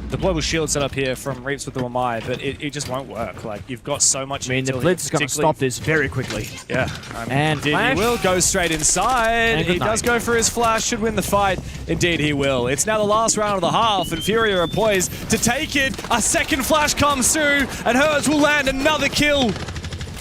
deployable shield setup here from Reaps with the Wamai, but it just won't work. Like, you've got so much. I mean, the Blitz is going to stop this very quickly. Yeah. And indeed he will go straight inside. And he does go for his flash, should win the fight. Indeed he will. It's now the last round of the half, and Furia are poised to take it. A second flash comes through, and Hertz will land another kill.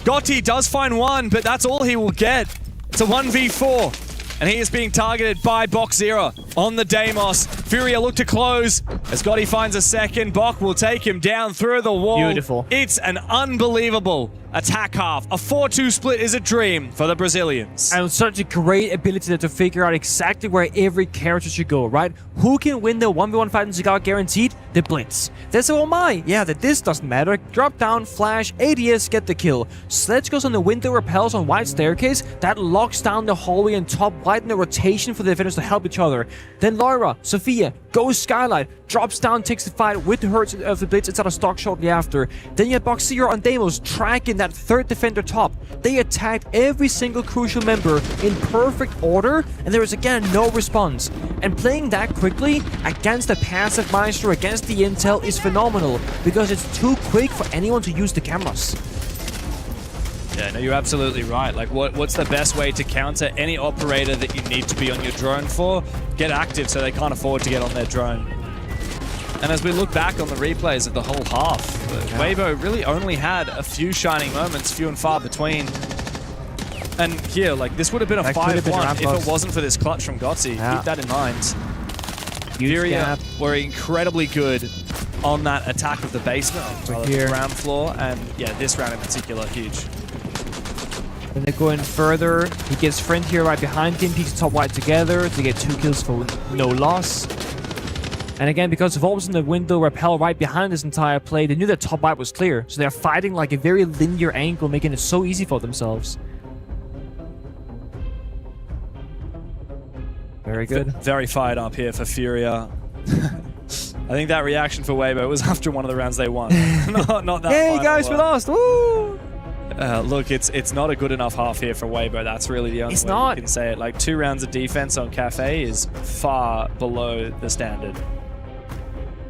Gotti does find one, but that's all he will get. It's a 1v4. And he is being targeted by Box Zero. on the Deimos. Furia look to close as Gotti finds a second. Bok will take him down through the wall. Beautiful. It's an unbelievable attack half. A 4-2 split is a dream for the Brazilians. And such a great ability to figure out exactly where every character should go, right? Who can win the 1v1 fight in ag.al guaranteed? The Blitz. They say, oh my, yeah, that this doesn't matter. Drop down, flash, ADS, get the kill. Sledge goes on the window, repels on White Staircase. That locks down the hallway and top White in the rotation for the defenders to help each other. Then Laura, Sophia, goes Skylight, drops down, takes the fight with the hurts of the Blitz inside a stock shortly after. Then you have Boxier on Deimos tracking that third defender top. They attacked every single crucial member in perfect order, and there is again no response. And playing that quickly against the passive Maestro, against the intel, is phenomenal because it's too quick for anyone to use the cameras. Yeah, no, you're absolutely right. Like, what's the best way to counter any operator that you need to be on your drone for? Get active so they can't afford to get on their drone. And as we look back on the replays of the whole half, Weibo really only had a few shining moments, few and far between. And here, like, this would have been a 5-1 if it wasn't for this clutch from Gotzi. Yeah. Keep that in mind. Furia were incredibly good on that attack of the basement, the ground floor, and yeah, this round in particular, huge. Then they go in further. He gets Friend here right behind him. Peeks top White together to get 2 kills for no loss. And again, because Volb's in the window, repel right behind this entire play, they knew that top White was clear. So they're fighting like a very linear angle, making it so easy for themselves. Very good. Very fired up here for Furia. I think that reaction for Weibo was after one of the rounds they won. not that. Hey guys, we lost! Woo! Look, it's not a good enough half here for Weibo. That's really the only way you can say it. Like, 2 rounds of defense on Cafe is far below the standard.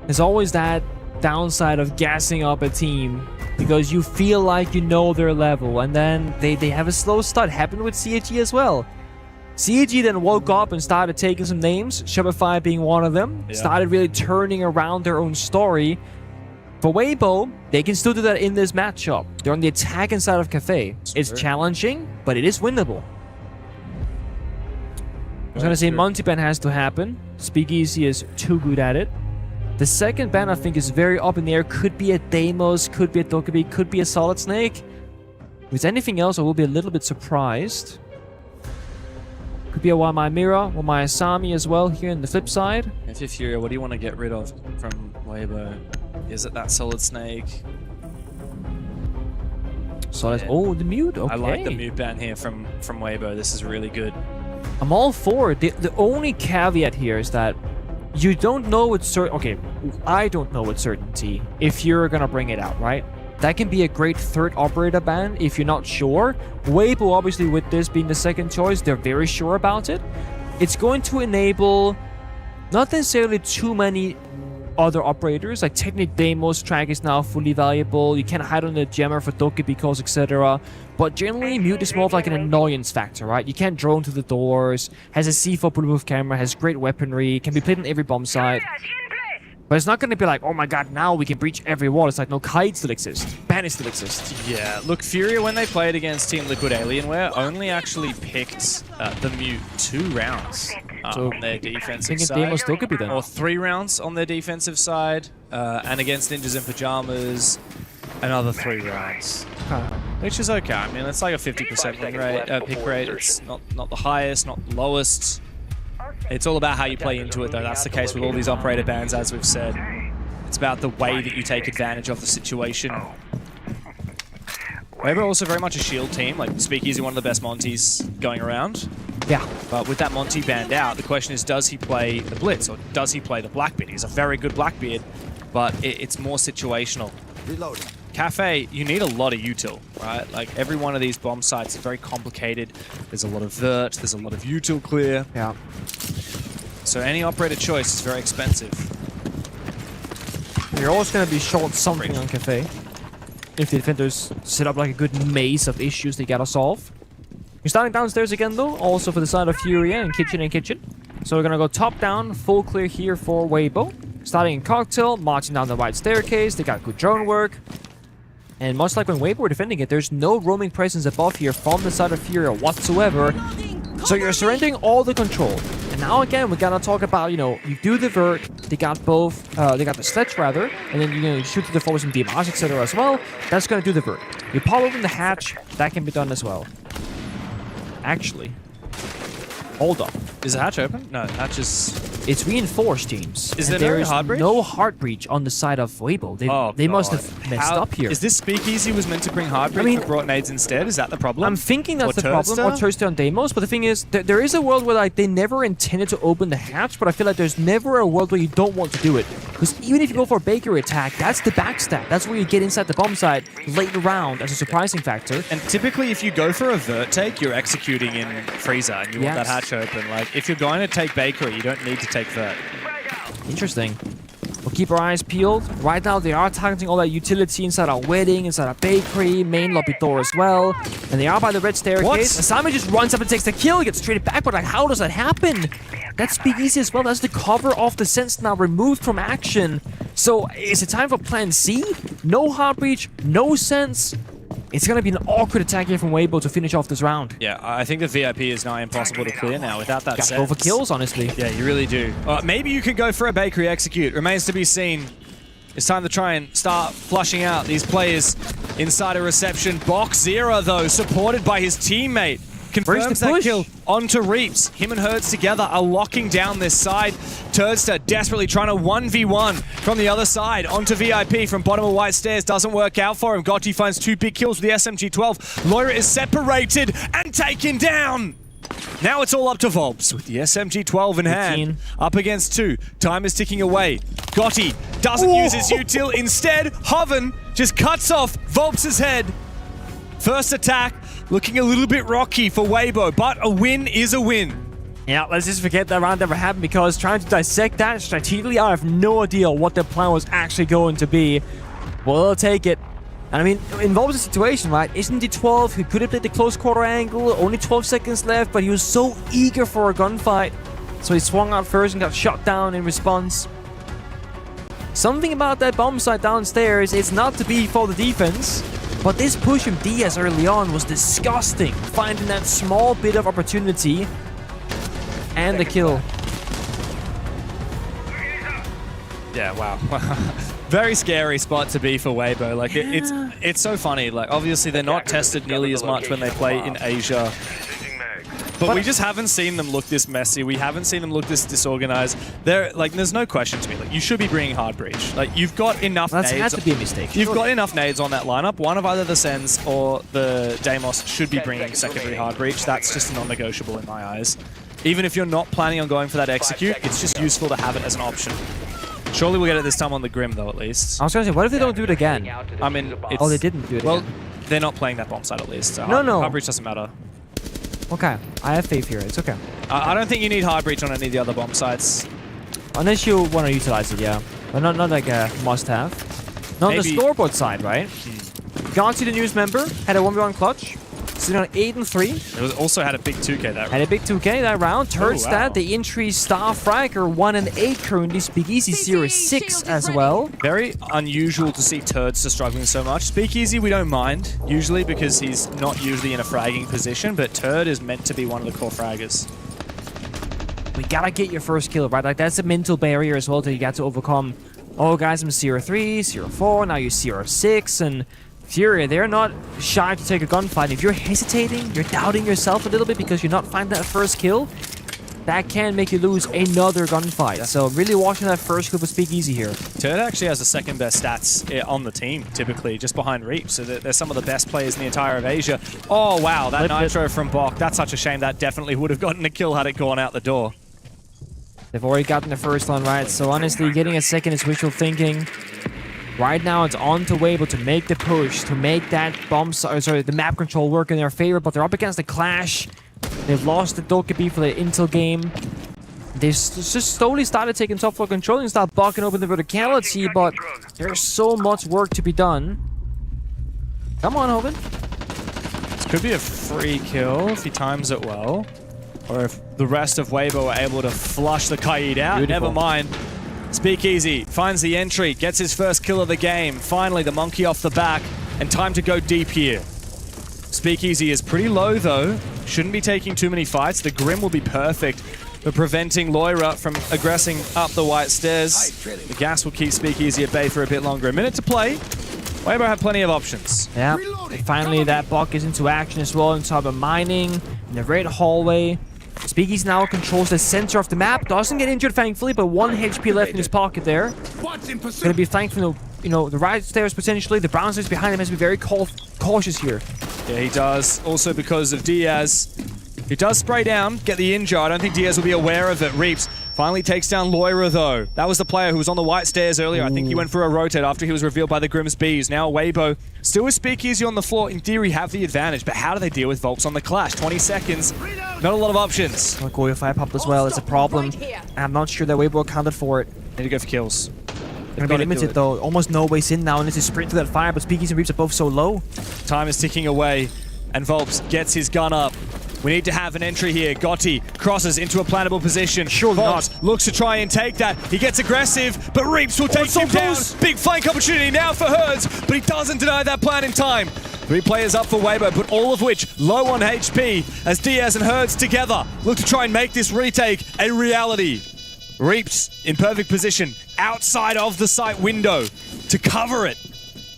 There's always that downside of gassing up a team because you feel like you know their level, and then they have a slow start. Happened with CAG as well. CAG then woke up and started taking some names, Shopify being one of them, started really turning around their own story. For Weibo, they can still do that in this matchup. They're on the attacking side of Cafe. It's challenging, but it is winnable. I was going to say multi-ban has to happen. Speakeasy is too good at it. The second ban, I think, is very up in the air. Could be a Deimos, could be a Dokkaebi, could be a Solid Snake. If it's anything else, I will be a little bit surprised. Could be a mibr, or my Asami as well here in the flip side. If you're Furia, what do you want to get rid of from Weibo? Is it that Solid Snake? Solid. Oh, the mute. Okay. I like the mute ban here from Weibo. This is really good. I'm all for it. The only caveat here is that you don't know with certain. Okay, I don't know with certainty if you're gonna bring it out, right? That can be a great third operator ban if you're not sure. Weibo, obviously, with this being the second choice, they're very sure about it. It's going to enable not necessarily too many other operators. Like, technically, Deimos track is now fully valuable. You can hide on the jammer for Dokkaebi calls, etc. But generally, mute is more of like an annoyance factor, right? You can't drone to the doors, has a C4 bulletproof camera, has great weaponry, can be played on every bomb site. But it's not going to be like, oh my god, now we can breach every wall. It's like, no, Kite still exists. Ban still exists. Yeah, look, Furia, when they played against Team Liquid Alienware, only actually picked the mute 2 rounds on their defensive side. Deimos Dokkaebi then. Or 3 rounds on their defensive side. And against Ninjas in Pajamas, another 3 rounds. Which is okay. I mean, it's like a 50% win rate, pick rate. It's not the highest, not the lowest. It's all about how you play into it, though. That's the case with all these operator bans, as we've said. It's about the way that you take advantage of the situation. We're also very much a shield team. Like, Speakeasy, one of the best Monties going around. Yeah. But with that Monty banned out, the question is, does he play the Blitz or does he play the Blackbeard? He's a very good Blackbeard, but it's more situational. Reloading. Cafe, you need a lot of util, right? Like, every one of these bomb sites is very complicated. There's a lot of vert, there's a lot of util clear. Yeah. So any operator choice is very expensive. You're always going to be short something on Cafe. If the defenders set up like a good maze of issues they gotta solve. You're starting downstairs again though, also for the side of Furia and Kitchen. So we're gonna go top down, full clear here for Weibo. Starting in Cocktail, marching down the White Staircase, they got good drone work. And much like when Weibo were defending it, there's no roaming presence above here from the side of Furia whatsoever. So you're surrendering all the control. And Now again, we gotta talk about, you know, you do the vert, they got both, they got the sledge rather, and then you shoot to the forwards and DMRs, etc. as well. That's gonna do the vert. You pop open the hatch, that can be done as well. Actually, hold up. Is the hatch open? No, hatch is... It's reinforced, James. Is there no hard breach? No hard breach on the side of Weibo. They must have messed up here. Is this Speakeasy was meant to bring hard breach but brought nades instead? Is that the problem? I'm thinking that's the problem. Or Thursday on Deimos. But the thing is, there is a world where like they never intended to open the hatch, but I feel like there's never a world where you don't want to do it. Because even if you go for a bakery attack, that's the backstab. That's where you get inside the bomb site late round as a surprising factor. And typically, if you go for a vert take, you're executing in freezer and you want that hatch open. Like, if you're going to take bakery, you don't need to take vert. Interesting. We'll keep our eyes peeled. Right now, they are targeting all that utility inside our wedding, inside our bakery, main lobby door as well. And they are by the red staircase. Simon just runs up and takes the kill, gets traded back, but like, how does that happen? That's Speakeasy as well. That's the cover of the sense now removed from action. So, is it time for plan C? No hard breach, no sense. It's going to be an awkward attack here from Weibo to finish off this round. Yeah, I think the VIP is now impossible to clear now without that sense. Gotta go for kills, honestly. Yeah, you really do. Maybe you could go for a bakery execute. Remains to be seen. It's time to try and start flushing out these players inside a reception. Box 0, though, supported by his teammate. Confirms that kill onto Reaps. Him and Herds together are locking down this side. Turdster desperately trying to 1v1 from the other side onto VIP from bottom of White Stairs. Doesn't work out for him. Gotti finds 2 big kills with the SMG-12. Loira is separated and taken down. Now it's all up to Volps with the SMG-12 in hand. Up against 2. Time is ticking away. Gotti doesn't use his util. Instead, Hoven just cuts off Volps' head. First attack. Looking a little bit rocky for Weibo, but a win is a win. Yeah, let's just forget that round ever happened because trying to dissect that strategically, I have no idea what their plan was actually going to be. Well, they'll take it. And I mean, it involves a situation, right? Isn't he 12? He could have played the close quarter angle, only 12 seconds left, but he was so eager for a gunfight. So he swung out first and got shot down in response. Something about that bomb site downstairs, it's not to be for the defense. But this push from Diaz early on was disgusting, finding that small bit of opportunity and the kill. Yeah, wow. Very scary spot to be for Weibo. Like it's so funny. Like obviously they're not tested nearly as much when they play in Asia. But we just haven't seen them look this messy. We haven't seen them look this disorganized. There's no question to me. Like, you should be bringing hard breach. Like, you've got enough nades. That had to be a mistake. You've got enough nades on that lineup. One of either the Sens or the Deimos should be bringing secondary hard breach. That's just non-negotiable in my eyes. Even if you're not planning on going for that execute, it's just useful to have it as an option. Surely we'll get it this time on the Grim, though, at least. I was going to say, what if they don't do it again? I mean, oh, they didn't do it again. Well, they're not playing that bomb site, at least. So no. Hard breach doesn't matter. Okay, I have faith here. It's okay. I don't think you need hard breach on any of the other bomb sites. Unless you want to utilize it, yeah. But not like a must-have. Not on the scoreboard side, right? Gonti, the news member, had a 1v1 clutch. Sitting on 8-3. It was also had a big 2K that round. Had a big 2K that round. Turdstad, the entry star fragger, 1-8 currently. Speakeasy 0-6 as well. Very unusual to see Turdstad struggling so much. Speakeasy we don't mind, usually, because he's not usually in a fragging position, but Turd is meant to be one of the core fraggers. We gotta get your first kill, right? Like, that's a mental barrier as well that you got to overcome. Oh, guys, I'm 0-3, 0-4, now you're 0-6, and Furia, they're not shy to take a gunfight. If you're hesitating, you're doubting yourself a little bit because you're not finding that first kill, that can make you lose another gunfight. Yeah. So really watching that first kill with Speakeasy here. Turd actually has the second best stats on the team, typically, just behind Reap. So they're some of the best players in the entire of Asia. Oh, wow, that nitro from Bok. That's such a shame. That definitely would have gotten a kill had it gone out the door. They've already gotten the first one right. So honestly, getting a second is wishful thinking. Right now, it's on to Weibo to make the push, to make that the map control work in their favor, but they're up against the Clash. They've lost the Dokkaebi for the Intel game. They've just slowly started taking top floor control and start blocking open the verticality, but there's so much work to be done. Come on, Hoven. This could be a free kill if he times it well. Or if the rest of Weibo are able to flush the Kaid out. Beautiful. Never mind. Speakeasy finds the entry, gets his first kill of the game. Finally, the monkey off the back, and time to go deep here. Speakeasy is pretty low, though. shouldn't be taking too many fights. The Grim will be perfect for preventing Loira from aggressing up the white stairs. The gas will keep Speakeasy at bay for a bit longer. A minute to play. Weibo have plenty of options. Yeah, and finally that bot is into action as well inside of mining in the red hallway. Speakeasy now controls the center of the map. Doesn't get injured, thankfully, but 1 HP left in his pocket there. Gonna be flanked from the right stairs potentially. The brown stairs behind him has to be very cautious here. Yeah, he does. Also because of Diaz. He does spray down, get the injure. I don't think Diaz will be aware of it. Reaps finally takes down Loira, though. That was the player who was on the white stairs earlier. I think he went for a rotate after he was revealed by the Grimm's Bees. Now Weibo, still with Speakeasy on the floor, in theory have the advantage, but how do they deal with Volps on the clash? 20 seconds, not a lot of options. Go with fire pop as well, it's a problem. I'm not sure that Weibo accounted for it. Need to go for kills. They're gonna be limited though, almost no ways in now, unless they sprint to that fire, but Speakeasy and Reaps are both so low. Time is ticking away, and Volps gets his gun up. We need to have an entry here. Gotti crosses into a plannable position. Sure Volps looks to try and take that. He gets aggressive, but Reaps will take him down. Big flank opportunity now for Herds, but he doesn't deny that plan in time. 3 players up for Weibo, but all of which low on HP as Diaz and Herds together look to try and make this retake a reality. Reaps in perfect position outside of the site window to cover it.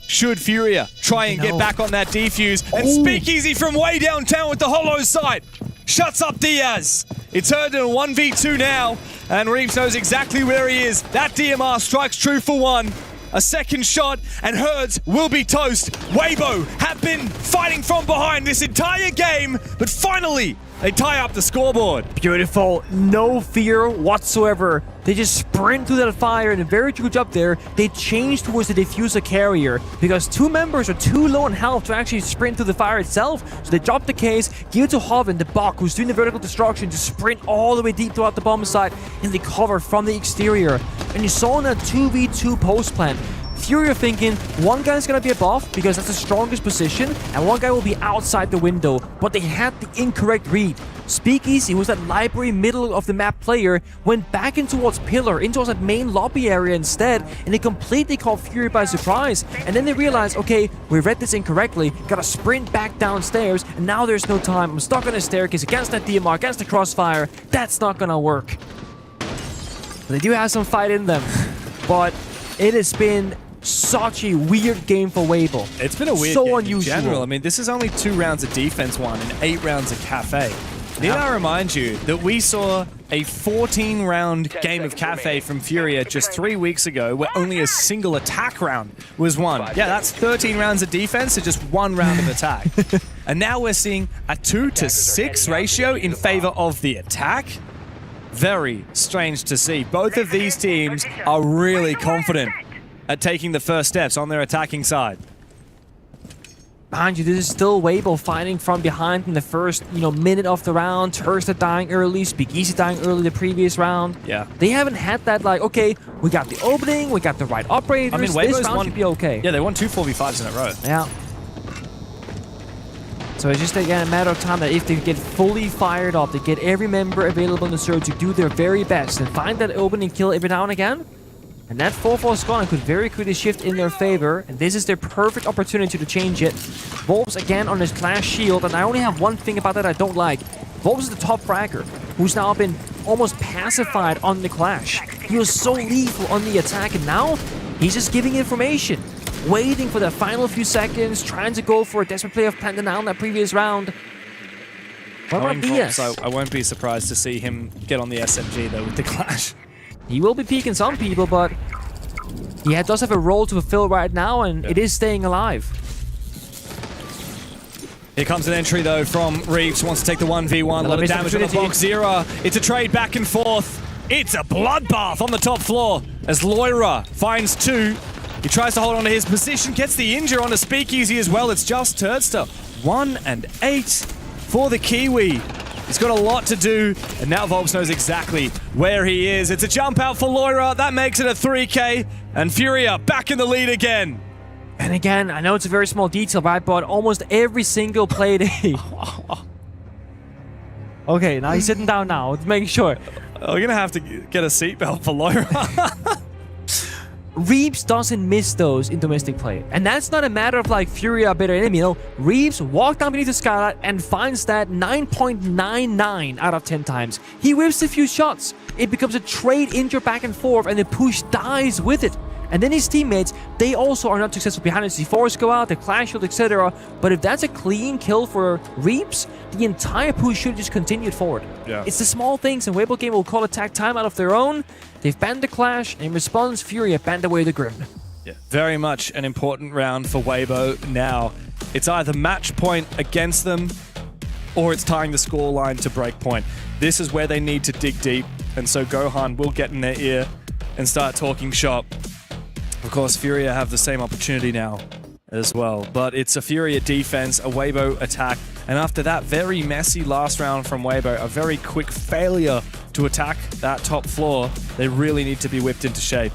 Should Furia try and get back on that defuse. And Speakeasy from way downtown with the hollow sight shuts up Diaz. It's Herd in a 1v2 now, and Reaps knows exactly where he is. That DMR strikes true for 1. A second shot, and Herds will be toast. Weibo have been fighting from behind this entire game, but finally, they tie up the scoreboard. Beautiful. No fear whatsoever. They just sprint through that fire and a very good job there. They change towards the diffuser carrier because 2 members are too low on health to actually sprint through the fire itself. So they drop the case, give it to Hoven, the Bok, who's doing the vertical destruction, to sprint all the way deep throughout the bomb site, and they cover from the exterior. And you saw in that 2v2 post plan, Fury are thinking one guy's gonna be above because that's the strongest position, and one guy will be outside the window, but they had the incorrect read. Speakeasy, who was that library middle of the map player, went back in towards Pillar, into that main lobby area instead, and they completely caught Fury by surprise. And then they realized, okay, we read this incorrectly, gotta sprint back downstairs, and now there's no time. I'm stuck on a staircase against that DMR, against the crossfire. That's not gonna work. They do have some fight in them, but it has been such a weird game for Weibo. It's been a weird game in general. I mean, this is only 2 rounds of defense won and 8 rounds of Cafe. Need I remind you that we saw a 14-round game of Cafe from Furia just 3 weeks ago where only a single attack round was won. Yeah, that's 13 rounds of defense to just 1 round of attack. And now we're seeing a 2-to-6 ratio in favor of the attack. Very strange to see. Both of these teams are really confident at taking the first steps on their attacking side. Mind you, this is still Weibo fighting from behind in the first, minute of the round. Tursta dying early, Speakeasy dying early the previous round. Yeah. They haven't had that, okay, we got the opening, we got the right operators. I mean, Weibo's should be okay. Yeah, they won 2 4v5s in a row. Yeah. So it's just, again, a matter of time that if they get fully fired up, they get every member available in the server to do their very best and find that opening kill every now and again. And that 4-4 scoring could very quickly shift in their favor, and this is their perfect opportunity to change it. Wolves again on his Clash shield, and I only have one thing about that I don't like. Wolves is the top fragger, who's now been almost pacified on the Clash. He was so lethal on the attack, and now he's just giving information, waiting for the final few seconds, trying to go for a desperate play of planting down that previous round. What about Diaz? I won't be surprised to see him get on the SMG, though, with the Clash. He will be peeking some people, but he does have a role to fulfill right now, and it is staying alive. Here comes an entry, though, from Reaps. Wants to take the 1v1. A lot of damage on the box. Zera. It's a trade back and forth. It's a bloodbath on the top floor as Loira finds 2. He tries to hold on to his position, gets the injure on a Speakeasy as well. It's just Tursta. 1 and 8 for the Kiwi. He's got a lot to do, and now Volps knows exactly where he is. It's a jump out for Loira. That makes it a 3K, and Furia back in the lead again. And again, I know it's a very small detail, right? But almost every single play day. Okay, now he's sitting down now. Let's make sure. We're going to have to get a seatbelt for Loira. Reeves doesn't miss those in domestic play. And that's not a matter of like Furia better enemy. No, Reeves walked down beneath the skylight and finds that 9.99 out of 10 times. He whips a few shots. It becomes a trade injure back and forth, and the push dies with it. And then his teammates, they also are not successful behind the C4s go out, the clash shield, etc. But if that's a clean kill for Reeves, the entire push should just continue forward. Yeah. It's the small things, and Weibo Game will call attack time out of their own. They've banned the clash, and in response, Furia banned away the Grim. Yeah, very much an important round for Weibo now. It's either match point against them, or it's tying the scoreline to break point. This is where they need to dig deep, and so Gohan will get in their ear and start talking shop. Of course, Furia have the same opportunity now as well, but it's a Furia defense, a Weibo attack, and after that very messy last round from Weibo, a very quick failure to attack that top floor, they really need to be whipped into shape.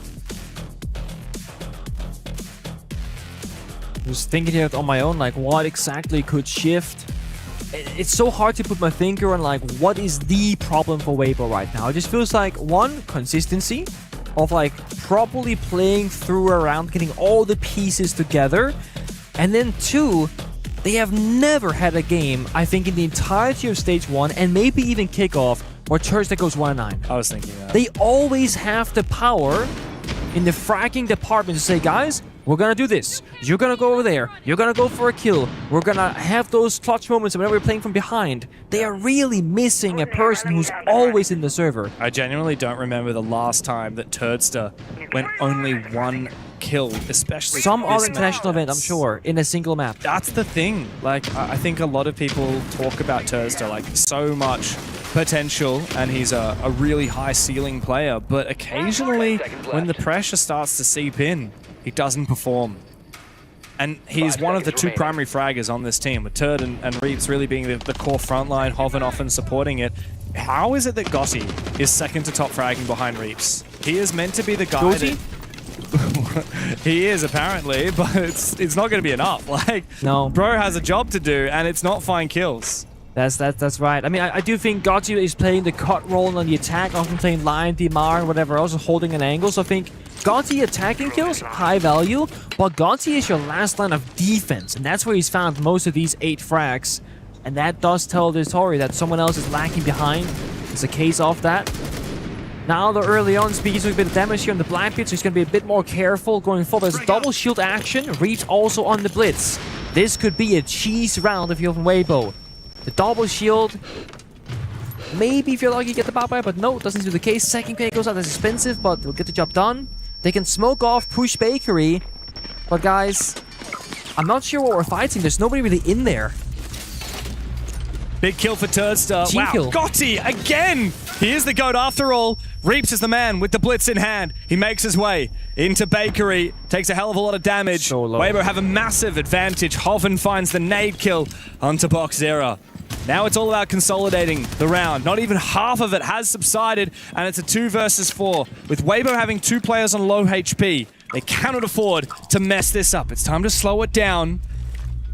I was thinking here on my own, like, what exactly could shift? It's so hard to put my finger on, like, what is the problem for Weibo right now? It just feels like, one, consistency of like properly playing through a round, getting all the pieces together. And then two, they have never had a game, I think, in the entirety of stage 1 and maybe even kickoff where Thursday goes 1-9. I was thinking that. They always have the power in the fragging department to say, guys, we're gonna do this. You're gonna go over there. You're gonna go for a kill. We're gonna have those clutch moments whenever we're playing from behind. They are really missing a person who's always in the server. I genuinely don't remember the last time that Turdster went only one kill, especially some other international event, I'm sure, in a single map. That's the thing. Like, I think a lot of people talk about Turdster, like, so much potential, and he's a really high ceiling player, but occasionally when the pressure starts to seep in, he doesn't perform. And he's one of the two primary fraggers on this team, with Turd and Reeves really being the core frontline, Hoven often supporting it. How is it that Gotti is second to top fragging behind Reeves? He is meant to be the guy that... He is, apparently, but it's not going to be enough. Like, no. Bro has a job to do, and it's not find kills. That's right. I mean, I do think Gotti is playing the cut role on the attack, often playing Lion, Dimar, and whatever else, holding an angle. So I think Gotti attacking kills, high value, but Gotti is your last line of defense, and that's where he's found most of these 8 frags. And that does tell the story that someone else is lacking behind. It's a case of that. Now, the early on, Speaky's doing a bit of damage here on the Black Pit, so he's going to be a bit more careful going forward. There's double shield action. Reach also on the Blitz. This could be a cheese round if you're from Weibo. The double shield. Maybe if you're lucky, you get the power by, but no, it doesn't do the case. Second grenade goes out, that's expensive, but they'll get the job done. They can smoke off, push Bakery. But guys, I'm not sure what we're fighting. There's nobody really in there. Big kill for Turdster. Team wow, kill. Gotti again! He is the GOAT after all. Reeps is the man with the Blitz in hand. He makes his way into Bakery. Takes a hell of a lot of damage. So low. Weibo have a massive advantage. Hoven finds the nade kill onto Boxera. Now it's all about consolidating the round. Not even half of it has subsided, and it's a 2 versus 4. With Weibo having 2 players on low HP, they cannot afford to mess this up. It's time to slow it down.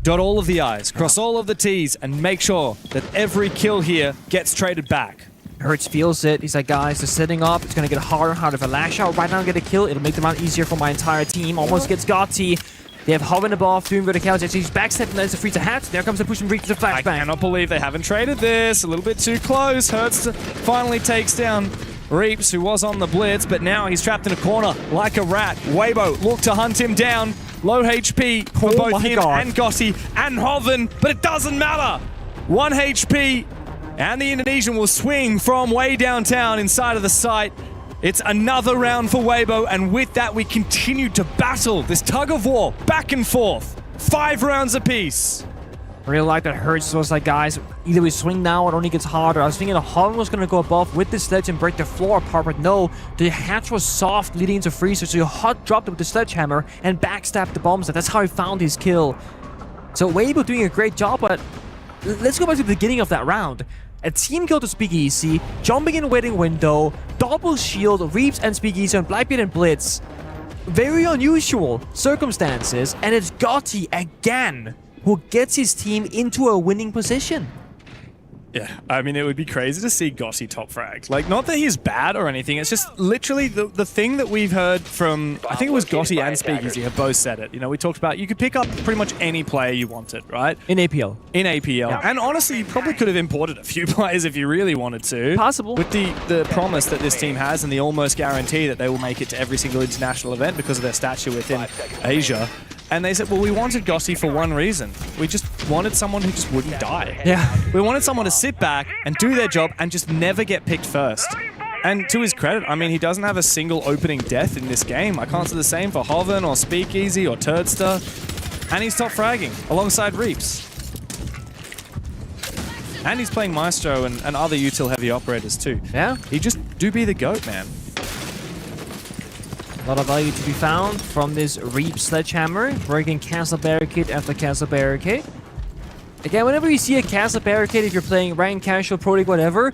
Dot all of the I's, cross all of the T's, and make sure that every kill here gets traded back. Hertz feels it. He's like, guys, they're setting up. It's going to get harder and harder. If I lash out right now and get a kill, it'll make the round easier for my entire team. Almost gets Gotti. They have Hoven above, doing verticality. Actually, he's backstepping, and there's a free to hatch. There comes the push and reach to the flashbang. I cannot believe they haven't traded this. A little bit too close. Hertz finally takes down Reeps, who was on the Blitz, but now he's trapped in a corner like a rat. Weibo look to hunt him down. Low HP for both him and Gotti and Hoven, but it doesn't matter. 1 HP, and the Indonesian will swing from way downtown inside of the site. It's another round for Weibo, and with that, we continue to battle this tug of war back and forth. 5 rounds apiece. I really like that Hertz was like, guys, either we swing now or it only gets harder. I was thinking the Hoven was going to go above with the sledge and break the floor apart, but no, the hatch was soft leading into freezer, so you hot dropped it with the sledgehammer and backstabbed the bombs. That's how he found his kill. So Weibo doing a great job, but let's go back to the beginning of that round. A team kill to Speakeasy, jumping in waiting window, double shield, Reeps and Speakeasy on Blackbeard and Blitz. Very unusual circumstances, and it's Gotti again who gets his team into a winning position. Yeah, I mean, it would be crazy to see Gotti top frag. Like, not that he's bad or anything, it's just literally the thing that we've heard from, I think it was Gotti and Speakeasy have both said it. You know, we talked about you could pick up pretty much any player you wanted, right? In APL. In APL. Yeah. And honestly, you probably could have imported a few players if you really wanted to. Possible. With the promise that this team has and the almost guarantee that they will make it to every single international event because of their stature within Asia. And they said, well, we wanted Gotti for one reason. We just wanted someone who just wouldn't die. Yeah. We wanted someone to sit back and do their job and just never get picked first. And to his credit, I mean, he doesn't have a single opening death in this game. I can't say the same for Hoven or Speakeasy or Turdster. And he's top fragging alongside Reaps. And he's playing Maestro and other util heavy operators too. Yeah. He just do be the GOAT, man. A lot of value to be found from this Reap Sledgehammer, breaking castle barricade after castle barricade. Again, whenever you see a castle barricade, if you're playing ranked, casual, pro league, whatever,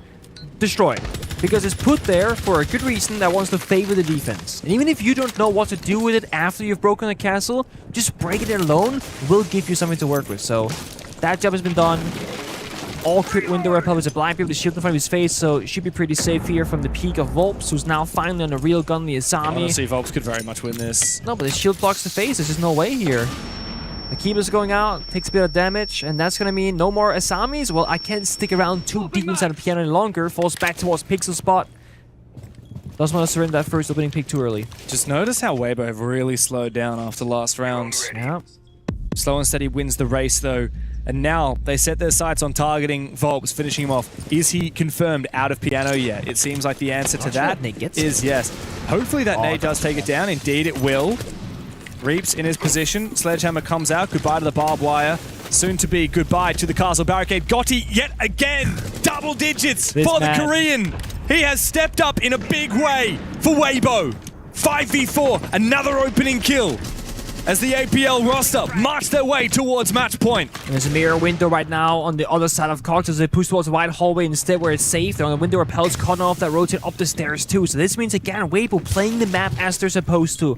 destroy it. Because it's put there for a good reason that wants to favor the defense. And even if you don't know what to do with it after you've broken the castle, just break it alone will give you something to work with. So that job has been done. All crit window repel is a blind people to shield in front of his face, so it should be pretty safe here from the peak of Volps, who's now finally on a real gun, the Asami. Honestly, Volps could very much win this. No, but the shield blocks the face. There's just no way here. The Kiba's going out, takes a bit of damage, and that's gonna mean no more Asamis. Well, I can't stick around too deep inside the piano any longer. Falls back towards Pixel spot. Doesn't want to surrender that first opening pick too early. Just notice how Weibo have really slowed down after last round. Yeah. Slow and steady wins the race though. And now they set their sights on targeting Volps, finishing him off. Is he confirmed out of piano yet? It seems like the answer to that is yes. Hopefully that nade does take it down. Indeed it will. Reaps in his position. Sledgehammer comes out. Goodbye to the barbed wire. Soon to be goodbye to the castle barricade. Gotti yet again. Double digits for the Korean. He has stepped up in a big way for Weibo. 5v4. Another opening kill. As the APL roster march their way towards match point. And there's a mirror window right now on the other side of Cox as they push towards the wide hallway instead where it's safe. They're on the window repels caught off that rotate up the stairs too. So this means again Weibo playing the map as they're supposed to.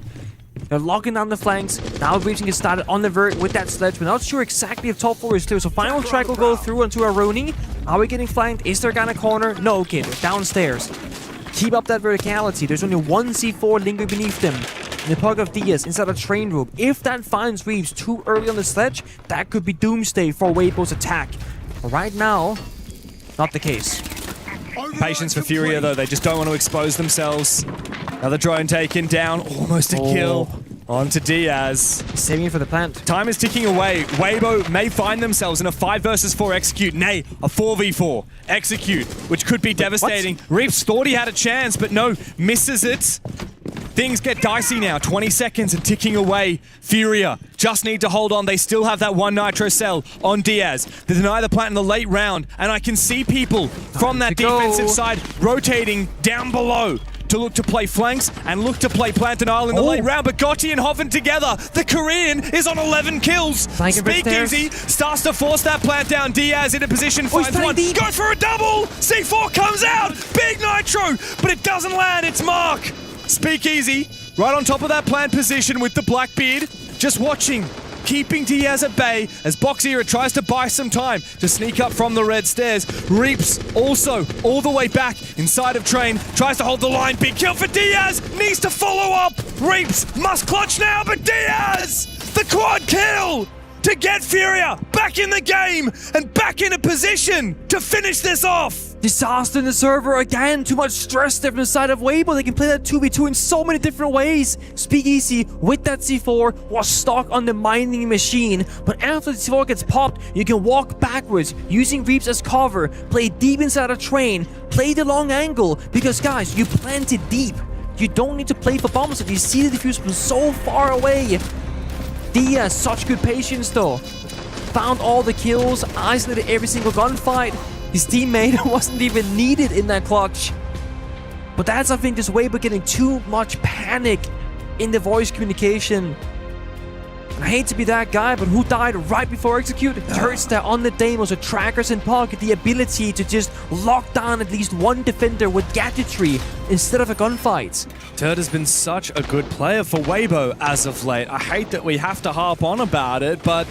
They're locking down the flanks. Now reaching gets started on the vert with that sledge. We're not sure exactly if top 4 is clear. So final track will go through onto Aroni. Are we getting flanked? Is there a corner? No, okay, they're downstairs. Keep up that verticality. There's only one C4 lingering beneath them. In the pocket of Diaz inside a train room. If that finds Reeves too early on the sledge, that could be doomsday for Weibo's attack. But right now, not the case. Patience for Furia though, they just don't want to expose themselves. Another drone taken down, almost a kill. Onto Diaz. Saving it for the plant. Time is ticking away. Weibo may find themselves in a 5 versus 4 execute. Nay, a 4v4 execute, which could be devastating. Reeves thought he had a chance, but no, misses it. Things get dicey now. 20 seconds and ticking away. Furia just need to hold on. They still have that one nitro cell on Diaz. They deny the plant in the late round, and I can see people from that defensive side rotating down below to look to play flanks and look to play plant and isle in the late round. But Gotti and Hoven together. The Korean is on 11 kills. Speakeasy starts to force that plant down. Diaz in a position, finds one. Goes for a double. C4 comes out. Big nitro, but it doesn't land. It's Mark. Speakeasy right on top of that plant position with the Blackbeard. Just watching, keeping Diaz at bay as Boxera tries to buy some time to sneak up from the red stairs. Reaps also all the way back inside of train, tries to hold the line. Big kill for Diaz, needs to follow up. Reaps must clutch now, but Diaz, the quad kill to get Furia back in the game and back in a position to finish this off. Disaster in the server again. Too much stress there from the side of Weibo. They can play that 2v2 in so many different ways. Speakeasy with that C4 was stuck on the mining machine. But after the C4 gets popped, you can walk backwards using Reaps as cover. Play deep inside a train. Play the long angle. Because guys, you planted deep. You don't need to play for bombs if you see the defuse from so far away. Diaz, such good patience though. Found all the kills. Isolated every single gunfight. His teammate wasn't even needed in that clutch. But that's, I think, just Weibo getting too much panic in the voice communication. And I hate to be that guy, but who died right before execute? Turdster on the Demos with trackers in pocket, the ability to just lock down at least one defender with gadgetry instead of a gunfight. Turd has been such a good player for Weibo as of late. I hate that we have to harp on about it, but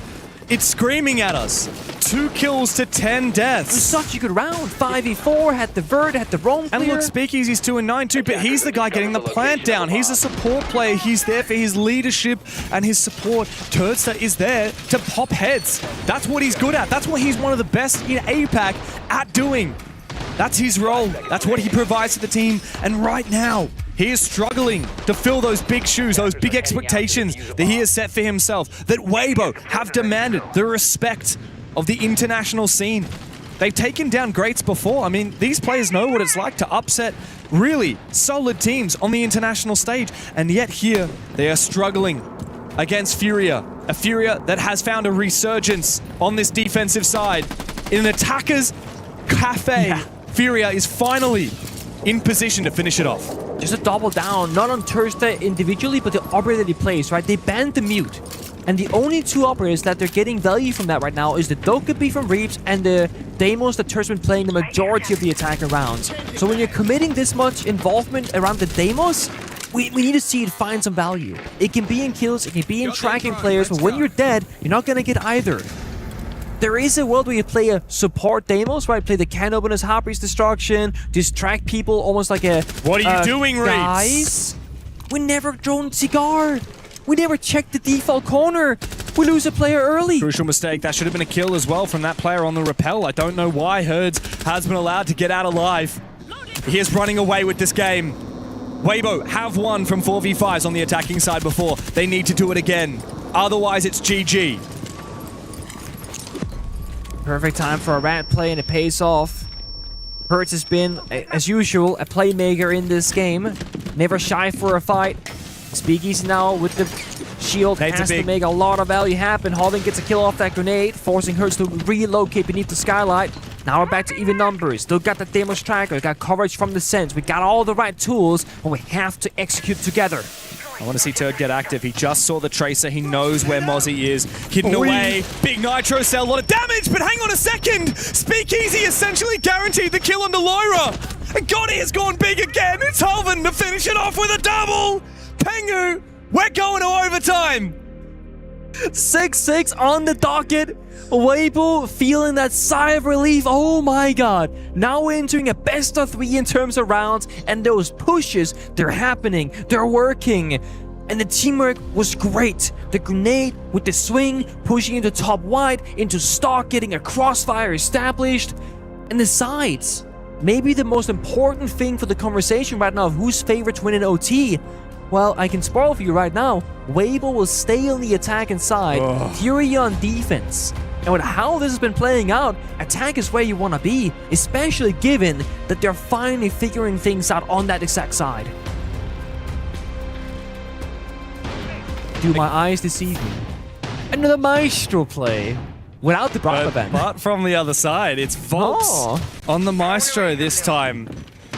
It's screaming at us. 2 kills to 10 deaths. It was such a good round. 5v4, had the vert, had the roam clear. And look, Speakeasy's 2-9 too, but he's the guy getting the plant down. He's a support player. He's there for his leadership and his support. Turdster is there to pop heads. That's what he's good at. That's what he's one of the best in APAC at doing. That's his role. That's what he provides to the team. And right now, he is struggling to fill those big shoes, those big expectations that he has set for himself, that Weibo have demanded the respect of the international scene. They've taken down greats before. I mean, these players know what it's like to upset really solid teams on the international stage. And yet here, they are struggling against Furia. A Furia that has found a resurgence on this defensive side. In an attacker's cafe, Furia is finally in position to finish it off. Just a double down, not on Turdster individually, but the operator that he plays, right? They banned the mute. And the only 2 operators that they're getting value from that right now is the Dokkaebi from Reaps and the Deimos that Turdster's been playing the majority of the attacker rounds. So when you're committing this much involvement around the Deimos, we need to see it find some value. It can be in kills, it can be in tracking players, but when you're dead, you're not going to get either. There is a world where you play a support Deimos, right? Play the can open as Harpy's Destruction, distract people almost like a... What are you doing, Reaps? Guys, we never drone Cigar. We never checked the default corner. We lose a player early. Crucial mistake. That should have been a kill as well from that player on the rappel. I don't know why Herds has been allowed to get out alive. He is running away with this game. Weibo have won from 4v5s on the attacking side before. They need to do it again. Otherwise, it's GG. Perfect time for a rat play, and it pays off. Hertz has been, as usual, a playmaker in this game. Never shy for a fight. Speakeasy now with the shield has to make a lot of value happen. Hoven gets a kill off that grenade, forcing Hertz to relocate beneath the skylight. Now we're back to even numbers. Still got the Deimos tracker, got coverage from the Sense. We got all the right tools, but we have to execute together. I want to see Turd get active. He just saw the Tracer. He knows where Mozzie is. Hidden away. Big Nitro Cell. A lot of damage, but hang on a second. Speakeasy essentially guaranteed the kill on the Lyra. And Gotti has gone big again. It's Hoven to finish it off with a double. Pengu, we're going to overtime. 6-6 on the docket. Weibo feeling that sigh of relief. Oh my god. Now we're entering a best of 3 in terms of rounds, and those pushes, they're happening. They're working. And the teamwork was great. The grenade with the swing, pushing into top wide, into stock, getting a crossfire established. And the sides. Maybe the most important thing for the conversation right now of who's favorite to win in OT. Well, I can spoil for you right now. Weibo will stay on the attack inside, Fury on defense. And with how this has been playing out, attack is where you want to be, especially given that they're finally figuring things out on that exact side. Do my eyes deceive me? Another Maestro play. Without the Bravo event. But from the other side, it's Volks on the Maestro this time.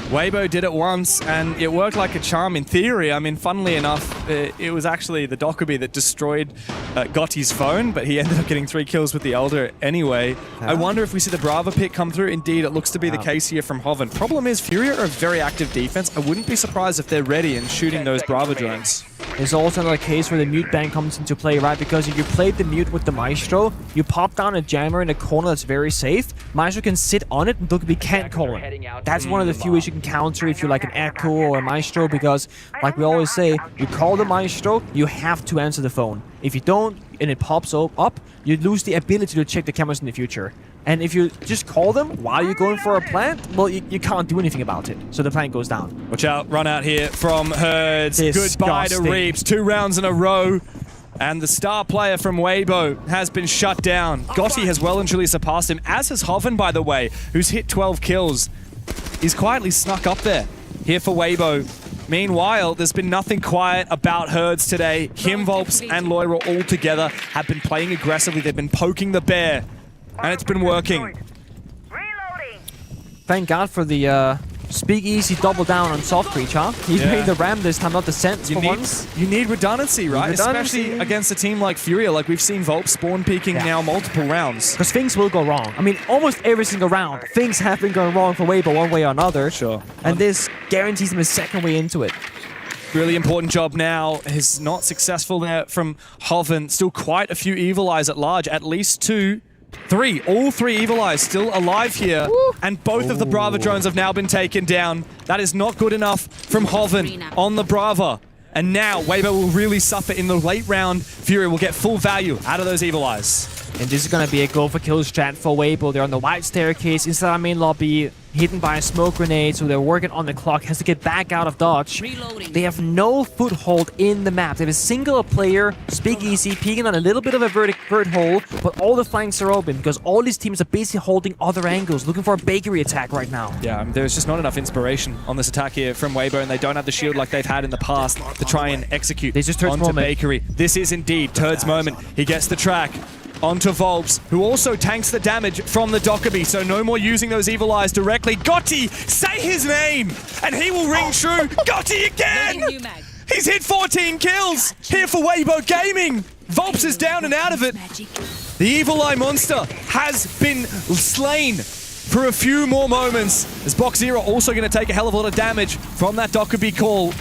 Weibo did it once, and it worked like a charm in theory. I mean, funnily enough, it was actually the Dokkaebi that destroyed Gotti's phone, but he ended up getting 3 kills with the Elder anyway. I wonder if we see the Brava pick come through. Indeed, it looks to be the case here from Hoven. Problem is, Furia are a very active defense. I wouldn't be surprised if they're ready and shooting those Brava drones. There's also another case where the mute ban comes into play, right? Because if you played the mute with the Maestro, you pop down a jammer in a corner that's very safe. Maestro can sit on it and Dokkaebi can't call it. That's one of the few ways you can counter if you're like an Echo or a Maestro, because like we always say, you call the Maestro, you have to answer the phone. If you don't and it pops up, you lose the ability to check the cameras in the future. And if you just call them while you're going for a plant, well, you can't do anything about it. So the plant goes down. Watch out, run out here from Herds. Goodbye to Reaps. 2 rounds in a row. And the star player from Weibo has been shut down. Gotti has well and truly surpassed him, as has Hoven, by the way, who's hit 12 kills. He's quietly snuck up there here for Weibo. Meanwhile, there's been nothing quiet about Herds today. Him, Volps, and Loira all together have been playing aggressively. They've been poking the bear. And it's been working. Thank God for the Speakeasy double down on soft creech, huh? He made the ram this time, not the Sense for once. You need redundancy, right? Especially against a team like Furia. Like we've seen Volp spawn peeking now multiple rounds. Because things will go wrong. I mean, almost every single round, things have been going wrong for Weibo one way or another. Sure. And this guarantees him a second way into it. Really important job now. Is not successful there from Hoven. Still quite a few Evil Eyes at large. At least 2, 3. All 3 Evil Eyes still alive here. Woo. And both of the Brava drones have now been taken down. That is not good enough from Hoven on the Brava. And now Weibo will really suffer in the late round. Furia will get full value out of those Evil Eyes. And this is going to be a go for kill strat for Weibo. They're on the white staircase inside our main lobby, hidden by a smoke grenade, so they're working on the clock, has to get back out of dodge. Reloading. They have no foothold in the map. They have a single player, Speakeasy, peeking on a little bit of a vert hole, but all the flanks are open because all these teams are basically holding other angles, looking for a bakery attack right now. Yeah, there's just not enough inspiration on this attack here from Weibo, and they don't have the shield like they've had in the past to try and execute onto Bakery. This is indeed Turd's moment. He gets the track onto Volps, who also tanks the damage from the Dockerby, so no more using those Evil Eyes directly. Gotti, say his name, and he will ring true. Gotti again! He's hit 14 kills here for Weibo Gaming. Volps is down and out of it. The Evil Eye monster has been slain for a few more moments, as Boxzero also going to take a hell of a lot of damage from that Dockerby call.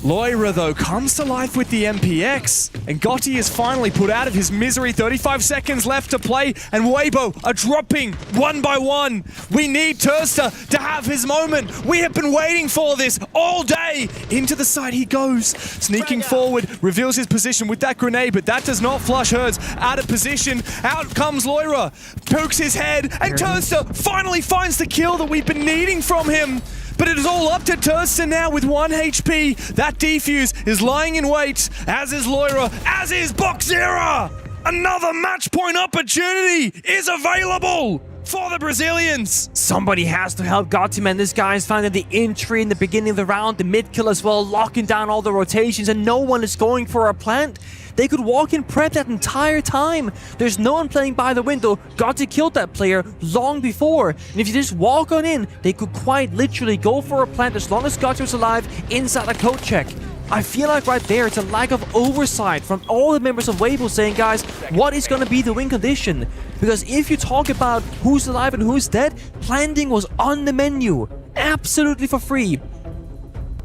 Loira, though, comes to life with the MPX, and Gotti is finally put out of his misery. 35 seconds left to play, and Weibo are dropping one by one. We need Turster to have his moment. We have been waiting for this all day. Into the side he goes, sneaking forward, reveals his position with that grenade, but that does not flush Herds out of position. Out comes Loira, pokes his head, and Turster finally finds the kill that we've been needing from him. But it is all up to Turster now with 1 HP. That defuse is lying in wait, as is Loira, as is Boxzero. Another match point opportunity is available for the Brazilians. Somebody has to help Gotti, man. This guy's finding the entry in the beginning of the round, the mid kill as well, locking down all the rotations, and no one is going for a plant. They could walk in prep that entire time. There's no one playing by the window. Gotti killed that player long before. And if you just walk on in, they could quite literally go for a plant as long as Gotti was alive inside a code check. I feel like right there, it's a lack of oversight from all the members of Weibo saying, guys, what is going to be the win condition? Because if you talk about who's alive and who's dead, planting was on the menu, absolutely for free.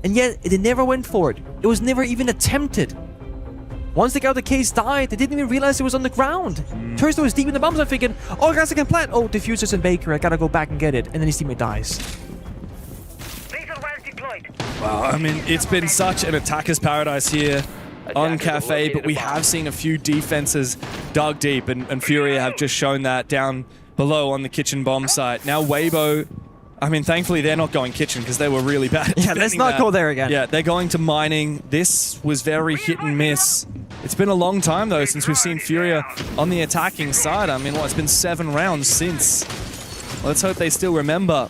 And yet, they never went for it. It was never even attempted. Once they got the case died, they didn't even realize it was on the ground. Turster was deep in the bombs. I'm thinking, oh, guys, I can plant. Oh, diffusers and Baker, I gotta go back and get it. And then his teammate dies. Wow, I mean, it's been such an attacker's paradise here on Cafe, but we have seen a few defenses dug deep, and Furia have just shown that down below on the kitchen bomb site. Now Weibo, I mean, thankfully they're not going kitchen because they were really bad. Yeah, let's not go there again. Yeah, they're going to mining. This was very hit and miss. It's been a long time, though, since we've seen Furia on the attacking side. I mean, it's been 7 rounds since. Let's hope they still remember.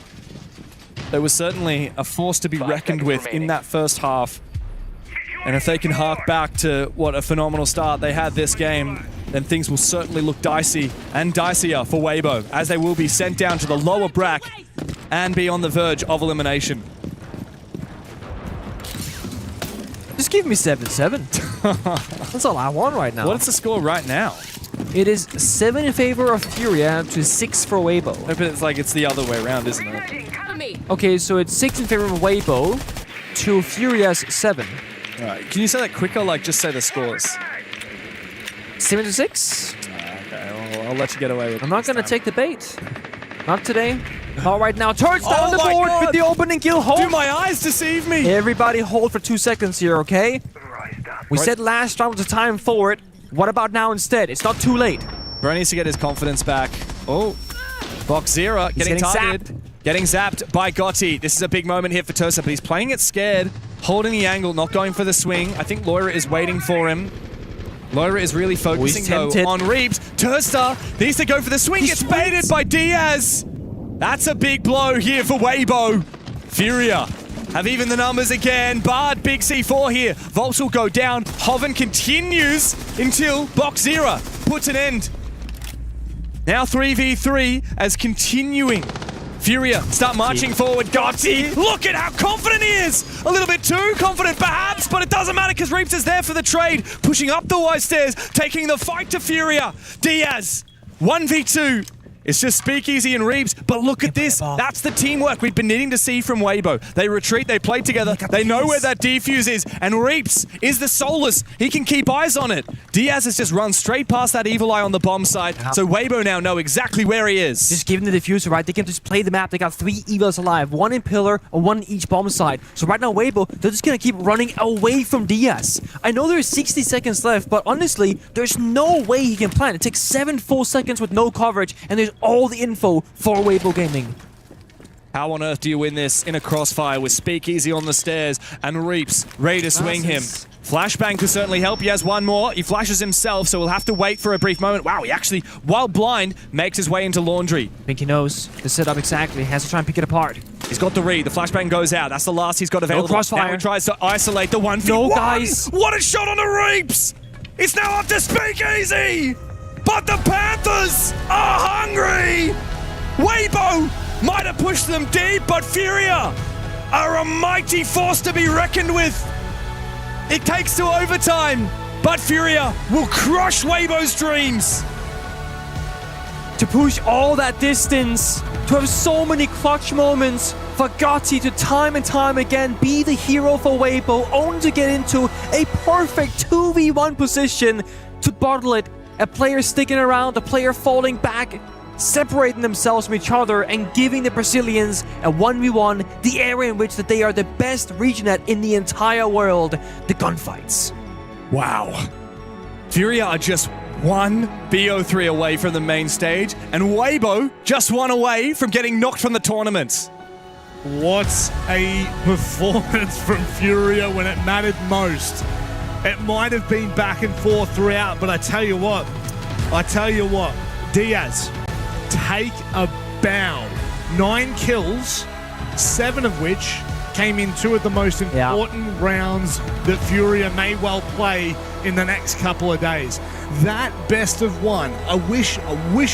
There was certainly a force to be reckoned with in that first half. And if they can hark back to what a phenomenal start they had this game, then things will certainly look dicey and dicier for Weibo, as they will be sent down to the lower brack and be on the verge of elimination. Just give me 7-7. That's all I want right now. What's the score right now? It is 7 in favor of Furia to 6 for Weibo. No, but it's like it's the other way around, isn't it? Okay, so it's 6 in favor of Weibo to Furia's 7. All right, can you say that quicker? Like, just say the scores. 7-6. Okay, well, I'll let you get away with it. I'm not gonna take the bait. Not today. Not right now. Turns down the board with the opening kill. Hold. Do my eyes deceive me? Everybody hold for 2 seconds here, okay? We said last round was the time for it. What about now instead? It's not too late. Bro needs to get his confidence back. Oh, Boxzero getting targeted. Getting zapped by Gotti. This is a big moment here for Tursa, but he's playing it scared, holding the angle, not going for the swing. I think Loira is waiting for him. Loira is really focusing though on Reeves. Tursa needs to go for the swing. Gets baited by Diaz. That's a big blow here for Weibo. Furia have even the numbers again. Bard, big C4 here. Volts will go down. Hoven continues until Boxzero puts an end. Now 3v3 as continuing. Furia start marching forward. Gotti, look at how confident he is. A little bit too confident perhaps, but it doesn't matter because Reeves is there for the trade. Pushing up the wide stairs, taking the fight to Furia. Diaz, 1v2. It's just Speakeasy and Reeps, but look at this. That's the teamwork we've been needing to see from Weibo. They retreat, they play together, they know where that defuse is, and Reeps is the Solus. He can keep eyes on it. Diaz has just run straight past that Evil Eye on the bomb side, so Weibo now know exactly where he is. Just give them the diffuser, right? They can just play the map. They got 3 Evils alive, 1 in pillar and 1 in each bomb side. So right now, Weibo, they're just gonna keep running away from Diaz. I know there's 60 seconds left, but honestly, there's no way he can plan. It takes 7 full seconds with no coverage, and there's all the info for Weibo Gaming. How on earth do you win this in a crossfire with Speakeasy on the stairs and Reeps ready to swing him? Flashbang could certainly help. He has one more. He flashes himself, so we'll have to wait for a brief moment. Wow, he actually, while blind, makes his way into Laundry. I think he knows the setup exactly. He has to try and pick it apart. He's got the read. The flashbang goes out. That's the last he's got available. No crossfire. Now he tries to isolate the 1v1. No, guys. What a shot on the Reeps! It's now up to Speakeasy! But the Panthers are hungry! Weibo might have pushed them deep, but Furia are a mighty force to be reckoned with. It takes to overtime, but Furia will crush Weibo's dreams. To push all that distance, to have so many clutch moments, for Gotti to time and time again be the hero for Weibo, only to get into a perfect 2v1 position to bottle it. A player sticking around, a player falling back, separating themselves from each other and giving the Brazilians a 1v1, the area in which that they are the best region at in the entire world, the gunfights. Wow. Furia are just one BO3 away from the main stage, and Weibo just one away from getting knocked from the tournament. What a performance from Furia when it mattered most. It might have been back and forth throughout, but I tell you what, Diaz, take a bow. 9 kills, 7 of which came in 2 of the most important rounds that Furia may well play in the next couple of days. That best of 1, I wish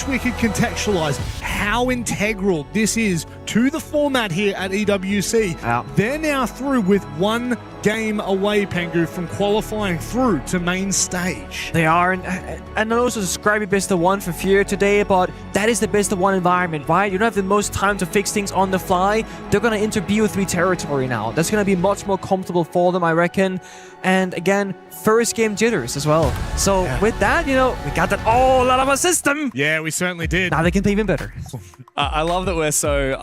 we could contextualize how integral this is to the format here at EWC. They're now through with 1 game away, Pengu, from qualifying through to main stage. They are, and I also describe it best of 1 for Furia today, but that is the best of 1 environment, right? You don't have the most time to fix things on the fly. They're going to enter BO3 territory now. That's going to be much more comfortable for them, I reckon. And again, first game jitters as well. So with that, you know, we got that all out of our system. Yeah, we certainly did. Now they can play even better. I love that we're so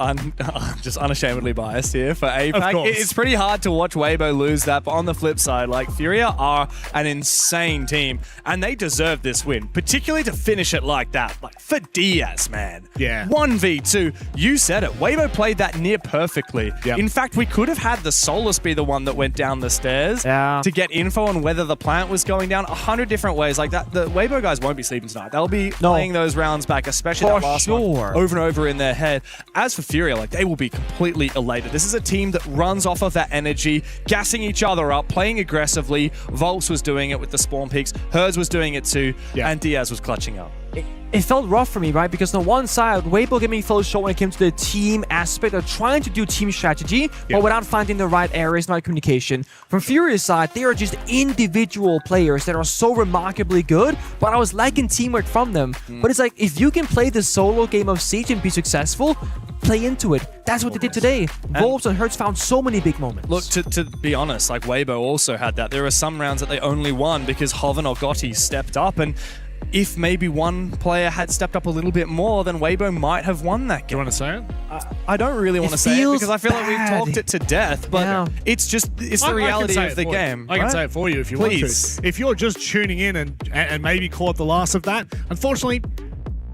just unashamedly biased here for APAC. It's pretty hard to watch Weibo lose that, but on the flip side, like, Furia are an insane team, and they deserve this win, particularly to finish it like that. Like, for Diaz, man. Yeah. 1v2. You said it. Weibo played that near perfectly. Yep. In fact, we could have had the Solus be the one that went down the stairs to get info on whether the plant was going down 100 different ways. Like that, the Weibo guys won't be sleeping tonight. They'll be playing those rounds back, especially that last one, over and over in their head. As for Furia, like, they will be completely elated. This is a team that runs off of that energy, gassing each other up, playing aggressively. Volks was doing it with the spawn peaks. Herds was doing it too, and Diaz was clutching up. It felt rough for me, right? Because on one side, Weibo Gaming fell short when it came to the team aspect of trying to do team strategy, but without finding the right areas, not communication. From Furia's side, they are just individual players that are so remarkably good, but I was liking teamwork from them. But it's like, if you can play the solo game of Siege and be successful, play into it. That's what they did today. Wolves and Hertz found so many big moments. Look, to be honest, like, Weibo also had that. There are some rounds that they only won because Hoven or Gotti stepped up, and if maybe one player had stepped up a little bit more, then Weibo might have won that game. Do you want to say it? I don't really want to say it because I feel like we've talked it to death, but it's the reality of the game. I can say it for you if you want to. If you're just tuning in and maybe caught the last of that, unfortunately,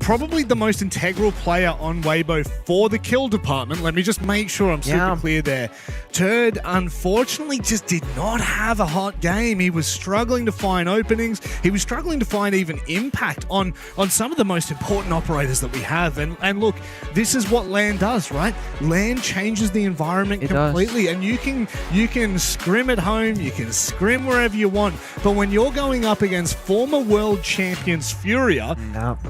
probably the most integral player on Weibo for the kill department. Let me just make sure I'm super clear there. Turd, unfortunately, just did not have a hot game. He was struggling to find openings. He was struggling to find even impact on some of the most important operators that we have. And look, this is what LAN does, right? LAN changes the environment completely. And you can scrim at home, you can scrim wherever you want. But when you're going up against former world champions Furia,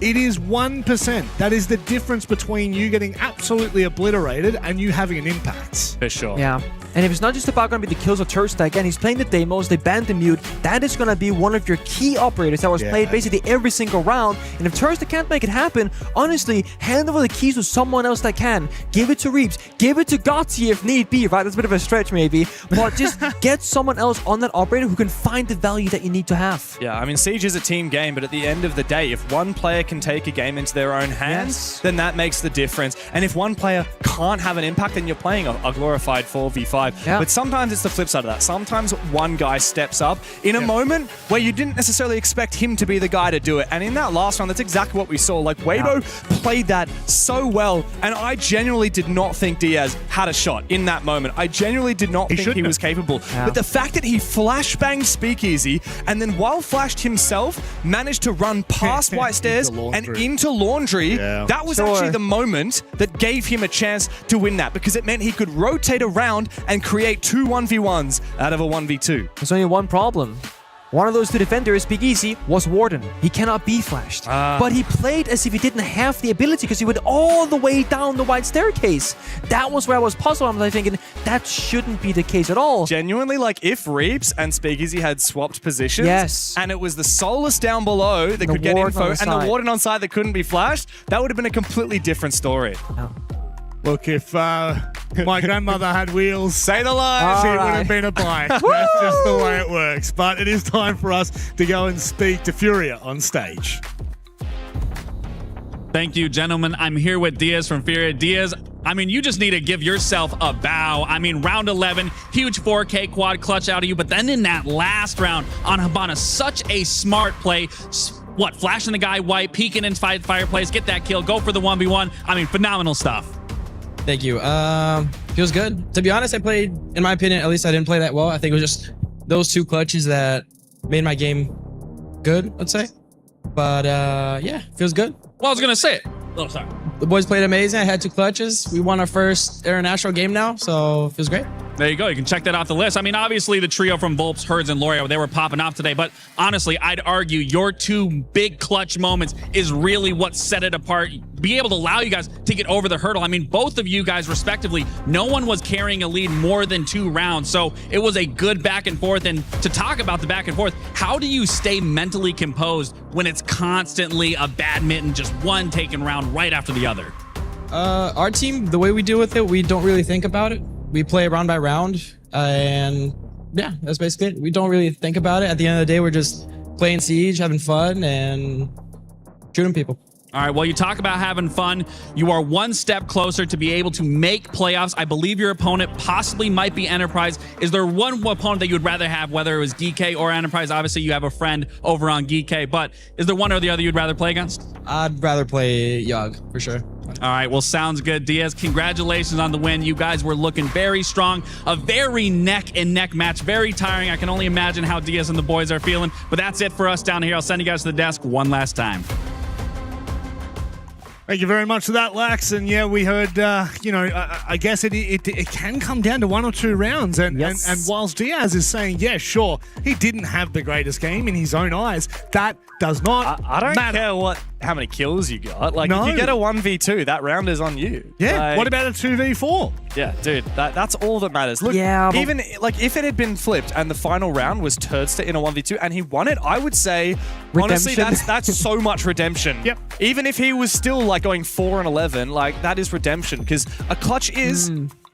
it is one 1%. That is the difference between you getting absolutely obliterated and you having an impact. For sure. Yeah. And if it's not just about going to be the kills of Tursta, again, he's playing the demos, they banned the mute. That is going to be one of your key operators that was played basically every single round. And if Tursta can't make it happen, honestly, hand over the keys to someone else that can. Give it to Reeps. Give it to Gotti if need be, right? That's a bit of a stretch maybe. But just get someone else on that operator who can find the value that you need to have. Yeah, I mean, Siege is a team game, but at the end of the day, if one player can take a game into their own hands, then that makes the difference. And if one player can't have an impact, then you're playing a glorified 4v5. Yeah. But sometimes it's the flip side of that. Sometimes one guy steps up in a moment where you didn't necessarily expect him to be the guy to do it. And in that last round, that's exactly what we saw. Like, Weibo played that so well, and I genuinely did not think Diaz had a shot in that moment. I genuinely did not think he was capable. But the fact that he flashbanged Speakeasy, and then while flashed himself, managed to run past White Stairs and into Laundry, that was actually the moment that gave him a chance to win that, because it meant he could rotate around and create 2 1v1s out of a 1v2. There's only one problem. One of those two defenders, Big Easy, was Warden. He cannot be flashed. But he played as if he didn't have the ability because he went all the way down the wide staircase. That was where I was puzzled. I'm like thinking, that shouldn't be the case at all. Genuinely, like, if Reeps and Speakeasy had swapped positions, and it was the Solus down below that could get info, and the Warden on side that couldn't be flashed, that would have been a completely different story. Look, if my grandmother had wheels, say the line, she would have been a bike. That's just the way it works. But it is time for us to go and speak to Furia on stage. Thank you, gentlemen. I'm here with Diaz from Furia. Diaz, I mean, you just need to give yourself a bow. I mean, round 11, huge 4K quad clutch out of you. But then in that last round on Habana, such a smart play. Flashing the guy white, peeking in fireplace, get that kill, go for the 1v1. I mean, phenomenal stuff. Thank you. Feels good. To be honest, I played, in my opinion, at least I didn't play that well. I think it was just those 2 clutches that made my game good, let's say. But yeah, feels good. Well, I was going to say it. Oh, sorry. The boys played amazing. I had 2 clutches. We won our first international game now, so it feels great. There you go. You can check that off the list. I mean, obviously, the trio from Volps, Herds, and Loria, they were popping off today. But honestly, I'd argue your 2 big clutch moments is really what set it apart. Be able to allow you guys to get over the hurdle. I mean, both of you guys, respectively, no one was carrying a lead more than 2 rounds. So it was a good back and forth. And to talk about the back and forth, how do you stay mentally composed when it's constantly a badminton, just one taken round right after the other? Our team, the way we deal with it, we don't really think about it. We play round by round, and yeah, that's basically it. We don't really think about it. At the end of the day, we're just playing Siege, having fun, and shooting people. All right, well, you talk about having fun. You are one step closer to be able to make playoffs. I believe your opponent possibly might be Enterprise. Is there one opponent that you would rather have, whether it was GK or Enterprise? Obviously, you have a friend over on GK, but is there one or the other you'd rather play against? I'd rather play Yog, for sure. All right, well, sounds good. Diaz, congratulations on the win. You guys were looking very strong. A very neck-and-neck match. Very tiring. I can only imagine how Diaz and the boys are feeling. But that's it for us down here. I'll send you guys to the desk one last time. Thank you very much for that, Lax. And yeah, we heard, I guess it can come down to 1 or 2 rounds. And whilst Diaz is saying, yeah, sure, he didn't have the greatest game in his own eyes, that does not I don't matter. care how many kills you got. Like, if you get a 1v2, that round is on you. Yeah, like, what about a 2v4? Yeah, dude, that's all that matters. Look, even like if it had been flipped and the final round was Turdster in a 1v2 and he won it, I would say, honestly, that's so much redemption. Yep. Even if he was still like going 4-11, like that is redemption, because a clutch is...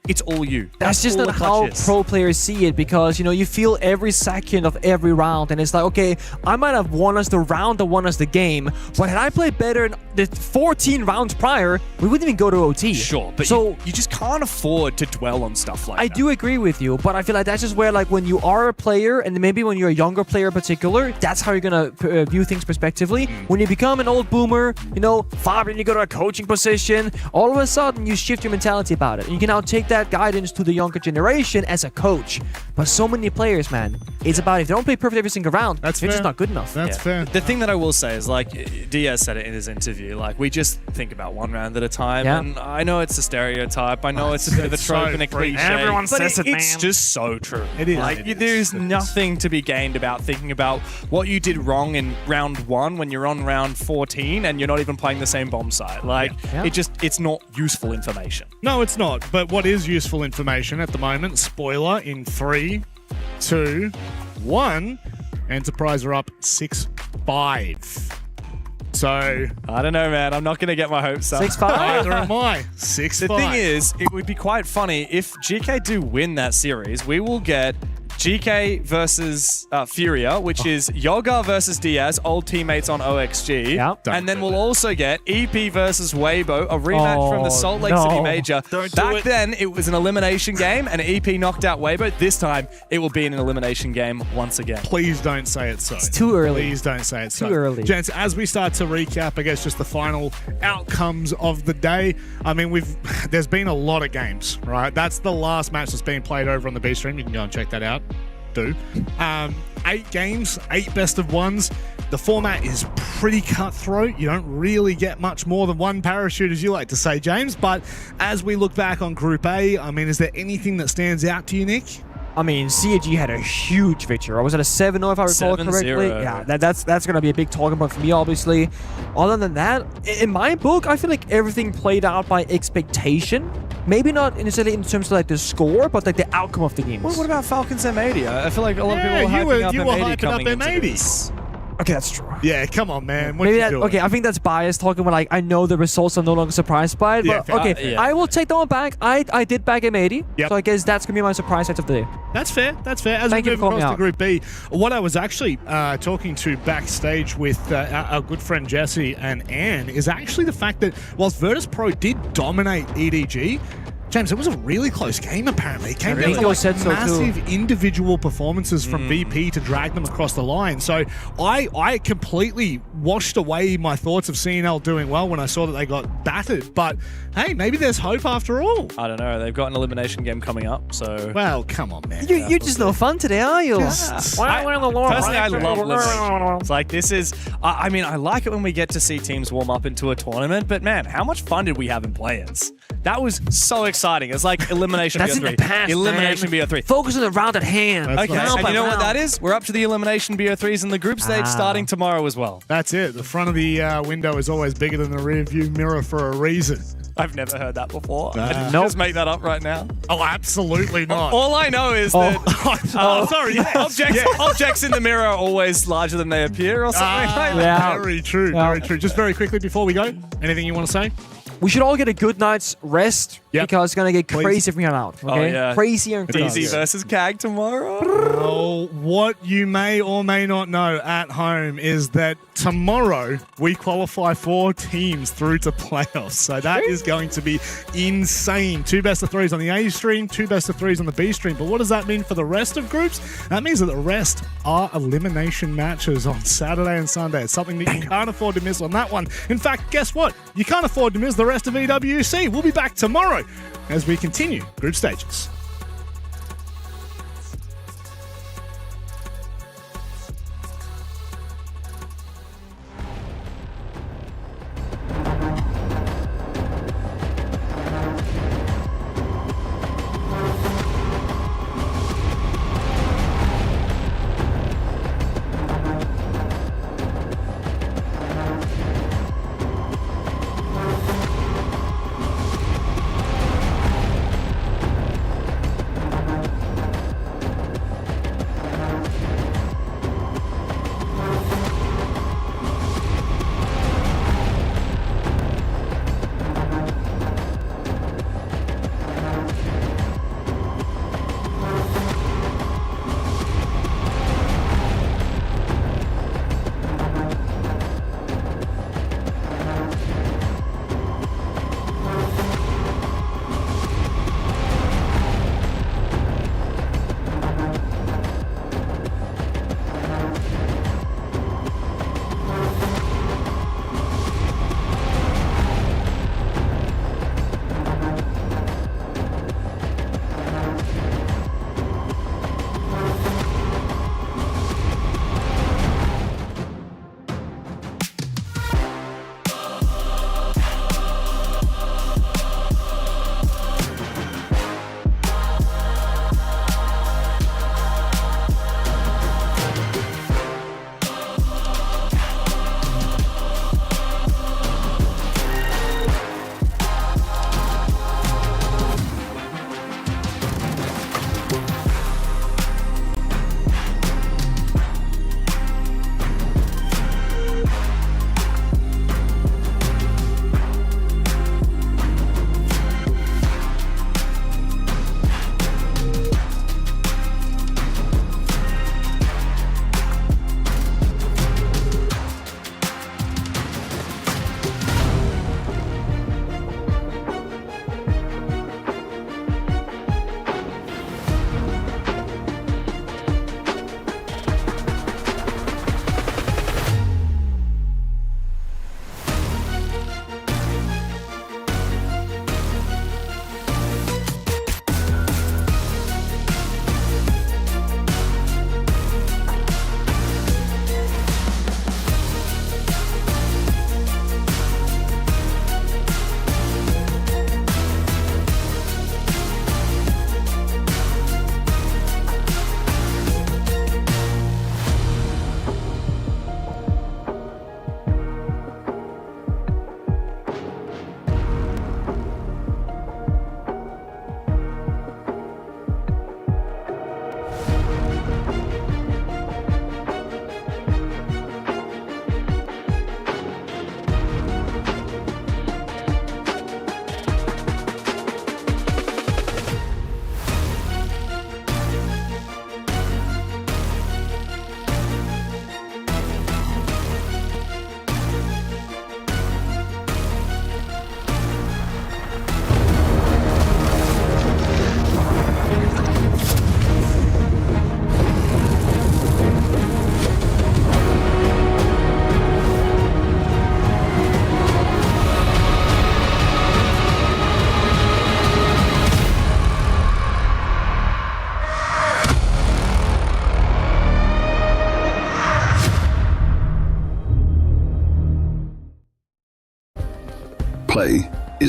It's all you. That's just not how pro players see it, because, you feel every second of every round, and it's like, okay, I might have won us the round or won us the game, but had I played better in the 14 rounds prior, we wouldn't even go to OT. Sure, but you just can't afford to dwell on stuff like that. I do agree with you, but I feel like that's just where, like, when you are a player, and maybe when you're a younger player in particular, that's how you're going to view things prospectively. When you become an old boomer, Fabian, you go to a coaching position, all of a sudden you shift your mentality about it, and you can now take that guidance to the younger generation as a coach. But so many players, man, it's about if they don't play perfect every single round, it's just not good enough. That's fair. The thing that I will say is, like, Diaz said it in his interview, like, we just think about 1 round at a time. And I know it's a stereotype. I know it's a bit of a trope and a cliche. Everyone but says it, it's man. just so true. It is. Like, there's nothing to be gained about thinking about what you did wrong in round 1 when you're on round 14 and you're not even playing the same bomb site. Like, it's not useful information. No, it's not. But what is useful information at the moment? Spoiler in 3, 2, 1. Enterprise are up 6-5. So I don't know, man. I'm not going to get my hopes up. 6-5? Neither am I. 6-5. The thing is, it would be quite funny if GK do win that series. We will get GK versus Furia, which is Yoga versus Diaz, old teammates on OXG. Yep. And then we'll also get EP versus Weibo, a rematch from the Salt Lake City Major. Back then, it was an elimination game, and EP knocked out Weibo. This time, it will be an elimination game once again. Please don't say it so. It's too early. Please don't say it so. Too early. Gents, as we start to recap, I guess, just the final outcomes of the day. I mean, there's been a lot of games, right? That's the last match that's being played over on the B stream. You can go and check that out. 8 games, 8 best of ones. The format is pretty cutthroat. You don't really get much more than one parachute, as you like to say, James. But as we look back on Group A, I mean, is there anything that stands out to you, Nick? I mean, CAG had a huge victory. Was it a 7-0 if I recall correctly? Yeah, that's going to be a big talking point for me, obviously. Other than that, in my book, I feel like everything played out by expectation. Maybe not necessarily in terms of like the score, but like the outcome of the game. What about Falcons M80? I feel like a lot of people were hyping up M80 coming into this. Okay, that's true. Yeah, come on, man. What Maybe you doing? Okay, I think that's biased talking about like I know the results. I'm no longer surprised by it. But okay, I will take that one back. I did back M80, so I guess that's gonna be my surprise set of the day. That's fair. That's fair. As we move across to Group B, what I was actually talking to backstage with our good friend Jesse and Anne is actually the fact that whilst Virtus.pro did dominate EDG, James, it was a really close game, apparently. It came down to like massive individual performances from VP to drag them across the line. So I completely washed away my thoughts of CNL doing well when I saw that they got battered. But hey, maybe there's hope after all. I don't know. They've got an elimination game coming up, so... Well, come on, man. You're just no fun today, are you? Personally, I love elimination. It's like, this is... I mean, I like it when we get to see teams warm up into a tournament, but man, how much fun did we have in play-ins? That was so exciting. It's like elimination That's BO3. in the past, elimination man. BO3. Focus on the round at hand. Okay, and you know what that is? We're up to the elimination BO3s in the group stage starting tomorrow as well. That's it. The front of the window is always bigger than the rear view mirror for a reason. I've never heard that before. Just make that up right now. Oh, absolutely not. All I know is that sorry. Objects in the mirror are always larger than they appear or something like that. Very true. Very true. Just very quickly before we go, anything you want to say? We should all get a good night's rest because it's going to get crazy from here on out. Okay? Crazier and crazier. DZ versus CAG tomorrow. Oh, what you may or may not know at home is that tomorrow we qualify 4 teams through to playoffs. So that is going to be insane. 2 best of 3s on the A stream, 2 best of 3s on the B stream. But what does that mean for the rest of groups? That means that the rest are elimination matches on Saturday and Sunday. It's something that you can't afford to miss on that one. In fact, guess what? You can't afford to miss the rest of EWC. We'll be back tomorrow as we continue group stages.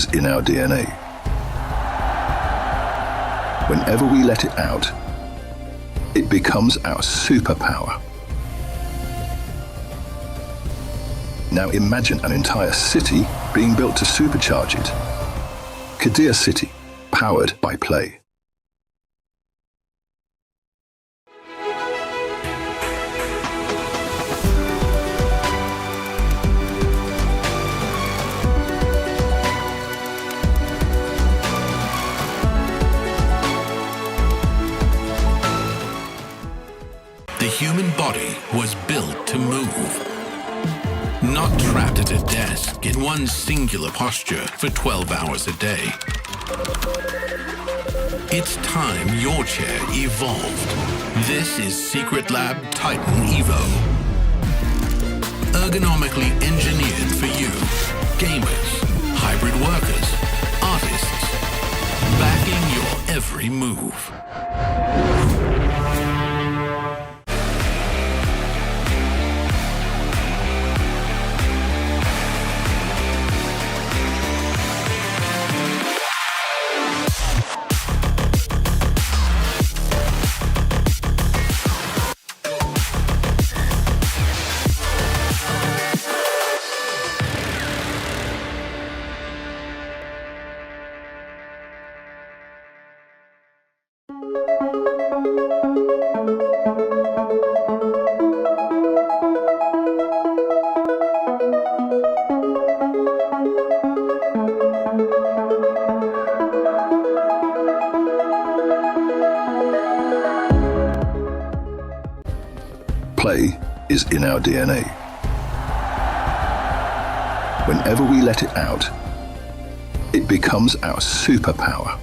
is in our DNA. Whenever we let it out, it becomes our superpower. Now imagine an entire city being built to supercharge it. Qiddiya City, powered by play. The human body was built to move. Not trapped at a desk in one singular posture for 12 hours a day. It's time your chair evolved. This is Secret Lab Titan Evo. Ergonomically engineered for you, gamers, hybrid workers, artists, backing your every move. Play is in our DNA. Whenever we let it out, it becomes our superpower.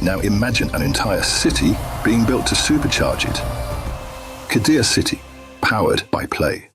Now imagine an entire city being built to supercharge it. Qiddiya City, powered by play.